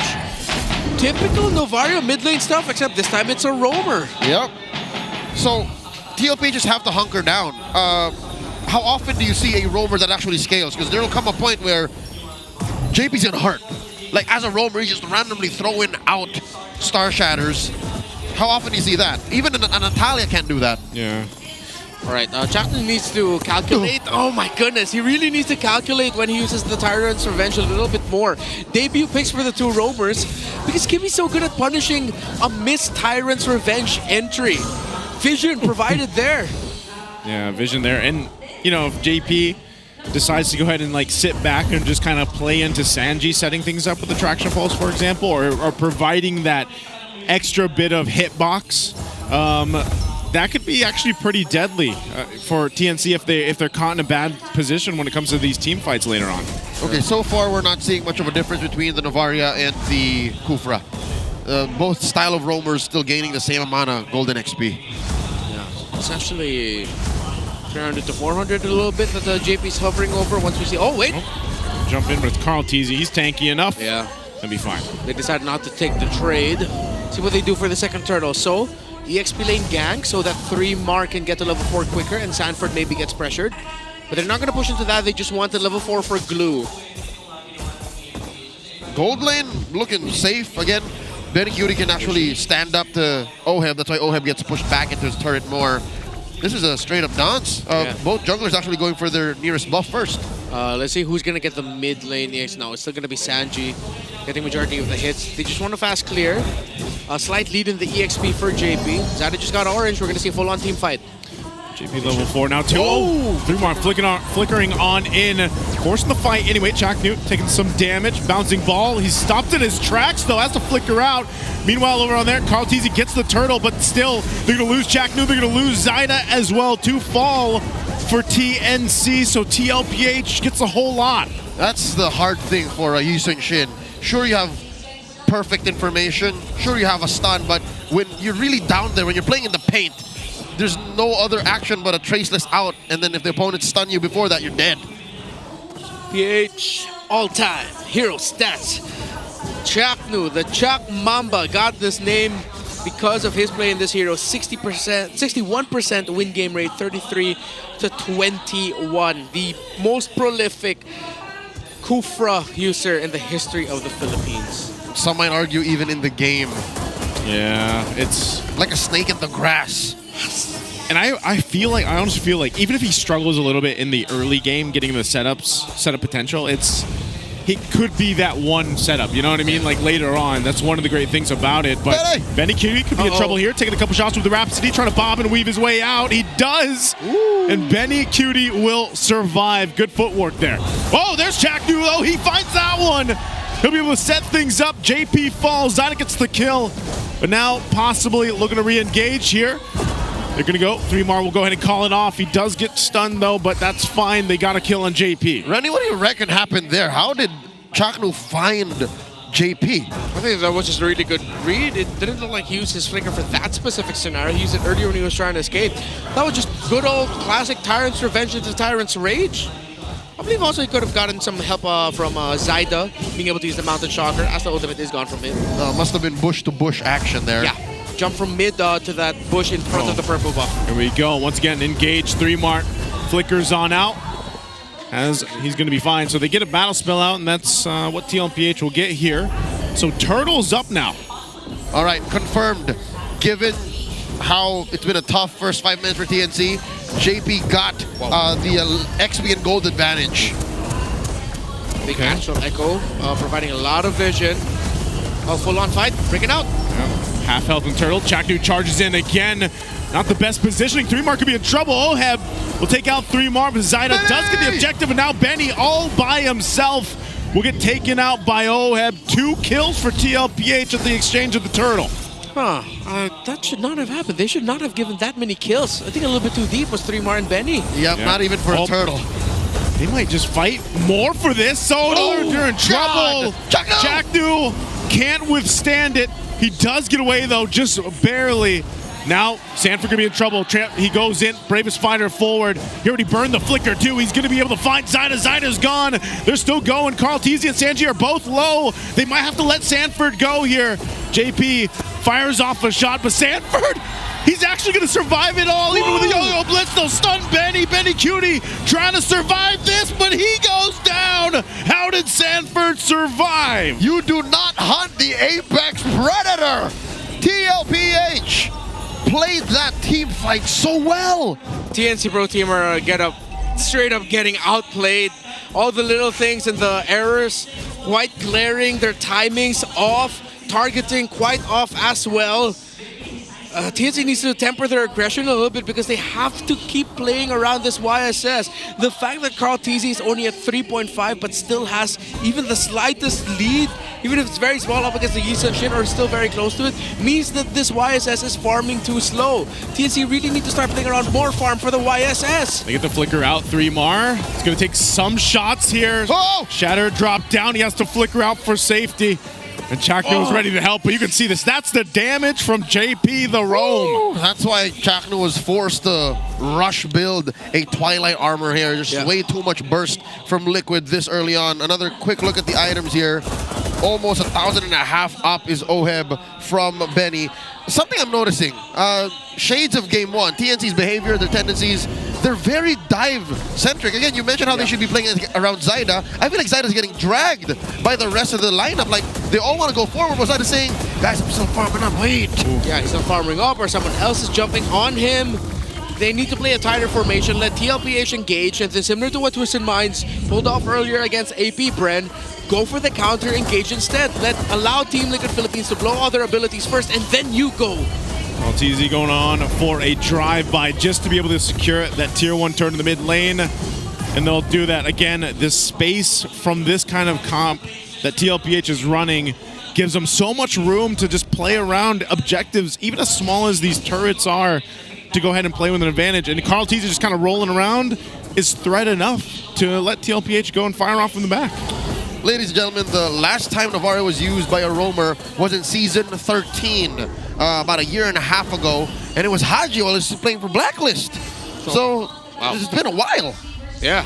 Typical Novaria mid lane stuff, except this time it's a roamer. Yep. So, TLPH just have to hunker down. How often do you see a roamer that actually scales? Because there will come a point where JP's gonna hurt. Like, as a roamer, he's just randomly throwing out Star Shatters. How often do you see that? Even an Natalia can't do that. Yeah. All right, Chapter needs to calculate. Oh my goodness, he really needs to calculate when he uses the Tyrant's Revenge a little bit more. Debut picks for the two roamers because Kimmy's so good at punishing a missed Tyrant's Revenge entry. Vision provided there. Yeah, vision there. And, you know, if JP decides to go ahead and like sit back and just kind of play into Sanji, setting things up with the Traction Pulse, for example, or providing that extra bit of hitbox, that could be actually pretty deadly for TNC if they're caught in a bad position when it comes to these team fights later on. Okay, so far we're not seeing much of a difference between the Novaria and the Kufra. Both style of roamers still gaining the same amount of golden XP. Yeah, it's actually 300 to 400 a little bit that the JP's hovering over once we see. Oh, wait. Oh, jump in, but it's Carl Teasy. He's tanky enough. Yeah. That'll be fine. They decide not to take the trade. See what they do for the second turtle. So, EXP lane gank so that 3 Mark can get to level 4 quicker and Sanford maybe gets pressured. But they're not going to push into that. They just want the level 4 for glue. Gold lane looking safe again. Benny Cutie can actually stand up to Oheb. That's why Oheb gets pushed back into his turret more. This is a straight up dance. Both junglers actually going for their nearest buff first. Let's see who's going to get the mid lane EX now. It's still going to be Sanji. getting majority of the hits. They just want a fast clear. A slight lead in the EXP for JP. Zada just got orange. We're going to see a full-on team fight. JP level 4 now, 2. Oh! 3 more flickering on in. Forcing the fight anyway. Chaknu taking some damage. Bouncing ball. He's stopped in his tracks, though. Has to flicker out. Meanwhile, over on there, Carl Teasy gets the turtle, but still, they're going to lose Chaknu. They're going to lose Zyda as well. 2 fall for TNC, so TLPH gets a whole lot. That's the hard thing for Yusung Shin. Sure, you have perfect information. Sure, you have a stun, but when you're really down there, when you're playing in the paint, there's no other action but a traceless out, and then if the opponent stun you before that, you're dead. PH all-time hero stats. Chaknu, the Chak Mamba, got this name because of his play in this hero. 61% win game rate, 33-21. The most prolific Kufra user in the history of the Philippines. Some might argue even in the game. Yeah, it's like a snake in the grass. And I honestly feel like even if he struggles a little bit in the early game, getting the setup potential, he could be that one setup, you know what I mean? Like later on, that's one of the great things about it. But Benny Cutie could be in trouble here, taking a couple shots with the Rhapsody, trying to bob and weave his way out. He does, and Benny Cutie will survive. Good footwork there. Oh, there's Chaknu, though. He finds that one. He'll be able to set things up. JP falls. Zyda gets the kill. But now possibly looking to re-engage here. They're going to go. 3mar will go ahead and call it off. He does get stunned, though, but that's fine. They got a kill on JP. Rennie, what do you reckon happened there? How did Chaknu find JP? I think that was just a really good read. It didn't look like he used his flicker for that specific scenario. He used it earlier when he was trying to escape. That was just good old classic Tyrant's Revenge into Tyrant's Rage. I believe also he could have gotten some help from Zyda, being able to use the Mountain Shocker as the ultimate is gone from him. Must have been bush-to-bush action there. Yeah. Jump from mid to that bush in front of the purple buff. Here we go. Once again, engage. 3mar flickers on out. As he's going to be fine. So they get a battle spell out, and that's what TLPH will get here. So Turtle's up now. All right, confirmed. Given how it's been a tough first 5 minutes for TNC, JP got the XP and gold advantage. Big actual Echo, providing a lot of vision. Full-on fight, breaking out. Half health and Turtle. Chaknu charges in again. Not the best positioning. 3mar could be in trouble. Oheb will take out 3mar, but Zyda does get the objective, and now Benny all by himself will get taken out by Oheb. 2 kills for TLPH at the exchange of the Turtle. That should not have happened. They should not have given that many kills. I think a little bit too deep was 3mar and Benny. Yep, not even for a Turtle. They might just fight more for this. So they're in trouble. Chaknu can't withstand it. He does get away, though, just barely. Now, Sanford gonna be in trouble. He goes in, bravest fighter forward. He already burned the flicker, too. He's gonna be able to find Zyda. Zyda's gone. They're still going. Carl Teasy and Sanji are both low. They might have to let Sanford go here. JP fires off a shot, but Sanford, he's actually gonna survive it all, even with the yo-yo blitz. They'll stun Benny. Benny Cutie trying to survive this, but he goes down. How did Sanford survive? You do not hunt the Apex Predator. TLPH played that team fight so well. TNC Pro Team are straight up getting outplayed. All the little things and the errors quite glaring. Their timings off. Targeting quite off as well. TNC needs to temper their aggression a little bit because they have to keep playing around this YSS. The fact that Carl Teasy is only at 3.5 but still has even the slightest lead, even if it's very small up against the Yusung Shin or still very close to it, means that this YSS is farming too slow. TNC really need to start playing around more farm for the YSS. They get the flicker out, 3mar. It's going to take some shots here. Shatter dropped down. He has to flicker out for safety. And Chaknu was ready to help, but you can see this. That's the damage from JP the Roam. That's why Chaknu was forced to rush build a Twilight armor here. Just way too much burst from Liquid this early on. Another quick look at the items here. Almost 1,500 up is Oheb from Benny. Something I'm noticing, shades of Game 1, TNC's behavior, their tendencies, they're very dive-centric. Again, you mentioned how they should be playing around Zyda. I feel like Zyda's getting dragged by the rest of the lineup. Like, they all want to go forward, but Zyda's saying, guys, I'm still farming up, wait. Yeah, he's not farming up, or someone else is jumping on him. They need to play a tighter formation, let TLPH engage, and then similar to what Twisted Minds pulled off earlier against AP Bren, go for the counter engage instead. Allow Team Liquid Philippines to blow all their abilities first, and then you go. Well, TZ going on for a drive-by just to be able to secure that tier 1 turn in the mid lane. And they'll do that. Again, this space from this kind of comp that TLPH is running gives them so much room to just play around objectives, even as small as these turrets are, to go ahead and play with an advantage. And Carl TZ just kind of rolling around is threat enough to let TLPH go and fire off from the back. Ladies and gentlemen, the last time Navarro was used by a roamer was in Season 13, about a year and a half ago, and it was Haji while he was playing for Blacklist. So it's been a while. Yeah.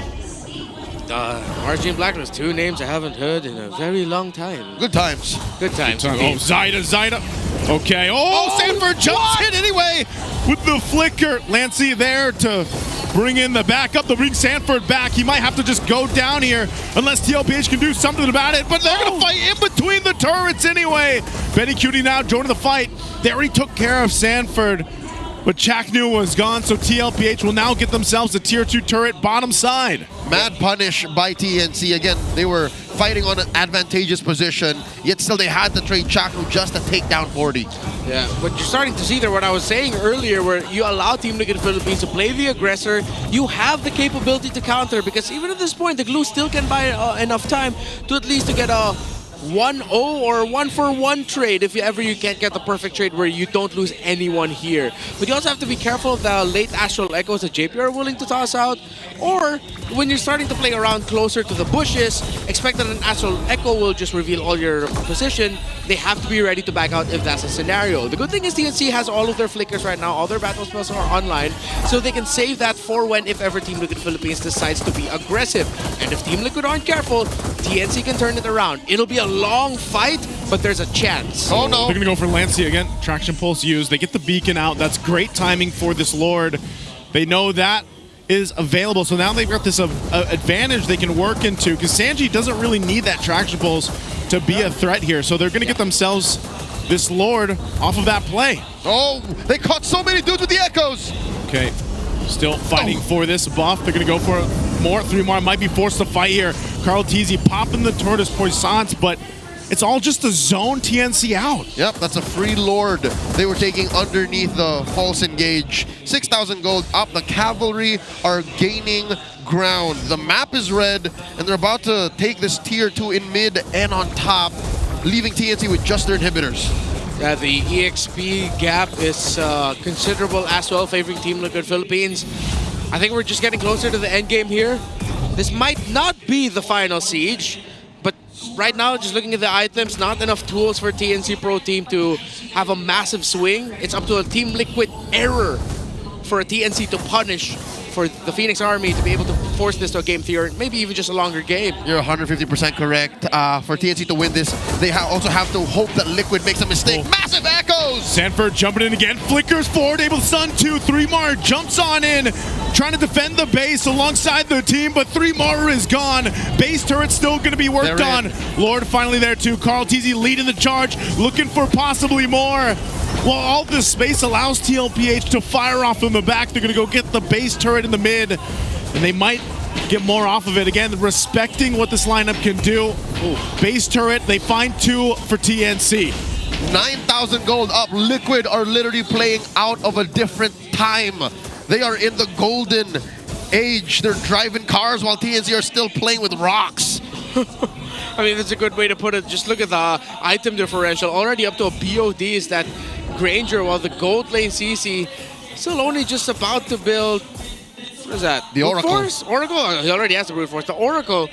RG and Blacklist, 2 names I haven't heard in a very long time. Good times. Good times. Oh, Zyda. Okay. Oh, Sanford jumps in anyway with the flicker. Lancey there to bring in the backup, to bring Sanford back. He might have to just go down here unless TLPH can do something about it, but they're going to fight in between the turrets anyway. Benny Cutie now joining the fight. They already took care of Sanford, but Chaknu was gone, so TLPH will now get themselves a tier 2 turret bottom side. Mad punish by TNC. Again, they were fighting on an advantageous position, yet still they had to trade Chaknu just to take down 40. Yeah, but you're starting to see there what I was saying earlier, where you allow Team Liquid Philippines to play the aggressor. You have the capability to counter, because even at this point, the glue still can buy enough time to at least to get a 1-0 or 1-for-1 trade if ever you can't get the perfect trade where you don't lose anyone here. But you also have to be careful of the late Astral Echoes that JP are willing to toss out, or when you're starting to play around closer to the bushes, expect that an Astral Echo will just reveal all your position. They have to be ready to back out if that's a scenario. The good thing is TNC has all of their flickers right now, all their battle spells are online, so they can save that for when if ever Team Liquid Philippines decides to be aggressive. And if Team Liquid aren't careful, TNC can turn it around. It'll be a long fight, but there's a chance. Oh no. They're going to go for Lancey again. Traction Pulse used. They get the beacon out. That's great timing for this Lord. They know that is available, so now they've got this advantage they can work into, because Sanji doesn't really need that Traction Pulse to be a threat here, so they're going to get themselves this Lord off of that play. Oh, they caught so many dudes with the Echoes. Okay, still fighting for this buff. They're going to go for more. 3 more might be forced to fight here. Carl TZ popping the Tortoise Poissance, but it's all just to zone TNC out. Yep, that's a free Lord they were taking underneath the false engage. 6,000 gold up. The cavalry are gaining ground. The map is red, and they're about to take this tier 2 in mid and on top, leaving TNC with just their inhibitors. Yeah, the EXP gap is considerable as well, favoring Team Liquid Philippines. I think we're just getting closer to the end game here. This might not be the final siege, but right now, just looking at the items, not enough tools for TNC Pro Team to have a massive swing. It's up to a Team Liquid error for a TNC to punish, for the Phoenix Army to be able to force this to a game 3, or maybe even just a longer game. You're 150% correct. For TNC to win this, they also have to hope that Liquid makes a mistake. Oh. Massive Echoes! Sanford jumping in again, flickers forward, able to stun 2. 3mar jumps on in, trying to defend the base alongside the team, but 3mar is gone. Base turret's still going to be worked on. Lord finally there too. Carl TZ leading the charge, looking for possibly more. Well, all this space allows TLPH to fire off in the back. They're going to go get the base turret in the mid, and they might get more off of it. Again, respecting what this lineup can do. Ooh. Base turret, they find 2 for TNC. 9,000 gold up. Liquid are literally playing out of a different time. They are in the golden age. They're driving cars while TNC are still playing with rocks. I mean, that's a good way to put it. Just look at the item differential. Already up to a BOD is that Granger, while the gold lane CC still only just about to build, what is that? The Oracle. Force? Oracle? Oh, he already has the Brute Force. The Oracle.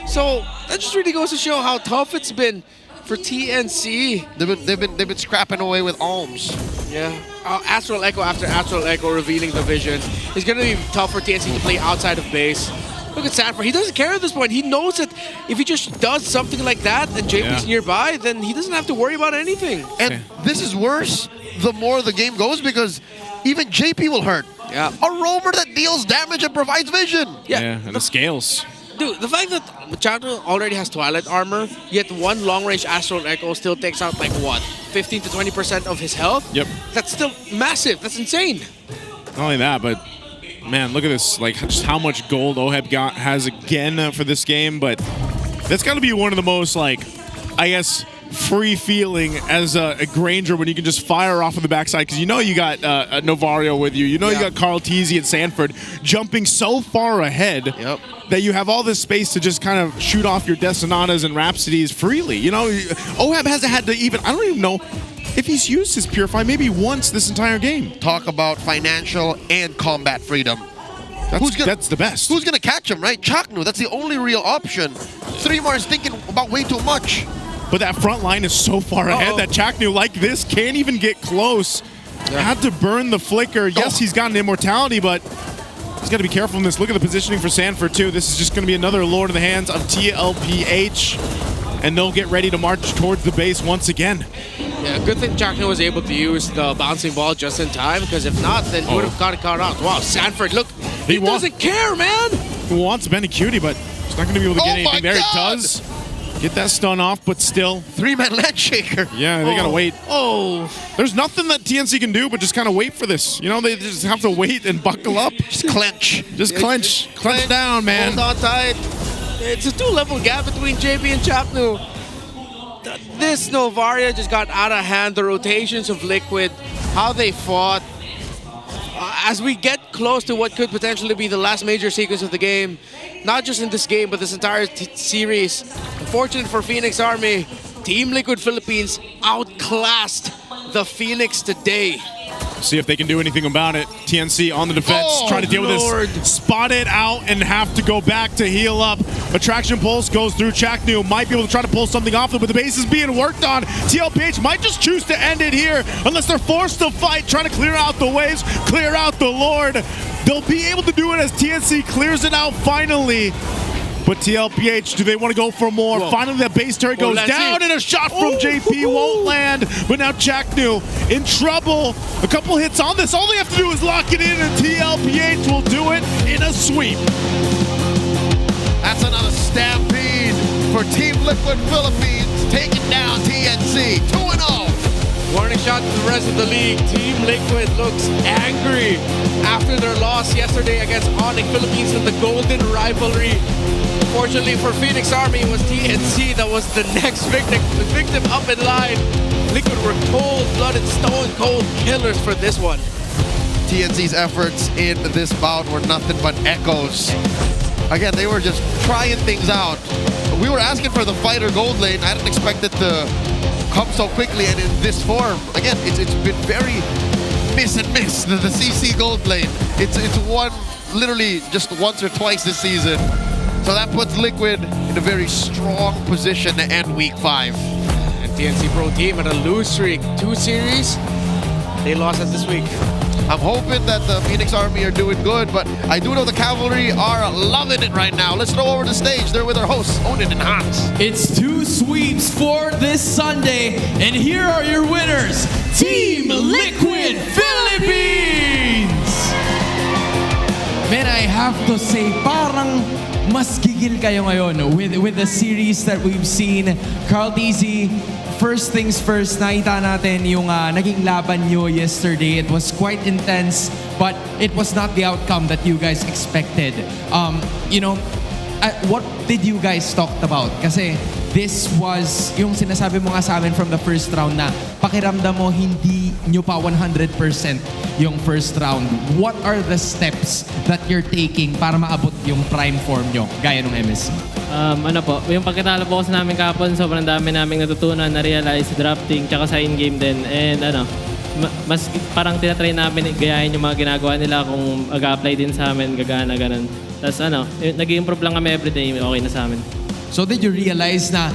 So that just really goes to show how tough it's been for TNC. They've been scrapping away with alms. Yeah. Astral Echo after Astral Echo revealing the vision. It's going to be tough for TNC to play outside of base. Look at Sanford. He doesn't care at this point. He knows that if he just does something like that and JP's nearby, then he doesn't have to worry about anything. And this is worse the more the game goes, because even JP will hurt. Yeah. A roamer that deals damage and provides vision. Yeah, and the scales. Dude, the fact that Machado already has Twilight armor, yet 1 long-range Astral Echo still takes out, like, what, 15 to 20% of his health? Yep. That's still massive. That's insane. Not only that, but man, look at this, like just how much gold OHEB has again for this game, but That's got to be one of the most, like, I guess, free feeling as a Granger when you can just fire off of the backside, because you know you got Novario with you. You know you got Carl Teasy and Sanford jumping so far ahead that you have all this space to just kind of shoot off your Destinatas and Rhapsodies freely. You know, Oheb hasn't had to even, I don't even know if he's used his Purify maybe once this entire game. Talk about financial and combat freedom. That's the best. Who's going to catch him, right? Chaknu, that's the only real option. 3 is thinking about way too much. But that front line is so far ahead that Chaknu, like this, can't even get close. Had to burn the flicker. Yes, he's got an immortality, but he's got to be careful in this. Look at the positioning for Sanford, too. This is just going to be another Lord in the hands of TLPH, and they'll get ready to march towards the base once again. Yeah, good thing Chaknu was able to use the bouncing ball just in time, because if not, then he would have got caught out. Wow, Sanford, look, he doesn't care, man! He wants Benny Cutie, but he's not going to be able to get anything there. He does. Get that stun off, but still. 3-man Landshaker. Yeah, they gotta wait. There's nothing that TNC can do but just kind of wait for this. You know, they just have to wait and buckle up. Just clench. Just clench. Clench down, man. Hold on tight. It's a 2-level gap between JP and Chaknu. This Novaria just got out of hand. The rotations of Liquid, how they fought. As we get close to what could potentially be the last major sequence of the game, not just in this game, but this entire series, unfortunate for Phoenix Army, Team Liquid Philippines outclassed the Phoenix today. See if they can do anything about it. TNC on the defense, trying to deal with this. Spotted out and have to go back to heal up. Attraction Pulse goes through. Chaknu might be able to try to pull something off, but the base is being worked on. TLPH might just choose to end it here, unless they're forced to fight, trying to clear out the waves, clear out the Lord. They'll be able to do it as TNC clears it out finally. But TLPH, do they want to go for more? Finally, that base turret goes down, and a shot from JP won't land. But now Chaknu in trouble. A couple hits on this. All they have to do is lock it in, and TLPH will do it in a sweep. That's another stampede for Team Liquid Philippines, taking down TNC 2-0. Warning shot to the rest of the league. Team Liquid looks angry after their loss yesterday against Onyx Philippines in the Golden Rivalry. Fortunately for Phoenix Army, it was TNC that was the next victim up in line. Liquid were cold-blooded, stone-cold killers for this one. TNC's efforts in this bout were nothing but echoes. Again, they were just trying things out. We were asking for the fighter gold lane. I didn't expect it to come so quickly and in this form. Again, it's been very miss and miss, the CC gold lane. It's won literally just once or twice this season. So that puts Liquid in a very strong position to end Week 5. And TNC Pro Team at a lose streak. 2 series, they lost it this week. I'm hoping that the Phoenix Army are doing good, but I do know the Cavalry are loving it right now. Let's throw over the stage. They're with our hosts, Onin and Hans. It's 2 sweeps for this Sunday, and here are your winners, Team Liquid Philippines! Man, I have to say, parang mas gigil kayo ngayon with the series that we've seen. Carl Teasy, first things first, nakita natin yung naging laban nyo yesterday. It was quite intense, but it was not the outcome that you guys expected. You know, what did you guys talk about? Kasi this was yung sinasabi mo nga sa amin from the first round na pakiramdam mo hindi nyo pa 100% yung first round. What are the steps that you're taking para maabot yung prime form nyo gaya ng MSC? Ano po, yung pagkatalo po kasi namin kapon, sobrang dami naming natutunan, na-realize, drafting, tsaka sa in-game din. And ano, mas parang tinatry namin gayahin yung mga ginagawa nila kung mag-apply din sa amin, gagana, ganun. Tapos ano, nag-i-improve lang kami everyday, okay na sa amin. So did you realize na,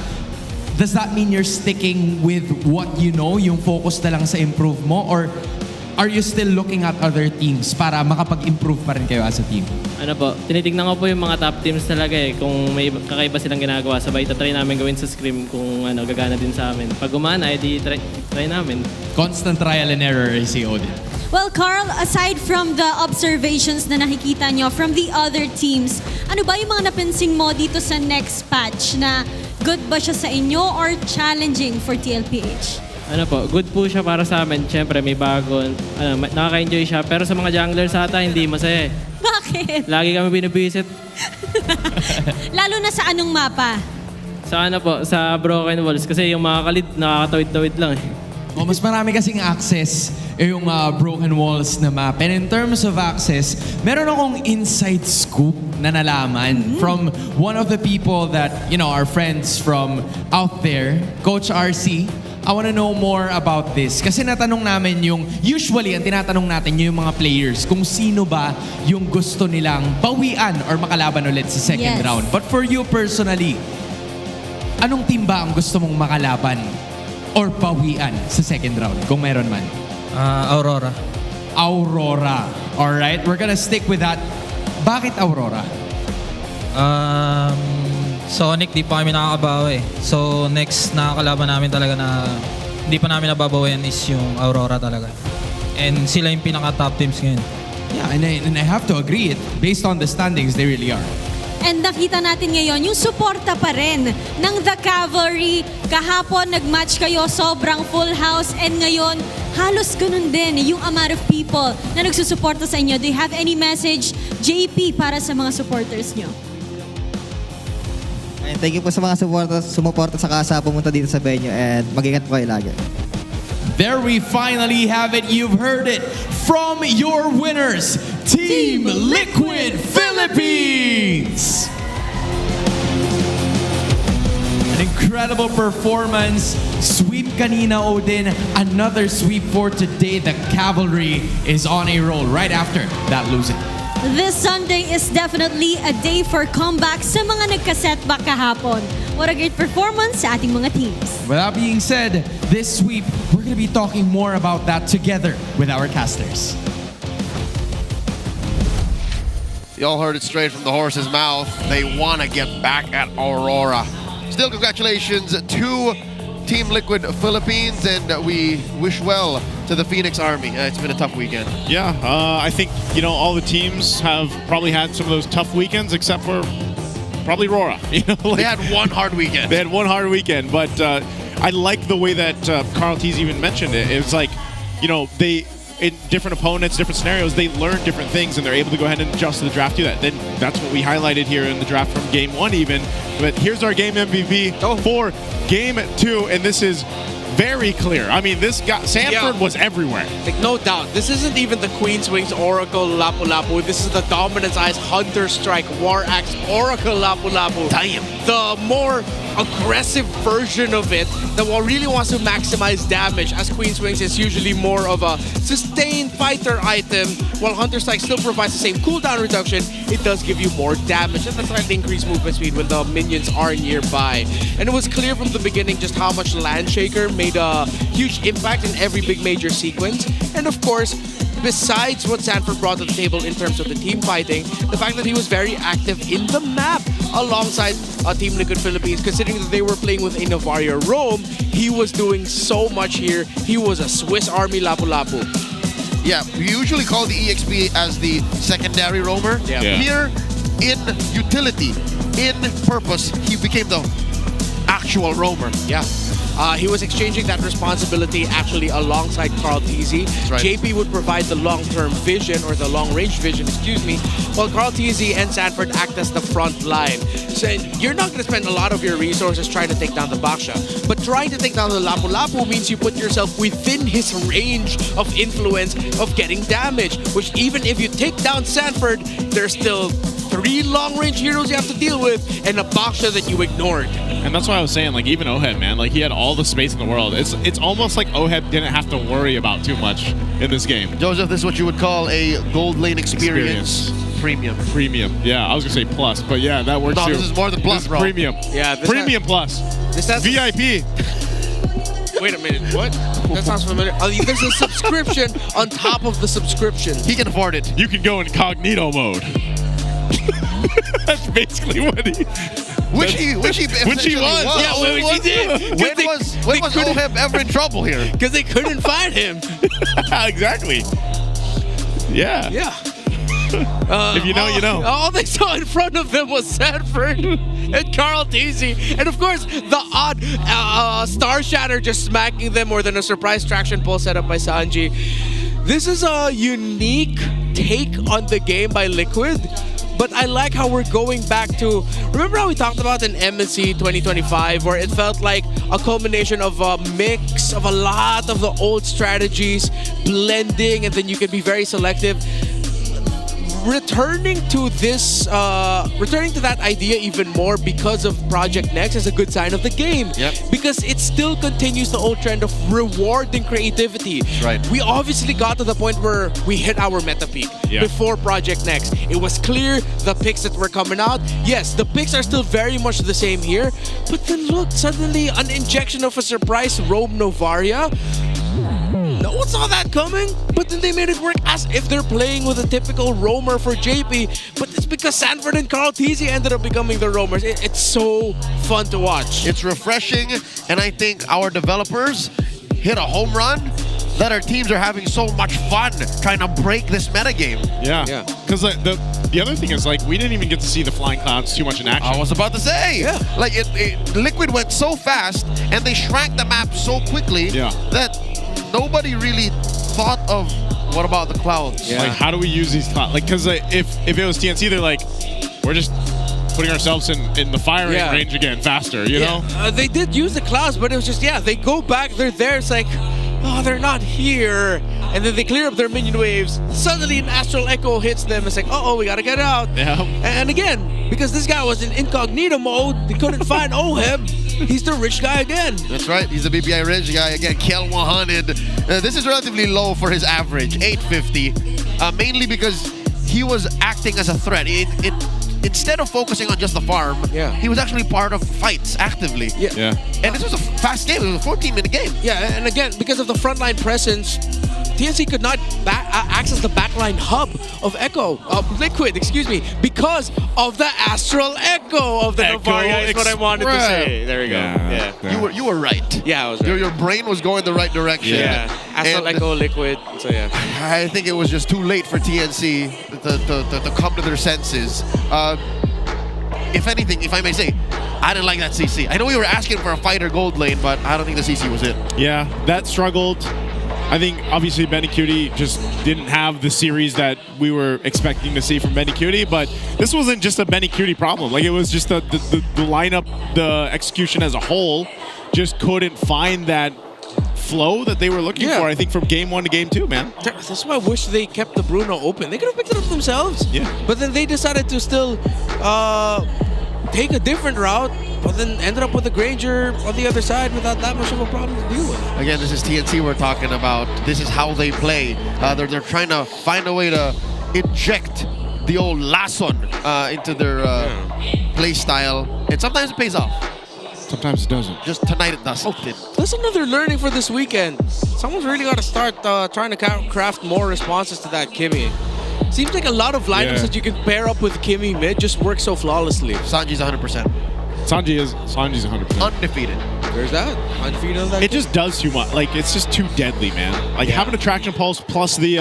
does that mean you're sticking with what you know, yung focus na lang sa improve mo? Or are you still looking at other teams para makapag-improve pa rin kayo as a team? Ano po, tinitignan ko po yung mga top teams talaga eh. Kung may kakaiba silang ginagawa, sabay itatry namin gawin sa scrim kung ano, gagana din sa amin. Pag gumana, edi try namin. Constant trial and error, I see, Odin. Well, Carl, aside from the observations na nakikita nyo from the other teams, ano ba yung mga napansin mo dito sa next patch na good ba siya sa inyo or challenging for TLPH? Ano po, good po siya para sa amin. Siyempre, may bago. Nakaka-enjoy siya. Pero sa mga junglers ata, hindi masaya. Bakit? Lagi kami binibisit. Lalo na sa anong mapa? Sa ano po, sa broken walls. Kasi yung mga kalid, nakakatawid-tawid lang eh. O, mas marami kasing access yung broken walls na map. And in terms of access, meron akong inside scoop na nalaman from one of the people that, you know, our friends from out there, Coach RC. I want to know more about this. Kasi natanong namin usually, ang tinatanong natin yung mga players, kung sino ba yung gusto nilang bawian or makalaban ulit sa second round. But for you personally, anong team ba ang gusto mong makalaban or bawian sa second round, kung meron man? Aurora. Aurora. Alright, we're gonna stick with that. Bakit Aurora? Sonic, di pa kami nakakabawi. So, next na kalaban namin talaga na hindi pa namin nababawian is yung Aurora talaga. And sila yung pinaka-top teams ngayon. Yeah, and I have to agree. Based on the standings, they really are. And nakita natin ngayon, yung suporta pa rin ng The Cavalry. Kahapon, nag-match kayo, sobrang full house. And ngayon, halos ganun din yung amount of people na nagsusuporta sa inyo. Do you have any message, JP, para sa mga supporters nyo? Thank you po sa mga sumuporta sa pumunta dito sa venue. And mag-ingat po kayo lagi. There we finally have it. You've heard it from your winners, Team Liquid Philippines. An incredible performance. Sweep kanina, Odin. Another sweep for today. The Cavalry is on a roll right after that losing. This Sunday is definitely a day for comeback sa mga nagka-setback kahapon. What a great performance sa ating mga teams. With that being said, this sweep, we're going to be talking more about that together with our casters. You all heard it straight from the horse's mouth. They want to get back at Aurora. Still, congratulations to Team Liquid Philippines, and we wish well to the Phoenix Army. It's been a tough weekend. Yeah, I think, you know, all the teams have probably had some of those tough weekends, except for probably Aurora. You know, like, they had one hard weekend. They had one hard weekend, but I like the way that Carl Tees even mentioned it. It was like, you know, they, in different opponents, different scenarios, they learn different things and they're able to go ahead and adjust to the draft to that. Then that's what we highlighted here in the draft from game 1 even. But here's our game MVP for game 2, and this is very clear. I mean, this guy, Sanford was everywhere. Like, no doubt. This isn't even the Queen's Wings Oracle Lapu-Lapu. This is the Dominance Eyes Hunter Strike War Axe Oracle Lapu-Lapu. Damn. The more aggressive version of it that really wants to maximize damage, as Queen's Wings is usually more of a sustained fighter item, while Hunter Strike still provides the same cooldown reduction. It does give you more damage and a slightly increased movement speed when the minions are nearby. And it was clear from the beginning just how much Landshaker made a huge impact in every big major sequence. And of course, besides what Sanford brought to the table in terms of the team fighting, the fact that he was very active in the map alongside Team Liquid Philippines, considering that they were playing with a Navaria Roam, he was doing so much here. He was a Swiss Army Lapu-Lapu. Yeah, we usually call the EXP as the secondary roamer. Yeah. Here, in utility, in purpose, he became the actual roamer. Yeah. He was exchanging that responsibility actually alongside Carl Teasy. Right. JP would provide the long-term vision, or the long-range vision, excuse me, while Carl Teasy and Sanford act as the front line. So you're not going to spend a lot of your resources trying to take down the Baksha, but trying to take down the Lapu-Lapu means you put yourself within his range of influence of getting damage, which even if you take down Sanford, there's still 3 long-range heroes you have to deal with and a Baksha that you ignored. And that's why I was saying, like, even Oheb, man, like, he had all the space in the world. It's almost like Oheb didn't have to worry about too much in this game. Joseph, this is what you would call a gold lane experience. Premium. Premium. Yeah, I was going to say plus, but yeah, that works no, too. This is more than plus, this bro. Premium. Yeah, this Premium plus. This has VIP. Wait a minute, what? That sounds familiar. There's a subscription on top of the subscription. He can afford it. You can go incognito mode. That's basically what he... Which he was. Yeah, which he did. When was Oheb ever in trouble here? Because they couldn't find him. Exactly. Yeah. Yeah. If you know, you know. All they saw in front of them was Sanford and Carl Teasy. And of course, the odd Star Shatter just smacking them, more than a surprise traction pull set up by Sanji. This is a unique take on the game by Liquid. but I like how we're going back to, remember how we talked about in MSC 2025 where it felt like a culmination of a mix of a lot of the old strategies blending, and then you can be very selective. Returning to that idea even more because of Project Next is a good sign of the game. Because it still continues the old trend of rewarding creativity. Right. We obviously got to the point where we hit our meta peak before Project Next. It was clear the picks that were coming out. Yes, the picks are still very much the same here, but then look, suddenly an injection of a surprise Roam Novaria. No one saw that coming, but then they made it work as if they're playing with a typical roamer for JP. But it's because Sanford and Carl Tizzy ended up becoming the roamers. It's so fun to watch. It's refreshing, and I think our developers hit a home run that our teams are having so much fun trying to break this metagame. Yeah. Because the other thing is, like, we didn't even get to see the Flying Clouds too much in action. I was about to say. Like, Liquid went so fast, and they shrank the map so quickly that nobody really thought of what about the clouds. Like, how do we use these clouds? Like, because if it was TNC, they're like, we're just putting ourselves in the firing range again faster, you know? They did use the clouds, but it was just, they go back, they're there, it's like, oh, they're not here. And then they clear up their minion waves. Suddenly an Astral Echo hits them. It's like, uh-oh, we gotta get out. And again, because this guy was in incognito mode, they couldn't find Oheb. He's the rich guy again. That's right. He's the BPI rich guy again. Kel 100. This is relatively low for his average, 850. Mainly because he was acting as a threat. Instead of focusing on just the farm, he was actually part of fights actively. And this was a fast game. It was a 14-minute game. And again, because of the frontline presence, TNC could not access the backline hub of Liquid, because of the Astral Echo of the Novaria is what I wanted to say. There we go. You were right. Yeah, I was right. Your brain was going the right direction. Astral Echo, Liquid, so I think it was just too late for TNC to come to their senses. If anything, if I may say, I didn't like that CC. I know we were asking for a fighter gold lane, but I don't think the CC was it. Yeah, that struggled. I think obviously Benny Cutie just didn't have the series that we were expecting to see from Benny Cutie, but this wasn't just a Benny Cutie problem. Like, it was just the lineup, the execution as a whole just couldn't find that flow that they were looking for, I think, from game 1 to game 2, man. That's why I wish they kept the Bruno open. They could have picked it up themselves. But then they decided to still take a different route, but then ended up with the Granger on the other side without that much of a problem to deal with. Again, this is TNC we're talking about. This is how they play. They're trying to find a way to inject the old Lason into their play style, and sometimes it pays off. Sometimes it doesn't. Just tonight it doesn't. That's another learning for this weekend. Someone's really got to start trying to craft more responses to that Kimmy. Seems like a lot of lineups that you can pair up with Kimmy mid just work so flawlessly. Sanji's 100%. Sanji's 100%. Undefeated. There's that. Undefeated on that. It just does too much. Like, it's just too deadly, man. Like, having a traction pulse plus the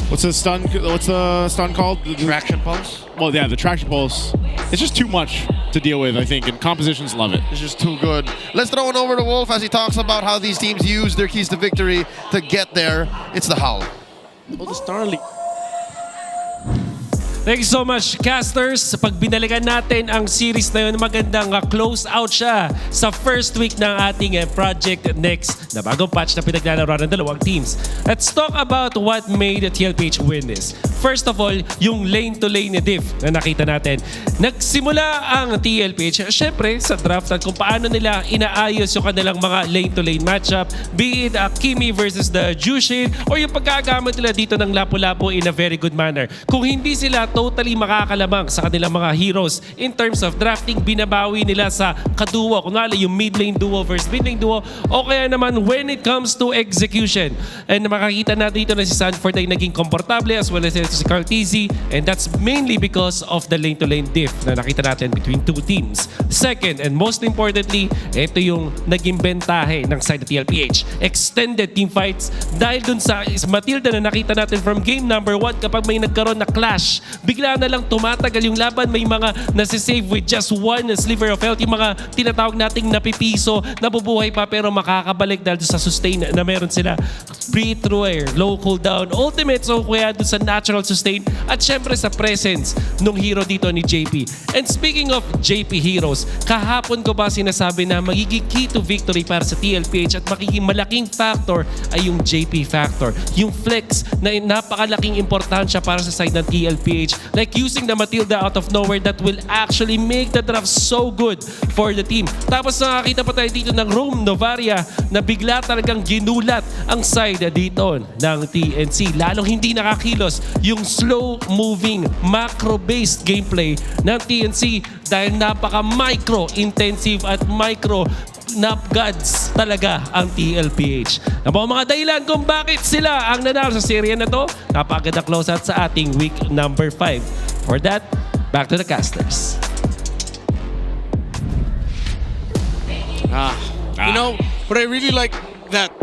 what's the stun called? The traction pulse? Well, yeah, the traction pulse. It's just too much to deal with, I think, and compositions love it. It's just too good. Let's throw it over to Wolf as he talks about how these teams use their keys to victory to get there. It's the Howl. Oh, the Starlink. Thank you so much, casters. Sa pagbinalikan natin ang series na yun, magandang close out siya sa first week ng ating Project Next na bagong patch na pinaglalaro ng dalawang teams. Let's talk about what made the TLPH win this. First of all, yung lane-to-lane diff na nakita natin. Nagsimula ang TLPH, syempre, sa draft at kung paano nila inaayos yung kanilang mga lane-to-lane matchup, be it Kimi versus the Jushin, or yung pagkagamit nila dito ng Lapu-Lapu in a very good manner. Kung hindi sila totally makakalamang sa kanilang mga heroes in terms of drafting, binabawi nila sa kaduo. Kunwari yung mid-lane duo versus mid-lane duo, o kaya naman when it comes to execution. And makakita natin dito na si Sanford ay naging komportable as well as si Carl Tizzy, and that's mainly because of the lane-to-lane diff na nakita natin between two teams. Second, and most importantly, ito yung naging bentahe ng side ng TLPH. Extended team fights dahil dun sa Matilda na nakita natin from game number 1 kapag may nagkaroon na clash bigla na lang tumatagal yung laban. May mga nasisave with just one sliver of health. Yung mga tinatawag nating napipiso, nabubuhay pa pero makakabalik dahil sa sustain na meron sila. Free-throw air, low cooldown, ultimate, so kaya doon sa natural sustain at syempre sa presence nung hero dito ni JP. And speaking of JP heroes, kahapon ko ba sinasabi na magiging key to victory para sa TLPH at magiging malaking factor ay yung JP factor. Yung flex na napakalaking importansya para sa side ng TLPH. Like using the Matilda out of nowhere that will actually make the draft so good for the team. Tapos nakakita pa tayo dito ng Rome Novaria na bigla talagang ginulat ang side dito ng TNC. Lalong hindi nakakilos yung slow-moving, macro-based gameplay ng TNC dahil napaka-micro-intensive at micro-napgods talaga ang TLPH. Ang mga dahilan kung bakit sila ang nanalo sa serye na to, napakaganda close-out sa ating week number 5. For that, back to the casters. You know, what I really like that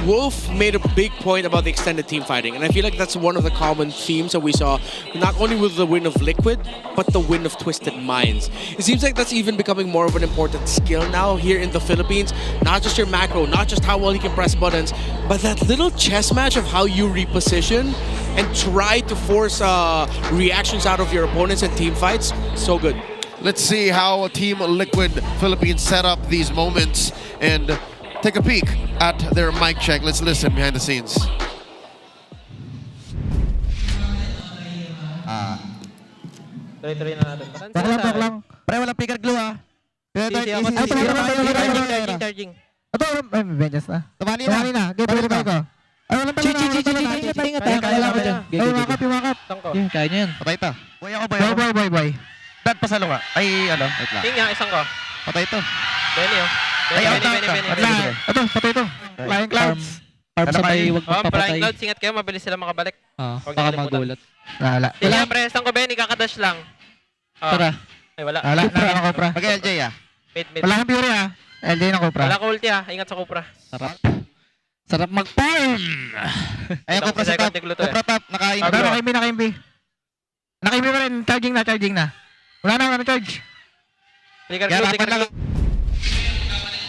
Wolf made a big point about the extended team fighting, and I feel like that's one of the common themes that we saw, not only with the win of Liquid, but the win of Twisted Minds. It seems like that's even becoming more of an important skill now here in the Philippines. Not just your macro, not just how well you can press buttons, but that little chess match of how you reposition and try to force reactions out of your opponents in team fights. So good. Let's see how Team Liquid Philippines set up these moments and take a peek at their mic check. Let's listen behind the scenes. Tuloy-tuloy na natin. Baklang lang. Pre, walang flicker glue ha. Charging. Ito, may Vengeance na. Tumali na. Game ko. Ay, walang pala. Ingat tayo. Kailangan ko dyan. Ay, wakap. Yun, kaya nyo yan. Patay ito. Boy. Dad, pasalo ka. Ay, ano? Wait lang. Tingnan, isang ko. Patay ito. Benny, oh. Benny. Ito, patay ito. Flying Clouds. Farm sabay, wag magpapatay. Flying Clouds, ingat kayo, mabilis sila makabalik. Baka magulat. Wala. Tingnan, pre, isang ko, Benny, kakadash lang. Tara. Ay, wala. Wala, Copra. Mag-LJ ah. Mid. Wala kang Fury ah. LJ na Copra. Wala ka ulti ah, ingat sa Copra. Sarap mag-farm! Ayun, Copra sa top. Copra top, naka-imbi. Naka-imbi pa rin, charging na. Wala na, charge.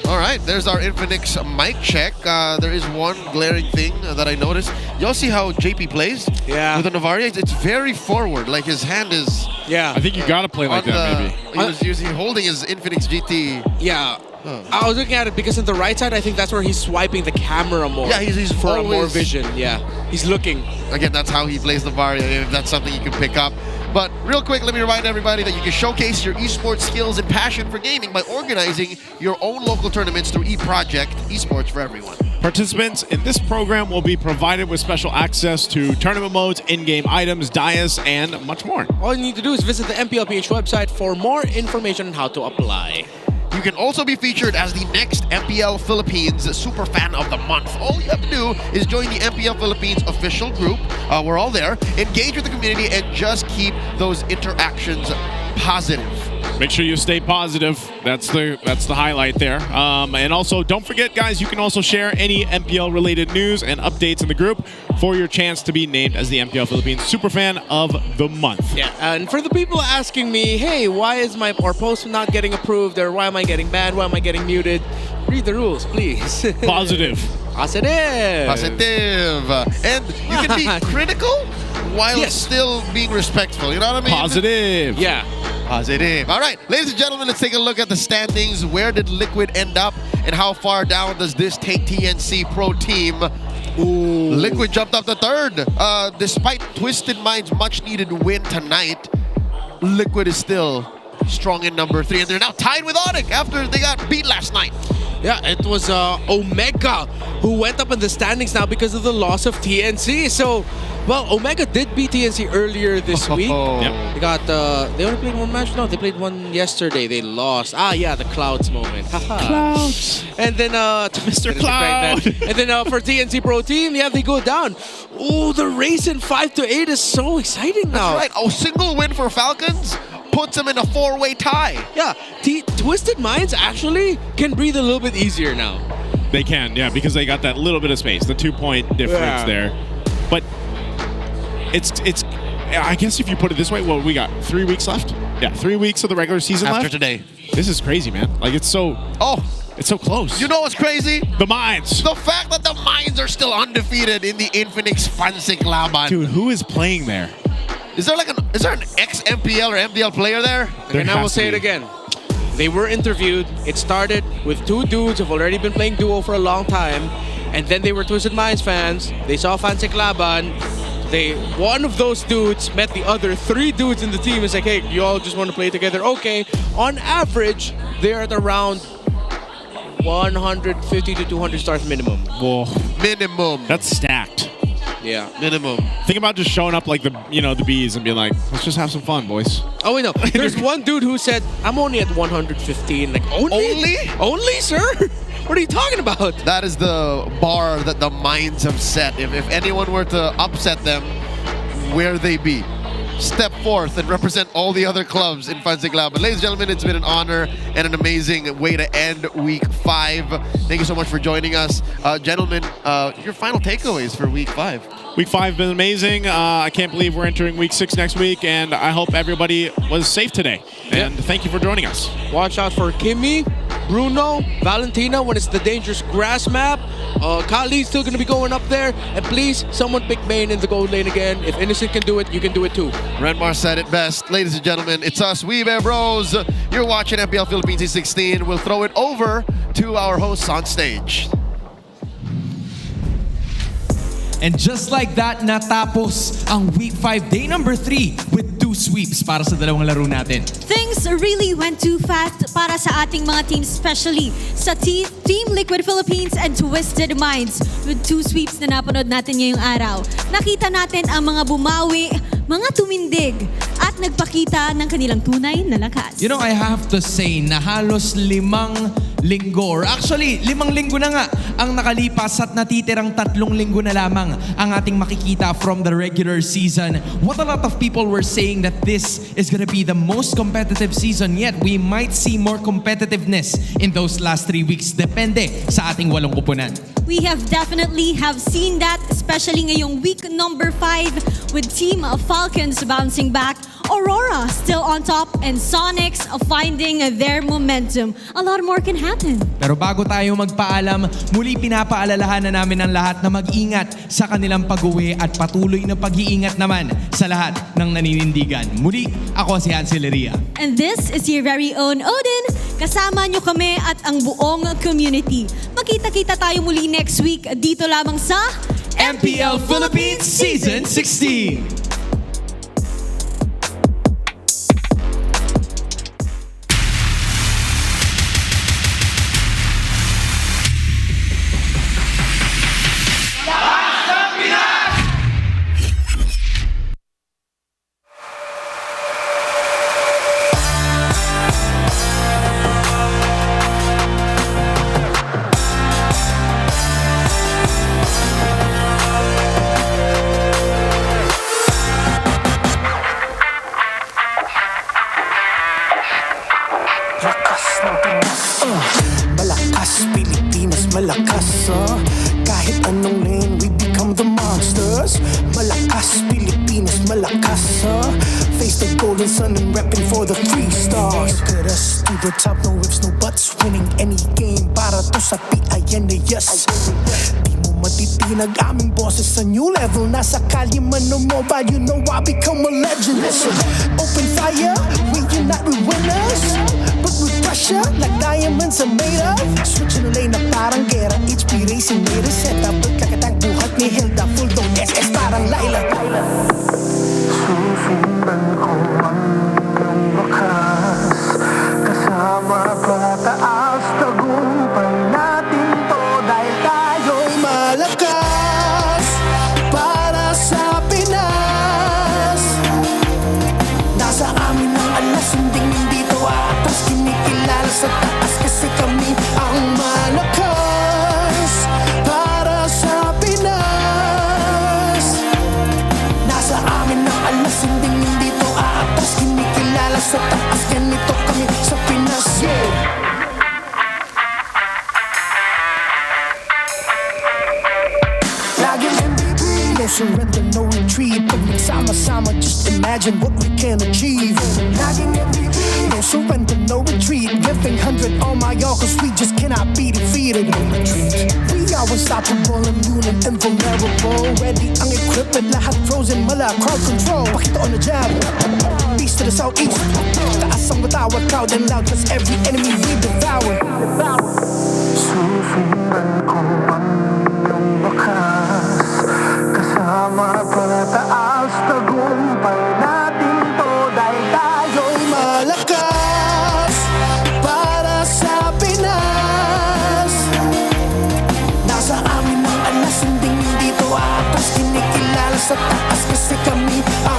All right, there's our Infinix mic check. There is one glaring thing that I noticed. Y'all see how JP plays? Yeah. With the Novaria, it's very forward. Like his hand is... Yeah. I think you gotta play like that, maybe. He was using, holding his Infinix GT. Yeah. I was looking at it because on the right side, I think that's where he's swiping the camera more. Yeah, he's for always, more vision. Yeah, he's looking. Again, that's how he plays the Varia, if that's something you can pick up. But real quick, let me remind everybody that you can showcase your esports skills and passion for gaming by organizing your own local tournaments through eProject, esports for everyone. Participants in this program will be provided with special access to tournament modes, in-game items, dias, and much more. All you need to do is visit the MPLPH website for more information on how to apply. You can also be featured as the next MPL Philippines Super Fan of the Month. All you have to do is join the MPL Philippines official group. We're all there. Engage with the community and just keep those interactions positive. Make sure you stay positive. That's the highlight there. And also, don't forget, guys, you can also share any MPL-related news and updates in the group for your chance to be named as the MPL Philippines Superfan of the Month. Yeah, and for the people asking me, hey, why is my post not getting approved, or why am I getting banned, why am I getting muted? Read the rules, please. Positive. Positive. And you can be critical while still being respectful. You know what I mean? Positive. Yeah. Positive. All right, ladies and gentlemen, let's take a look at the standings. Where did Liquid end up, and how far down does this take TNC Pro Team? Ooh. Liquid jumped up to third. Despite Twisted Minds' much-needed win tonight, Liquid is still strong in number 3, and they're now tied with Onyx after they got beat last night. Yeah, it was Omega who went up in the standings now because of the loss of TNC. So, well, Omega did beat TNC earlier this week. Yep. They got they only played one match. No, they played one yesterday. They lost. Ah, yeah, the Clouds moment. Clouds. And then Mr. Cloud. And then for TNC Pro Team, yeah, they go down. Oh, the race in 5-8 is so exciting now. That's right. A single win for Falcons puts them in a 4-way tie. Yeah, Twisted Minds actually can breathe a little bit easier now. They can, yeah, because they got that little bit of space, the 2-point difference there. But it's I guess if you put it this way, well, we got 3 weeks left. Yeah, 3 weeks of the regular season After left. today. This is crazy, man. Like, it's so... It's so close. You know what's crazy? The Mines. The fact that the Mines are still undefeated in the Infinix Fansik Laban. Dude, who is playing there? Is there an ex-MPL or MDL player there? And I will say it again. They were interviewed. It started with 2 dudes who've already been playing duo for a long time. And then they were Twisted Minds fans. They saw Fansik Laban. One of those dudes met the other 3 dudes in the team. It's like, hey, you all just want to play together? Okay. On average, they're at around 150 to 200 stars minimum. Whoa. Minimum. That's stacked. Yeah. Minimum. Think about just showing up like the bees and being like, let's just have some fun, boys. Oh, wait, no. There's one dude who said, I'm only at 115. Like, only? Only, sir? What are you talking about? That is the bar that the Mines have set. If anyone were to upset them, where they be? Step forth and represent all the other clubs in Fansik Laban. Ladies and gentlemen, it's been an honor and an amazing way to end week 5. Thank you so much for joining us. Gentlemen, your final takeaways for week 5. Week 5 has been amazing. I can't believe we're entering week 6 next week, and I hope everybody was safe today. And thank you for joining us. Watch out for Kimmy, Bruno, Valentina when it's the dangerous grass map. Kali's still going to be going up there. And please, someone pick Bane in the gold lane again. If Innocent can do it, you can do it too. Renmar said it best. Ladies and gentlemen, it's us, We Bear Bros. You're watching MPL Philippines S16. We'll throw it over to our hosts on stage. And just like that, natapos ang Week 5, Day number 3 with 2 sweeps para sa dalawang laro natin. Things really went too fast para sa ating mga teams, especially sa Team Liquid Philippines and Twisted Minds. With 2 sweeps na napanood natin ngayong araw, nakita natin ang mga bumawi, mga tumindig, at nagpakita ng kanilang tunay na lakas. You know, I have to say na halos 5 linggo, or actually 5 linggo na nga ang nakalipas at natitirang 3 linggo na lamang ang ating makikita from the regular season. What a lot of people were saying that this is gonna be the most competitive season yet. We might see more competitiveness in those last 3 weeks. Depende sa ating 8 kupunan. We have definitely seen that, especially ngayong week number 5 with Team Falcons bouncing back, Aurora still on top, and Sonics finding their momentum. A lot more can happen. Pero bago tayo magpaalam, muli pinapaalalahanan namin ang lahat na mag-ingat sa kanilang pag-uwi at patuloy na pag-iingat naman sa lahat ng naninindigan. Muli, ako si Hanseleria. And this is your very own Odin. Kasama nyo kami at ang buong community. Magkita-kita tayo muli next week dito lamang sa MPL Philippines Season 16. Malakas, Pilipinas, malakas kahit anong lane, we become the monsters. Malakas, Pilipinas, malakas face the golden sun and repping for the 3 stars. Look at us, to the top, no ifs, no buts. Winning any game, para to sa PIN, yes. Di mo matitinag aming boses sa new level. Nasa kalye man o mobile, you know I become a legend. Listen, open fire, we unite, we winners. But with pressure, like diamonds are made of. Switching the lane na parang gera, HP racing made a setup. Pagkakatang buhat ni Hilda, full dome SS parang Laila. Susundan ko ang iyong bakas, kasama pataas, tagumpay natin to dahil tayo'y malakas para sa Pinas. Nasa amin ang alas, hindi to atas, kinikilala sa taas kasi kami ang malakas No surrender, no retreat. Pag nagsama-sama, just imagine what we can achieve. Laging MVP. No surrender, no retreat. Giving 100 on my all, cause we just cannot be defeated. No retreat. We are unstoppable, immune and invulnerable. Ready ang equipment, lahat frozen, mala, crowd control. Pakita on the jab. East to the southeast. Taas ang matawag, proud and loud, cause every enemy we devour. Susundan ko ang iyong bakas, kasama pataas, tagumpay natin to dahil tayo'y malakas. Para sa Pinas, nasa amin ang alas, hindi dito atas, kinikilala sa taas.